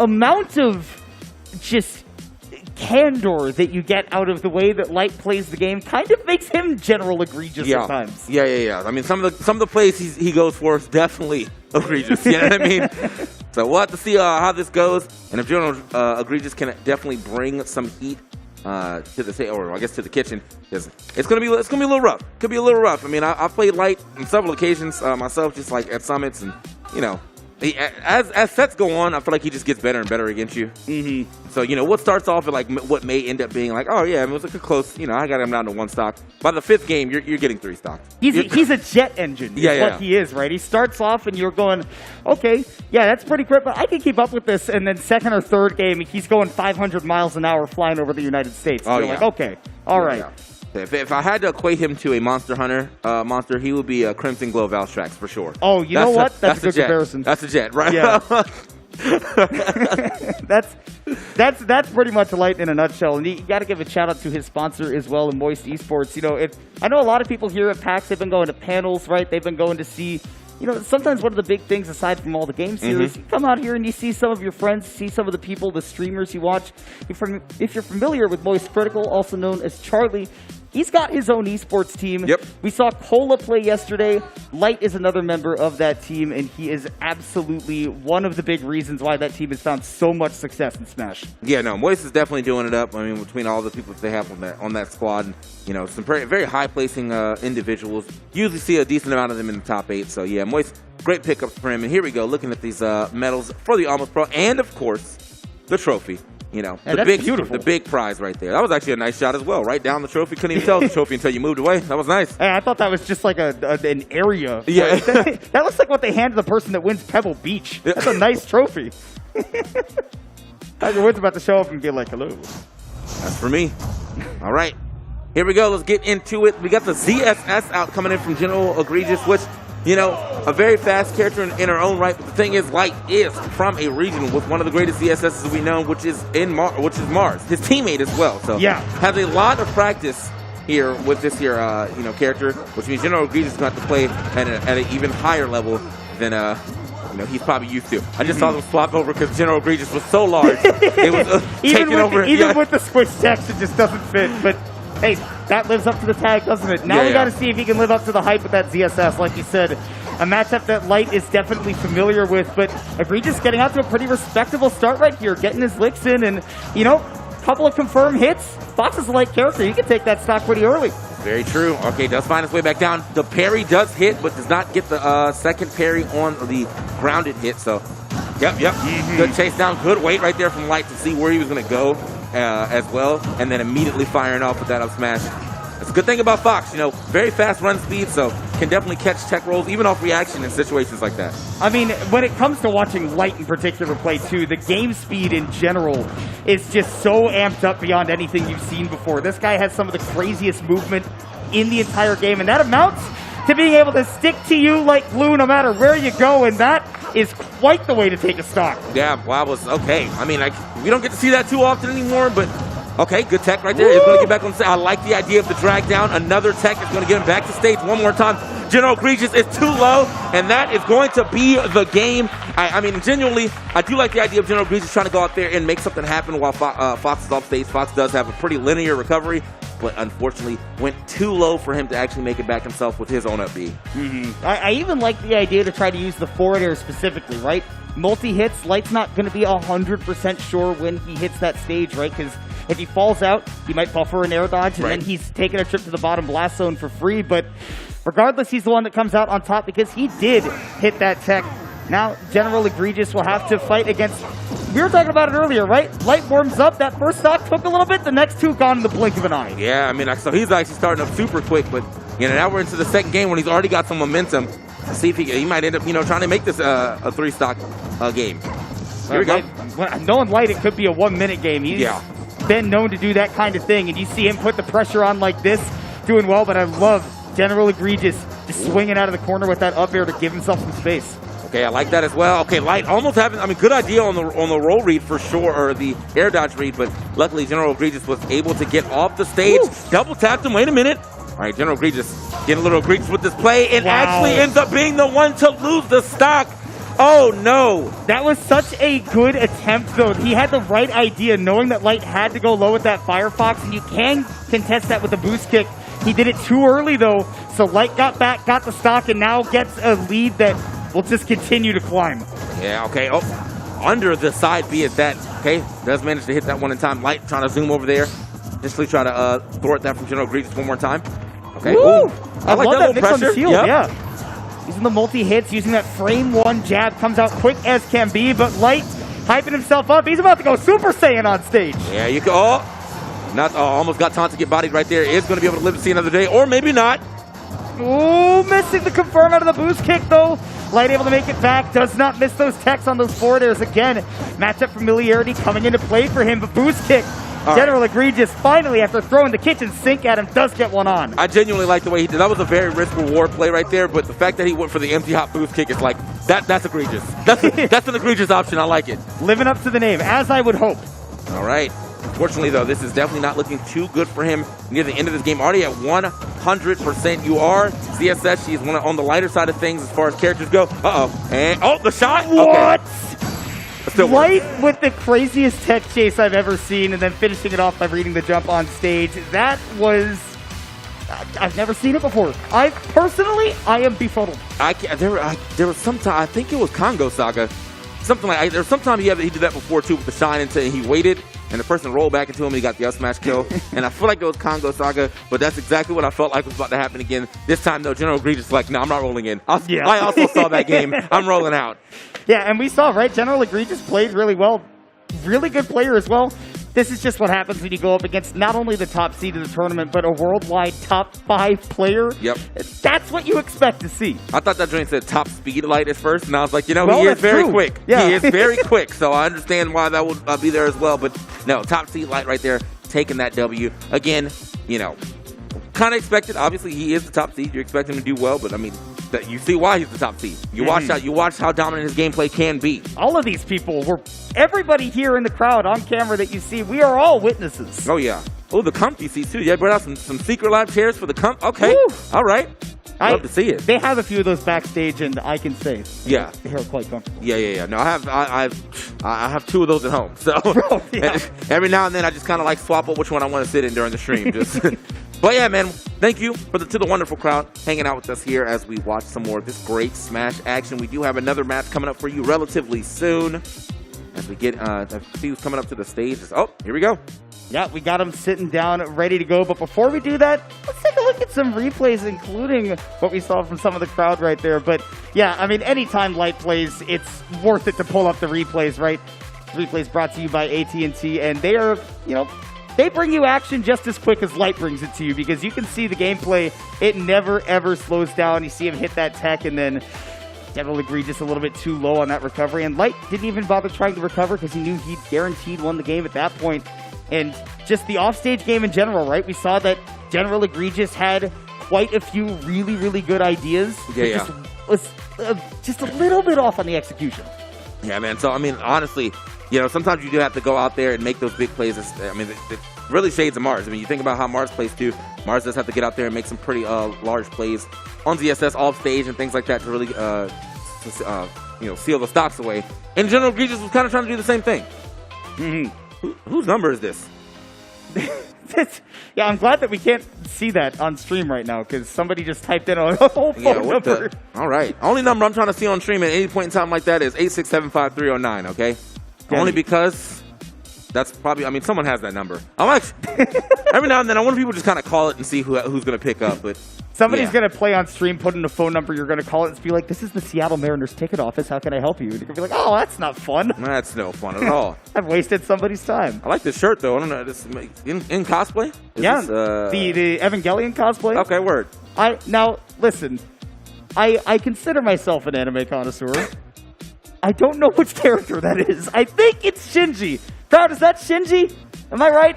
amount of just candor that you get out of the way that Light plays the game kind of makes him General Egregious at times. Yeah. I mean, some of the plays he goes for is definitely egregious. You know what I mean? So we'll have to see how this goes, and if General Egregious can definitely bring some heat to the table, or I guess to the kitchen, it's gonna be a little rough. Could be a little rough. I mean, I've played Light on several occasions myself, just like at summits, and you know. As sets go on, I feel like he just gets better and better against you. So, you know, what starts off at, like, what may end up being like, oh, yeah, it was like a close, you know, I got him down to 1 stock. By the 5th game, you're getting 3 stocks. He's a jet engine is what he is, right? He starts off and you're going, okay, yeah, that's pretty quick, but I can keep up with this. And then 2nd or 3rd game, he's going 500 miles an hour flying over the United States. Oh, you're like, okay, all right. If I had to equate him to a Monster Hunter monster, he would be a Crimson Glow Valstrax for sure. Oh, you know what? That's a good comparison. That's a jet, right? Yeah. that's pretty much Light in a nutshell. And you got to give a shout out to his sponsor as well, Moist Esports. You know, I know a lot of people here at PAX, they've been going to panels, right? They've been going to see, you know, sometimes one of the big things aside from all the game series, you come out here and you see some of your friends, see some of the people, the streamers you watch. If you're familiar with Moist Critical, also known as Charlie, he's got his own esports team. Yep. We saw Cola play yesterday. Light is another member of that team, and he is absolutely one of the big reasons why that team has found so much success in Smash. Yeah, no, Moist is definitely doing it up. I mean, between all the people that they have on that squad, and, you know, some very high-placing individuals. Usually see a decent amount of them in the top 8. So, yeah, Moist, great pickup for him. And here we go, looking at these medals for the Almost Pro, and, of course, the trophy. You know, the big prize right there. That was actually a nice shot as well. Right down the trophy. Couldn't even tell the trophy until you moved away. That was nice. Hey, I thought that was just like an area. Yeah. That looks like what they hand to the person that wins Pebble Beach. That's a nice trophy. Tiger Woods about to show up and be like, hello. That's for me. All right. Here we go. Let's get into it. We got the ZSS out coming in from General Egregious, which, you know, a very fast character in her own right. But the thing is, Light is from a region with one of the greatest ZSSs we know, which is Mars, his teammate as well. So yeah, has a lot of practice here with this here, you know, character, which means General Egregious is going to have to play at an even higher level than you know, he's probably used to. I just saw them swap over because General Egregious was so large. It was taking over. Even with the squish text, it just doesn't fit. But hey, that lives up to the tag, doesn't it? Now we got to see if he can live up to the hype with that ZSS. Like you said, a matchup that Light is definitely familiar with, but Egregious getting out to a pretty respectable start right here, getting his licks in, and, you know, a couple of confirmed hits. Fox is a Light character. You can take that stock pretty early. Very true. Okay, does find his way back down. The parry does hit, but does not get the second parry on the grounded hit. So, yep. Good chase down. Good wait right there from Light to see where he was going to go as well, and then immediately firing off with that up smash. That's a good thing about Fox, you know, very fast run speed, so can definitely catch tech rolls, even off reaction in situations like that. I mean, when it comes to watching Light in particular play too, the game speed in general is just so amped up beyond anything you've seen before. This guy has some of the craziest movement in the entire game, and that amounts to being able to stick to you like glue no matter where you go, and that is quite the way to take a stock. Yeah, wow, was okay. I mean, we don't get to see that too often anymore, but okay, good tech right there. He's going to get back on stage. I like the idea of the drag down. Another tech is going to get him back to stage one more time. General Egregious is too low, and that is going to be the game. I mean, genuinely, I do like the idea of General Egregious trying to go out there and make something happen while Fox is off stage. Fox does have a pretty linear recovery, but unfortunately went too low for him to actually make it back himself with his own up B. I even like the idea to try to use the forward air specifically, right? Multi-hits, Light's not going to be 100% sure when he hits that stage, right? Because if he falls out, he might fall for an air dodge, and then he's taking a trip to the bottom blast zone for free. But regardless, he's the one that comes out on top because he did hit that tech. Now, General Egregious will have to fight against... We were talking about it earlier, right? Light warms up. That first stock took a little bit. The next two gone in the blink of an eye. Yeah, I mean, so he's actually starting up super quick. But, you know, now we're into the second game when he's already got some momentum. See if he might end up, you know, trying to make this a 3-stock game. Here we go. Knowing Light, it could be a 1-minute game. He's been known to do that kind of thing. And you see him put the pressure on like this, doing well. But I love General Egregious just swinging out of the corner with that up air to give himself some space. Okay, I like that as well. Okay, Light almost having, I mean, good idea on the roll read for sure, or the air dodge read, but luckily General Egregious was able to get off the stage. Double tapped him, wait a minute. All right, General Egregious getting a little egregious with this play, and actually ends up being the one to lose the stock. Oh, no. That was such a good attempt, though. He had the right idea, knowing that Light had to go low with that Firefox, and you can contest that with a boost kick. He did it too early, though, so Light got back, got the stock, and now gets a lead that will just continue to climb. Yeah, okay. Oh, under the side B at that. Okay, does manage to hit that one in time. Light trying to zoom over there. Initially try to thwart that from General Egregious one more time. Okay. Woo! I like love that mix pressure. on the shield, Yep. yeah. Using the multi-hits, using that frame one jab, comes out quick as can be, but Light hyping himself up. He's about to go Super Saiyan on stage. Yeah, you go. Oh, not almost got time to get bodied right there. Is going to be able to live to see another day, or maybe not. Ooh, missing the confirm out of the boost kick, though. Light able to make it back. Does not miss those techs on those forward airs again. Matchup familiarity coming into play for him, but boost kick. General Egregious finally, after throwing the kitchen sink at him, does get one on. I genuinely like the way he did. That was a very risk-reward play right there, but the fact that he went for the empty hop boost kick is like, that's egregious. That's an egregious option. I like it. Living up to the name, as I would hope. All right. Unfortunately, though, this is definitely not looking too good for him near the end of this game. Already at 100% you are. CSS, she's on the lighter side of things as far as characters go. Uh-oh. And, oh, the shot. What? Okay. Light with the craziest tech chase I've ever seen, and then finishing it off by reading the jump on stage. That was... I've never seen it before. I am befuddled. There was some time, I think it was Congo Saga. Something like, there was some time he did that before, too, with the shine until he waited. And the person rolled back into him and he got the up smash kill. And I feel like it was Congo Saga, but that's exactly what I felt like was about to happen again. This time, though, General Egregious is like, no, I'm not rolling in. I also saw that game. I'm rolling out. Yeah, and we saw, right, General Egregious played really well. Really good player as well. This is just what happens when you go up against not only the top seed of the tournament, but a worldwide top 5 player. Yep. That's what you expect to see. I thought that joint said top speed Light at first, and I was like, he is very quick. Yeah. He is very quick, so I understand why that would be there as well. But no, top seed Light right there, taking that W. Again, kind of expected. Obviously, he is the top seed. You expect him to do well, but I mean, you see why he's the top seed. You watch how dominant his gameplay can be. All of these people everybody here in the crowd on camera that you see, we are all witnesses. Oh yeah. Oh, the comfy seats too. Yeah, brought out some secret lab chairs for the comp. Okay. Woo. All right. Love to see it. They have a few of those backstage, and I can say, yeah, they are quite comfortable. Yeah. No, I have 2 of those at home. So every now and then, I just kind of like swap up which one I want to sit in during the stream. But yeah, man, thank you to the wonderful crowd hanging out with us here as we watch some more of this great Smash action. We do have another match coming up for you relatively soon. As we get, see who's coming up to the stage. Oh, here we go. Yeah, we got him sitting down, ready to go. But before we do that, let's take a look at some replays, including what we saw from some of the crowd right there. But yeah, I mean, anytime Light plays, it's worth it to pull up the replays, right? Replays brought to you by AT&T, and they are, they bring you action just as quick as Light brings it to you, because you can see the gameplay. It never, ever slows down. You see him hit that tech, and then General Egregious a little bit too low on that recovery. And Light didn't even bother trying to recover because he knew he'd guaranteed won the game at that point. And just the offstage game in general, right? We saw that General Egregious had quite a few really, really good ideas. Yeah. Just was just a little bit off on the execution. Yeah, man. So, I mean, honestly, sometimes you do have to go out there and make those big plays. I mean, it really shades of Mars. I mean, you think about how Mars plays too. Mars does have to get out there and make some pretty large plays on ZSS off stage and things like that to really, seal the stocks away. And General Egregious was kind of trying to do the same thing. Mm-hmm. Whose number is this? Yeah, I'm glad that we can't see that on stream right now, because somebody just typed in a whole phone number. All right. Only number I'm trying to see on stream at any point in time like that is 8675309, okay? Only because that's probably, I mean, someone has that number. Every now and then, I wonder if people just kind of call it and see who's going to pick up, but somebody's going to play on stream, put in a phone number, you're going to call it and be like, this is the Seattle Mariners ticket office, how can I help you? And you're going to be like, oh, that's not fun. That's no fun at all. I've wasted somebody's time. I like this shirt, though. I don't know, this in cosplay? This, the Evangelion cosplay. Okay, word. Now, listen, I consider myself an anime connoisseur. I don't know which character that is. I think it's Shinji. Crowd, is that Shinji? Am I right?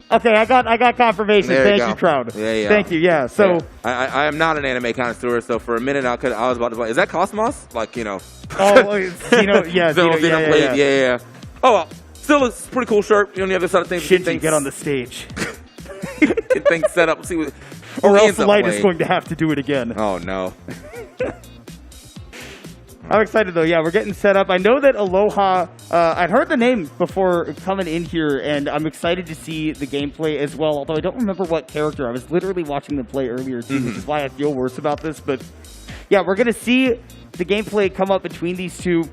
Okay, I got confirmation. Thank you, crowd. Yeah. Thank you. Yeah. So yeah. I am not an anime connoisseur. So for a minute, I was about to like, is that Cosmos? Like Oh, yeah. Yeah. Oh, well, still a pretty cool shirt. On the other side of things, Shinji, get on the stage. Get things set up. See what. Or else Light is going to have to do it again. Oh no. I'm excited, though. Yeah, we're getting set up. I know that Aloha, I'd heard the name before coming in here, and I'm excited to see the gameplay as well, although I don't remember what character. I was literally watching them play earlier, too, which is why I feel worse about this. But, yeah, we're going to see the gameplay come up between these two.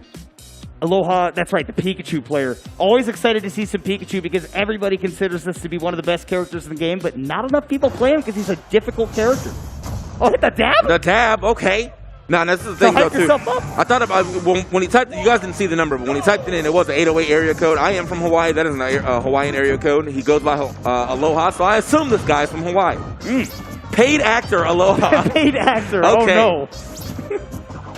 Aloha, that's right, the Pikachu player. Always excited to see some Pikachu because everybody considers this to be one of the best characters in the game, but not enough people play him because he's a difficult character. Oh, hit the dab? The dab, okay. Now, this is the thing, though, too. Up. I thought about when he typed, you guys didn't see the number, but when he typed it in, it was an 808 area code. I am from Hawaii. That is a Hawaiian area code. He goes by Aloha, so I assume this guy's from Hawaii. Paid actor Aloha. Paid actor, okay. Oh no.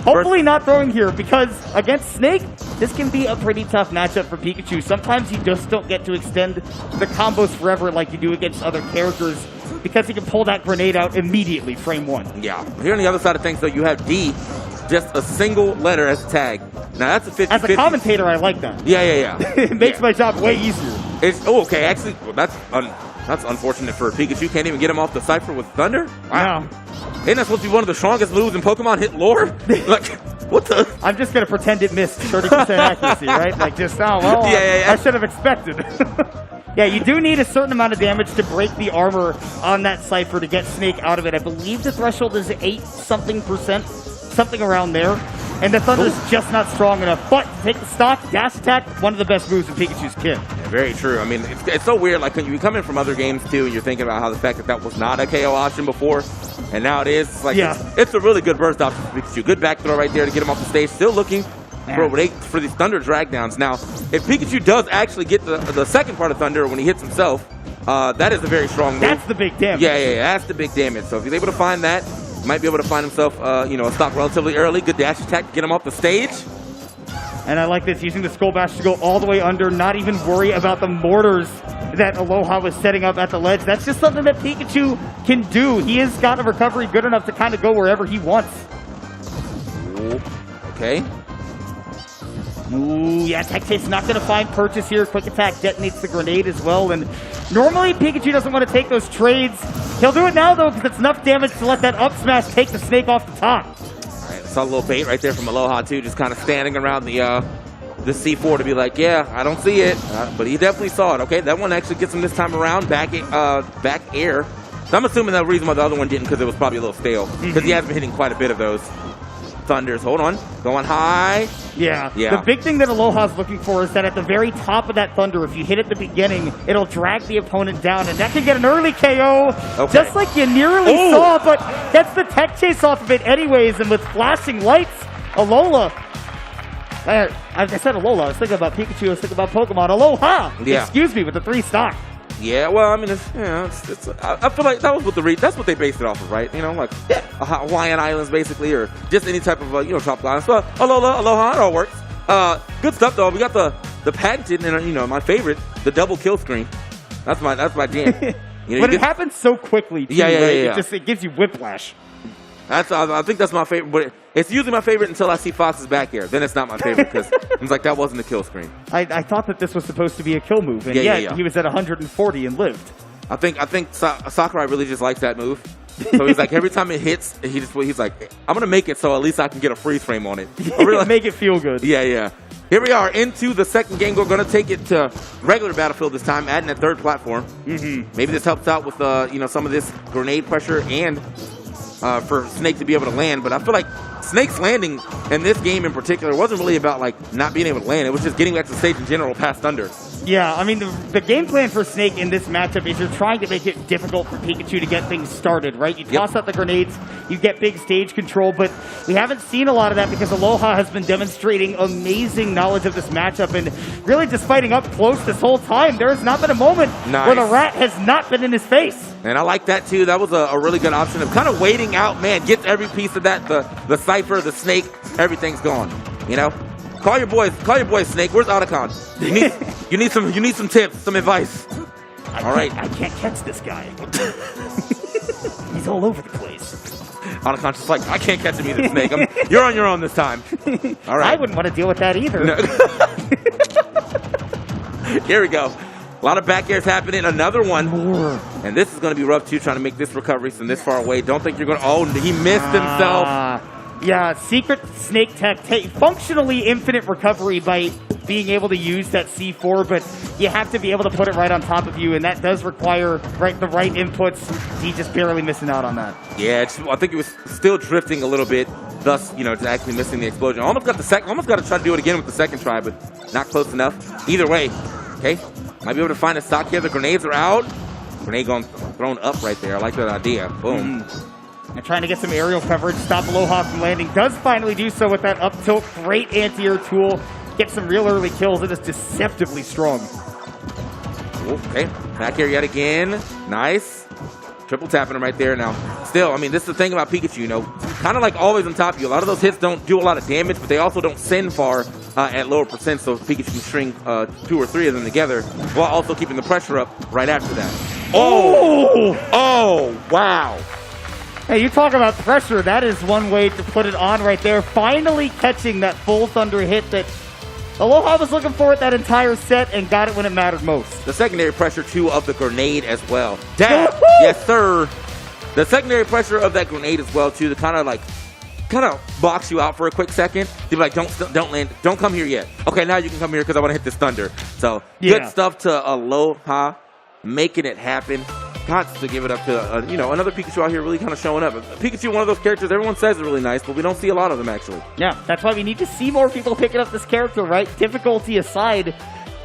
Hopefully not throwing here, because against Snake, this can be a pretty tough matchup for Pikachu. Sometimes you just don't get to extend the combos forever like you do against other characters, because he can pull that grenade out immediately, frame one. Yeah. Here on the other side of things, though, you have D, just a single letter as a tag. Now, that's a 50-50. As a commentator, I like that. Yeah. It makes my job way easier. Okay. Actually, that's unfortunate for Pikachu. Can't even get him off the Cypher with Thunder? Wow. No. Ain't that supposed to be one of the strongest moves in Pokemon? Hit lore? Like, what the? I'm just going to pretend it missed 30% accuracy, right? Like, just, oh, well, yeah. I should have expected. Yeah, you do need a certain amount of damage to break the armor on that Cypher to get Snake out of it. I believe the threshold is 8-something%, something around there. And the Thunder's just not strong enough. But to take the stock, dash attack, one of the best moves in Pikachu's kit. Yeah, very true. I mean, it's so weird. Like, when you come in from other games, too, and you're thinking about how the fact that was not a KO option before, and now it is. It's like, it's a really good burst option for Pikachu. Good back throw right there to get him off the stage. Still looking for these Thunder drag downs. Now, if Pikachu does actually get the second part of Thunder when he hits himself, that is a very strong move. That's the big damage. Yeah, that's the big damage. So if he's able to find that, might be able to find himself, a stock relatively early. Good dash attack to get him off the stage. And I like this, using the Skull Bash to go all the way under, not even worry about the mortars that Aloha was setting up at the ledge. That's just something that Pikachu can do. He has got a recovery good enough to kind of go wherever he wants. Okay. Ooh, yeah, Tech Chase not going to find purchase here. Quick Attack detonates the grenade as well. And normally Pikachu doesn't want to take those trades. He'll do it now, though, because it's enough damage to let that up smash take the Snake off the top. All right, saw a little bait right there from Aloha, too, just kind of standing around the C4 to be like, yeah, I don't see it. But he definitely saw it. Okay, that one actually gets him this time around. Back air. So I'm assuming the reason why the other one didn't, because it was probably a little stale. Because he has been hitting quite a bit of those Thunders. Hold on. Going high. Yeah. The big thing that Aloha's looking for is that at the very top of that Thunder, if you hit at the beginning, it'll drag the opponent down, and that can get an early KO, just like you nearly saw, but gets the Tech Chase off of it anyways, and with flashing lights, Alola. I said Alola. I was thinking about Pikachu. I was thinking about Pokemon. Aloha! Yeah. Excuse me, with the 3 stock. Yeah, well, I mean, I feel like that was what that's what they based it off of, right? Like Hawaiian Islands, basically, or just any type of tropical islands. Well, Aloha, it all works. Good stuff though. We got the patented and my favorite, the double kill screen. That's my jam. But it happens so quickly. Too, yeah. It gives you whiplash. I think that's my favorite, but it's usually my favorite until I see Fox's back air. Then it's not my favorite because it's like that wasn't a kill screen. I thought that this was supposed to be a kill move, and yet he was at 140 and lived. I think Sakurai really just likes that move. So he's like, every time it hits, he's like, I'm gonna make it so at least I can get a freeze frame on it. Make it feel good. Yeah. Here we are into the second game. We're gonna take it to regular Battlefield this time, adding a third platform. Maybe this helps out with some of this grenade pressure and for Snake to be able to land, but I feel like Snake's landing in this game in particular wasn't really about not being able to land. It was just getting back to the stage in general past Thunder. Yeah, I mean, the game plan for Snake in this matchup is you're trying to make it difficult for Pikachu to get things started, right? You toss out the grenades, you get big stage control, but we haven't seen a lot of that because Aloha has been demonstrating amazing knowledge of this matchup and really just fighting up close this whole time. There has not been a moment where the rat has not been in his face. And I like that too. That was a really good option of kind of waiting out, man, gets every piece of that, the Cypher, the Snake, everything's gone, Call your boys, Snake. Where's Otacon? You need some tips, some advice. All right. I can't catch this guy. He's all over the place. Otacon's just like, I can't catch him either, Snake. You're on your own this time. All right. I wouldn't want to deal with that either. No. Here we go. A lot of back airs happening. Another one. And this is going to be rough, too, trying to make this recovery from this far away. Don't think you're going to... Oh, he missed himself. Yeah, secret snake tech, functionally infinite recovery by being able to use that C4, but you have to be able to put it right on top of you, and that does require the right inputs. He's just barely missing out on that. Yeah, I think it was still drifting a little bit, thus, it's actually missing the explosion. Almost got to try to do it again with the second try, but not close enough. Either way, okay, might be able to find a stock here. The grenades are out. Grenade thrown up right there. I like that idea. Boom. And trying to get some aerial coverage, stop Aloha from landing. Does finally do so with that up tilt. Great anti-air tool. Get some real early kills. It is deceptively strong. Okay, back here yet again. Nice. Triple tapping him right there. Now, still, I mean, this is the thing about Pikachu, kind of like always on top of you. A lot of those hits don't do a lot of damage, but they also don't send far at lower percent, so Pikachu can string 2 or 3 of them together while also keeping the pressure up right after that. Oh, wow. Hey, you talk about pressure. That is one way to put it on right there. Finally catching that full thunder hit that Aloha was looking for it that entire set and got it when it mattered most. The secondary pressure, too, of the grenade as well. Dab. Yes, sir. The secondary pressure of that grenade as well, too, to kind of box you out for a quick second. To be like, don't land. Don't come here yet. Okay, now you can come here because I want to hit this thunder. So, good stuff to Aloha, making it happen. Got to give it up to, another Pikachu out here really kind of showing up. Pikachu, one of those characters everyone says is really nice, but we don't see a lot of them, actually. Yeah, that's why we need to see more people picking up this character, right? Difficulty aside,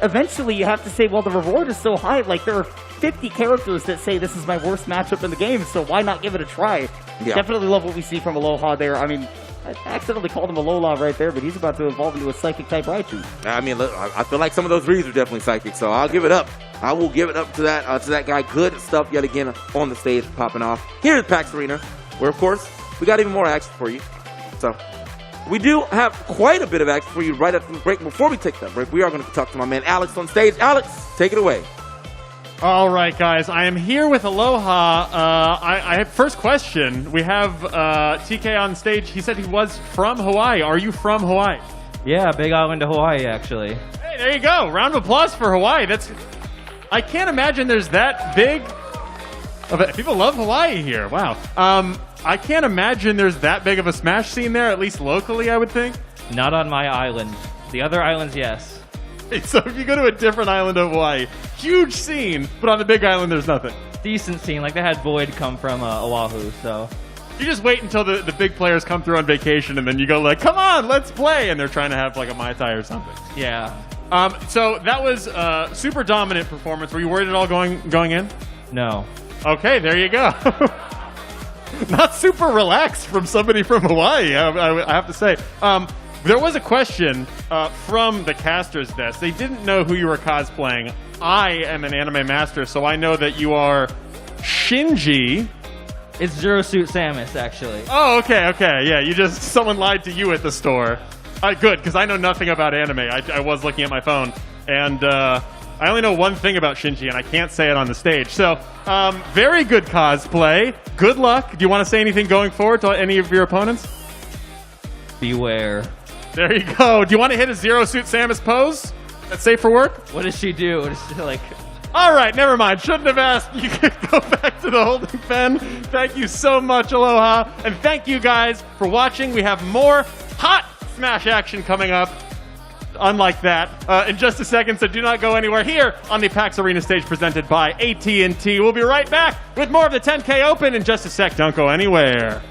eventually you have to say, well, the reward is so high. Like, there are 50 characters that say this is my worst matchup in the game, so why not give it a try? Yeah. Definitely love what we see from Aloha there. I mean, I accidentally called him Alola right there, but he's about to evolve into a Psychic-type Raichu. I mean, look, I feel like some of those reads are definitely Psychic, so I'll give it up. I will give it up to that guy. Good stuff yet again on the stage, popping off. Here at PAX Arena, where, of course, we got even more action for you. So, we do have quite a bit of action for you right after the break. Before we take that break, we are going to talk to my man Alex on stage. Alex, take it away. All right, guys. I am here with Aloha. I have first question. We have TK on stage. He said he was from Hawaii. Are you from Hawaii? Yeah, big island of Hawaii, actually. Hey, there you go. Round of applause for Hawaii. I can't imagine there's that big of a... People love Hawaii here. Wow. I can't imagine there's that big of a Smash scene there, at least locally, I would think. Not on my island. The other islands, yes. So if you go to a different island of Hawaii, huge scene, but on the big island, there's nothing. Decent scene. Like, they had Void come from Oahu, so... You just wait until the big players come through on vacation, and then you go like, come on, let's play, and they're trying to have like a Mai Tai or something. Yeah. So that was a super dominant performance. Were you worried at all going in? No. Okay, there you go. Not super relaxed from somebody from Hawaii, I have to say. There was a question from the caster's desk. They didn't know who you were cosplaying. I am an anime master, so I know that you are Shinji. It's Zero Suit Samus, actually. Oh, okay. Yeah, someone lied to you at the store. Good, because I know nothing about anime. I was looking at my phone, and I only know one thing about Shinji, and I can't say it on the stage. So, very good cosplay. Good luck. Do you want to say anything going forward to any of your opponents? Beware. There you go. Do you want to hit a Zero Suit Samus pose? That's safe for work? What does she do? What is she like? All right, never mind. Shouldn't have asked. You can go back to the holding pen. Thank you so much, Aloha. And thank you guys for watching. We have more hot Smash action coming up. Unlike that, in just a second, so do not go anywhere here on the PAX Arena stage presented by AT&T. We'll be right back with more of the 10K Open in just a sec. Don't go anywhere.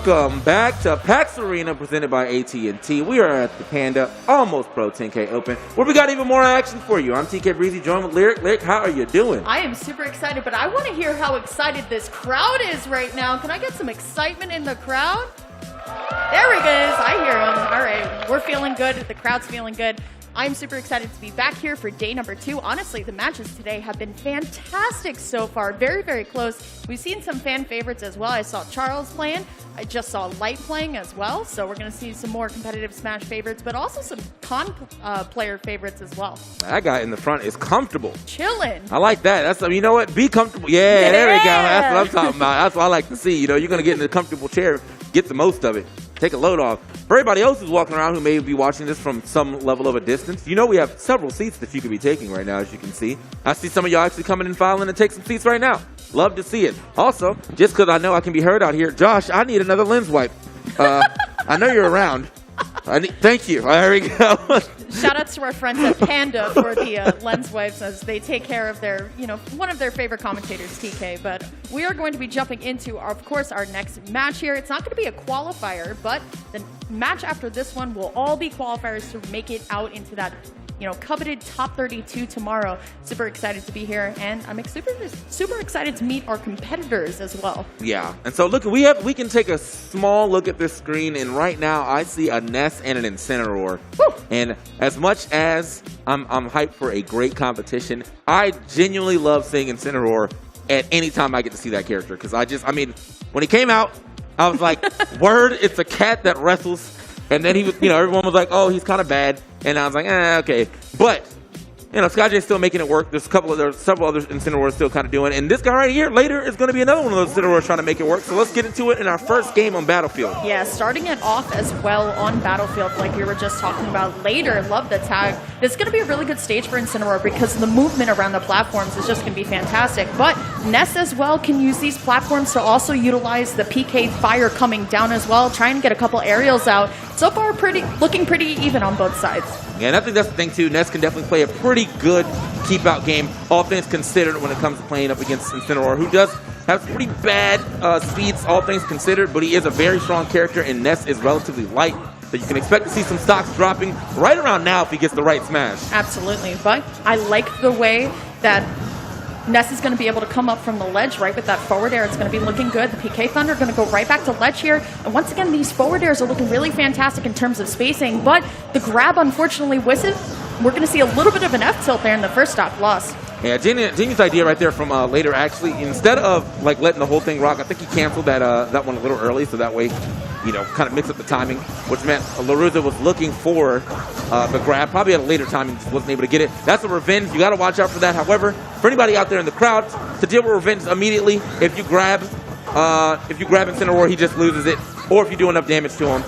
Welcome back to PAX Arena presented by AT&T. We are at the Panda Almost Pro 10K Open, where we got even more action for you. I'm TK Breezy, joined with Lyric. Lyric, how are you doing? I am super excited, but I want to hear how excited this crowd is right now. Can I get some excitement in the crowd? There he is. I hear him. All right. We're feeling good. The crowd's feeling good. I'm super excited to be back here for day number 2. Honestly, the matches today have been fantastic so far. Very, very close. We've seen some fan favorites as well. I saw Charles playing. I just saw Light playing as well. So we're going to see some more competitive Smash favorites, but also some player favorites as well. That guy in the front is comfortable. Chilling. I like that. That's, you know what? Be comfortable. Yeah, there we go. That's what I'm talking about. That's what I like to see. You know, you're going to get in a comfortable chair, get the most of it. Take a load off. For everybody else who's walking around who may be watching this from some level of a distance, you know we have several seats that you could be taking right now, as you can see. I see some of y'all actually coming and filing and take some seats right now. Love to see it. Also, just because I know I can be heard out here, Josh, I need another lens wipe. I know you're around. Thank you. There we go. Shout outs to our friends at Panda for the lens wipes as they take care of their, one of their favorite commentators, TK. But we are going to be jumping into, of course, our next match here. It's not going to be a qualifier, but the match after this one will all be qualifiers to make it out into that coveted top 32 tomorrow. Super excited to be here, and I'm super excited to meet our competitors as well. Yeah, and so look, we can take a small look at this screen, and right now I see a Ness and an Incineroar. Woo! And as much as I'm hyped for a great competition, I genuinely love seeing Incineroar at any time I get to see that character, because when he came out, I was like, word, it's a cat that wrestles. And then he was, everyone was like, oh, he's kind of bad. And I was like, okay. But, SkyJ's still making it work. There's several other Incineroars still kind of doing it. And this guy right here, later, is going to be another one of those Incineroars trying to make it work. So let's get into it in our first game on Battlefield. Yeah, starting it off as well on Battlefield, like we were just talking about later. Love the tag. It's going to be a really good stage for Incineroar because the movement around the platforms is just going to be fantastic. But Ness as well can use these platforms to also utilize the PK fire coming down as well, try and get a couple aerials out. So far, looking pretty even on both sides. Yeah, and I think that's the thing, too. Ness can definitely play a pretty good keep-out game, all things considered, when it comes to playing up against Incineroar, who does have pretty bad speeds, all things considered, but he is a very strong character, and Ness is relatively light, so you can expect to see some stocks dropping right around now if he gets the right smash. Absolutely, but I like the way that Ness is going to be able to come up from the ledge right with that forward air. It's going to be looking good. The PK Thunder are going to go right back to ledge here. And once again, these forward airs are looking really fantastic in terms of spacing, but the grab unfortunately misses. We're going to see a little bit of an F-tilt there in the first stock loss. Yeah, Genius idea right there from later, actually. Instead of letting the whole thing rock, I think he canceled that one a little early, so that way, kind of mix up the timing, which meant LaRuza was looking for the grab, probably at a later time and just wasn't able to get it. That's a revenge. You got to watch out for that. However, for anybody out there in the crowd, to deal with revenge immediately, if you grab Incineroar, he just loses it. Or if you do enough damage to him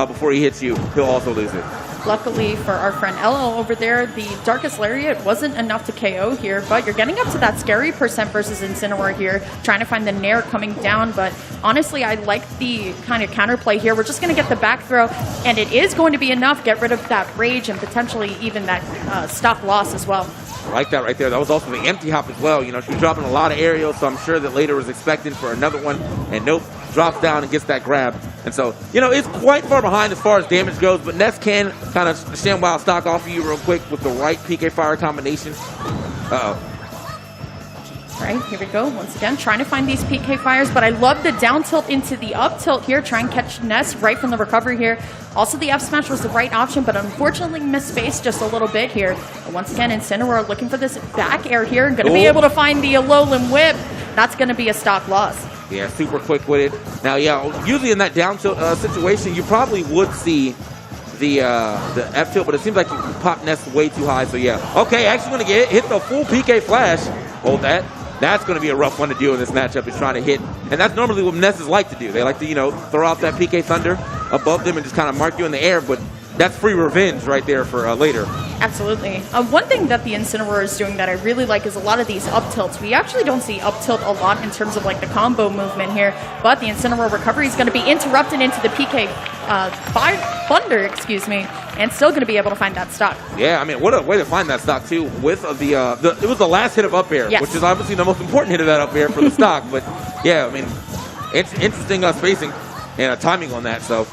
before he hits you, he'll also lose it. Luckily for our friend Elo over there, the Darkest Lariat wasn't enough to KO here, but you're getting up to that scary percent versus Incineroar here, trying to find the Nair coming down, but honestly, I like the kind of counterplay here. We're just going to get the back throw, and it is going to be enough, get rid of that rage, and potentially even that stock loss as well. I like that right there. That was also the empty hop as well. She was dropping a lot of aerials, so I'm sure that later was expecting for another one, and nope, drops down and gets that grab. And so, it's quite far behind as far as damage goes, but Ness can kind of stand wild stock off of you real quick with the right PK fire combination. Uh-oh. All right, here we go. Once again, trying to find these PK fires, but I love the down tilt into the up tilt here. Try and catch Ness right from the recovery here. Also, the F smash was the right option, but unfortunately missed space just a little bit here. But once again, Incineroar looking for this back air here and going to be able to find the Alolan whip. That's going to be a stock loss. Yeah, super quick with it. Now, yeah, usually in that down tilt situation, you probably would see the F tilt, but it seems like you popped Ness way too high. So yeah, okay, actually going to hit the full PK flash. Hold that. That's going to be a rough one to do in this matchup, is trying to hit. And that's normally what Nesses like to do. They like to, throw out that PK Thunder above them and just kind of mark you in the air. But that's free revenge right there for later. Absolutely. One thing that the Incineroar is doing that I really like is a lot of these up tilts. We actually don't see up tilt a lot in terms of the combo movement here, but the Incineroar recovery is going to be interrupted into the PK Thunder, and still going to be able to find that stock. Yeah, what a way to find that stock too. With it was the last hit of up air, yes, which is obviously the most important hit of that up air for the stock. But yeah, it's interesting spacing. and timing on that. So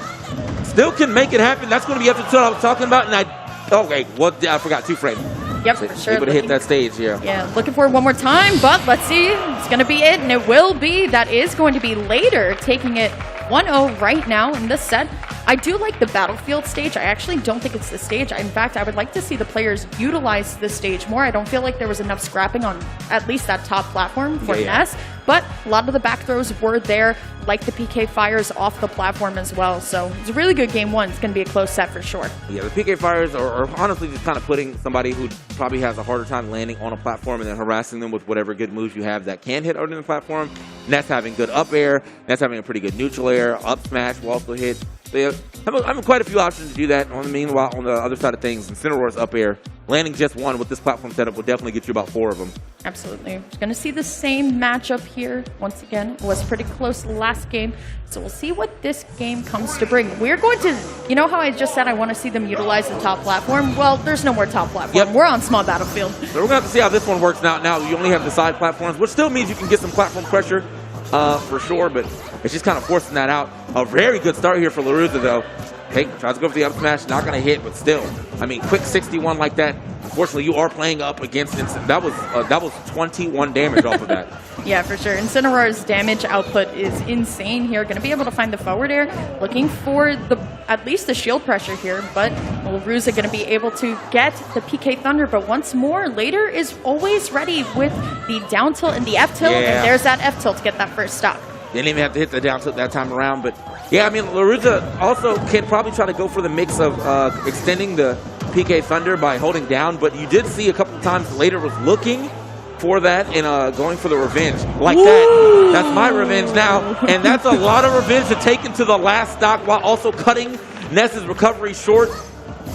still can make it happen. That's going to be up to what I was talking about. And I forgot 2 frames. Yep, for sure. Able to hit that stage, yeah. Yeah, looking for it one more time, but let's see. It's going to be it, and it will be. That is going to be later, taking it 1-0 right now in this set. I do like the battlefield stage. I actually don't think it's the stage. In fact, I would like to see the players utilize this stage more. I don't feel like there was enough scrapping on at least that top platform for Ness, but a lot of the back throws were there, like the PK fires off the platform as well. So it's a really good game one. It's going to be a close set for sure. Yeah, the PK fires are honestly just kind of putting somebody who probably has a harder time landing on a platform and then harassing them with whatever good moves you have that can hit under the platform. Ness having good up air. Ness having a pretty good neutral air. Up smash will also hit. So yeah, I have quite a few options to do that. Meanwhile, on the other side of things, Incineroar's up air, landing just one with this platform setup will definitely get you about 4 of them. Absolutely. We're going to see the same matchup here. Once again, it was pretty close last game. So we'll see what this game comes to bring. We're going to, you know how I just said I want to see them utilize the top platform? Well, there's no more top platform. Yep. We're on small battlefield. So we're going to have to see how this one works now. Now you only have the side platforms, which still means you can get some platform pressure for sure, but it's just kind of forcing that out. A very good start here for LaRuza, though. Hey, tries to go for the up smash, not going to hit, but still. I mean, quick 61 like that. Unfortunately, you are playing up against that was 21 damage off of that. Yeah, for sure. Incineroar's damage output is insane here. Going to be able to find the forward air, looking for at least the shield pressure here, but LaRuza going to be able to get the PK Thunder, but once more, later is always ready with the down tilt and the F tilt, and there's that F tilt to get that first stock. Didn't even have to hit the down tilt that time around, but yeah, I mean, LaRuza also can probably try to go for the mix of extending the PK Thunder by holding down, but you did see a couple times later was looking for that and going for the revenge like that. That's my revenge now, and that's a lot of revenge to take into the last stock while also cutting Ness's recovery short.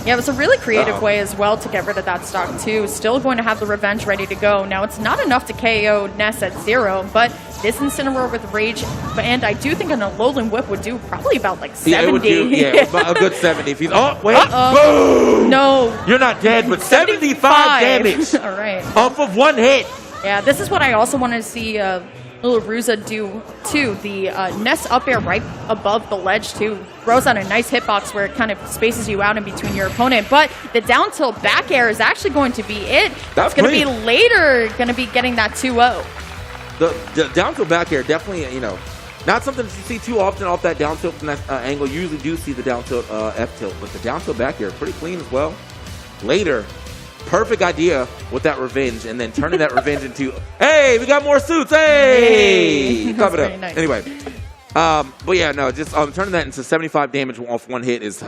Yeah, it was a really creative way as well to get rid of that stock too. Still going to have the revenge ready to go. Now, it's not enough to KO Ness at 0, but this Incineroar with Rage, and I do think an Alolan Whip would do probably about like 70. Yeah, it would do, about a good 70. If he's, boom! No. You're not dead, but 75 damage. All right. Off of 1 hit. Yeah, this is what I also want to see LaRuza do too. The Ness up air right above the ledge too. Throws on a nice hitbox where it kind of spaces you out in between your opponent. But the down tilt back air is actually going to be it. That's going to be later going to be getting that 2-0. The down tilt back air definitely, not something that you see too often off that down tilt from that angle. You usually do see the down tilt F tilt, but the down tilt back air pretty clean as well. Later, perfect idea with that revenge, and then turning that revenge into, hey, we got more suits, hey! Clap it up. Nice. Anyway, but yeah, no, just turning that into 75 damage off 1 hit is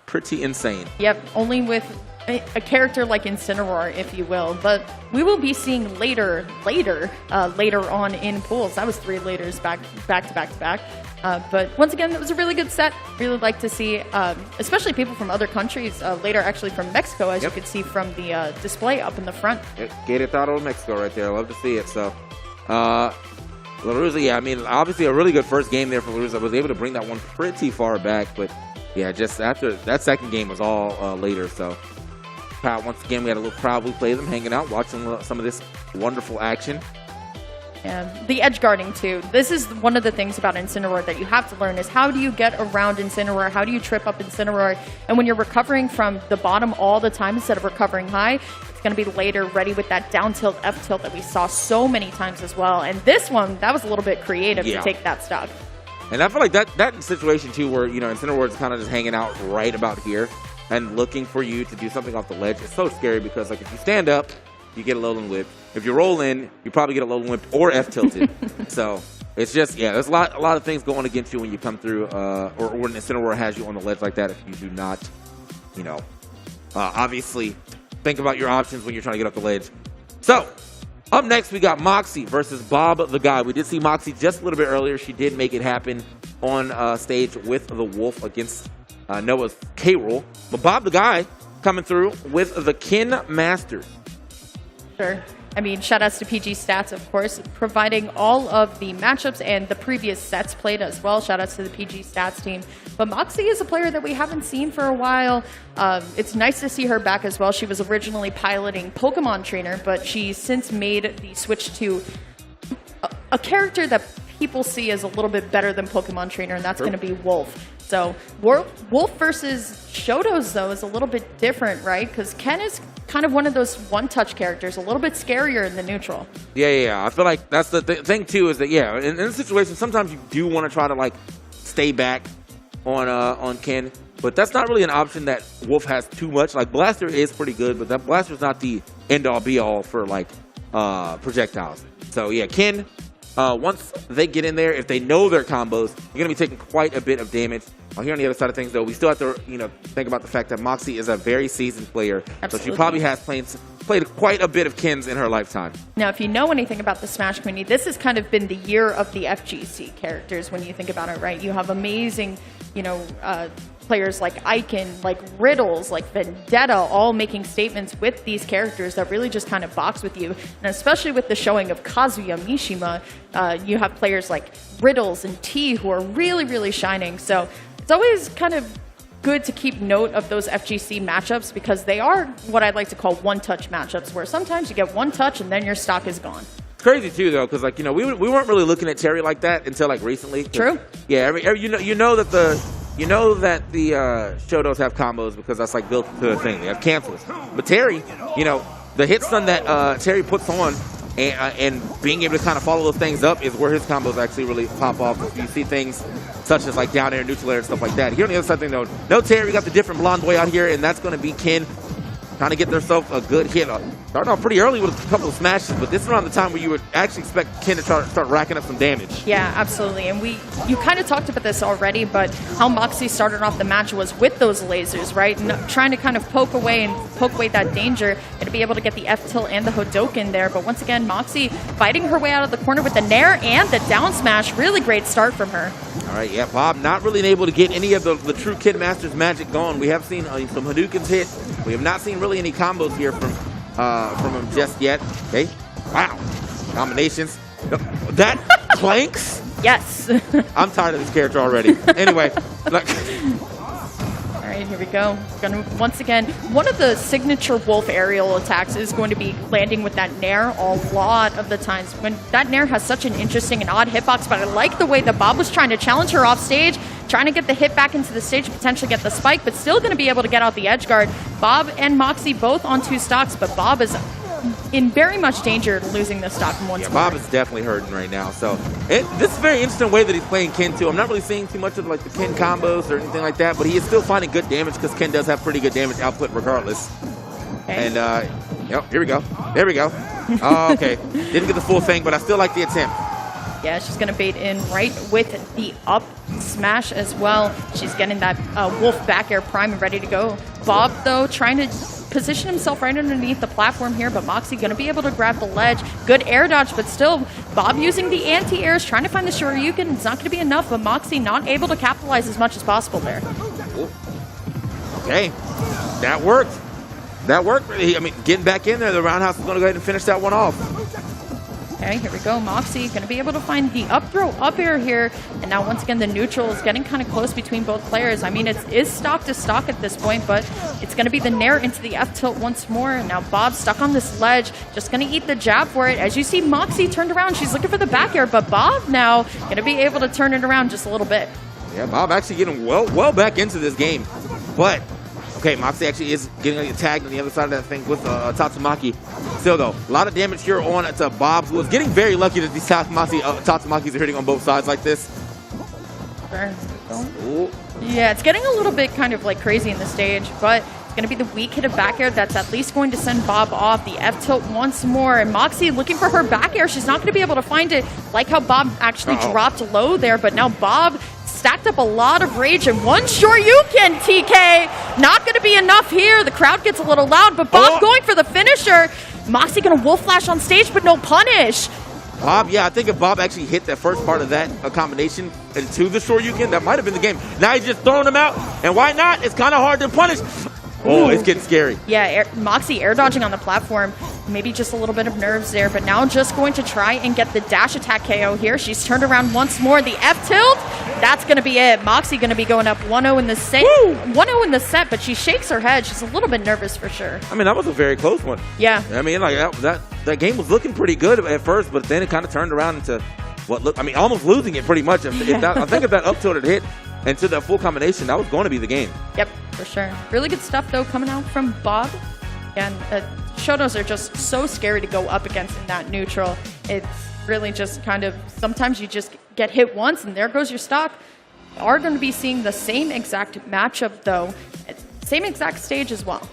pretty insane. Yep, only with a character like Incineroar, if you will, but we will be seeing later on in pools. That was 3 laters back to back. But once again, it was a really good set. Really like to see, especially people from other countries, later actually from Mexico, as you could see from the display up in the front. Querétaro, Mexico right there. I love to see it. So, LaRuza, yeah, I mean, obviously a really good first game there for LaRuza. I was able to bring that one pretty far back, but yeah, just after that second game was all later. So, once again, we had a little crowd who played them, hanging out, watching some of this wonderful action. And the edge guarding too. This is one of the things about Incineroar that you have to learn is how do you get around Incineroar? How do you trip up Incineroar? And when you're recovering from the bottom all the time instead of recovering high, it's going to be later ready with that down tilt, F tilt that we saw so many times as well. And this one, that was a little bit creative to take that stock. And I feel like that situation too where, Incineroar is kind of just hanging out right about here and looking for you to do something off the ledge. It's so scary because like if you stand up, you get a Alolan Whip. If you roll in, you probably get a Alolan Whip or F tilted. So it's just, there's a lot of things going against you when you come through, or when Incineroar has you on the ledge like that. If you do not, obviously think about your options when you're trying to get up the ledge. So up next, we got Moxie versus Bob the Guy. We did see Moxie just a little bit earlier. She did make it happen on stage with the Wolf against Noah's K-Rool. But Bob the Guy coming through with the Kin Master. Sure. I mean, shout-outs to PG Stats, of course, providing all of the matchups and the previous sets played as well. Shout-outs to the PG Stats team. But Moxie is a player that we haven't seen for a while. It's nice to see her back as well. She was originally piloting Pokemon Trainer, but she's since made the switch to a character that people see as a little bit better than Pokemon Trainer, and that's going to be Wolf. So Wolf versus Shotos, though, is a little bit different, right? Because Ken is kind of one of those one-touch characters, a little bit scarier in the neutral. Yeah. I feel like that's the thing, too, is that, yeah, in this situation, sometimes you do want to try to, like, stay back on Ken, but that's not really an option that Wolf has too much. Like, Blaster is pretty good, but that Blaster's not the end-all, be-all for, like, projectiles. So, yeah, Ken, once they get in there, if they know their combos, you're going to be taking quite a bit of damage. Here on the other side of things, though, we still have to, think about the fact that Moxie is a very seasoned player. Absolutely. So she probably has played quite a bit of Kens in her lifetime. Now, if you know anything about the Smash community, this has kind of been the year of the FGC characters when you think about it, right? You have amazing, players like Icon, like Riddles, like Vendetta, all making statements with these characters that really just kind of box with you. And especially with the showing of Kazuya Mishima, you have players like Riddles and T who are really, really shining. So it's always kind of good to keep note of those FGC matchups because they are what I'd like to call one-touch matchups, where sometimes you get one touch and then your stock is gone. It's crazy too, though, because we weren't really looking at Terry like that until like recently. True. Yeah, you know that the Shotos have combos because that's like built to the thing. They have cancels. But Terry, the hit stun that Terry puts on and being able to kind of follow those things up is where his combos actually really pop off. You see things such as like down air, neutral air, and stuff like that. Here on the other side thing, though, no Terry, got the different blonde boy out here, and that's going to be Ken trying to get themselves a good hit. Starting off pretty early with a couple of smashes, but this is around the time where you would actually expect Ken to start racking up some damage. Yeah, absolutely. And you kind of talked about this already, but how Moxie started off the match was with those lasers, right? And trying to kind of poke away that danger and to be able to get the F-tilt and the Hodoken there. But once again, Moxie fighting her way out of the corner with the Nair and the down smash. Really great start from her. All right, yeah, Bob not really able to get any of the true Kid Masters magic going. We have seen some Hadoukens hit. We have not seen really any combos here from him just yet. Okay, wow, combinations. That planks? Yes. I'm tired of this character already. Anyway, look. All right, here we go. Once again, one of the signature Wolf aerial attacks is going to be landing with that Nair a lot of the times. When that Nair has such an interesting and odd hitbox, but I like the way that Bob was trying to challenge her off stage, trying to get the hit back into the stage, potentially get the spike, but still going to be able to get out the edge guard. Bob and Moxie both on 2 stocks, but Bob is in very much danger of losing this stock from one spot. Bob is definitely hurting right now. So this is a very interesting way that he's playing Ken too. I'm not really seeing too much of like the Ken combos or anything like that, but he is still finding good damage because Ken does have pretty good damage output regardless. Okay. And yep, here we go. There we go. Oh, okay. Didn't get the full thing, but I still like the attempt. Yeah, she's going to bait in right with the up smash as well. She's getting that Wolf back air prime and ready to go. Bob, though, trying to position himself right underneath the platform here, but Moxie going to be able to grab the ledge. Good air dodge, but still, Bob using the anti-airs, trying to find the Shoryuken. It's not going to be enough, but Moxie not able to capitalize as much as possible there. Okay, that worked. That worked. I mean, getting back in there, the roundhouse is going to go ahead and finish that one off. Okay, here we go. Moxie going to be able to find the up throw up air here. And now once again, the neutral is getting kind of close between both players. I mean, it is stock to stock at this point, but it's going to be the Nair into the F tilt once more. And now Bob stuck on this ledge, just going to eat the jab for it. As you see, Moxie turned around. She's looking for the back air, but Bob now going to be able to turn it around just a little bit. Yeah, Bob actually getting well back into this game. But okay, Moxie actually is getting tagged on the other side of that thing with Tatsumaki. Still, though, a lot of damage here on to Bob, who is getting very lucky that these Tatsumakis are hitting on both sides like this. Yeah, it's getting a little bit kind of like crazy in the stage, but it's going to be the weak hit of back air that's at least going to send Bob off. The F tilt once more, and Moxie looking for her back air. She's not going to be able to find it. Like how Bob actually dropped low there, but now Bob stacked up a lot of rage, and one Shoryuken, TK. Not going to be enough here. The crowd gets a little loud, but Bob going for the finisher. Moxie going to wolf flash on stage, but no punish. Bob, yeah, I think if Bob actually hit that first part of that combination into the Shoryuken, that might have been the game. Now he's just throwing them out, and why not? It's kind of hard to punish. Oh, it's getting scary. Yeah, Moxie air dodging on the platform. Maybe just a little bit of nerves there, but now just going to try and get the dash attack KO here. She's turned around once more. The F tilt, that's going to be it. Moxie going to be going up 1-0 in the set. 1-0 in the set, but she shakes her head. She's a little bit nervous for sure. I mean, that was a very close one. Yeah. I mean, like that game was looking pretty good at first, but then it kind of turned around into what look, I mean, almost losing it pretty much. I think if that up tilt had hit into that full combination, that was going to be the game. Yep, for sure. Really good stuff, though, coming out from Bob. And Shotos are just so scary to go up against in that neutral. It's really just kind of, sometimes you just get hit once and there goes your stock. Are going to be seeing the same exact matchup, though. Same exact stage as well.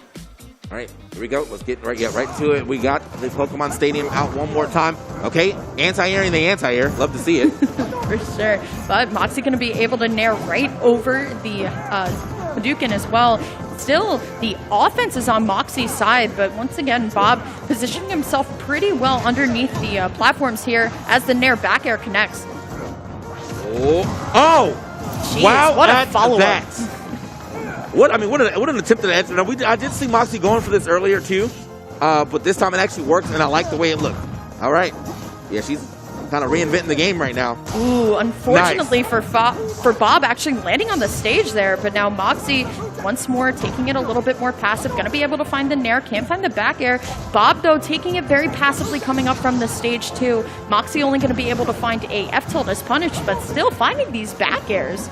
All right, here we go. Let's get right to it. We got the Pokemon Stadium out one more time. Okay, anti-airing the anti-air. Love to see it. For sure. But Moxie going to be able to nair right over the Hadouken as well. Still, the offense is on Moxie's side, but once again, Bob positioning himself pretty well underneath the platforms here as the nair back air connects. Oh! Wow! What a follow-up. What an attempted answer. Now, I did see Moxie going for this earlier too, but this time it actually worked, and I like the way it looked. All right, yeah, she's kind of reinventing the game right now. Ooh, unfortunately for Bob actually landing on the stage there, but now Moxie once more taking it a little bit more passive, gonna be able to find the nair, can't find the back air. Bob though taking it very passively coming up from the stage too. Moxie only gonna be able to find a F tilt as punish, but still finding these back airs.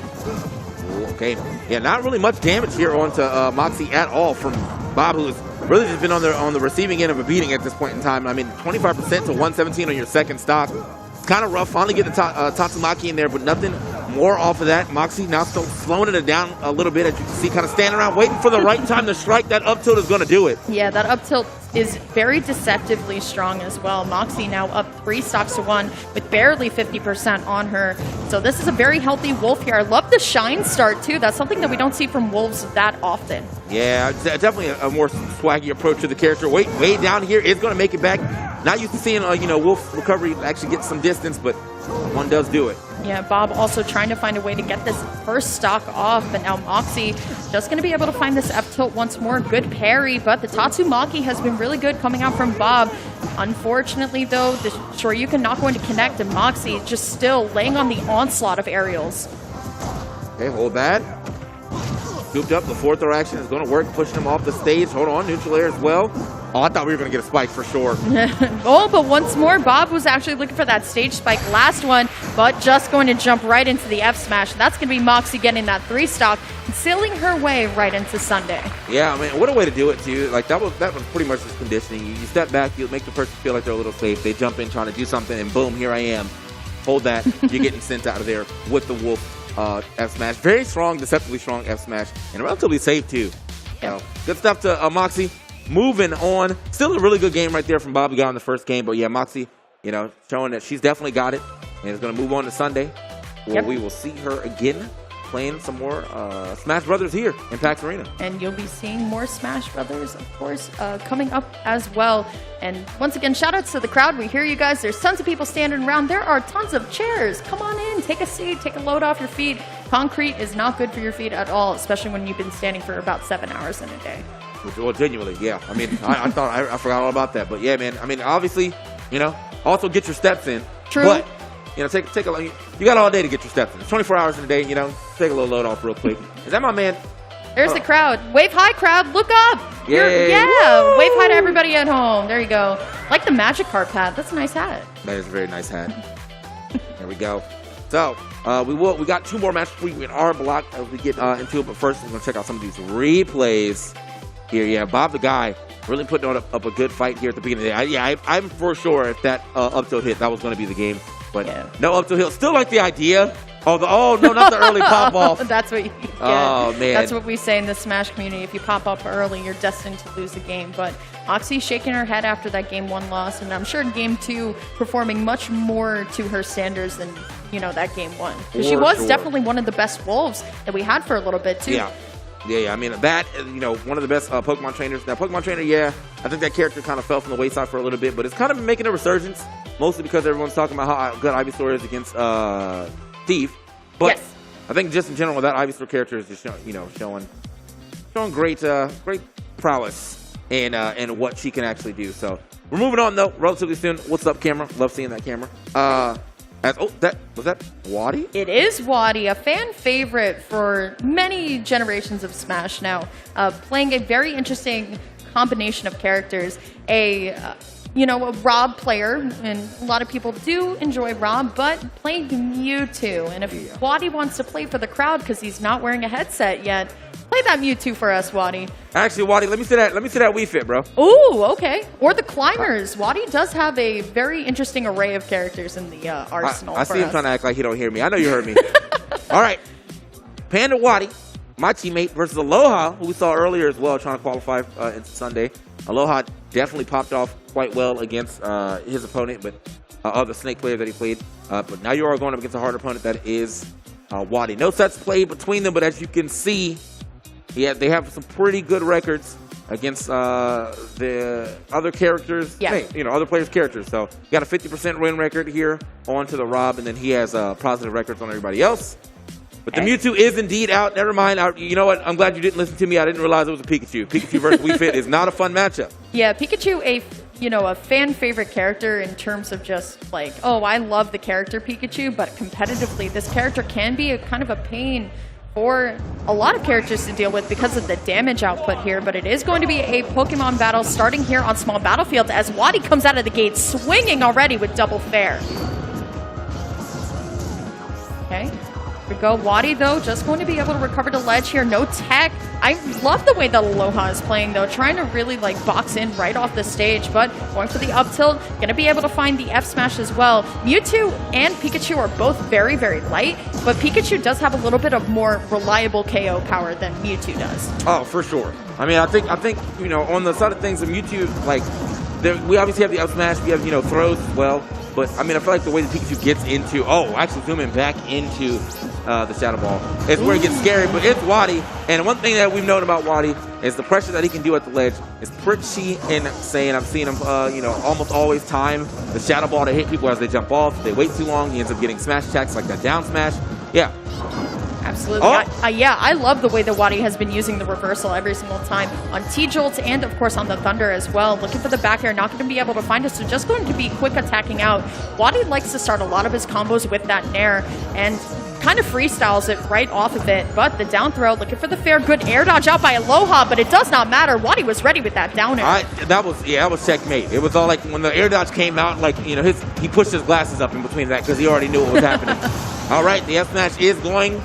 Okay, yeah, not really much damage here onto Moxie at all from Bob, who's really just been on the receiving end of a beating at this point in time. I mean, 25% to 117 on your second stock. It's kind of rough. Finally getting the Tatsumaki in there, but nothing more off of that. Moxie now still slowing it down a little bit, as you can see, kind of standing around waiting for the right time to strike. That up tilt is going to do it. Yeah, that up tilt is very deceptively strong as well. Moxie now up 3 stocks to 1 with barely 50% on her. So this is a very healthy Wolf here. I love the shine start too. That's something that we don't see from Wolves that often. Yeah, definitely a more swaggy approach to the character. Way down here is going to make it back. Not used to seeing Wolf recovery actually get some distance, but one does do it. Yeah, Bob also trying to find a way to get this first stock off, but now Moxie just going to be able to find this F-tilt once more. Good parry, but the Tatsumaki has been really good coming out from Bob. Unfortunately, though, the Shoryuken not going to connect, and Moxie just still laying on the onslaught of aerials. Okay, hold that. Scooped up, the fourth throw action is going to work, pushing him off the stage. Hold on, neutral air as well. Oh, I thought we were going to get a spike for sure. Oh, but once more, Bob was actually looking for that stage spike last one, but just going to jump right into the F smash. That's going to be Moxie getting that 3 stock and sailing her way right into Sunday. Yeah, I mean, what a way to do it, too. Like, that was pretty much just conditioning. You step back, you make the person feel like they're a little safe. They jump in trying to do something, and boom, here I am. Hold that. You're getting sent out of there with the Wolf F smash. Very strong, deceptively strong F smash, and relatively safe, too. Yep. So, good stuff to Moxie. Moving on. Still a really good game right there from Bob. We got in the first game, but yeah, Moxie, showing that she's definitely got it and is going to move on to Sunday, where we will see her again playing some more Smash Brothers here in PAX Arena. And you'll be seeing more Smash Brothers, of course, coming up as well. And once again, shout outs to the crowd. We hear you guys. There's tons of people standing around. There are tons of chairs. Come on in, take a seat, take a load off your feet. Concrete is not good for your feet at all, especially when you've been standing for about 7 hours in a day. Well, genuinely, yeah. I mean, I thought I forgot all about that, but yeah, man. I mean, obviously, also get your steps in. True. But take a. You got all day to get your steps in. It's 24 hours in a day. Take a little load off real quick. Is that my man? There's the crowd. Wave high, crowd. Look up. Yay. Yeah. Wave hi to everybody at home. There you go. Like the Magic Card hat. That's a nice hat. That is a very nice hat. There we go. So we got 2 more matches for you in our block as we get into it. But first, we're gonna check out some of these replays. Here, yeah, Bob the guy really putting up a good fight here at the beginning of the day. I'm for sure if that up tilt hit, that was going to be the game. But no up tilt hit. Still like the idea. No, not the early pop off. That's what. Oh man, that's what we say in the Smash community. If you pop up early, you're destined to lose the game. But Moxie shaking her head after that Game 1 loss, and I'm sure Game 2 performing much more to her standards than that Game 1. Because she was definitely one of the best Wolves that we had for a little bit too. Yeah. I mean, that, one of the best Pokemon trainers. Now, Pokemon trainer, I think that character kind of fell from the wayside for a little bit, but it's kind of making a resurgence, mostly because everyone's talking about how good Ivysaur is against Steve. But I think just in general, that Ivysaur character is just showing great prowess and what she can actually do. So we're moving on though, relatively soon. What's up, camera? Love seeing that camera. Was that Wadi? It is Wadi, a fan favorite for many generations of Smash now, playing a very interesting combination of characters. A a Rob player, and a lot of people do enjoy Rob, but playing Mewtwo. And if Wadi wants to play for the crowd because he's not wearing a headset yet, play that Mewtwo for us, Wadi. Actually, Wadi, let me see that Wii Fit, bro. Ooh, okay. Or the climbers. Wadi does have a very interesting array of characters in the arsenal. I see him trying to act like he don't hear me. I know you heard me. All right. Panda Wadi, my teammate, versus Aloha, who we saw earlier as well, trying to qualify into Sunday. Aloha definitely popped off quite well against his opponent, but other Snake players that he played. But now you are going up against a harder opponent that is Wadi. No sets played between them, but as you can see, they have some pretty good records against the other characters, other players' characters. So you got a 50% win record here on to the Rob, and then he has positive records on everybody else. But the Mewtwo is indeed out. Never mind. You know what? I'm glad you didn't listen to me. I didn't realize it was a Pikachu. Pikachu versus Wii Fit is not a fun matchup. Yeah, Pikachu, a fan favorite character in terms of just like, oh, I love the character Pikachu, but competitively, this character can be a kind of a pain for a lot of characters to deal with because of the damage output here. But it is going to be a Pokemon battle starting here on Small Battlefield as Wadi comes out of the gate swinging already with double fair. Okay. Here we go. Wadi, though, just going to be able to recover the ledge here. No tech. I love the way that Aloha is playing, though. Trying to really, box in right off the stage. But going for the up tilt. Going to be able to find the F smash as well. Mewtwo and Pikachu are both very, very light. But Pikachu does have a little bit of more reliable KO power than Mewtwo does. Oh, for sure. I mean, I think on the side of things, the Mewtwo, we obviously have the up smash. We have, throws as well. But, I mean, I feel like the way that Pikachu gets into... Oh, actually zooming back into the Shadow Ball is where it gets scary. But it's Wadi. And one thing that we've known about Wadi is the pressure that he can do at the ledge is pretty insane. I've seen him, almost always time the Shadow Ball to hit people as they jump off. If they wait too long, he ends up getting smash attacks like that down smash. Yeah. Absolutely. Oh. I love the way that Wadi has been using the reversal every single time on T-Jolt and, of course, on the Thunder as well. Looking for the back air, not going to be able to find it, so just going to be quick attacking out. Wadi likes to start a lot of his combos with that Nair and kind of freestyles it right off of it. But the down throw, looking for the fair, good air dodge out by Aloha, but it does not matter. Wadi was ready with that down air. That was checkmate. It was all like when the air dodge came out, he pushed his glasses up in between that because he already knew what was happening. All right, the F smash is going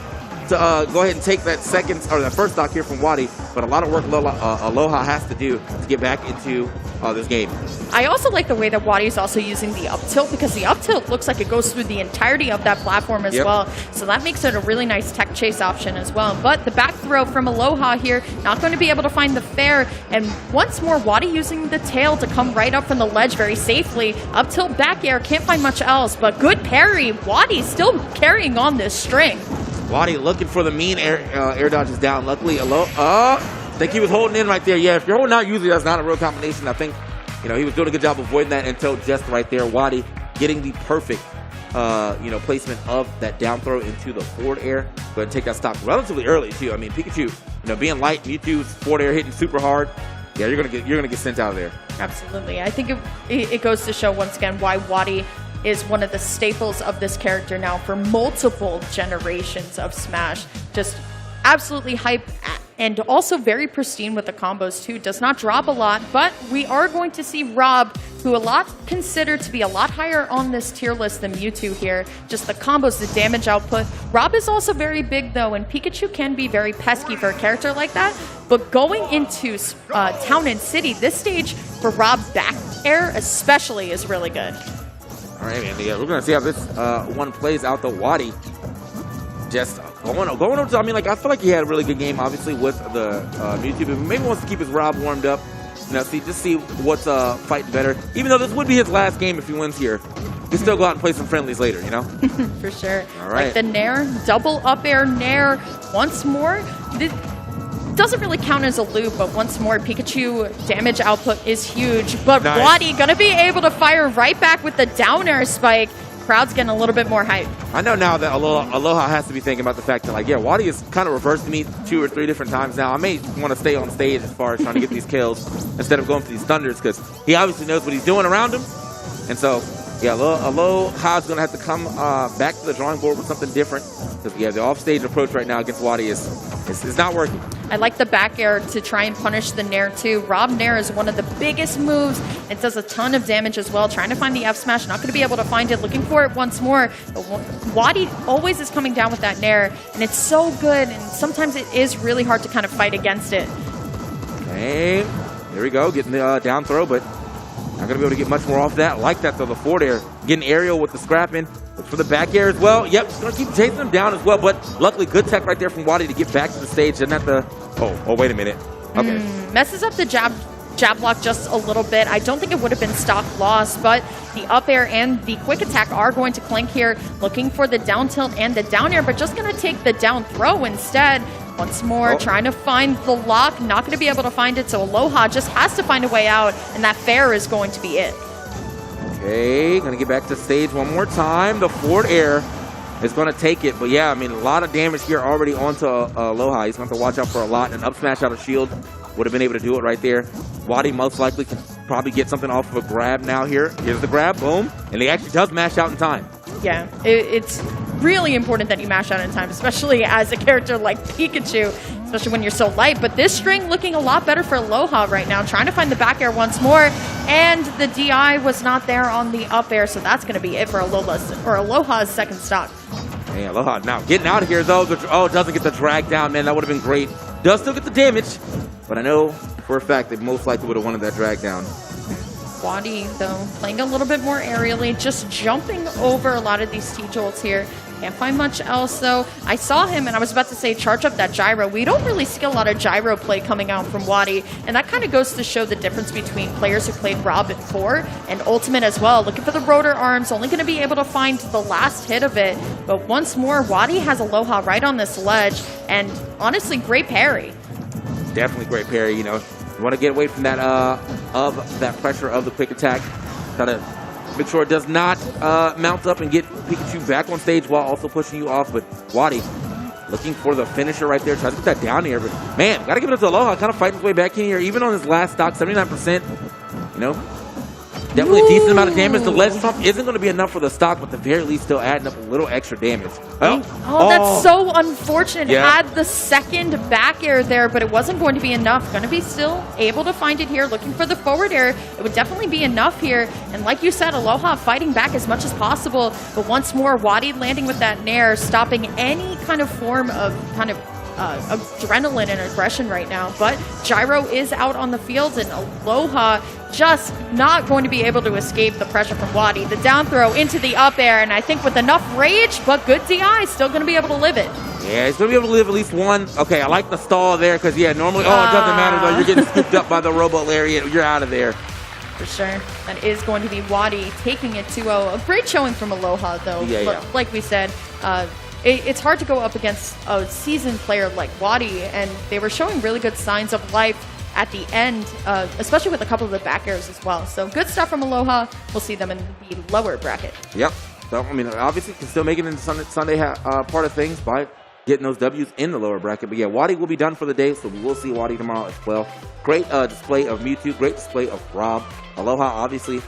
to go ahead and take that that first stock here from Wadi, but a lot of work Aloha has to do to get back into this game. I also like the way that Wadi is also using the up tilt because the up tilt looks like it goes through the entirety of that platform as well. So that makes it a really nice tech chase option as well. But the back throw from Aloha here, not going to be able to find the fair. And once more, Wadi using the tail to come right up from the ledge very safely. Up tilt back air, can't find much else, but good parry. Wadi still carrying on this string. Wadi looking for the mean air dodges down. Luckily, I think he was holding in right there. Yeah, if you're holding out, usually that's not a real combination. I think, he was doing a good job avoiding that until just right there. Wadi getting the perfect, placement of that down throw into the forward air. Go ahead and take that stock relatively early too. I mean, Pikachu, being light, Mewtwo's forward air hitting super hard. Yeah, you're gonna get sent out of there. Absolutely. I think it goes to show once again why Wadi is one of the staples of this character now for multiple generations of Smash. Just absolutely hype and also very pristine with the combos too. Does not drop a lot, but we are going to see Rob, who a lot consider to be a lot higher on this tier list than Mewtwo here. Just the combos, the damage output. Rob is also very big though, and Pikachu can be very pesky for a character like that. But going into Town and City, this stage for Rob back air especially is really good. All right, man. Yeah, we're going to see how this one plays out, the Wadi. Just going on to, I feel like he had a really good game, obviously, with the Mewtwo, but maybe wants to keep his Rob warmed up. See what's fighting better. Even though this would be his last game if he wins here, he can still go out and play some friendlies later, For sure. All right. Like the Nair, double up air Nair once more. Doesn't really count as a loop, but once more, Pikachu damage output is huge. But nice. Wadi gonna be able to fire right back with the down air spike. Crowd's getting a little bit more hype. I know now that Aloha has to be thinking about the fact that, Wadi has kind of reversed me 2 or 3 different times now. I may want to stay on stage as far as trying to get these kills instead of going for these thunders because he obviously knows what he's doing around him. And so, Aloha's going to have to come back to the drawing board with something different because, the off-stage approach right now against Wadi is not working. I like the back air to try and punish the Nair too. Rob Nair is one of the biggest moves. It does a ton of damage as well. Trying to find the F smash, not going to be able to find it. Looking for it once more. But Wadi always is coming down with that Nair, and it's so good, and sometimes it is really hard to kind of fight against it. Okay, there we go, getting the down throw, but not going to be able to get much more off that. Like that though, the forward air. Getting aerial with the scrapping. Looks for the back air as well. Yep, just going to keep chasing him down as well, but luckily good tech right there from Wadi to get back to the stage. And at the... Oh, wait a minute. Okay. Messes up the jab block just a little bit. I don't think it would have been stock loss, but the up air and the quick attack are going to clink here, looking for the down tilt and the down air, but just going to take the down throw instead. Once more, trying to find the lock, not going to be able to find it, so Aloha just has to find a way out, and that fair is going to be it. Okay, going to get back to stage one more time. The forward air is going to take it, but yeah, I mean, a lot of damage here already onto Aloha. He's going to have to watch out for a lot. An up smash out of shield would have been able to do it right there. Wadi most likely can probably get something off of a grab now here. Here's the grab, boom, and he actually does mash out in time. Yeah, it's really important that you mash out in time, especially as a character like Pikachu, especially when you're so light. But this string looking a lot better for Aloha right now, trying to find the back air once more, and the DI was not there on the up air, so that's going to be it for Aloha's second stock. Hey, Aloha now getting out of here though. Doesn't get the drag down, man. That would have been great. Does still get the damage, but I know for a fact they most likely would have wanted that drag down. Wadi, though, playing a little bit more aerially, just jumping over a lot of these T-jolts here. Can't find much else, though. I saw him, and I was about to say, charge up that gyro. We don't really see a lot of gyro play coming out from Wadi, and that kind of goes to show the difference between players who played Rob before and Ultimate as well. Looking for the rotor arms, only going to be able to find the last hit of it. But once more, Wadi has Aloha right on this ledge, and honestly, great parry. Definitely great parry, you know. You want to get away from that pressure of the quick attack. Try to make sure it does not mount up and get Pikachu back on stage while also pushing you off. But Wadi looking for the finisher right there. Tries to get that down here. But man, got to give it up to Aloha. Kind of fighting his way back in here. Even on his last stock, 79%. You know, definitely a decent amount of damage. The ledge trump isn't going to be enough for the stock, but at the very least still adding up a little extra damage. Oh, that's so unfortunate. Yeah. Had the second back air there, but it wasn't going to be enough. Going to be still able to find it here. Looking for the forward air. It would definitely be enough here. And like you said, Aloha fighting back as much as possible. But once more, Wadi landing with that nair, stopping any kind of form of adrenaline and aggression right now. But Gyro is out on the field, and Aloha just not going to be able to escape the pressure from Wadi. The down throw into the up air, and I think with enough rage, but good DI, still going to be able to live it. Yeah, he's going to be able to live at least one. Okay, I like the stall there because, yeah, normally, it doesn't matter though. You're getting scooped up by the Robo Lariat. You're out of there. For sure. That is going to be Wadi taking it 2-0. A great showing from Aloha, though. Yeah. Like we said, it's hard to go up against a seasoned player like Wadi, and they were showing really good signs of life at the end, especially with a couple of the back airs as well. So good stuff from Aloha. We'll see them in the lower bracket. Yep. So, I mean, obviously can still make it into Sunday part of things by getting those W's in the lower bracket. But yeah, Wadi will be done for the day, so we will see Wadi tomorrow as well. Great display of Mewtwo, great display of Rob. Aloha obviously,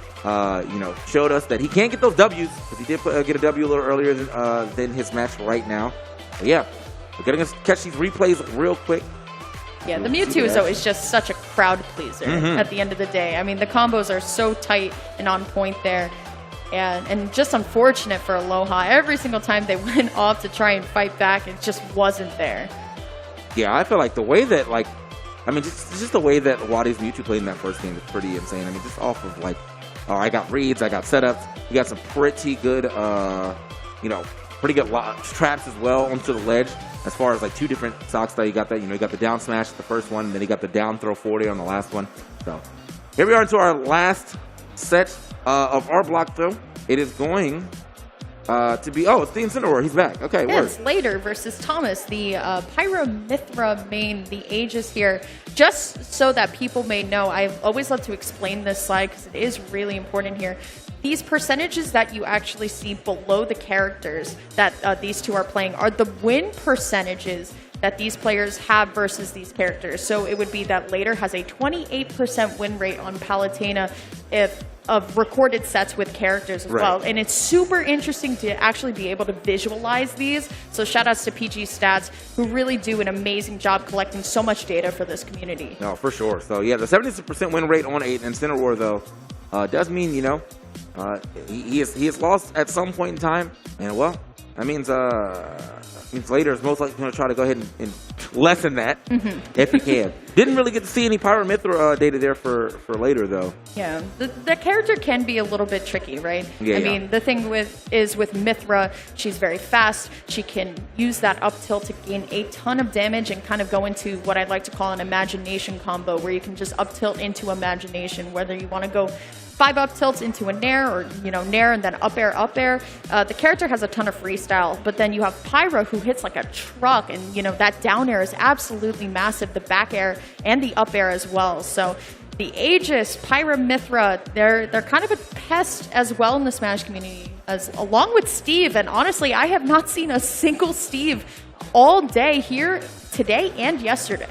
showed us that he can't get those W's, because he did get a W a little earlier than his match right now. But yeah, we're going to catch these replays real quick. Yeah, the Mewtwo is always just such a crowd pleaser at the end of the day. I mean, the combos are so tight and on point there. And just unfortunate for Aloha. Every single time they went off to try and fight back, it just wasn't there. Yeah, I feel like the way that, just the way that Wadi's Mewtwo played in that first game is pretty insane. I mean, just off of, I got reads, I got setups. You got some pretty good, traps as well onto the ledge. As far as, two different stocks that you got that. You got the down smash the first one, and then you got the down throw 40 on the last one. So, here we are into our last set of our block, though. It is going to be... Oh, it's the Incineroar. He's back. Okay, Yes, later versus Thomas, the Pyromithra main, the Aegis here. Just so that people may know, I always love to explain this slide because it is really important here. These percentages that you actually see below the characters that these two are playing are the win percentages that these players have versus these characters. So it would be that later has a 28% win rate on Palutena if of recorded sets with characters as well. And it's super interesting to actually be able to visualize these. So shout outs to PG Stats, who really do an amazing job collecting so much data for this community. No, for sure. So yeah, the 70% win rate on 8 and Center War though does mean, you know, he has lost at some point in time, and well, that means later is most likely going to try to go ahead and lessen that if he can. Didn't really get to see any Pyro Mithra data there for later though. Yeah, the character can be a little bit tricky, right? Yeah, I mean, the thing with Mithra, she's very fast. She can use that up tilt to gain a ton of damage and kind of go into what I'd like to call an imagination combo, where you can just up tilt into imagination, whether you want to go 5 up tilts into a nair, or, you know, nair and then up air, up air. The character has a ton of freestyle, but then you have Pyro, who hits like a truck, and, you know, that down air is absolutely massive, the back air and the up air as well. So the Aegis, Pyro Mithra, they're kind of a pest as well in the Smash community, along with Steve. And honestly, I have not seen a single Steve all day here today and yesterday.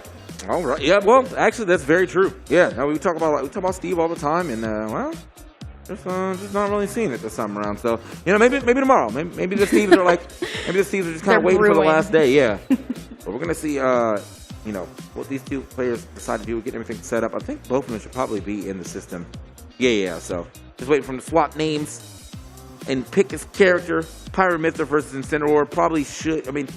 All right. Yeah. Well, actually, that's very true. Yeah. No, we talk about Steve all the time, and well, just not really seeing it this time around. So you know, maybe tomorrow. Maybe the Steves are just kind of waiting for the last day. Yeah. But we're gonna see. You know what these two players decide to do. Get everything set up. I think both of them should probably be in the system. Yeah. So just waiting for them to swap names and pick his character. Pyro Mithra versus Incineroar probably should. I mean,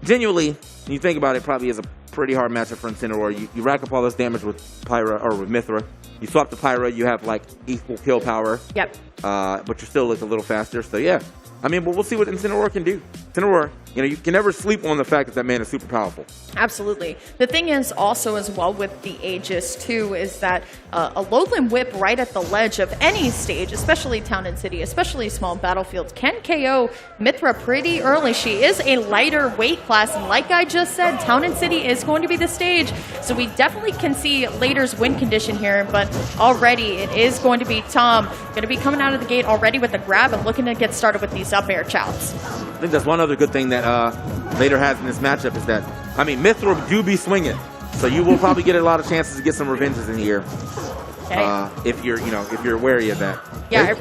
genuinely, when you think about it, probably is a pretty hard matchup for Incineroar. You rack up all this damage with Pyro or with Mithra. You swap to Pyro, you have like equal kill power. Yep. But you're still like a little faster. So yeah. I mean, but we'll see what Incineroar can do. Incineroar, you know, you can never sleep on the fact that man is super powerful. Absolutely. The thing is also as well with the Aegis too is that a lowland whip right at the ledge of any stage, especially Town and City, especially small battlefields, can KO Mithra pretty early. She is a lighter weight class, and like I just said, Town and City is going to be the stage. So we definitely can see later's win condition here, but already it is going to be Tom, going to be coming out of the gate already with a grab and looking to get started with these up air chops. I think that's one other good thing that Later has in this matchup is that, I mean, Mithra do be swinging, so you will probably get a lot of chances to get some revenges in here. Okay. If you're wary of that. Yeah.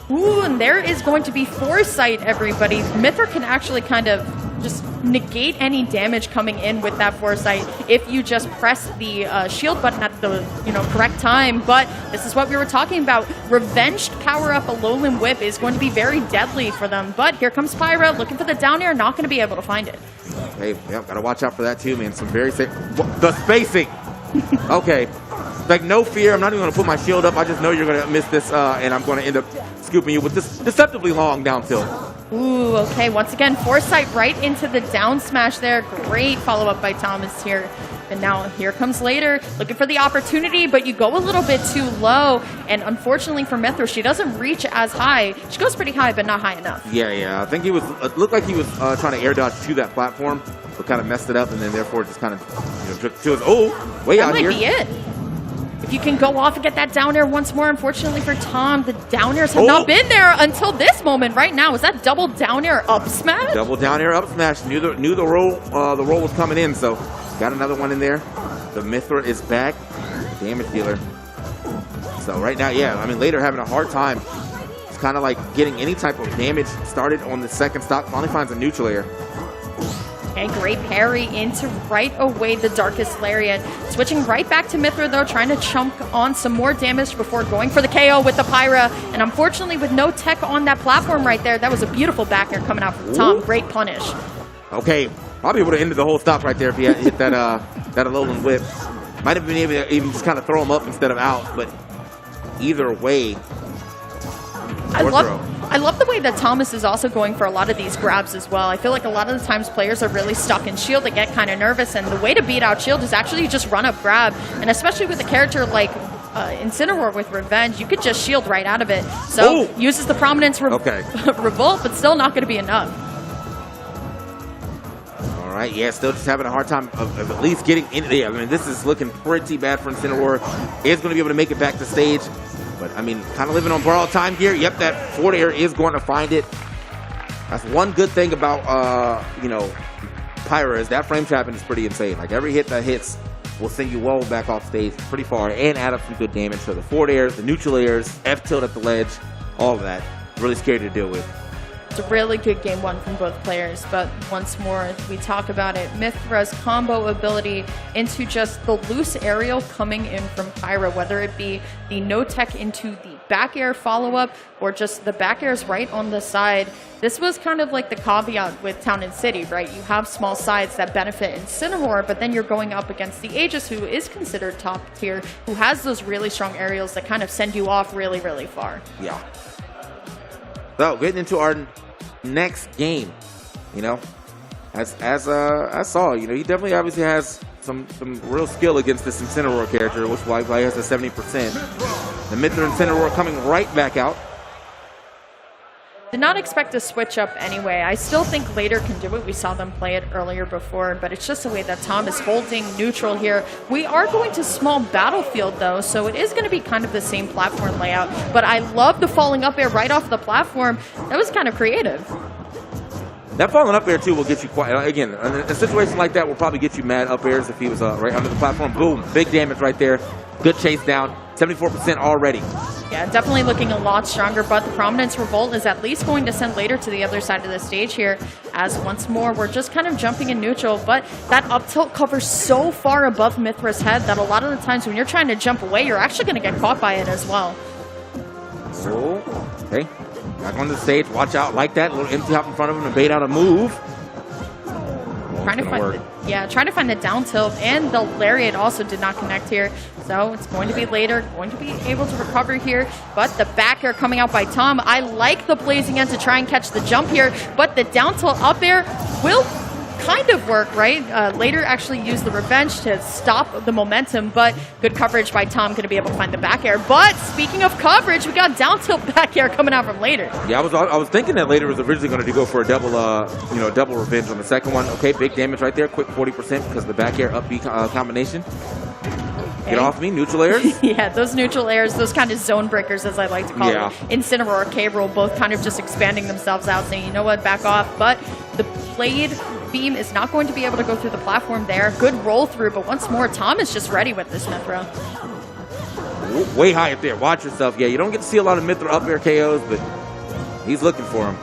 Ooh, and there is going to be Foresight, everybody. Mithra can actually kind of just negate any damage coming in with that Foresight if you just press the shield button at the correct time. But this is what we were talking about. Revenged power up a Lowland Whip is going to be very deadly for them. But here comes Pyra looking for the down air, not going to be able to find it. Hey, yeah, gotta watch out for that too, man. Some very safe. The spacing. Okay. Like, no fear. I'm not even going to put my shield up. I just know you're going to miss this, and I'm going to end up scooping you with this deceptively long down tilt. Ooh, okay. Once again, Foresight right into the down smash there. Great follow-up by Thomas here. And now here comes Later, looking for the opportunity, but you go a little bit too low. And unfortunately for Mithra, she doesn't reach as high. She goes pretty high, but not high enough. Yeah. I think he was, it looked like he was trying to air dodge to that platform, but kind of messed it up, and then therefore just kind of, took to his, way out here. That might be it. If you can go off and get that down air once more, unfortunately for Tom, the down airs have not been there until this moment right now. Was that double down air up smash? Double down air up smash. Knew the roll was coming in, so got another one in there. The Mithra is back, the damage dealer. So right now, yeah, I mean, Later having a hard time. It's kind of like getting any type of damage started on the second stock. Finally finds a neutral air. Okay, great parry into right away the Darkest Lariat. Switching right back to Mithra, though, trying to chunk on some more damage before going for the KO with the Pyra. And unfortunately, with no tech on that platform right there, that was a beautiful back air coming out from Tom. Great punish. Okay, probably would have ended the whole stock right there if he had hit that Alolan Whip. Might have been able to even just kind of throw him up instead of out, but either way, I love the way that Thomas is also going for a lot of these grabs as well. I feel like a lot of the times players are really stuck in shield. They get kind of nervous, and the way to beat out shield is actually just run up grab. And especially with a character like Incineroar with Revenge, you could just shield right out of it. So uses the Prominence Revolt, but still not going to be enough. All right, yeah, still just having a hard time of at least getting into there. I mean, this is looking pretty bad for Incineroar. Is going to be able to make it back to stage. But, I mean, kind of living on borrowed time here. Yep, that forward air is going to find it. That's one good thing about, Pyra is that frame trapping is pretty insane. Like, every hit that hits will send you well back off stage pretty far and add up some good damage. So the forward airs, the neutral airs, F-tilt at the ledge, all of that. Really scary to deal with. It's a really good game one from both players, but once more, we talk about it. Mythra's combo ability into just the loose aerial coming in from Pyra, whether it be the no-tech into the back air follow-up or just the back airs right on the side. This was kind of like the caveat with Town and City, right? You have small sides that benefit Incineroar, but then you're going up against the Aegis, who is considered top tier, who has those really strong aerials that kind of send you off really, really far. Yeah. So getting into our next game, you know, as I saw, you know, he definitely obviously has some real skill against this Incineroar character, which is why he has a 70%. The Mythra Incineroar coming right back out. Did not expect to switch up anyway. I still think later can do it. We saw them play it earlier before, but it's just the way that Tom is holding neutral here. We are going to small battlefield though, so it is going to be kind of the same platform layout, but I love the falling up air right off the platform. That was kind of creative. That falling up air too will get you quite, again, in a situation like that will probably get you mad up airs if he was right under the platform. Boom, big damage right there. Good chase down, 74% already. Yeah, definitely looking a lot stronger, but the Prominence Revolt is at least going to send later to the other side of the stage here, as once more, we're just kind of jumping in neutral, but that up tilt covers so far above Mythra's head that a lot of the times when you're trying to jump away, you're actually going to get caught by it as well. So, okay, back on the stage, watch out, like that, a little empty hop in front of him and bait out a move. Trying to find the down tilt, and the lariat also did not connect here. So it's going to be later, going to be able to recover here. But the back air coming out by Tom. I like the blazing end to try and catch the jump here, but the down tilt up air will kind of work, right? Later actually used the revenge to stop the momentum, but good coverage by Tom, going to be able to find the back air. But speaking of coverage, we got down tilt back air coming out from later. Yeah, I was thinking that later was originally going to go for a double, double revenge on the second one. Okay, big damage right there, quick 40% because of the back air up B combination. Get off me, neutral airs. Yeah, those neutral airs, those kind of zone breakers, as I like to call it. Incineroar, K-Roll, both kind of just expanding themselves out, saying, you know what, back off. But the blade beam is not going to be able to go through the platform there. Good roll through, but once more, Tom is just ready with this Mythra. Way high up there. Watch yourself. Yeah, you don't get to see a lot of Mythra up air KOs, but he's looking for him.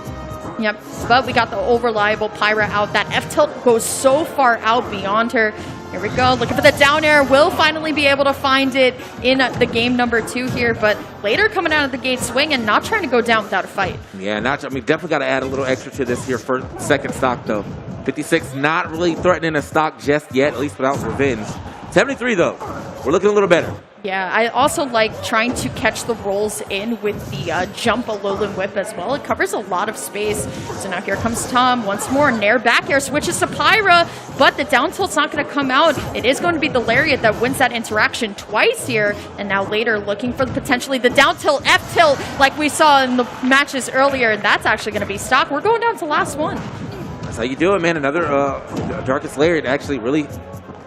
Yep, but we got the over-reliable Pyra out. That F-tilt goes so far out beyond her. Here we go, looking for the down air. Will finally be able to find it in the game number 2 here, but later coming out of the gate swing and not trying to go down without a fight. Yeah, definitely got to add a little extra to this here for second stock, though. 56, not really threatening a stock just yet, at least without revenge. 73, though, we're looking a little better. Yeah, I also like trying to catch the rolls in with the jump Alolan Whip as well. It covers a lot of space. So now here comes Tom once more. Nair back air switches to Pyra, but the down tilt's not going to come out. It is going to be the Lariat that wins that interaction twice here. And now later looking for potentially the down tilt, F tilt, like we saw in the matches earlier. That's actually going to be stock. We're going down to the last one. That's how you do it, man. Another Darkest Lariat actually really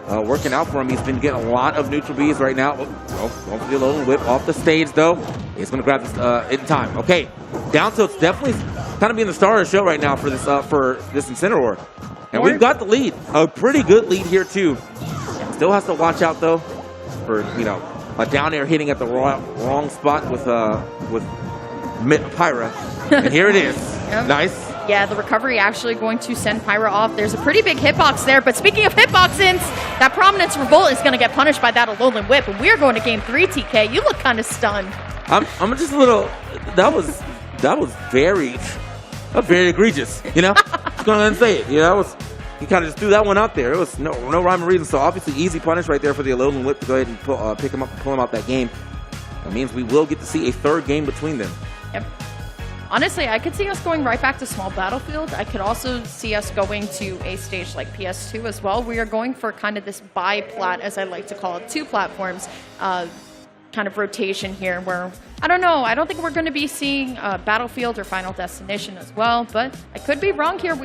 working out for him. He's been getting a lot of neutral Bs right now. Going for the Alolan Whip off the stage, though. He's going to grab this in time. Okay, down tilt's definitely kind of being the star of the show right now for this Incineroar. And we've got the lead. A pretty good lead here, too. Still has to watch out, though, for, a down air hitting at the wrong spot with Pyra. And here it is. Yep. Nice. Yeah, the recovery actually going to send Pyra off. There's a pretty big hitbox there, but speaking of hitboxins, that Prominence Revolt is going to get punished by that Alolan Whip, and we're going to game 3, TK. You look kind of stunned. I'm just a little, that was very egregious, Just going to say it, he kind of just threw that one out there. It was no rhyme or reason, so obviously easy punish right there for the Alolan Whip to go ahead and pick him up and pull him out that game. That means we will get to see a third game between them. Yep. Honestly, I could see us going right back to small battlefield. I could also see us going to a stage like PS2 as well. We are going for kind of this bi-plat, as I like to call it, 2 platforms kind of rotation here where, I don't know, I don't think we're going to be seeing Battlefield or Final Destination as well, but I could be wrong here.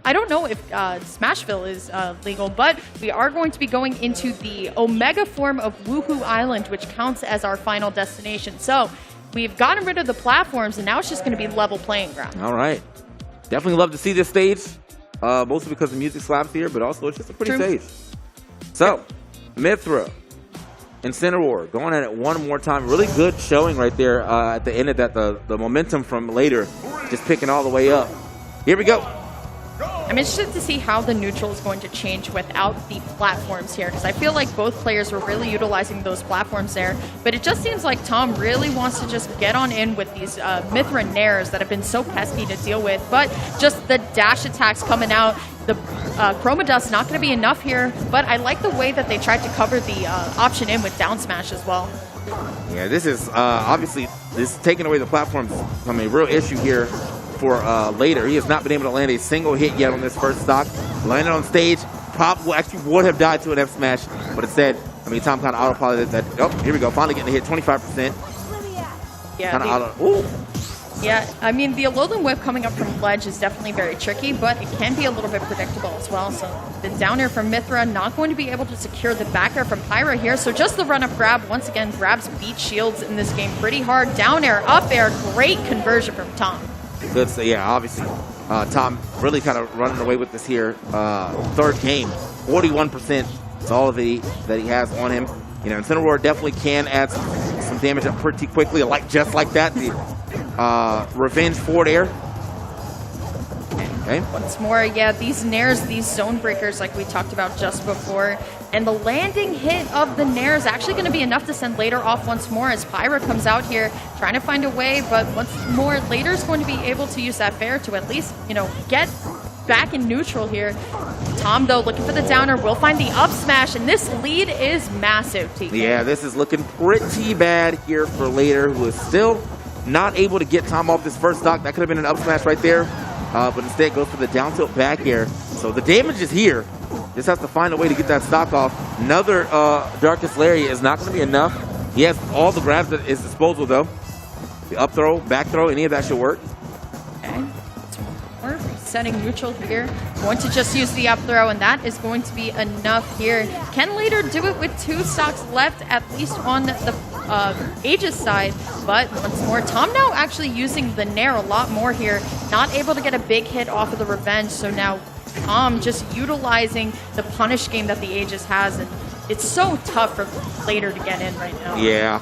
I don't know if Smashville is legal, but we are going to be going into the Omega form of Woohoo Island, which counts as our final destination. So we've gotten rid of the platforms, and now it's just going to be level playing ground. All right. Definitely love to see this stage, mostly because the music slaps here, but also it's just a pretty stage. So, Mithra, Incineroar going at it one more time. Really good showing right there at the end of that. The momentum from later just picking all the way up. Here we go. I'm interested to see how the neutral is going to change without the platforms here, because I feel like both players were really utilizing those platforms there, but it just seems like Tom really wants to just get on in with these Mithra Nairs that have been so pesky to deal with, but just the dash attacks coming out, the Chroma Dust not going to be enough here, but I like the way that they tried to cover the option in with down smash as well. Yeah, this is obviously, this taking away the platforms is a real issue here for later. He has not been able to land a single hit yet on this first stock. Landed on stage, actually would have died to an F smash, but instead, Tom kind of autopiloted that. Oh, here we go, finally getting a hit, 25%. Yeah, kind of auto. Ooh. Yeah, the Alolan Whip coming up from ledge is definitely very tricky, but it can be a little bit predictable as well. So the down air from Mithra not going to be able to secure the back air from Pyra here. So just the run-up grab, once again, grabs beat shields in this game pretty hard. Down air, up air, great conversion from Tom. Good, so yeah, obviously, Tom really kind of running away with this here. Third game, 41% is all of that he has on him. Incineroar definitely can add some damage up pretty quickly, just like that. The revenge forward air. Okay. Once more, yeah, these Nairs, these zone breakers like we talked about just before, and the landing hit of the Nair is actually going to be enough to send Later off once more as Pyra comes out here trying to find a way, but once more, Later's going to be able to use that fair to at least, get back in neutral here. Tom, though, looking for the downer, will find the up smash, and this lead is massive, TK. Yeah, this is looking pretty bad here for Later, who is still not able to get Tom off this first stock. That could have been an up smash right there, but instead goes for the down tilt back air. So the damage is here. Just has to find a way to get that stock off. Another Darkest Lariat is not going to be enough. He has all the grabs at his disposal, though. The up throw, back throw, any of that should work. Okay. We're setting neutral here. Going to just use the up throw, and that is going to be enough here. Can Later do it with 2 stocks left, at least on the Aegis side? But once more, Tom now actually using the Nair a lot more here. Not able to get a big hit off of the revenge, so now Tom just utilizing the punish game that the Aegis has, and it's so tough for Later to get in right now. Yeah.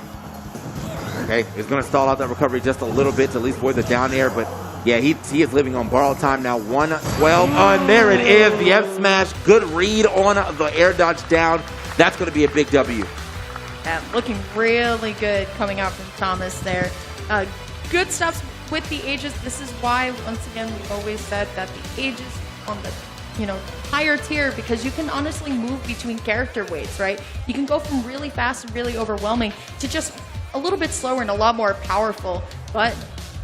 Okay, he's going to stall out that recovery just a little bit to at least avoid the down air, but yeah, he is living on borrowed time now. 112, and there it is, the F smash. Good read on the air dodge down. That's going to be a big W. Yeah, looking really good coming out from Thomas there. Good stuff with the Aegis. This is why, once again, we've always said that the Aegis on the higher tier, because you can honestly move between character weights, right? You can go from really fast and really overwhelming to just a little bit slower and a lot more powerful. But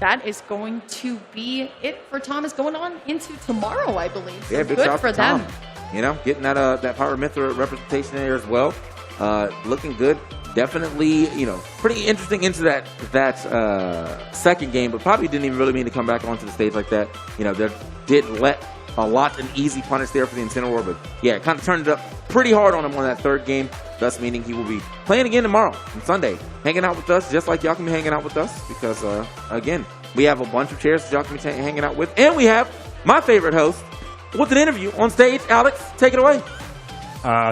that is going to be it for Thomas going on into tomorrow, I believe. So yeah, big good for them. Getting that Power Mithra representation there as well. Looking good. Definitely, pretty interesting into that second game, but probably didn't even really mean to come back onto the stage like that. They did let a lot an easy punish there for the Incineroar, but yeah, kind of turned it up pretty hard on him on that third game, thus meaning he will be playing again tomorrow on Sunday, hanging out with us, just like y'all can be hanging out with us, because, again, we have a bunch of chairs that y'all can be hanging out with, and we have my favorite host with an interview on stage. Alex, take it away.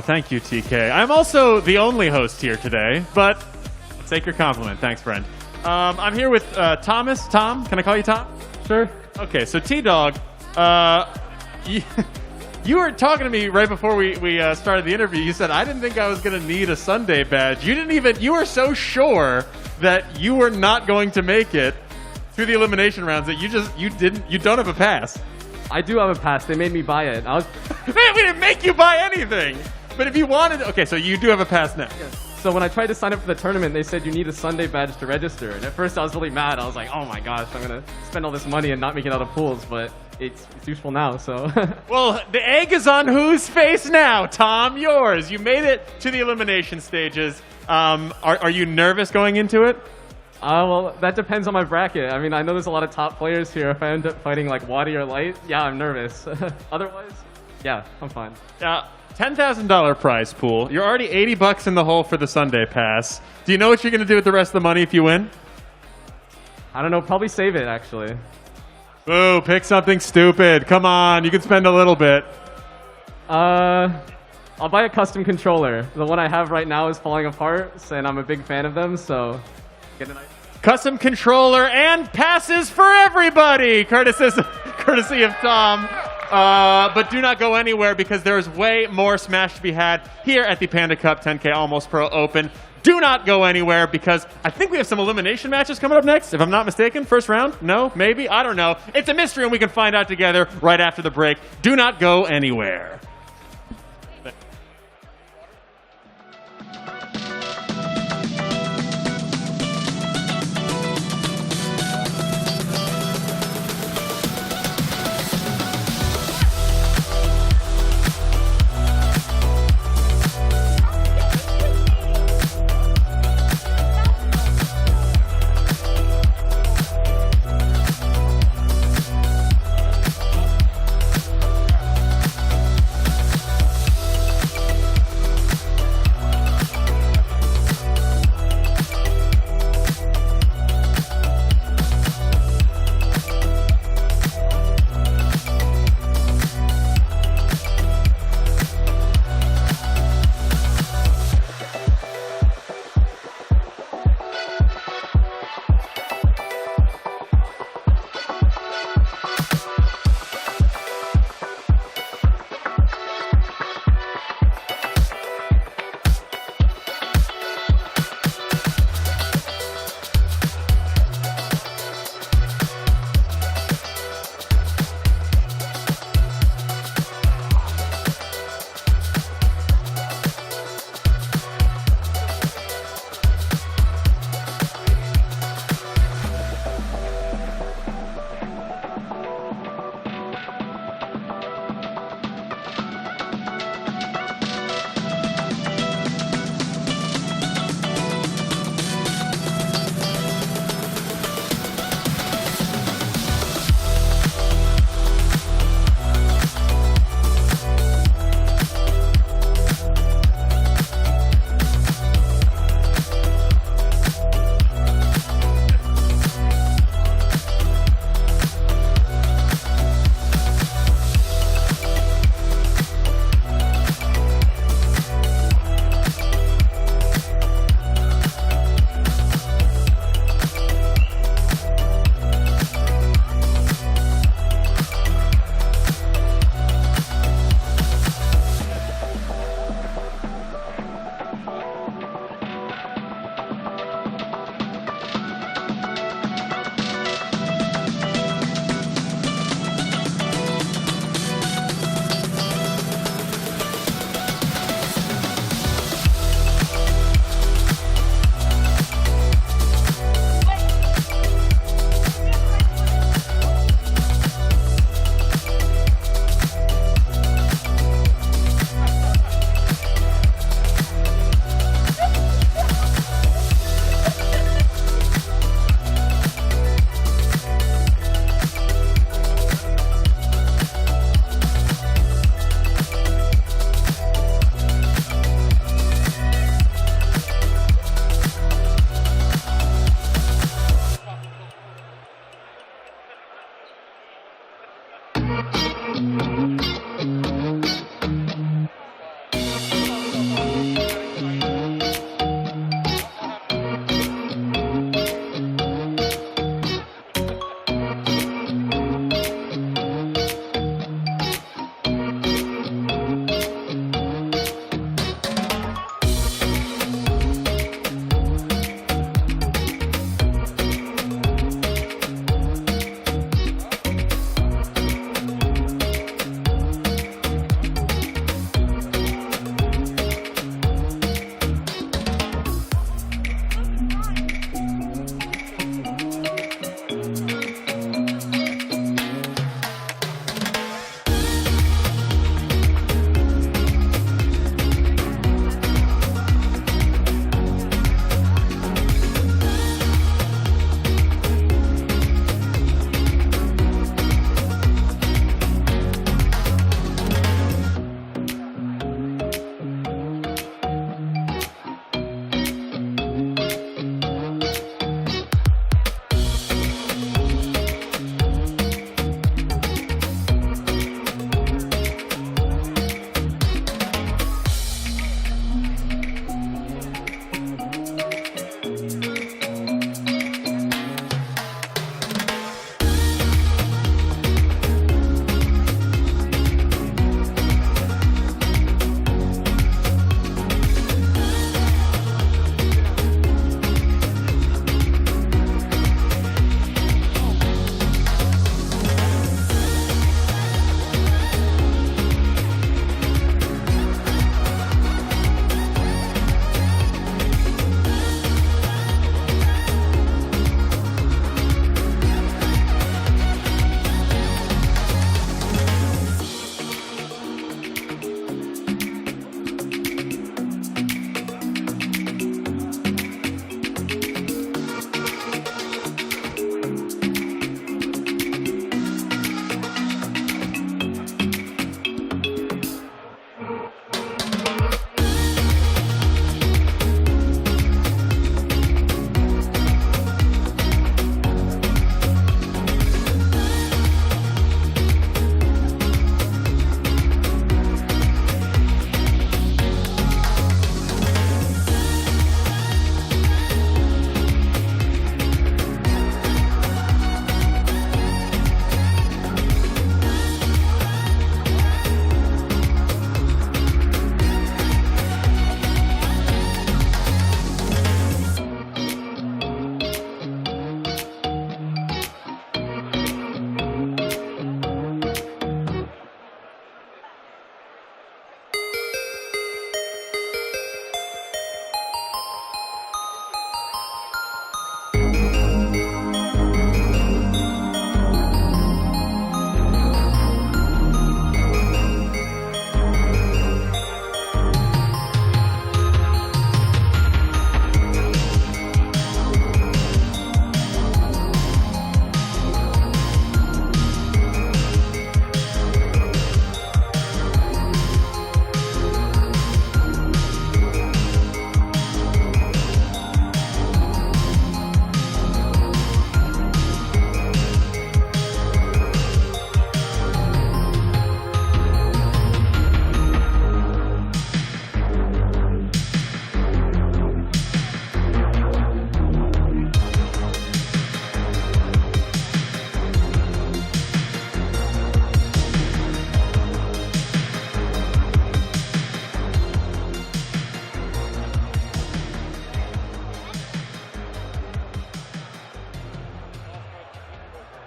Thank you, TK. I'm also the only host here today, but I'll take your compliment. Thanks, friend. I'm here with Thomas. Tom, can I call you Tom? Sure. Okay, so T-Dog, you were talking to me right before we started the interview. You said, I didn't think I was going to need a Sunday badge. You were so sure that you were not going to make it through the elimination rounds that you don't have a pass. I do have a pass. They made me buy it. Man, we didn't make you buy anything. But if you wanted, okay, so you do have a pass now. Yeah. So when I tried to sign up for the tournament, they said you need a Sunday badge to register. And at first I was really mad. I was like, oh my gosh, I'm going to spend all this money and not make it out of pools. But it's useful now, so. Well, the egg is on whose face now, Tom? Yours. You made it to the elimination stages. Are you nervous going into it? Well, that depends on my bracket. I mean, I know there's a lot of top players here. If I end up fighting like Wadi or Light, yeah, I'm nervous. Otherwise, yeah, I'm fine. $10,000 prize pool. You're already $80 in the hole for the Sunday pass. Do you know what you're going to do with the rest of the money if you win? I don't know. Probably save it, actually. Boo, pick something stupid. Come on, you can spend a little bit. I'll I'll buy a custom controller. The one I have right now is falling apart, and I'm a big fan of them, so get an idea. Custom controller and passes for everybody, courtesy of Tom. But do not go anywhere because there is way more Smash to be had here at the Panda Cup 10K Almost Pro Open. Do not go anywhere because I think we have some elimination matches coming up next, if I'm not mistaken. First round? No? Maybe? I don't know. It's a mystery and we can find out together right after the break. Do not go anywhere.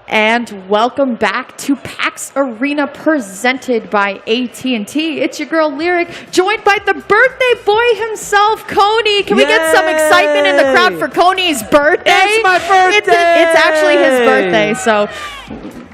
And welcome back to PAX Arena presented by AT&T. It's your girl Lyric, joined by the birthday boy himself, Coney. Can we get some excitement in the crowd for Coney's birthday? It's my birthday! It's actually his birthday, so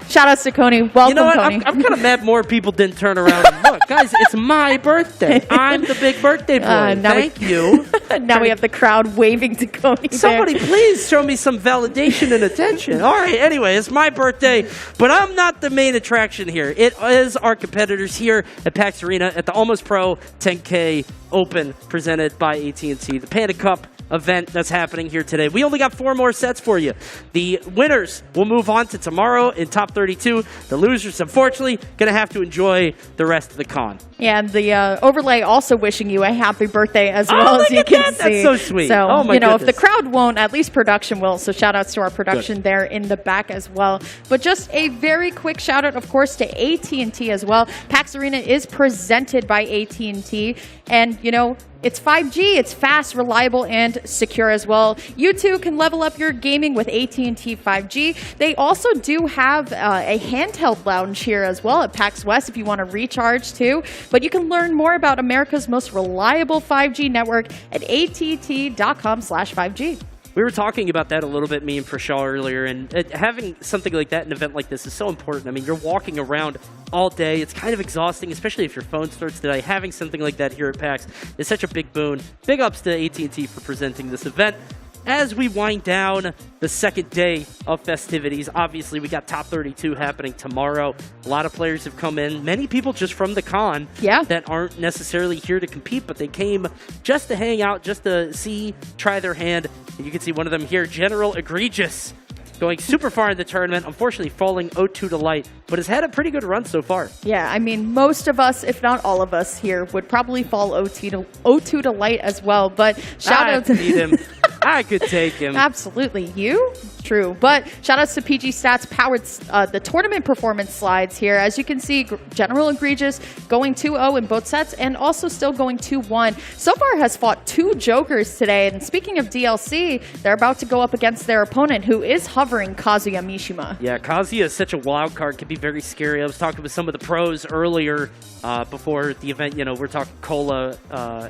shout outs to Coney. Welcome, you know what? Coney. I'm kind of mad more people didn't turn around and look. Guys, it's my birthday. I'm the big birthday boy. Thank you. Now we have the crowd waving to Coney. Somebody please show me some validation and attention. All right, anyway, it's my birthday, but I'm not the main attraction here. It is our competitors here at PAX Arena at the Almost Pro 10K Open presented by AT&T, the Panda Cup event that's happening here today. We only got 4 more sets for you. The winners will move on to tomorrow in top 32. The losers, unfortunately, going to have to enjoy the rest of the con. Yeah, and the overlay also wishing you a happy birthday as well, as you can see. That's so sweet. So, oh my you know, goodness. if the crowd won't, at least production will. So shout outs to our production there in the back as well. But just a very quick shout out, of course, to AT&T as well. PAX Arena is presented by AT&T. And, you know, it's 5G, it's fast, reliable, and secure as well. You too can level up your gaming with AT&T 5G. They also do have a handheld lounge here as well at PAX West if you want to recharge too. But you can learn more about America's most reliable 5G network at att.com/5G. We were talking about that a little bit, me and Prashal earlier, and having something like that, an event like this, is so important. I mean, you're walking around all day. It's kind of exhausting, especially if your phone starts to die. Having something like that here at PAX is such a big boon. Big ups to AT&T for presenting this event. As we wind down the second day of festivities, obviously we got top 32 happening tomorrow. A lot of players have come in. Many people just from the con that aren't necessarily here to compete, but they came just to hang out, just to see, try their hand. And you can see one of them here, General Egregious, going super far in the tournament, unfortunately falling 0-2 to light, but has had a pretty good run so far. Yeah, I mean, most of us, if not all of us here, would probably fall 0-2 to light as well, but shout out to him. I could take him. Absolutely. You? True. But shout outs to PG Stats powered the tournament performance slides here. As you can see, General Egregious going 2-0 in both sets and also still going 2-1. So far has fought 2 Jokers today. And speaking of DLC, they're about to go up against their opponent who is hovering Kazuya Mishima. Yeah, Kazuya is such a wild card, can be very scary. I was talking with some of the pros earlier before the event. You know, we're talking Cola,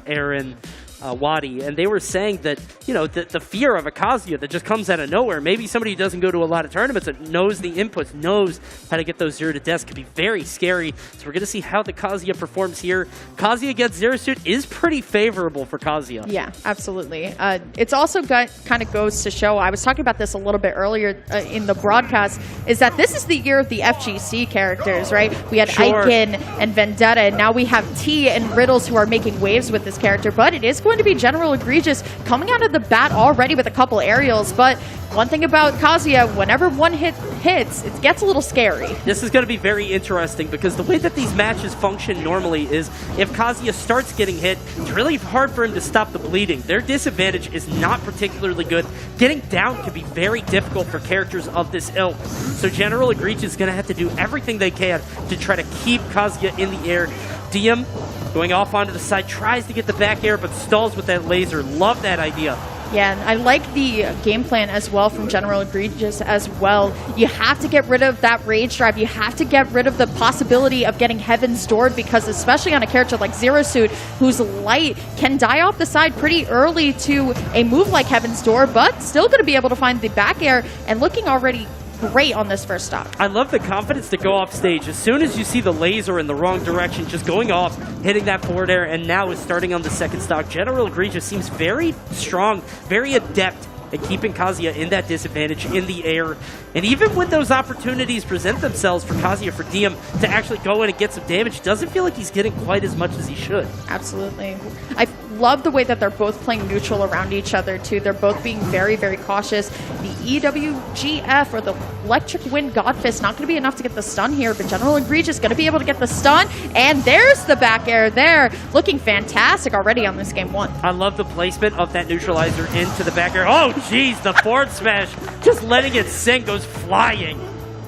Aaron, Wadi, and they were saying that, you know, the fear of a Kazuya that just comes out of nowhere. Maybe somebody who doesn't go to a lot of tournaments that knows the inputs, knows how to get those 0 to deaths, could be very scary. So we're going to see how the Kazuya performs here. Kazuya against Zero Suit is pretty favorable for Kazuya. Yeah, absolutely. It's also kind of goes to show, I was talking about this a little bit earlier in the broadcast, is that this is the year of the FGC characters, right? We had Aiken and Vendetta, and now we have T and Riddles who are making waves with this character, but it is going to be General Egregious coming out of the bat already with a couple aerials. But one thing about Kazuya, whenever one hit hits, it gets a little scary. This is going to be very interesting because the way that these matches function normally is if Kazuya starts getting hit, it's really hard for him to stop the bleeding. Their disadvantage is not particularly good. Getting down can be very difficult for characters of this ilk. So General Egregious is going to have to do everything they can to try to keep Kazuya in the air. DM going off onto the side, tries to get the back air, but stalls with that laser. Love that idea. Yeah, and I like the game plan as well from General Egregious as well. You have to get rid of that rage drive. You have to get rid of the possibility of getting Heaven's Door, because especially on a character like Zero Suit, whose light can die off the side pretty early to a move like Heaven's Door, but still going to be able to find the back air and looking already great on this first stock. I love the confidence to go off stage. As soon as you see the laser in the wrong direction, just going off, hitting that forward air, and now is starting on the second stock. General Egregious seems very strong, very adept at keeping Kazuya in that disadvantage in the air. And even when those opportunities present themselves for Kazuya, for DM to actually go in and get some damage, doesn't feel like he's getting quite as much as he should. Absolutely. I love the way that they're both playing neutral around each other, too. They're both being very, very cautious. The EWGF, or the Electric Wind Godfist, not going to be enough to get the stun here, but General Egregious going to be able to get the stun, and there's the back air there. Looking fantastic already on this game 1. I love the placement of that neutralizer into the back air. Oh, jeez, the forward smash, just letting it sink, goes flying.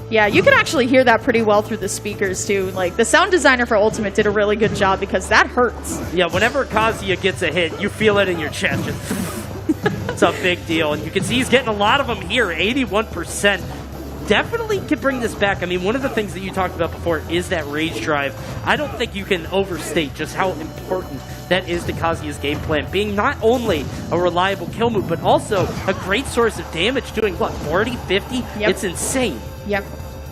Yeah, you can actually hear that pretty well through the speakers, too. Like, the sound designer for Ultimate did a really good job because that hurts. Yeah, whenever Kazuya gets a hit, you feel it in your chest. It's a big deal. And you can see he's getting a lot of them here, 81%. definitely can bring this back. I mean, one of the things that you talked about before is that rage drive. I don't think you can overstate just how important that is to Kazuya's game plan, being not only a reliable kill move, but also a great source of damage, doing, what, 40, 50? Yep. It's insane. Yep.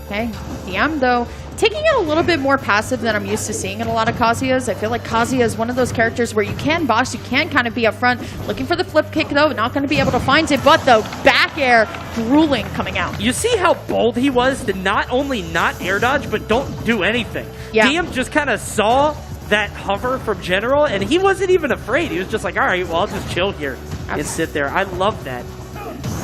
Okay, DM, though, taking it a little bit more passive than I'm used to seeing in a lot of Kazuya's. I feel like Kazuya is one of those characters where you can box, you can kind of be up front, looking for the flip kick, though, not going to be able to find it, but the back air grueling coming out. You see how bold he was to not only not air dodge, but don't do anything. Yeah. DM just kind of saw that hover from General, and he wasn't even afraid. He was just like, all right, well, I'll just chill here and sit there. I love that.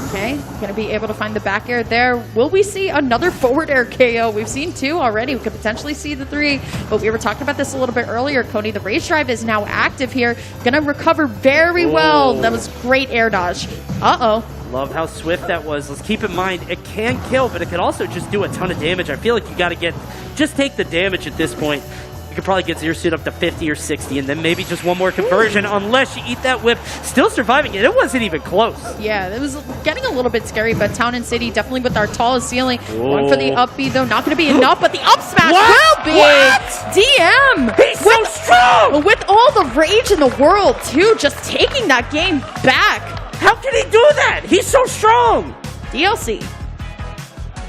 Okay, going to be able to find the back air there. Will we see another forward air KO? We've seen 2 already. We could potentially see the 3, but we were talking about this a little bit earlier, Cody. The rage drive is now active here. Going to recover very well. That was great air dodge. Uh-oh. Love how swift that was. Let's keep in mind, it can kill, but it can also just do a ton of damage. I feel like you got to just take the damage at this point. You could probably get Zero Suit up to 50 or 60, and then maybe just one more conversion, unless you eat that whip. Still surviving it. It wasn't even close. Yeah, it was getting a little bit scary, but Town and City definitely with our tallest ceiling. Going for the up B, though. Not going to be enough, but the up smash will be. What? DM! He's so strong! With all the rage in the world, too, just taking that game back. How can he do that? He's so strong! DLC.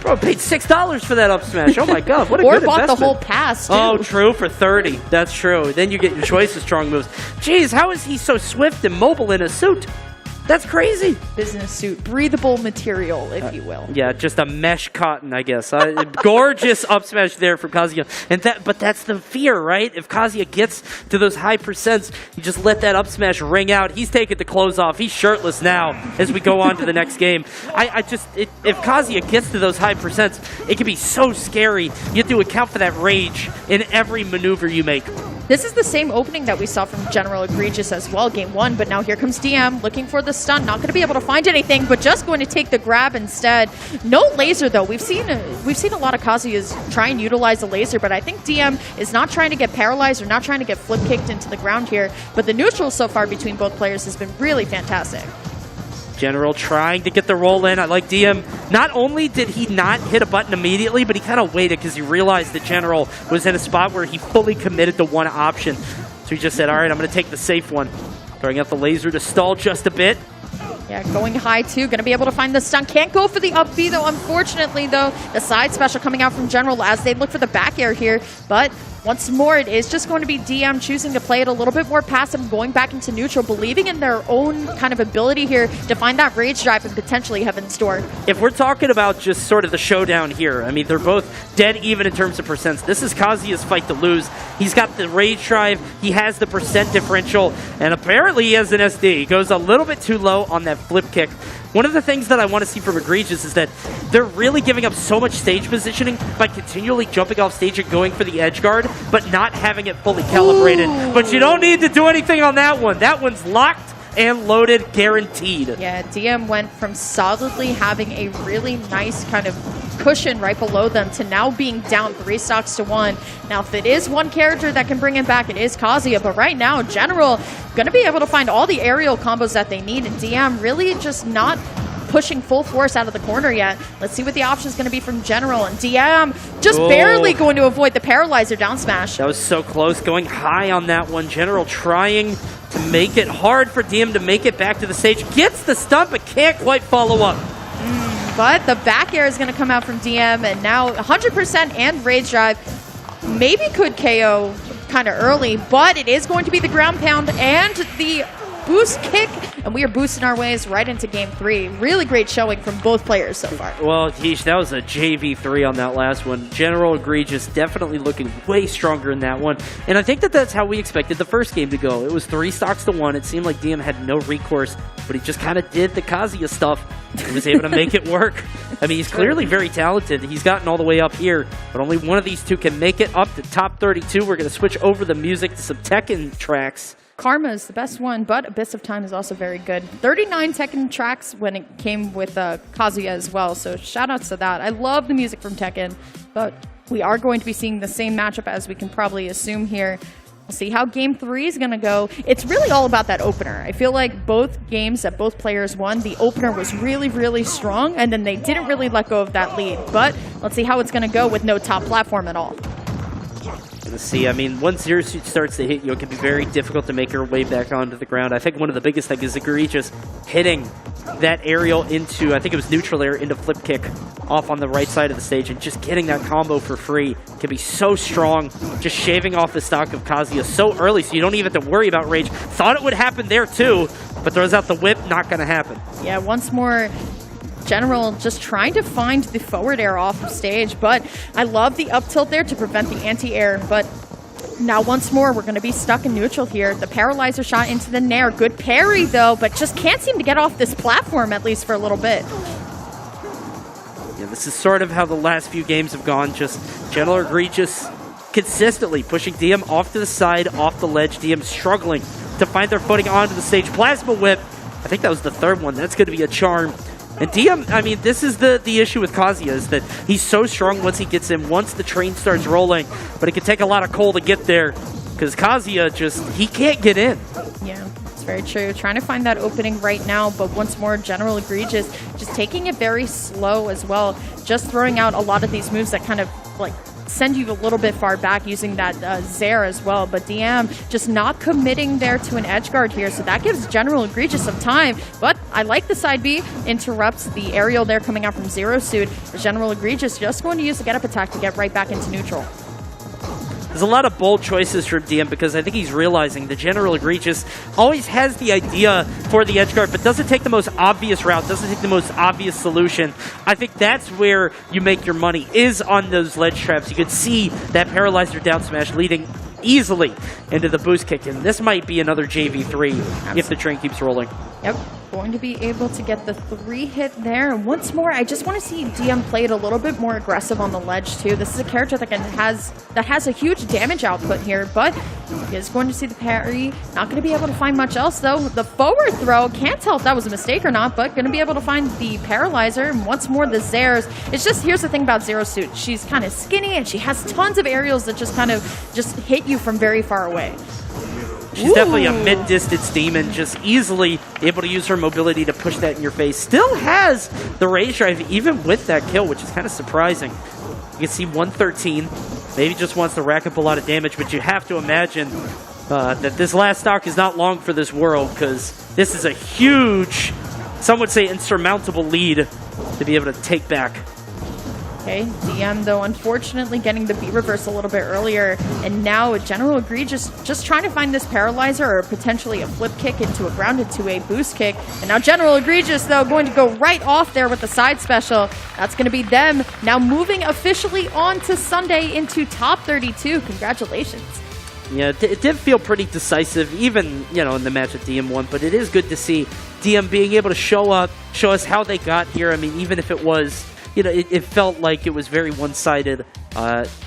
Bro, paid $6 for that up smash. Oh my god, what a or good bought investment. the whole pass, too. Oh, true, for 30. That's true. Then you get your choice of strong moves. Jeez, how is he so swift and mobile in a suit? That's crazy. Business suit, breathable material, if you will. Yeah, just a mesh cotton, I guess. Gorgeous up smash there from Kazuya. But that's the fear, right? If Kazuya gets to those high percents, you just let that up smash ring out. He's taking the clothes off. He's shirtless now as we go on to the next game. If Kazuya gets to those high percents, it can be so scary. You have to account for that rage in every maneuver you make. This is the same opening that we saw from General Egregious as well, game 1, but now here comes DM looking for the stun. Not going to be able to find anything, but just going to take the grab instead. No laser, though. We've seen a lot of Kazuyas try and utilize the laser, but I think DM is not trying to get paralyzed or not trying to get flip kicked into the ground here, but the neutral so far between both players has been really fantastic. General trying to get the roll in. I like DM. Not only did he not hit a button immediately, but he kind of waited because he realized that General was in a spot where he fully committed to one option. So he just said, all right, I'm going to take the safe one. Throwing out the laser to stall just a bit. Yeah, going high, too. Going to be able to find the stun. Can't go for the up B, though. Unfortunately, though, the side special coming out from General as they look for the back air here. But once more, it is just going to be DM choosing to play it a little bit more passive, going back into neutral, believing in their own kind of ability here to find that rage drive and potentially have in store. If we're talking about just sort of the showdown here, I mean, they're both dead even in terms of percents. This is Kazuya's fight to lose. He's got the rage drive, he has the percent differential, and apparently he has an SD. He goes a little bit too low on that flip kick. One of the things that I want to see from Egregious is that they're really giving up so much stage positioning by continually jumping off stage and going for the edge guard, but not having it fully calibrated. Ooh. But you don't need to do anything on that one. That one's locked and loaded, guaranteed. Yeah, DM went from solidly having a really nice kind of cushion right below them to now being down 3 stocks to 1. Now, if it is one character that can bring him back, it is Kazuya. But right now, General going to be able to find all the aerial combos that they need. And DM really just not pushing full force out of the corner yet. Let's see what the option is going to be from General. And DM just barely going to avoid the paralyzer down smash. That was so close, going high on that one. General trying to make it hard for DM to make it back to the stage. Gets the stun, but can't quite follow up. But the back air is going to come out from DM, and now 100% and rage drive maybe could KO kind of early, but it is going to be the ground pound and the boost kick, and we are boosting our ways right into game 3. Really great showing from both players so far. Well, Heesh, that was a JV3 on that last one. General Egregious definitely looking way stronger in that one, and I think that that's how we expected the first game to go. It was 3 stocks to 1. It seemed like DM had no recourse, but he just kind of did the Kazuya stuff. He was able to make it work. I mean, he's clearly very talented. He's gotten all the way up here, but only one of these two can make it up to top 32. We're going to switch over the music to some Tekken tracks. Karma is the best one, but Abyss of Time is also very good. 39 Tekken tracks when it came with Kazuya as well, so shout outs to that. I love the music from Tekken, but we are going to be seeing the same matchup as we can probably assume here. We'll see how game 3 is going to go. It's really all about that opener. I feel like both games that both players won, the opener was really, really strong, and then they didn't really let go of that lead. But let's see how it's going to go with no top platform at all. Let's see. I mean, once Zero Suit starts to hit you, it can be very difficult to make your way back onto the ground. I think one of the biggest things is Egregious hitting that aerial into, I think it was neutral air, into flip kick off on the right side of the stage, and just getting that combo for free can be so strong, just shaving off the stock of Kazuya so early so you don't even have to worry about rage. Thought it would happen there too, but throws out the whip, not going to happen. Yeah, once more, General just trying to find the forward air off of stage, but I love the up tilt there to prevent the anti-air, but now once more we're going to be stuck in neutral here. The paralyzer shot into the nair, good parry though, but just can't seem to get off this platform at least for a little bit. Yeah, this is sort of how the last few games have gone, just General Egregious consistently pushing DM off to the side, off the ledge, DM struggling to find their footing onto the stage. Plasma Whip, I think that was the third one, that's going to be a charm. And DM, I mean, this is the issue with Kazuya, is that he's so strong once he gets in, once the train starts rolling, but it can take a lot of coal to get there, because Kazuya just, he can't get in. Yeah, it's very true. Trying to find that opening right now, but once more, General Egregious just taking it very slow as well, just throwing out a lot of these moves that kind of, like, send you a little bit far back using that Zair as well, but DM just not committing there to an edge guard here, so that gives General Egregious some time, but I like the side B, interrupts the aerial there coming out from Zero Suit. General Egregious just going to use the get up attack to get right back into neutral. There's a lot of bold choices from DM because I think he's realizing the General Egregious always has the idea for the edge guard, but doesn't take the most obvious route, doesn't take the most obvious solution. I think that's where you make your money, is on those ledge traps. You can see that paralyzer down smash leading easily into the boost kick, and this might be another JV3 if the train keeps rolling. Yep, going to be able to get the 3 hit there. And once more, I just want to see DM play it a little bit more aggressive on the ledge too. This is a character that has a huge damage output here, but he is going to see the parry. Not going to be able to find much else though. The forward throw, can't tell if that was a mistake or not, but going to be able to find the paralyzer. And once more, the Zairs. It's just, here's the thing about Zero Suit. She's kind of skinny and she has tons of aerials that just kind of just hit you from very far away. She's definitely a mid-distance demon, just easily able to use her mobility to push that in your face. Still has the rage drive even with that kill, which is kind of surprising. You can see 113, maybe just wants to rack up a lot of damage, but you have to imagine that this last stock is not long for this world, because this is a huge, some would say insurmountable lead to be able to take back. Okay, DM though unfortunately getting the B reverse a little bit earlier, and now General Egregious just trying to find this paralyzer or potentially a flip kick into a ground into a boost kick. And now General Egregious though going to go right off there with the side special. That's going to be them now moving officially on to Sunday into top 32. Congratulations. Yeah, it did feel pretty decisive, even, you know, in the match at DM1, but it is good to see DM being able to show up, show us how they got here. I mean, even if it was, you know, it felt like it was very one-sided.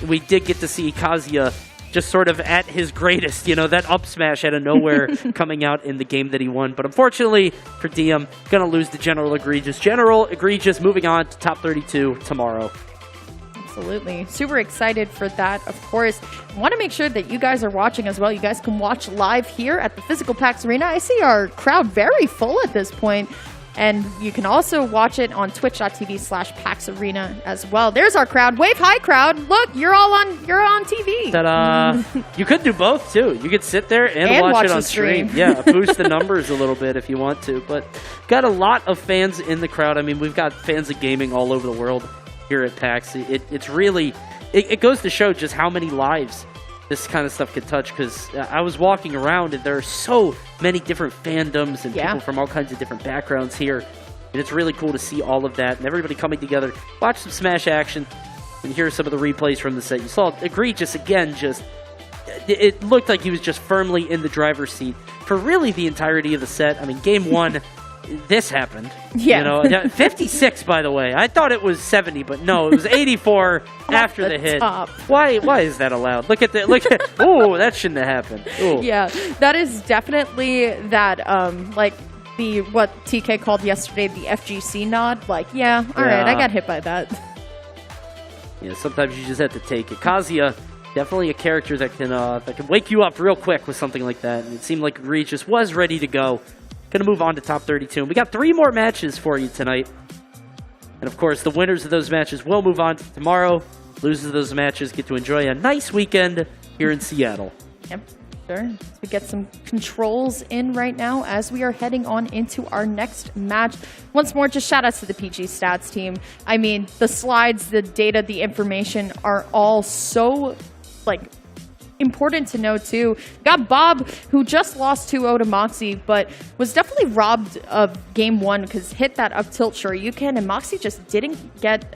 We did get to see Kazuya just sort of at his greatest, you know, that up smash out of nowhere coming out in the game that he won. But unfortunately for DM, gonna lose to General Egregious. General Egregious moving on to top 32 tomorrow. Absolutely. Super excited for that, of course. Want to make sure that you guys are watching as well. You guys can watch live here at the physical PAX Arena. I see our crowd very full at this point. And you can also watch it on twitch.tv/PAX Arena as well. There's our crowd. Wave hi, crowd. Look, you're on TV. Ta-da. You could do both, too. You could sit there and watch it on stream. Yeah, boost the numbers a little bit if you want to. But got a lot of fans in the crowd. I mean, we've got fans of gaming all over the world here at PAX. It's really, it goes to show just how many lives this kind of stuff could touch, because I was walking around and there are so many different fandoms and people from all kinds of different backgrounds here. And it's really cool to see all of that and everybody coming together. Watch some Smash action and hear some of the replays from the set. You saw Egregious again, just, it looked like he was just firmly in the driver's seat for really the entirety of the set. I mean, game one, this happened. Yeah. You know, 56, by the way. I thought it was 70, but no, it was 84 after the hit. Top. Why is that allowed? Look at oh, that shouldn't have happened. Ooh. Yeah, that is definitely that, like, what TK called yesterday, the FGC nod. Like, yeah, all right, I got hit by that. Yeah, sometimes you just have to take it. Kazuya Definitely a character that can wake you up real quick with something like that. And it seemed like Egregious was ready to go. Going to move on to top 32. And we got 3 more matches for you tonight. And of course, the winners of those matches will move on to tomorrow. Losers of those matches get to enjoy a nice weekend here in Seattle. Yep. Sure. We get some controls in right now as we are heading on into our next match. Once more, just shout outs to the PG Stats team. I mean, the slides, the data, the information are all so, important to know too. Got Bob, who just lost 2-0 to Moxie, but was definitely robbed of game 1 because hit that up tilt Shoryuken, and Moxie just didn't get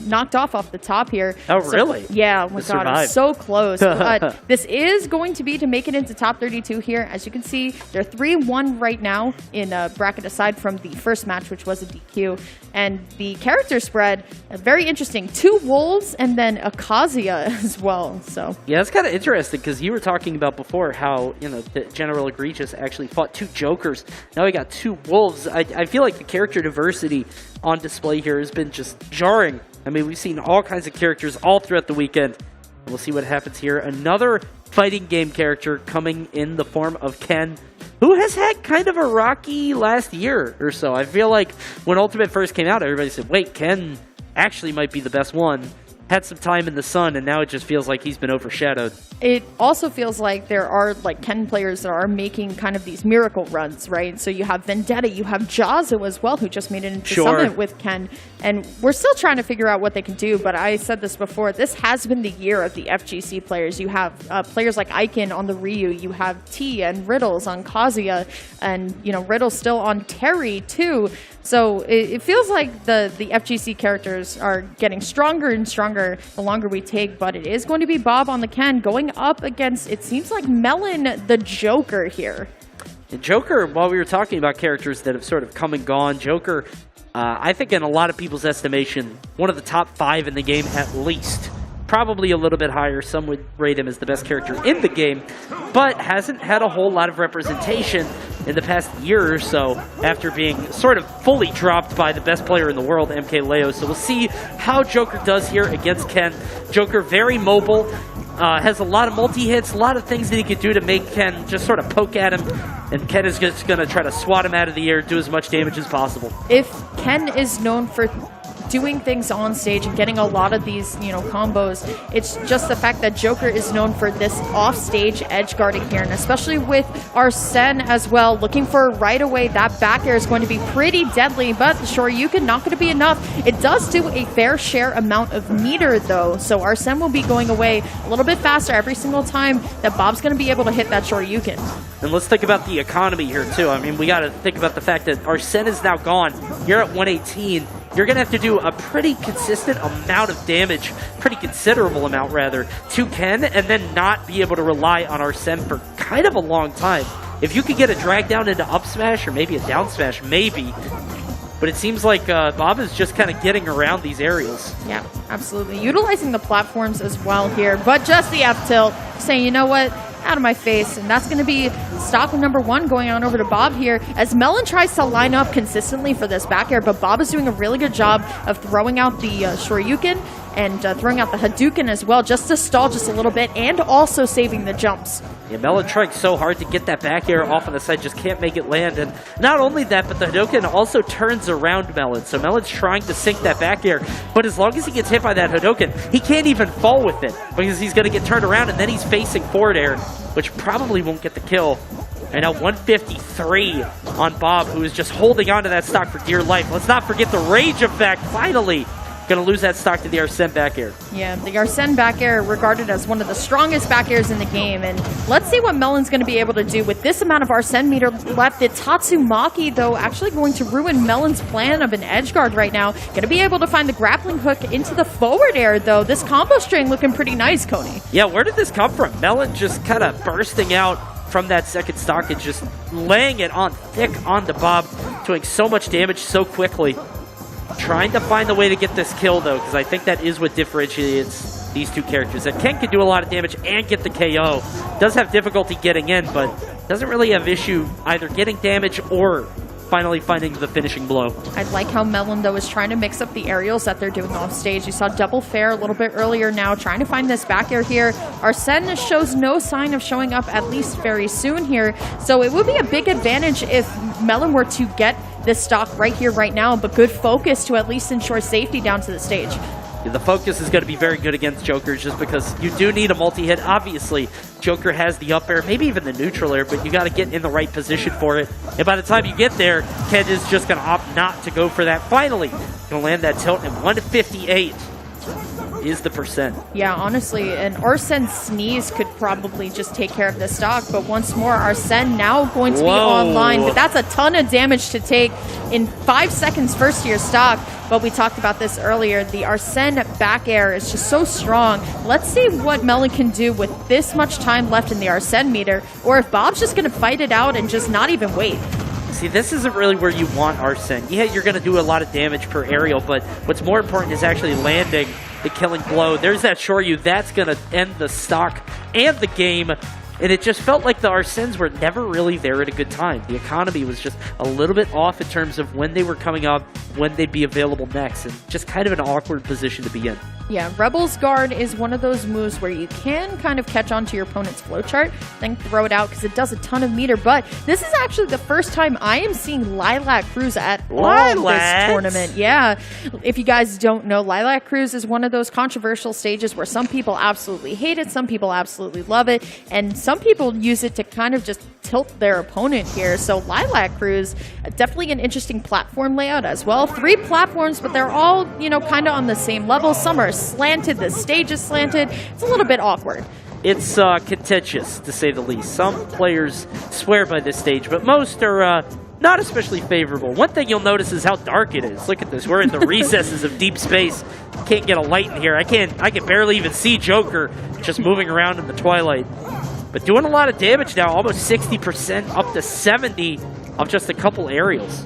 knocked off the top here. Oh, really? Yeah, oh my god, it was so close. But this is going to be to make it into top 32 here. As you can see, they're 3-1 right now in a bracket aside from the first match, which was a DQ. And the character spread, very interesting. 2 Wolves and then a Kazuya as well. So yeah, it's kind of interesting because you were talking about before how, the General Egregious actually fought 2 Jokers. Now we got 2 Wolves. I feel like the character diversity on display here has been just jarring. I mean, we've seen all kinds of characters all throughout the weekend. We'll see what happens here. Another fighting game character coming in the form of Ken, who has had kind of a rocky last year or so. I feel like when Ultimate first came out, everybody said, wait, Ken actually might be the best one. Had some time in the sun, and now it just feels like he's been overshadowed. It also feels like there are Ken players that are making kind of these miracle runs, right? So you have Vendetta, you have Jazo as well, who just made it into Summit with Ken. And we're still trying to figure out what they can do, but I said this before, this has been the year of the FGC players. You have players like Aiken on the Ryu, you have T and Riddles on Kazuya, and Riddles still on Terry too. So it feels like the FGC characters are getting stronger and stronger the longer we take, but it is going to be Bob on the Ken going up against, it seems like, Melon the Joker here. And Joker, while we were talking about characters that have sort of come and gone, Joker, I think in a lot of people's estimation, one of the top 5 in the game at least. Probably a little bit higher. Some would rate him as the best character in the game, but hasn't had a whole lot of representation in the past year or so after being sort of fully dropped by the best player in the world, MK Leo. So we'll see how Joker does here against Ken. Joker very mobile, has a lot of multi-hits, a lot of things that he could do to make Ken just sort of poke at him, and Ken is just going to try to swat him out of the air, do as much damage as possible. If Ken is known for doing things on stage and getting a lot of these, combos, it's just the fact that Joker is known for this off-stage edge guarding here, and especially with Arsene as well, looking for right away. That back air is going to be pretty deadly, but the Shoryuken not going to be enough. It does do a fair share amount of meter though, so Arsene will be going away a little bit faster every single time that Bob's going to be able to hit that Shoryuken. And let's think about the economy here too. I mean, we got to think about the fact that Arsene is now gone. You're at 118. You're going to have to do a pretty consistent amount of damage, pretty considerable amount rather, to Ken, and then not be able to rely on Arsene for kind of a long time. If you could get a drag down into up smash or maybe a down smash, maybe. But it seems like Bob is just kind of getting around these aerials. Yeah, absolutely. Utilizing the platforms as well here, but just the F tilt, saying, you know what? Out of my face, and that's going to be stock number 1 going on over to Bob here as Melon tries to line up consistently for this back air, but Bob is doing a really good job of throwing out the Shoryuken and throwing out the Hadouken as well, just to stall just a little bit and also saving the jumps. Yeah, Melon trying so hard to get that back air off on the side, just can't make it land. And not only that, but the Hadouken also turns around Melon. So Melon's trying to sink that back air, but as long as he gets hit by that Hadouken, he can't even fall with it because he's going to get turned around and then he's facing forward air, which probably won't get the kill. And now 153 on Bob, who is just holding on to that stock for dear life. Let's not forget the rage effect, finally. Going to lose that stock to the Arsene back air. Yeah, the Arsene back air regarded as one of the strongest back airs in the game. And let's see what Melon's going to be able to do with this amount of Arsene meter left. The Tatsumaki, though, actually going to ruin Melon's plan of an edge guard right now. Going to be able to find the grappling hook into the forward air, though. This combo string looking pretty nice, Coney. Yeah, where did this come from? Melon just kind of bursting out from that second stock and just laying it on thick onto Bob, doing so much damage so quickly. Trying to find the way to get this kill, though, because I think that is what differentiates these two characters. That Ken can do a lot of damage and get the KO. Does have difficulty getting in, but doesn't really have issue either getting damage or finally finding the finishing blow. I like how Melon, though, is trying to mix up the aerials that they're doing off stage. You saw double fair a little bit earlier now, trying to find this back air here. Arsene shows no sign of showing up, at least very soon here. So it would be a big advantage if Melon were to get this stock right here, right now, but good focus to at least ensure safety down to the stage. The focus is going to be very good against Joker just because you do need a multi-hit. Obviously, Joker has the up air, maybe even the neutral air, but you got to get in the right position for it. And by the time you get there, Ken is just going to opt not to go for that. Finally, going to land that tilt, and 158 is the percent. Yeah, honestly, an Arsene sneeze could probably just take care of this stock, but once more, Arsene now going to be online, but that's a ton of damage to take in 5 seconds first to your stock. But we talked about this earlier, the Arsene back air is just so strong. Let's see what Melon can do with this much time left in the Arsene meter, or if Bob's just going to fight it out and just not even wait. See, this isn't really where you want Arsene. Yeah, you're going to do a lot of damage per aerial, but what's more important is actually landing the killing blow. There's that Shoryu. That's going to end the stock and the game. And it just felt like the Arsenes were never really there at a good time. The economy was just a little bit off in terms of when they were coming up, when they'd be available next, and just kind of an awkward position to be in. Yeah, Rebel's Guard is one of those moves where you can kind of catch on to your opponent's flowchart, then throw it out because it does a ton of meter. But this is actually the first time I am seeing Lilac Cruise at all this tournament. Yeah, if you guys don't know, Lilac Cruise is one of those controversial stages where some people absolutely hate it, some people absolutely love it, and some people use it to kind of just tilt their opponent here. So Lilac Cruise, definitely an interesting platform layout as well. 3 platforms, but they're all, you know, kind of on the same level. Some are slanted, the stage is slanted. It's a little bit awkward. It's contentious, to say the least. Some players swear by this stage, but most are not especially favorable. One thing you'll notice is how dark it is. Look at this. We're in the recesses of deep space. Can't get a light in here. I can barely even see Joker just moving around in the twilight. But doing a lot of damage now, almost 60%, up to 70 of just a couple aerials.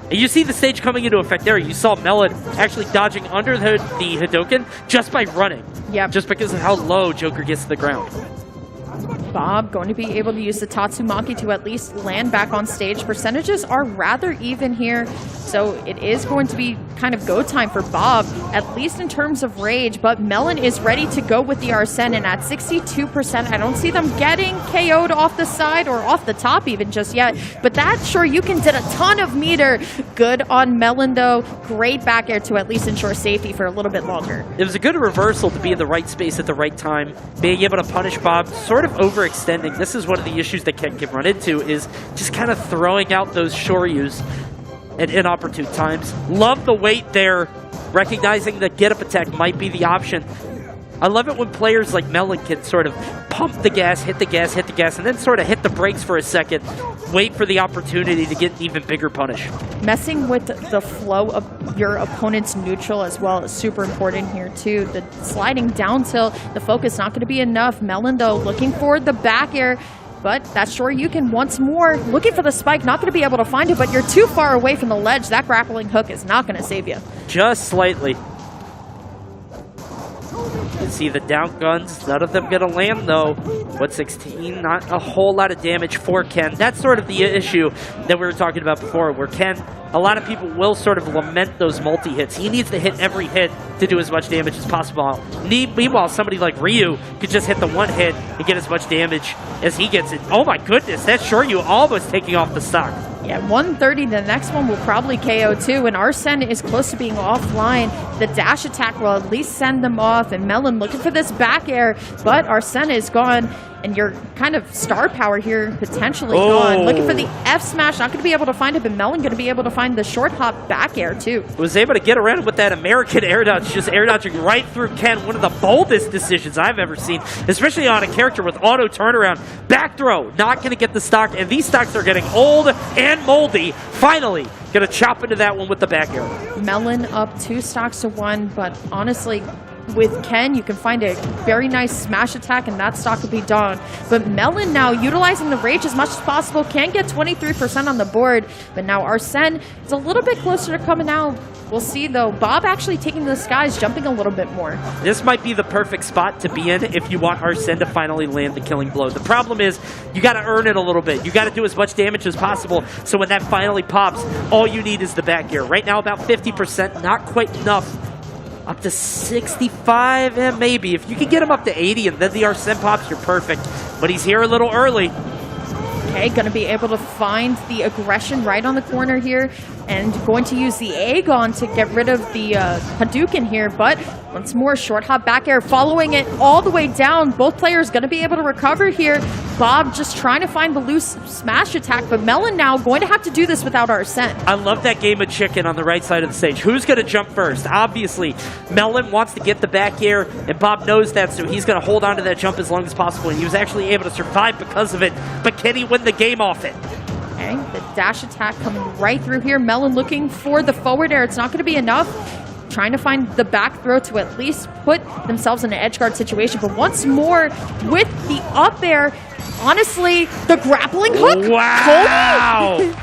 And you see the stage coming into effect there. You saw Melon actually dodging under the Hadouken just by running. Yep. Just because of how low Joker gets to the ground. Bob going to be able to use the Tatsumaki to at least land back on stage. Percentages are rather even here, so it is going to be kind of go time for Bob, at least in terms of rage, but Melon is ready to go with the Arsene, and at 62%, I don't see them getting KO'd off the side or off the top even just yet, but that Shoryuken did a ton of meter. Good on Melon, though. Great back air to at least ensure safety for a little bit longer. It was a good reversal to be in the right space at the right time, being able to punish Bob, sort of overextending. This is one of the issues that Ken can run into, is just kind of throwing out those Shoryus at inopportune times. Love the weight there, recognizing that get-up attack might be the option. I love it when players like Melon can sort of pump the gas, hit the gas, and then sort of hit the brakes for a second, wait for the opportunity to get an even bigger punish. Messing with the flow of your opponent's neutral as well is super important here too. The sliding down tilt, the focus not going to be enough. Melon, though, looking for the back air, but that's Shoryuken once more. Looking for the spike, not going to be able to find it, but you're too far away from the ledge. That grappling hook is not going to save you. Just slightly. You can see the down guns, none of them going to land though. 116, not a whole lot of damage for Ken. That's sort of the issue that we were talking about before, where Ken, a lot of people will sort of lament those multi-hits. He needs to hit every hit to do as much damage as possible. Meanwhile, somebody like Ryu could just hit the one hit and get as much damage as he gets it. Oh my goodness, that's Shoryu almost taking off the stock. Yeah, 130, the next one will probably KO too, and Arsene is close to being offline. The dash attack will at least send them off, and Melon looking for this back air, but Arsene is gone, and your kind of star power here potentially gone. Looking for the F smash, not going to be able to find it, but Melon going to be able to find the short hop back air too. Was able to get around with that American air dodge, just air dodging right through Ken. One of the boldest decisions I've ever seen, especially on a character with auto turnaround. Back throw, not going to get the stock, and these stocks are getting old and moldy. Finally, going to chop into that one with the back air. Melon up 2 stocks to 1, but honestly, with Ken, you can find a very nice smash attack, and that stock will be done. But Melon now, utilizing the rage as much as possible, can get 23% on the board. But now Arsene is a little bit closer to coming out. We'll see, though. Bob actually taking the skies, jumping a little bit more. This might be the perfect spot to be in if you want Arsene to finally land the killing blow. The problem is you got to earn it a little bit. You got to do as much damage as possible, so when that finally pops, all you need is the back air. Right now, about 50%, not quite enough. Up to 65, maybe. If you can get him up to 80 and then the Arsene pops, you're perfect. But he's here a little early. Okay, going to be able to find the aggression right on the corner here, and going to use the Aegon to get rid of the Hadouken here, but once more, short hop back air, following it all the way down. Both players going to be able to recover here. Bob just trying to find the loose smash attack, but Melon now going to have to do this without Arsene. I love that game of chicken on the right side of the stage. Who's going to jump first? Obviously, Melon wants to get the back air, and Bob knows that, so he's going to hold on to that jump as long as possible, and he was actually able to survive because of it, but can he win the game off it? Okay, the dash attack coming right through here. Melon looking for the forward air. It's not going to be enough. Trying to find the back throw to at least put themselves in an edge guard situation. But once more, with the up air, honestly, the grappling hook. Wow!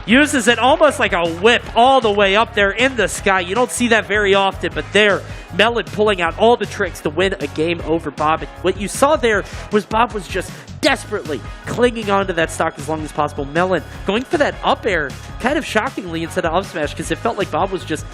Uses it almost like a whip all the way up there in the sky. You don't see that very often, but there, Melon pulling out all the tricks to win a game over Bob. And what you saw there was Bob was just desperately clinging onto that stock as long as possible. Melon going for that up air, kind of shockingly, instead of up smash, because it felt like Bob was just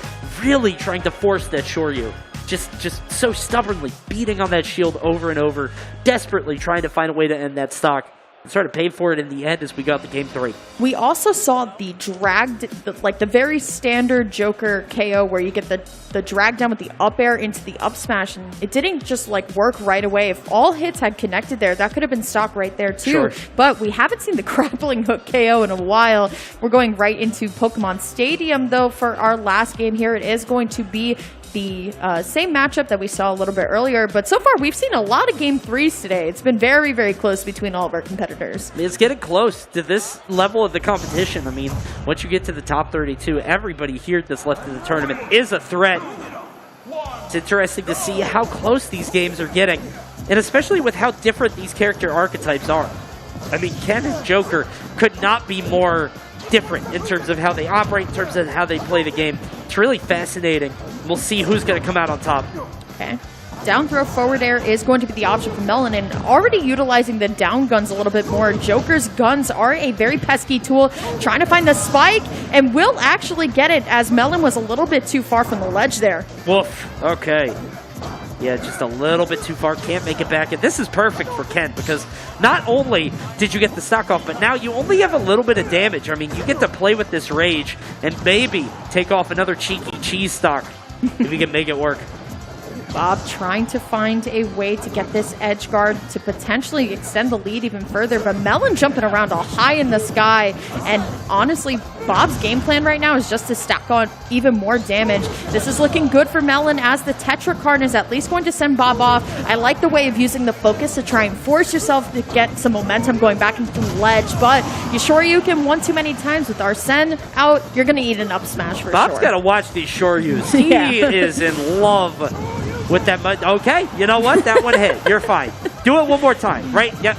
really trying to force that Shoryu. Just so stubbornly beating on that shield over and over, desperately trying to find a way to end that stock. Started paying for it in the end as we got to game 3. We also saw the dragged, like the very standard Joker KO where you get the drag down with the up air into the up smash, and it didn't just like work right away. If all hits had connected there, that could have been stock right there too. Sure. But we haven't seen the grappling hook KO in a while. We're going right into Pokemon Stadium though for our last game here. It is going to be the same matchup that we saw a little bit earlier, but so far we've seen a lot of game 3s today. It's been very, very close between all of our competitors. It's getting close to this level of the competition. I mean, once you get to the top 32, everybody here that's left in the tournament is a threat. It's interesting to see how close these games are getting, and especially with how different these character archetypes are. I mean, Ken and Joker could not be more different in terms of how they operate, in terms of how they play the game. It's really fascinating. We'll see who's going to come out on top. Okay. Down throw forward air is going to be the option for Melon, and already utilizing the down guns a little bit more. Joker's guns are a very pesky tool, trying to find the spike, and will actually get it as Melon was a little bit too far from the ledge there. Woof. Okay. Yeah, just a little bit too far. Can't make it back. And this is perfect for Ken because not only did you get the stock off, but now you only have a little bit of damage. I mean, you get to play with this rage and maybe take off another cheeky cheese stock if you can make it work. Bob trying to find a way to get this edge guard to potentially extend the lead even further, but Melon jumping around all high in the sky, and honestly, Bob's game plan right now is just to stack on even more damage. This is looking good for Melon as the Tetra card is at least going to send Bob off. I like the way of using the focus to try and force yourself to get some momentum going back into the ledge, but you can one too many times with Arsene out, you're going to eat an up smash for Bob's sure. got to watch these Shoryus. He is in love with that. Okay, you know what? That one hit. You're fine. Do it one more time, right? Yep.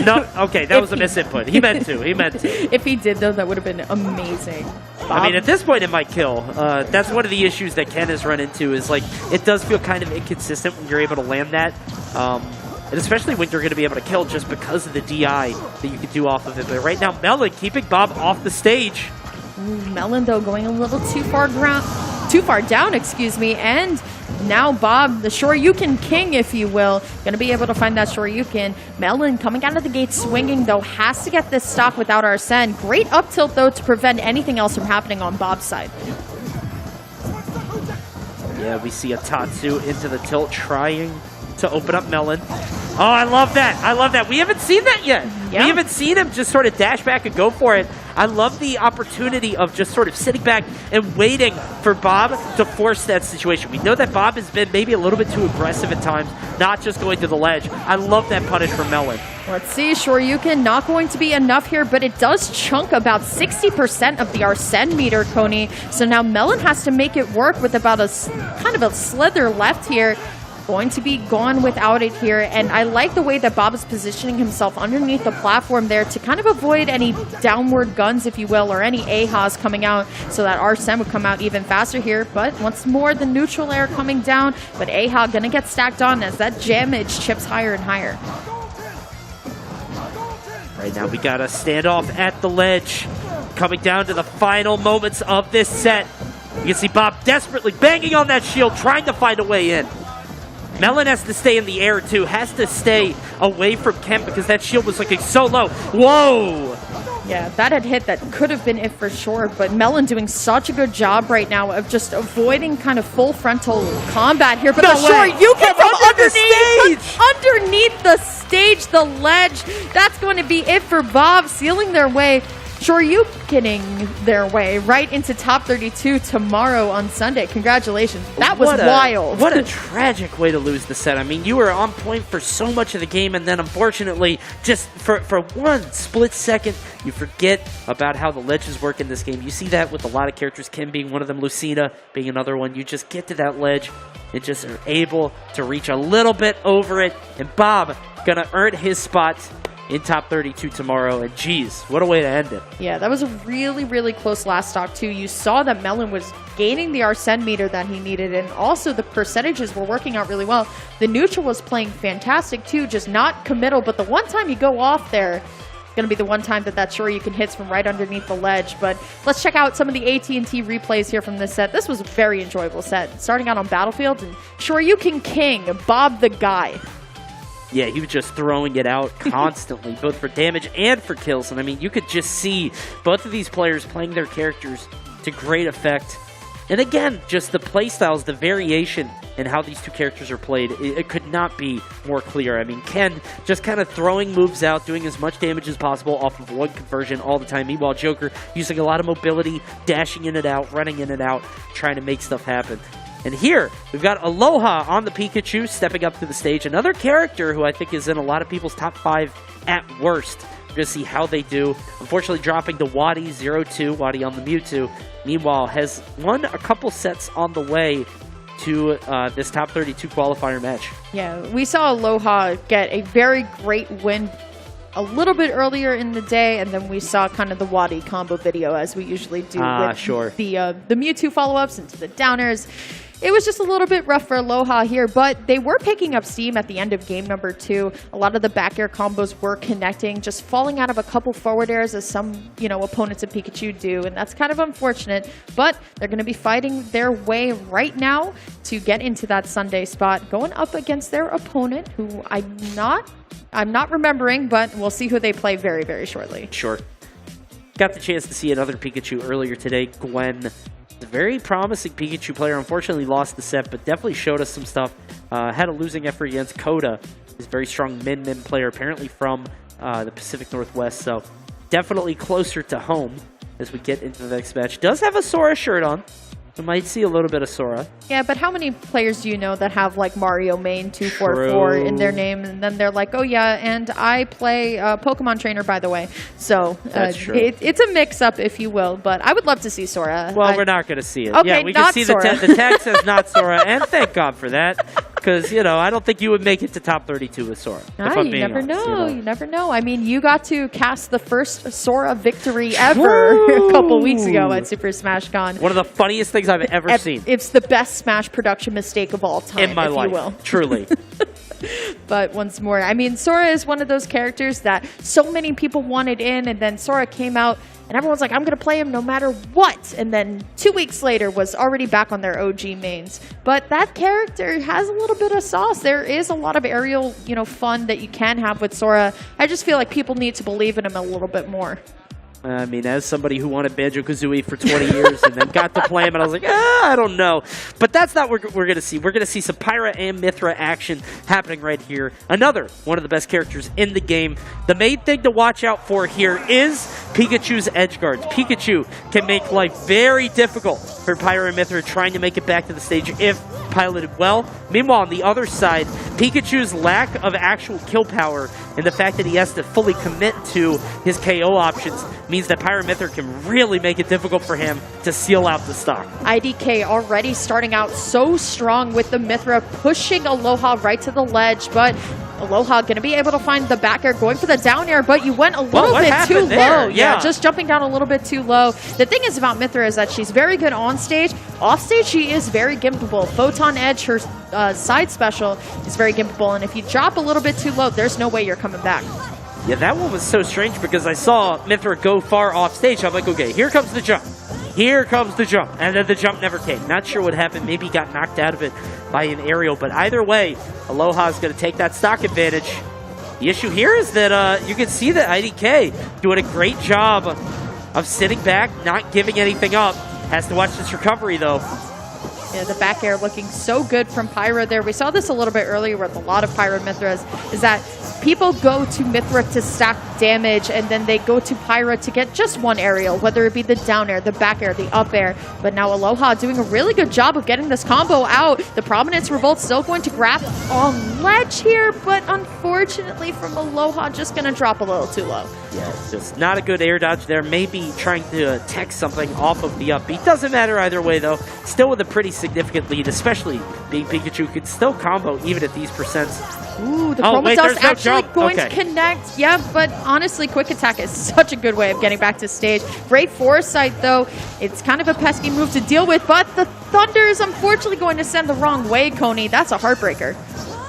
No, okay, that was a misinput. He meant to. If he did, though, that would have been amazing. Bob. I mean, at this point, it might kill. That's one of the issues that Ken has run into is, like, it does feel kind of inconsistent when you're able to land that. And especially when you're going to be able to kill just because of the DI that you can do off of it. But right now, Melon keeping Bob off the stage. Ooh, Melon, though, going a little too far down, and now Bob, the Shoryuken king, if you will, going to be able to find that Shoryuken. Melon coming out of the gate swinging, though, has to get this stock without Arsene. Great up tilt, though, to prevent anything else from happening on Bob's side. Yeah, we see a Tatsu into the tilt trying to open up Melon. Oh, I love that. I love that. We haven't seen that yet. Yeah. We haven't seen him just sort of dash back and go for it. I love the opportunity of just sort of sitting back and waiting for Bob to force that situation. We know that Bob has been maybe a little bit too aggressive at times, not just going to the ledge. I love that punish from Melon. Let's see, Shoryuken not going to be enough here, but it does chunk about 60% of the Arsene meter, Coney. So now Melon has to make it work with about a kind of a slither left here. Going to be gone without it here, and I like the way that Bob is positioning himself underneath the platform there to kind of avoid any downward guns, if you will, or any AHAs coming out, so that Arsene would come out even faster here. But once more, the neutral air coming down, but AHA gonna get stacked on as that damage chips higher and higher. Right now, we got a standoff at the ledge, coming down to the final moments of this set. You can see Bob desperately banging on that shield, trying to find a way in. Melon has to stay in the air, too. Has to stay away from Kemp because that shield was looking so low. Whoa! Yeah, that had hit that could have been it for sure, but Melon doing such a good job right now of just avoiding kind of full frontal combat here. But No sure, way. you get From underneath the stage, the ledge. That's going to be it for Bob, sealing their way. Shoryukening their way right into top 32 tomorrow on Sunday. Congratulations. That was wild. What a tragic way to lose the set. I mean, you were on point for so much of the game, and then unfortunately, just for one split second, you forget about how the ledges work in this game. You see that with a lot of characters, Kim being one of them, Lucina being another one. You just get to that ledge and just are able to reach a little bit over it, and Bob gonna earn his spot in top 32 tomorrow, and geez, what a way to end it. Yeah, that was a really, really close last stock, too. You saw that Melon was gaining the Arsene meter that he needed, and also the percentages were working out really well. The neutral was playing fantastic, too, just not committal, but the one time you go off there, it's going to be the one time that Shoryuken hits from right underneath the ledge. But let's check out some of the AT&T replays here from this set. This was a very enjoyable set. Starting out on Battlefield, and Shoryuken King, Bob the Guy. Yeah, he was just throwing it out constantly, both for damage and for kills. And I mean, you could just see both of these players playing their characters to great effect. And again, just the playstyles, the variation in how these two characters are played, it could not be more clear. I mean, Ken just kind of throwing moves out, doing as much damage as possible off of one conversion all the time. Meanwhile, Joker using a lot of mobility, dashing in and out, running in and out, trying to make stuff happen. And here, we've got Aloha on the Pikachu stepping up to the stage. Another character who I think is in a lot of people's top 5 at worst. We're going to see how they do. Unfortunately, dropping to Wadi 0-2, Wadi on the Mewtwo. Meanwhile, has won a couple sets on the way to this top 32 qualifier match. Yeah, we saw Aloha get a very great win a little bit earlier in the day, and then we saw kind of the Wadi combo video as we usually do with the Mewtwo follow-ups into the downers. It was just a little bit rough for Aloha here, but they were picking up steam at the end of game number 2. A lot of the back air combos were connecting, just falling out of a couple forward airs as some, opponents of Pikachu do, and that's kind of unfortunate. But they're going to be fighting their way right now to get into that Sunday spot, going up against their opponent, who I'm not remembering, but we'll see who they play very, very shortly. Sure. Got the chance to see another Pikachu earlier today, Glen. A very promising Pikachu player. Unfortunately lost the set, but definitely showed us some stuff. Had a losing effort against Coda. He's a very strong Min player, apparently from the Pacific Northwest, so definitely closer to home as we get into the next match. Does have a Sora shirt on. We might see a little bit of Sora. Yeah, but how many players do you know that have like Mario Main 244 in their name, and then they're like, oh yeah, and I play Pokemon Trainer, by the way. So it's a mix-up, if you will, but I would love to see Sora. Well, we're not going to see it. Okay, yeah, we not can see Sora. the tag says not Sora, and thank God for that, because, I don't think you would make it to top 32 with Sora. You never know. You never know. I mean, you got to cast the first Sora victory ever a couple weeks ago at Super Smash Con. One of the funniest things I've ever seen. It's the best Smash production mistake of all time, in my life, you will. Truly. But once more, I mean, Sora is one of those characters that so many people wanted in, and then Sora came out, and everyone's like, I'm going to play him no matter what. And then 2 weeks later was already back on their OG mains. But that character has a little bit of sauce. There is a lot of aerial, fun that you can have with Sora. I just feel like people need to believe in him a little bit more. I mean, as somebody who wanted Banjo-Kazooie for 20 years and then got to play him, and I was like, I don't know. But that's not what we're going to see. We're going to see some Pyra and Mythra action happening right here. Another one of the best characters in the game. The main thing to watch out for here is Pikachu's edge guards. Pikachu can make life very difficult for Pyro and Mythra trying to make it back to the stage if piloted well. Meanwhile, on the other side, Pikachu's lack of actual kill power and the fact that he has to fully commit to his KO options means that Pyro and Mythra can really make it difficult for him to seal out the stock. IDK already starting out so strong with the Mythra, pushing Aloha right to the ledge, but Aloha going to be able to find the back air, going for the down air, but you went a little bit too low. Yeah, just jumping down a little bit too low. The thing is about Mythra is that she's very good on stage. Off stage, she is very gimpable. Photon Edge, her side special, is very gimpable, and if you drop a little bit too low, there's no way you're coming back. Yeah, that one was so strange because I saw Mythra go far off stage. I'm like, okay, here comes the jump. Here comes the jump. And then the jump never came. Not sure what happened. Maybe got knocked out of it by an aerial. But either way, Aloha's going to take that stock advantage. The issue here is that you can see that IDK doing a great job of sitting back, not giving anything up. Has to watch this recovery, though. Yeah, the back air looking so good from Pyro there. We saw this a little bit earlier with a lot of Pyro Mythras, is that people go to Mythra to stack damage, and then they go to Pyro to get just one aerial, whether it be the down air, the back air, the up air. But now Aloha doing a really good job of getting this combo out. The Prominence Revolt still going to grab on ledge here, but unfortunately from Aloha, just going to drop a little too low. Yeah, it's just not a good air dodge there. Maybe trying to tech something off of the up B. Doesn't matter either way, though. Still with a pretty significant lead, especially being Pikachu could still combo even at these percents. Ooh, the Chroma Dust actually going to connect. Yeah, but honestly, Quick Attack is such a good way of getting back to stage. Great Foresight, though. It's kind of a pesky move to deal with, but the Thunder is unfortunately going to send the wrong way, Coney. That's a heartbreaker.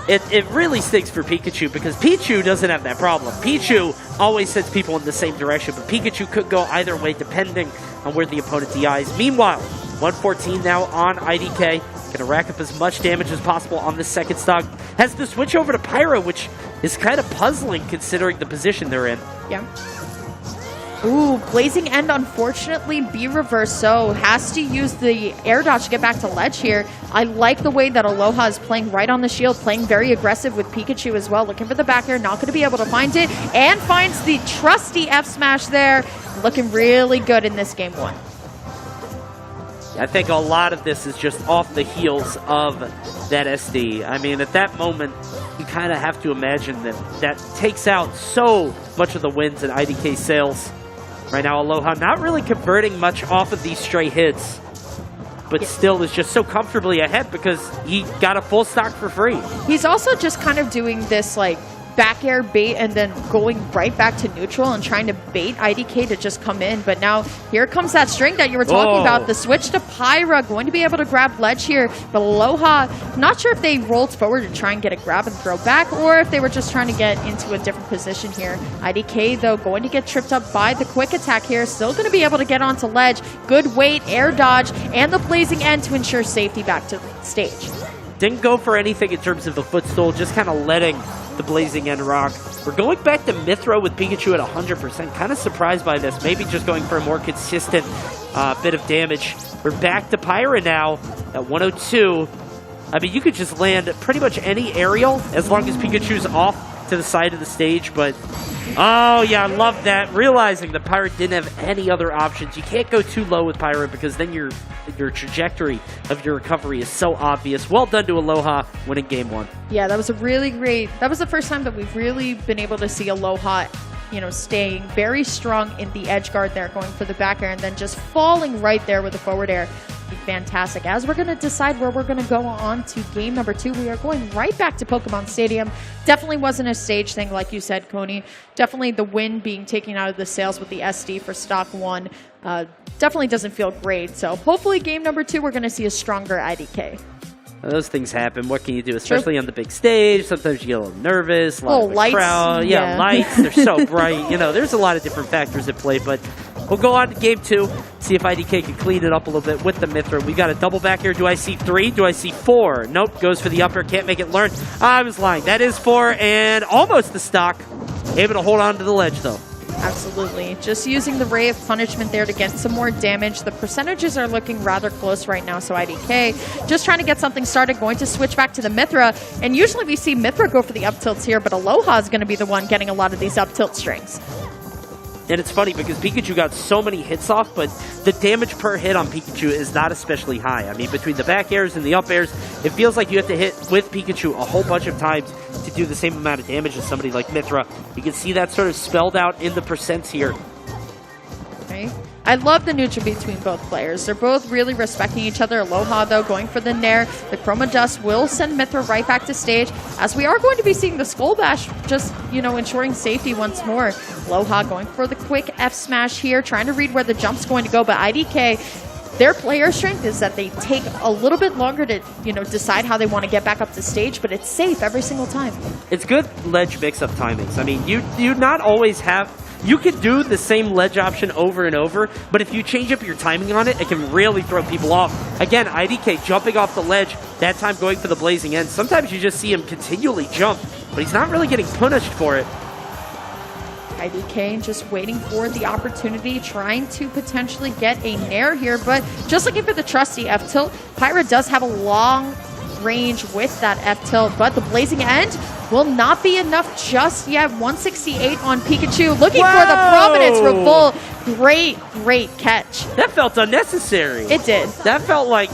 It really stinks for Pikachu because Pichu doesn't have that problem. Pichu always sends people in the same direction, but Pikachu could go either way depending on where the opponent DIs. Meanwhile, 114 now on IDK. Going to rack up as much damage as possible on this second stock. Has to switch over to Pyro, which is kind of puzzling considering the position they're in. Yeah. Ooh, Blazing End, unfortunately, B reverse, so has to use the air dodge to get back to ledge here. I like the way that Aloha is playing right on the shield, playing very aggressive with Pikachu as well, looking for the back air, not going to be able to find it, and finds the trusty F smash there. Looking really good in this game one. I think a lot of this is just off the heels of that SD. I mean, at that moment, you kind of have to imagine that that takes out so much of the wins in IDK sales. Right now, Aloha not really converting much off of these stray hits, but still is just so comfortably ahead because he got a full stock for free. He's also just kind of doing this, like, back air bait and then going right back to neutral and trying to bait IDK to just come in. But now here comes that string that you were talking about. The switch to Pyra, going to be able to grab ledge here. But Aloha, not sure if they rolled forward to try and get a grab and throw back or if they were just trying to get into a different position here. IDK, though, going to get tripped up by the quick attack here. Still going to be able to get onto ledge. Good weight, air dodge, and the Blazing End to ensure safety back to the stage. Didn't go for anything in terms of the footstool, just kind of letting the Blazing End rock. We're going back to Mythra with Pikachu at 100%. Kind of surprised by this. Maybe just going for a more consistent bit of damage. We're back to Pyra now at 102. I mean, you could just land pretty much any aerial as long as Pikachu's off to the side of the stage, but oh yeah, I love that. Realizing that Pyra didn't have any other options. You can't go too low with Pyra because then your trajectory of your recovery is so obvious. Well done to Aloha winning game one. Yeah, that was a really great, that was the first time that we've really been able to see Aloha, you know, staying very strong in the edge guard there, going for the back air and then just falling right there with the forward air. Fantastic. As we're going to decide where we're going to go on to game number 2, we are going right back to Pokemon Stadium. Definitely wasn't a stage thing, like you said, Coney. Definitely the win being taken out of the sales with the SD for stock 1 definitely doesn't feel great. So hopefully game number 2, we're going to see a stronger IDK. Those things happen. What can you do? Especially on the big stage. Sometimes you get a little nervous. A lot of the lights. Crowd. Yeah, lights. They're so bright. You know, there's a lot of different factors at play. But we'll go on to game 2. See if IDK can clean it up a little bit with the Mythra. We got a double back here. Do I see 3? Do I see 4? Nope. Goes for the upper. Can't make it learn. I was lying. That is 4 and almost the stock. Able to hold on to the ledge, though. Absolutely. Just using the Ray of Punishment there to get some more damage. The percentages are looking rather close right now, so IDK just trying to get something started, going to switch back to the Mythra. And usually we see Mythra go for the up tilts here, but Aloha is going to be the one getting a lot of these up tilt strings. And it's funny because Pikachu got so many hits off, but the damage per hit on Pikachu is not especially high. I mean, between the back airs and the up airs, it feels like you have to hit with Pikachu a whole bunch of times to do the same amount of damage as somebody like Mithra. You can see that sort of spelled out in the percents here. Okay. I love the neutral between both players. They're both really respecting each other. Aloha, though, going for the Nair. The Chroma Dust will send Mithra right back to stage, as we are going to be seeing the Skull Bash just, you know, ensuring safety once more. Aloha going for the quick F smash here, trying to read where the jump's going to go, but IDK, their player strength is that they take a little bit longer to, you know, decide how they want to get back up to stage, but it's safe every single time. It's good ledge mix-up timings. I mean, you not always have... You can do the same ledge option over and over, but if you change up your timing on it, it can really throw people off. Again, IDK jumping off the ledge, that time going for the blazing end. Sometimes you just see him continually jump, but he's not really getting punished for it. IDK just waiting for the opportunity, trying to potentially get a Nair here, but just looking for the trusty F-tilt. Pyra does have a long range with that F-tilt, but the blazing end will not be enough just yet. 168 on Pikachu, looking for the Prominence Revolt. Great catch. That felt unnecessary. It did. That felt like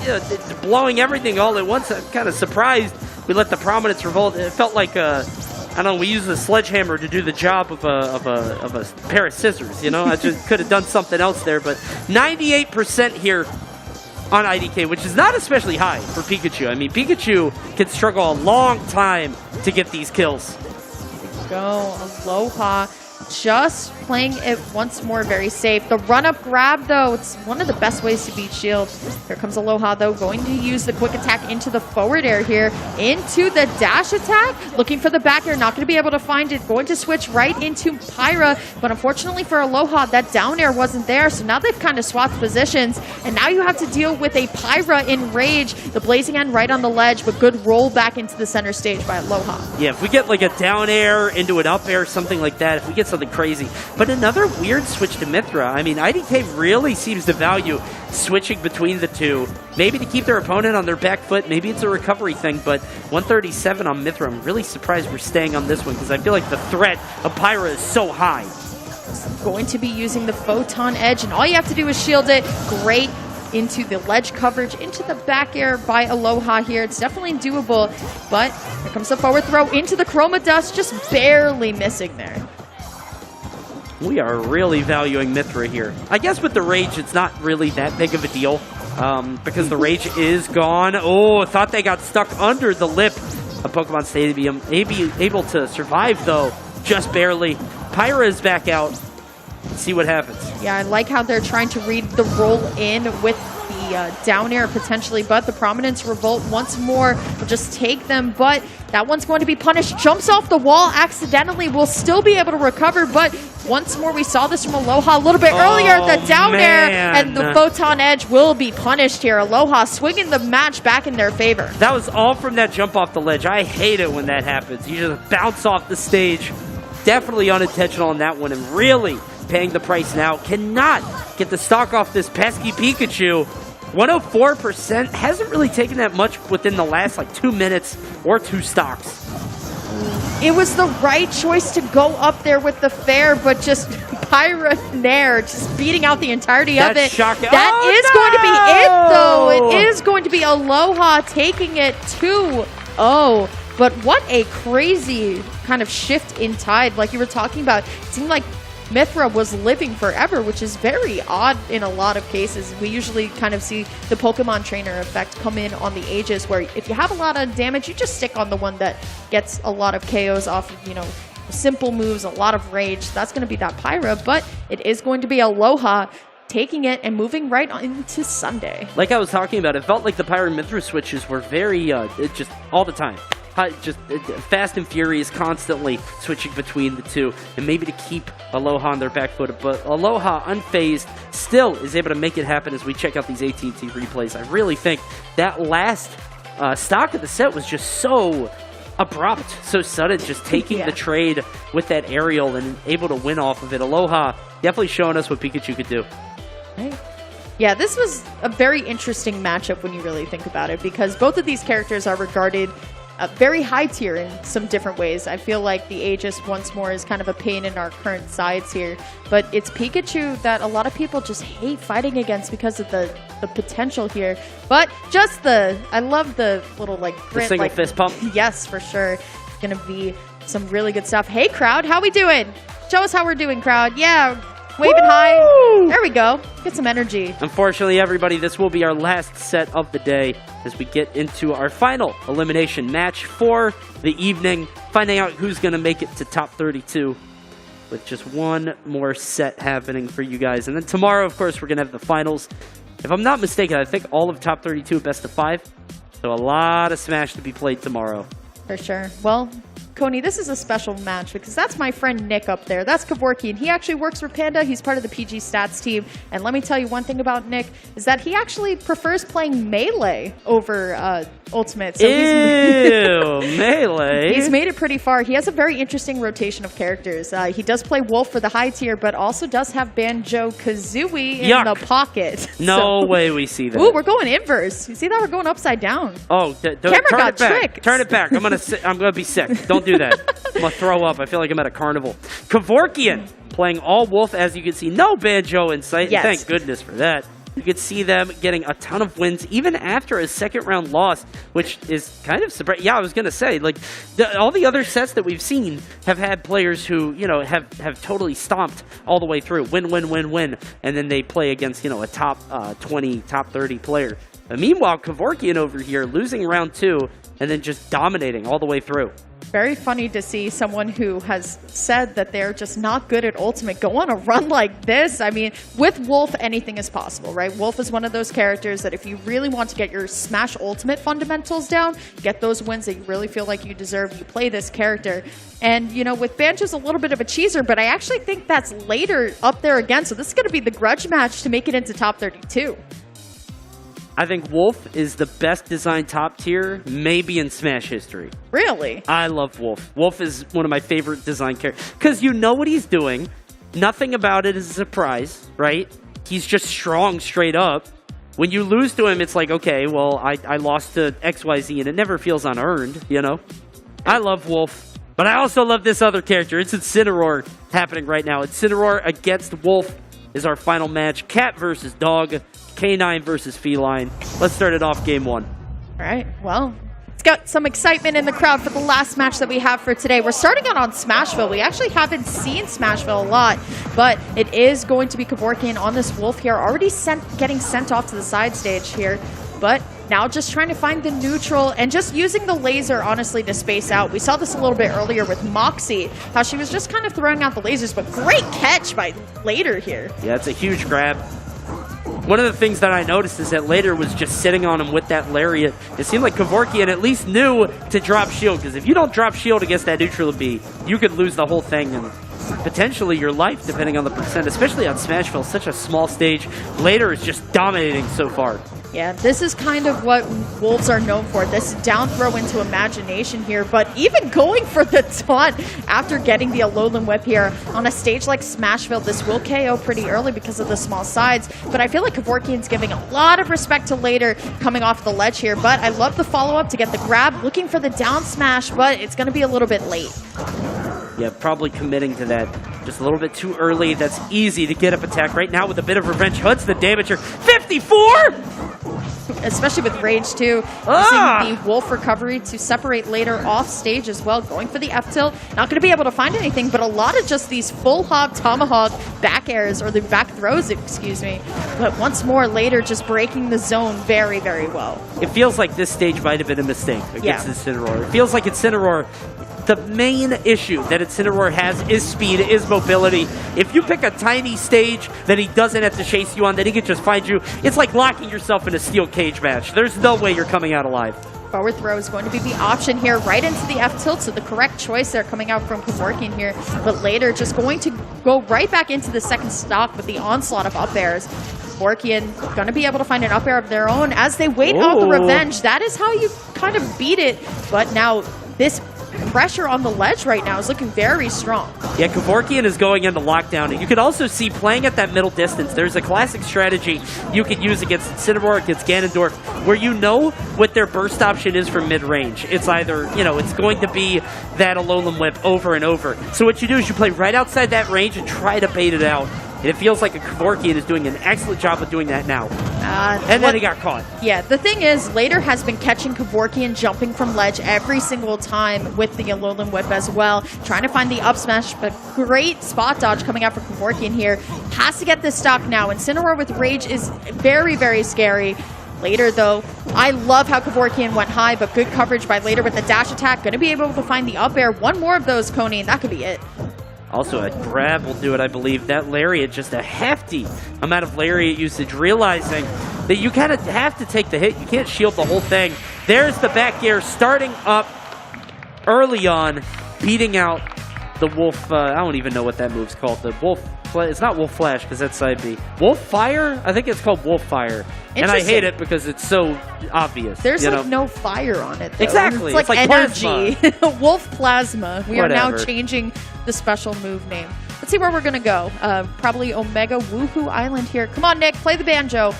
blowing everything all at once. I'm kind of surprised we let the Prominence Revolt. It felt like I don't know, we used a sledgehammer to do the job of a pair of scissors, you know? I just could have done something else there, but 98% here on IDK, which is not especially high for Pikachu. I mean, Pikachu can struggle a long time to get these kills. Go, Aloha just playing it once more very safe. The run-up grab, though, it's one of the best ways to beat shield. Here comes Aloha, though, going to use the quick attack into the forward air here, into the dash attack, looking for the back air, not going to be able to find it, going to switch right into Pyra, but unfortunately for Aloha, that down air wasn't there, so now they've kind of swapped positions, and now you have to deal with a Pyra in rage, the blazing end right on the ledge, but good roll back into the center stage by Aloha. Yeah, if we get like a down air into an up air, something like that, if we get something crazy. But another weird switch to Mithra. I mean, IDK really seems to value switching between the two. Maybe to keep their opponent on their back foot. Maybe it's a recovery thing, but 137 on Mithra. I'm really surprised we're staying on this one because I feel like the threat of Pyra is so high. Going to be using the Photon Edge, and all you have to do is shield it. Great into the ledge coverage, into the back air by Aloha here. It's definitely doable, but here comes the forward throw into the Chroma Dust, just barely missing there. We are really valuing Mithra here. I guess with the Rage, it's not really that big of a deal because the Rage is gone. Oh, thought they got stuck under the lip of Pokemon Stadium. Able to survive, though, just barely. Pyra is back out. Let's see what happens. Yeah, I like how they're trying to read the roll in with the down air potentially, but the Prominence Revolt once more will just take them, but that one's going to be punished. Jumps off the wall accidentally, will still be able to recover, but once more we saw this from Aloha a little bit earlier. The down air and the Photon Edge will be punished here. Aloha swinging the match back in their favor. That was all from that jump off the ledge. I hate it when that happens. You just bounce off the stage. Definitely unintentional on that one, and really paying the price now. Cannot get the stock off this pesky Pikachu. 104%, hasn't really taken that much within the last like 2 minutes or 2 stocks. It was the right choice to go up there with the fair, but just Pyra Nair just beating out the entirety of it. Shocking. That is going to be it, though. It is going to be Aloha taking it 2-0. But what a crazy kind of shift in tide, like you were talking about. It seemed like Mithra was living forever, which is very odd in a lot of cases. We usually kind of see the Pokemon trainer effect come in on the Aegis, where if you have a lot of damage, you just stick on the one that gets a lot of KOs off of, you know, simple moves, a lot of rage. That's going to be that Pyra, but it is going to be Aloha taking it and moving right on into Sunday. Like I was talking about, it felt like the Pyra Mithra switches were very, just all the time. Just fast and furious, constantly switching between the two, and maybe to keep Aloha on their back foot. But Aloha, unfazed, still is able to make it happen as we check out these AT&T replays. I really think that last stock of the set was just so abrupt, so sudden, just taking the trade with that aerial and able to win off of it. Aloha definitely showing us what Pikachu could do. Right. Yeah, this was a very interesting matchup when you really think about it, because both of these characters are regarded very high tier in some different ways. I feel like the Aegis once more is kind of a pain in our current sides here, but it's Pikachu that a lot of people just hate fighting against because of the potential here. But just I love the little like grit, the single fist pump. Yes, for sure. It's gonna be some really good stuff. Hey crowd, how we doing? Show us how we're doing, crowd. Yeah, waving high. There we go. Get some energy. Unfortunately, everybody, this will be our last set of the day as we get into our final elimination match for the evening, finding out who's going to make it to top 32 with just one more set happening for you guys. And then tomorrow, of course, we're going to have the finals. If I'm not mistaken, I think all of top 32 best of 5. So a lot of Smash to be played tomorrow. For sure. Well, Coney, this is a special match because that's my friend Nick up there. That's Kevorkian. He actually works for Panda. He's part of the PG Stats team. And let me tell you one thing about Nick is that he actually prefers playing Melee over Ultimate. So Melee. He's made it pretty far. He has a very interesting rotation of characters. He does play Wolf for the high tier, but also does have Banjo-Kazooie in the pocket. No way we see that. Ooh, we're going inverse. You see that? We're going upside down. Oh, Camera got tricked. Turn it back. I'm gonna be sick. Don't do that. I'm gonna throw up. I feel like I'm at a carnival. Kevorkian playing all Wolf, as you can see. No Banjo in sight. Yes. Thank goodness for that. You could see them getting a ton of wins, even after a second round loss, which is kind of surprising. Yeah, I was going to say, like, all the other sets that we've seen have had players who, you know, have totally stomped all the way through. Win. And then they play against, you know, a top 20, top 30 player. But meanwhile, Kevorkian over here losing round 2 and then just dominating all the way through. Very funny to see someone who has said that they're just not good at Ultimate go on a run like this. I mean, with Wolf, anything is possible, right? Wolf is one of those characters that if you really want to get your Smash Ultimate fundamentals down, get those wins that you really feel like you deserve, you play this character. And, you know, with Banjo's a little bit of a cheeser, but I actually think that's later up there again. So this is going to be the grudge match to make it into top 32. I think Wolf is the best designed top tier, maybe in Smash history. Really? I love Wolf. Wolf is one of my favorite design characters. Because you know what he's doing. Nothing about it is a surprise, right? He's just strong straight up. When you lose to him, it's like, okay, well, I lost to XYZ, and it never feels unearned, you know? I love Wolf. But I also love this other character. It's Incineroar happening right now. Incineroar against Wolf is our final match. Cat versus dog. Canine versus feline. Let's start it off game 1. All right, well, it's got some excitement in the crowd for the last match that we have for today. We're starting out on Smashville. We actually haven't seen Smashville a lot, but it is going to be Kevorkian on this Wolf here, already getting sent off to the side stage here, but now just trying to find the neutral and just using the laser, honestly, to space out. We saw this a little bit earlier with Moxie, how she was just kind of throwing out the lasers, but great catch by Later here. Yeah, it's a huge grab. One of the things that I noticed is that Later was just sitting on him with that lariat. It seemed like Kevorkian at least knew to drop shield, because if you don't drop shield against that neutral B, you could lose the whole thing and potentially your life, depending on the percent, especially on Smashville, such a small stage. Later is just dominating so far. Yeah, this is kind of what Wolves are known for, this down throw into imagination here, but even going for the taunt after getting the Alolan Whip here on a stage like Smashville, this will KO pretty early because of the small sides, but I feel like Kevorkian's giving a lot of respect to Later coming off the ledge here, but I love the follow-up to get the grab, looking for the down smash, but it's going to be a little bit late. Yeah, probably committing to that just a little bit too early. That's easy to get up attack right now with a bit of revenge. Huds the damager. 54! Especially with Rage, too. Using the Wolf recovery to separate Later off stage as well. Going for the F-tilt. Not going to be able to find anything, but a lot of just these full hop tomahawk back airs, or the back throws, excuse me. But once more, Later just breaking the zone very, very well. It feels like this stage might have been a mistake against Incineroar. It feels like Incineroar, the main issue that Incineroar has is speed, is mobility. If you pick a tiny stage that he doesn't have to chase you on, that he can just find you, it's like locking yourself in a steel cage match. There's no way you're coming out alive. Forward throw is going to be the option here, right into the F-tilt, so the correct choice there coming out from Kevorkian here. But Later just going to go right back into the second stock with the onslaught of up airs. Kevorkian going to be able to find an up air of their own as they wait out the revenge. That is how you kind of beat it. But now this pressure on the ledge right now is looking very strong. Yeah, Kevorkian is going into lockdown. And you can also see playing at that middle distance, there's a classic strategy you can use against Incineroar, against Ganondorf, where you know what their burst option is from mid-range. It's either, you know, it's going to be that Alolan Whip over and over. So what you do is you play right outside that range and try to bait it out. And it feels like a Kevorkian is doing an excellent job of doing that now. And then he got caught. Yeah, the thing is, Later has been catching Kevorkian jumping from ledge every single time with the Alolan Whip as well. Trying to find the up smash, but great spot dodge coming out for Kevorkian here. Has to get this stock now. Incineroar with Rage is very, very scary. Later, though, I love how Kevorkian went high, but good coverage by Later with the dash attack. Going to be able to find the up air. One more of those, Coney, and that could be it. Also, a grab will do it, I believe. That Lariat, just a hefty amount of Lariat usage, realizing that you kind of have to take the hit. You can't shield the whole thing. There's the back air starting up early on, beating out the Wolf. I don't even know what that move's called. The Wolf. It's not Wolf Flash because that's side B. Wolf Fire? I think it's called Wolf Fire. And I hate it because it's so obvious. There's like no fire on it, though. Exactly. It's like energy. Plasma. Wolf Plasma. We are now Whatever. changing the special move name. Let's see where we're going to go. Probably Omega Woohoo Island here. Come on, Nick. Play the banjo.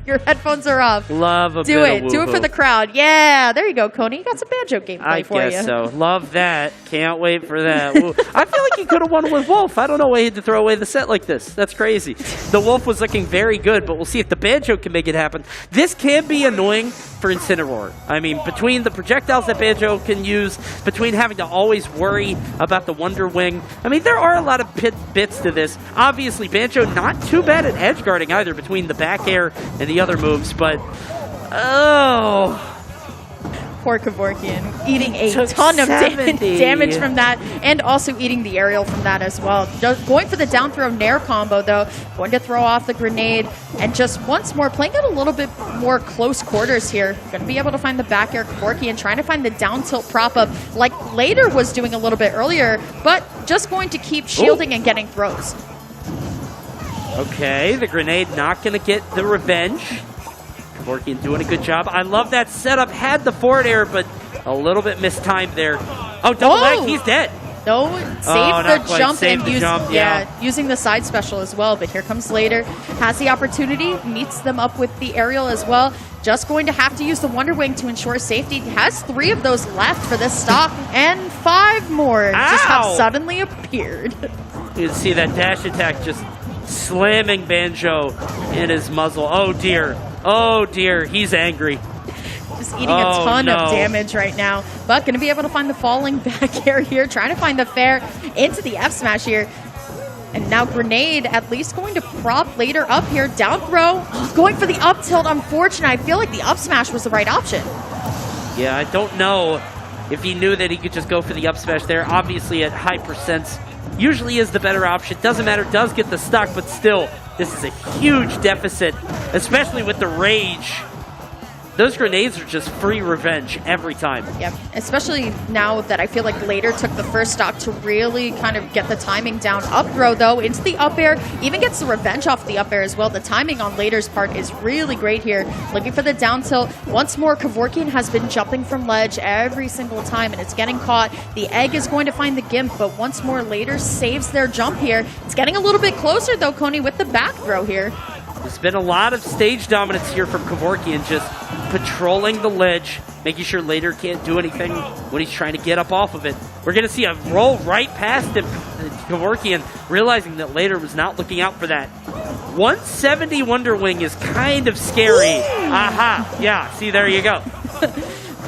Your headphones are off. Love a Do bit it. of Do it for woohoo. the crowd. Yeah. There you go, Coney. You got some banjo gameplay I for you. guess so. Love that. Can't wait for that. Woo. I feel like he could have won with Wolf. I don't know why he had to throw away the set like this. That's crazy. The Wolf was looking very good, but we'll see if the Banjo can make it happen. This can be annoying for Incineroar. I mean, between the projectiles that Banjo can use, between having to always worry about the Wonder Wing, I mean, there are a lot of bits to this. Obviously, Banjo not too bad at edge guarding either between the back air and the other moves, but oh. Poor Kevorkian, eating a Took ton of 70. damage from that, and also eating the aerial from that as well. Just going for the down throw Nair combo, though. Going to throw off the grenade, and just once more, playing it a little bit more close quarters here. Going to be able to find the back air Kevorkian, trying to find the down tilt prop up, like Later was doing a little bit earlier, but just going to keep shielding and getting throws. Okay, the grenade not going to get the revenge. Kevorkian doing a good job. I love that setup. Had the forward air, but a little bit mistimed there. Oh, double leg. He's dead. No, save the jump Save and the use jump, yeah. using the side special as well. But here comes Later, has the opportunity, meets them up with the aerial as well. Just going to have to use the Wonder Wing to ensure safety. Has 3 of those left for this stock, and 5 more just have suddenly appeared. You can see that dash attack just slamming Banjo in his muzzle. Oh dear. Oh dear. He's angry. Just eating a ton of damage right now. But going to be able to find the falling back air here. Trying to find the fair into the F smash here. And now Grenade at least going to prop Later up here. Down throw. Going for the up tilt. Unfortunate. I feel like the up smash was the right option. Yeah, I don't know if he knew that he could just go for the up smash there. Obviously at high percents usually is the better option. Doesn't matter. Does get the stock, but still, this is a huge deficit, especially with the Rage. Those grenades are just free revenge every time. Yep, especially now that I feel like Later took the first stock to really kind of get the timing down. Up throw, though, into the up air. Even gets the revenge off the up air as well. The timing on Later's part is really great here. Looking for the down tilt. Once more, Kevorkian has been jumping from ledge every single time, and it's getting caught. The egg is going to find the Gimp, but once more, Later saves their jump here. It's getting a little bit closer, though, Coney, with the back throw here. There's been a lot of stage dominance here from Kevorkian, just patrolling the ledge, making sure Later can't do anything when he's trying to get up off of it. We're going to see a roll right past him, Kevorkian, realizing that Later was not looking out for that. 170 Wonder Wing is kind of scary. Aha, yeah, see, there you go.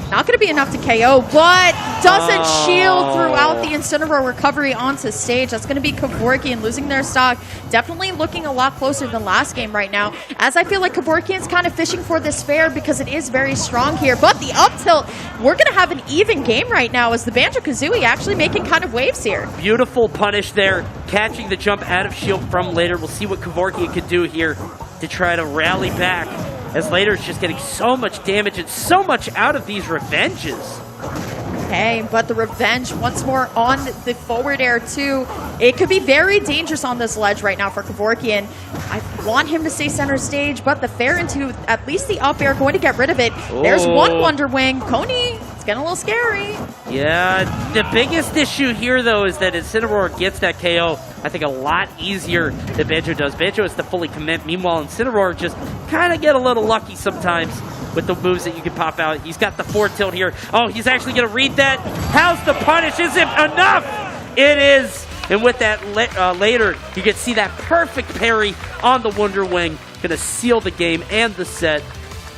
Not going to be enough to KO, but doesn't shield throughout the Incineroar recovery onto stage. That's going to be Kevorkian losing their stock. Definitely looking a lot closer than last game right now, as I feel like Kevorkian's kind of fishing for this fair because it is very strong here. But the up tilt, we're going to have an even game right now as the Banjo-Kazooie actually making kind of waves here. Beautiful punish there, catching the jump out of shield from Later. We'll see what Kevorkian could do here to try to rally back, as Later's just getting so much damage and so much out of these revenges. Okay, but the revenge once more on the forward air too. It could be very dangerous on this ledge right now for Kevorkian. I want him to stay center stage, but the fair into at least the up air going to get rid of it. There's one Wonder Wing. Coney, it's going getting a little scary. Yeah, the biggest issue here, though, is that Incineroar gets that KO, I think, a lot easier than Banjo does. Banjo has to fully commit. Meanwhile, Incineroar just kind of get a little lucky sometimes with the moves that you can pop out. He's got the forward tilt here. Oh, he's actually going to read that. How's the punish? Is it enough? It is. And with that later, you can see that perfect parry on the Wonder Wing. Going to seal the game and the set.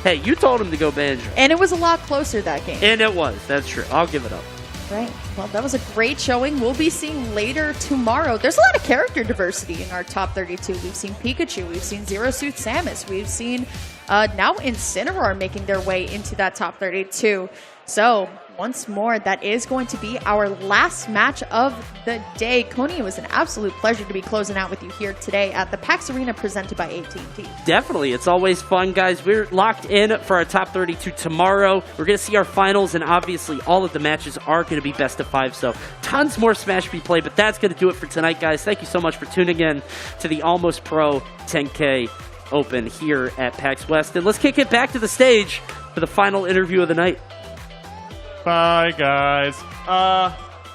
Hey, you told him to go Banjo. And it was a lot closer that game. And it was. That's true. I'll give it up. Right. Well, that was a great showing. We'll be seeing later tomorrow. There's a lot of character diversity in our top 32. We've seen Pikachu. We've seen Zero Suit Samus. We've seen now Incineroar making their way into that top 32. So once more, that is going to be our last match of the day. Coney, it was an absolute pleasure to be closing out with you here today at the PAX Arena presented by AT&T. Definitely. It's always fun, guys. We're locked in for our top 32 tomorrow. We're going to see our finals, and obviously all of the matches are going to be best of 5, so tons more Smash be played, but that's going to do it for tonight, guys. Thank you so much for tuning in to the Almost Pro 10K Open here at PAX West. And let's kick it back to the stage for the final interview of the night. Bye, guys.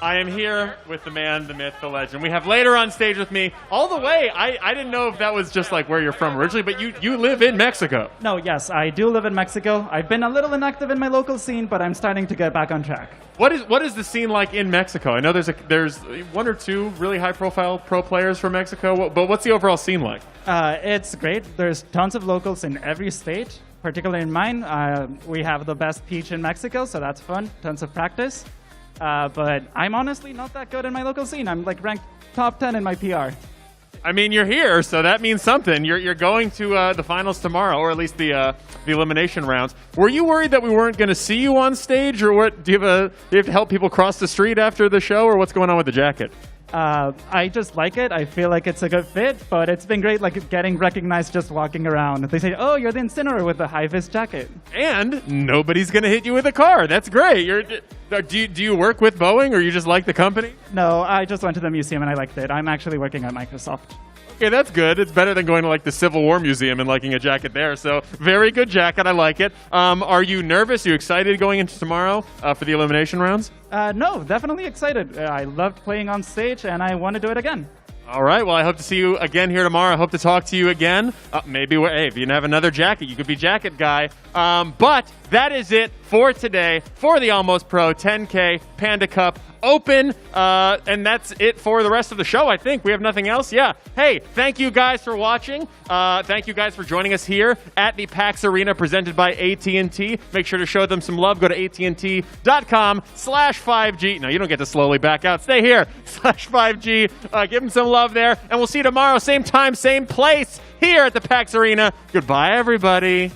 I am here with the man, the myth, the legend. We have later on stage with me, all the way. I didn't know if that was just like where you're from originally, but you live in Mexico. No, yes, I do live in Mexico. I've been a little inactive in my local scene, but I'm starting to get back on track. What is the scene like in Mexico? I know there's one or two really high-profile pro players from Mexico, but what's the overall scene like? It's great. There's tons of locals in every state. Particularly in mine, we have the best peach in Mexico, so that's fun. Tons of practice. But I'm honestly not that good in my local scene. I'm like ranked top 10 in my PR. I mean, you're here, so that means something. You're going to the finals tomorrow, or at least the elimination rounds. Were you worried that we weren't going to see you on stage, or what? Do you have to help people cross the street after the show, or what's going on with the jacket? I just like it. I feel like it's a good fit, but it's been great, like getting recognized just walking around. They say, "Oh, you're the Incineroar with the high-vis jacket," and nobody's gonna hit you with a car. That's great. Do you work with Boeing, or you just like the company? No, I just went to the museum and I liked it. I'm actually working at Microsoft. Okay, that's good. It's better than going to like the Civil War Museum and liking a jacket there. So very good jacket. I like it. Are you nervous? Are you excited going into tomorrow for the elimination rounds? No, definitely excited. I loved playing on stage and I want to do it again. All right. Well, I hope to see you again here tomorrow. I hope to talk to you again. Maybe hey, if you didn't have another jacket, you could be jacket guy. But that is it for today for the Almost Pro 10K Panda Cup Open. And that's it for the rest of the show, I think. We have nothing else. Yeah. Hey, thank you guys for watching. Thank you guys for joining us here at the PAX Arena presented by AT&T. Make sure to show them some love. Go to AT&T.com/5G. No, you don't get to slowly back out. Stay here, /5G. Give them some love there. And we'll see you tomorrow, same time, same place here at the PAX Arena. Goodbye, everybody.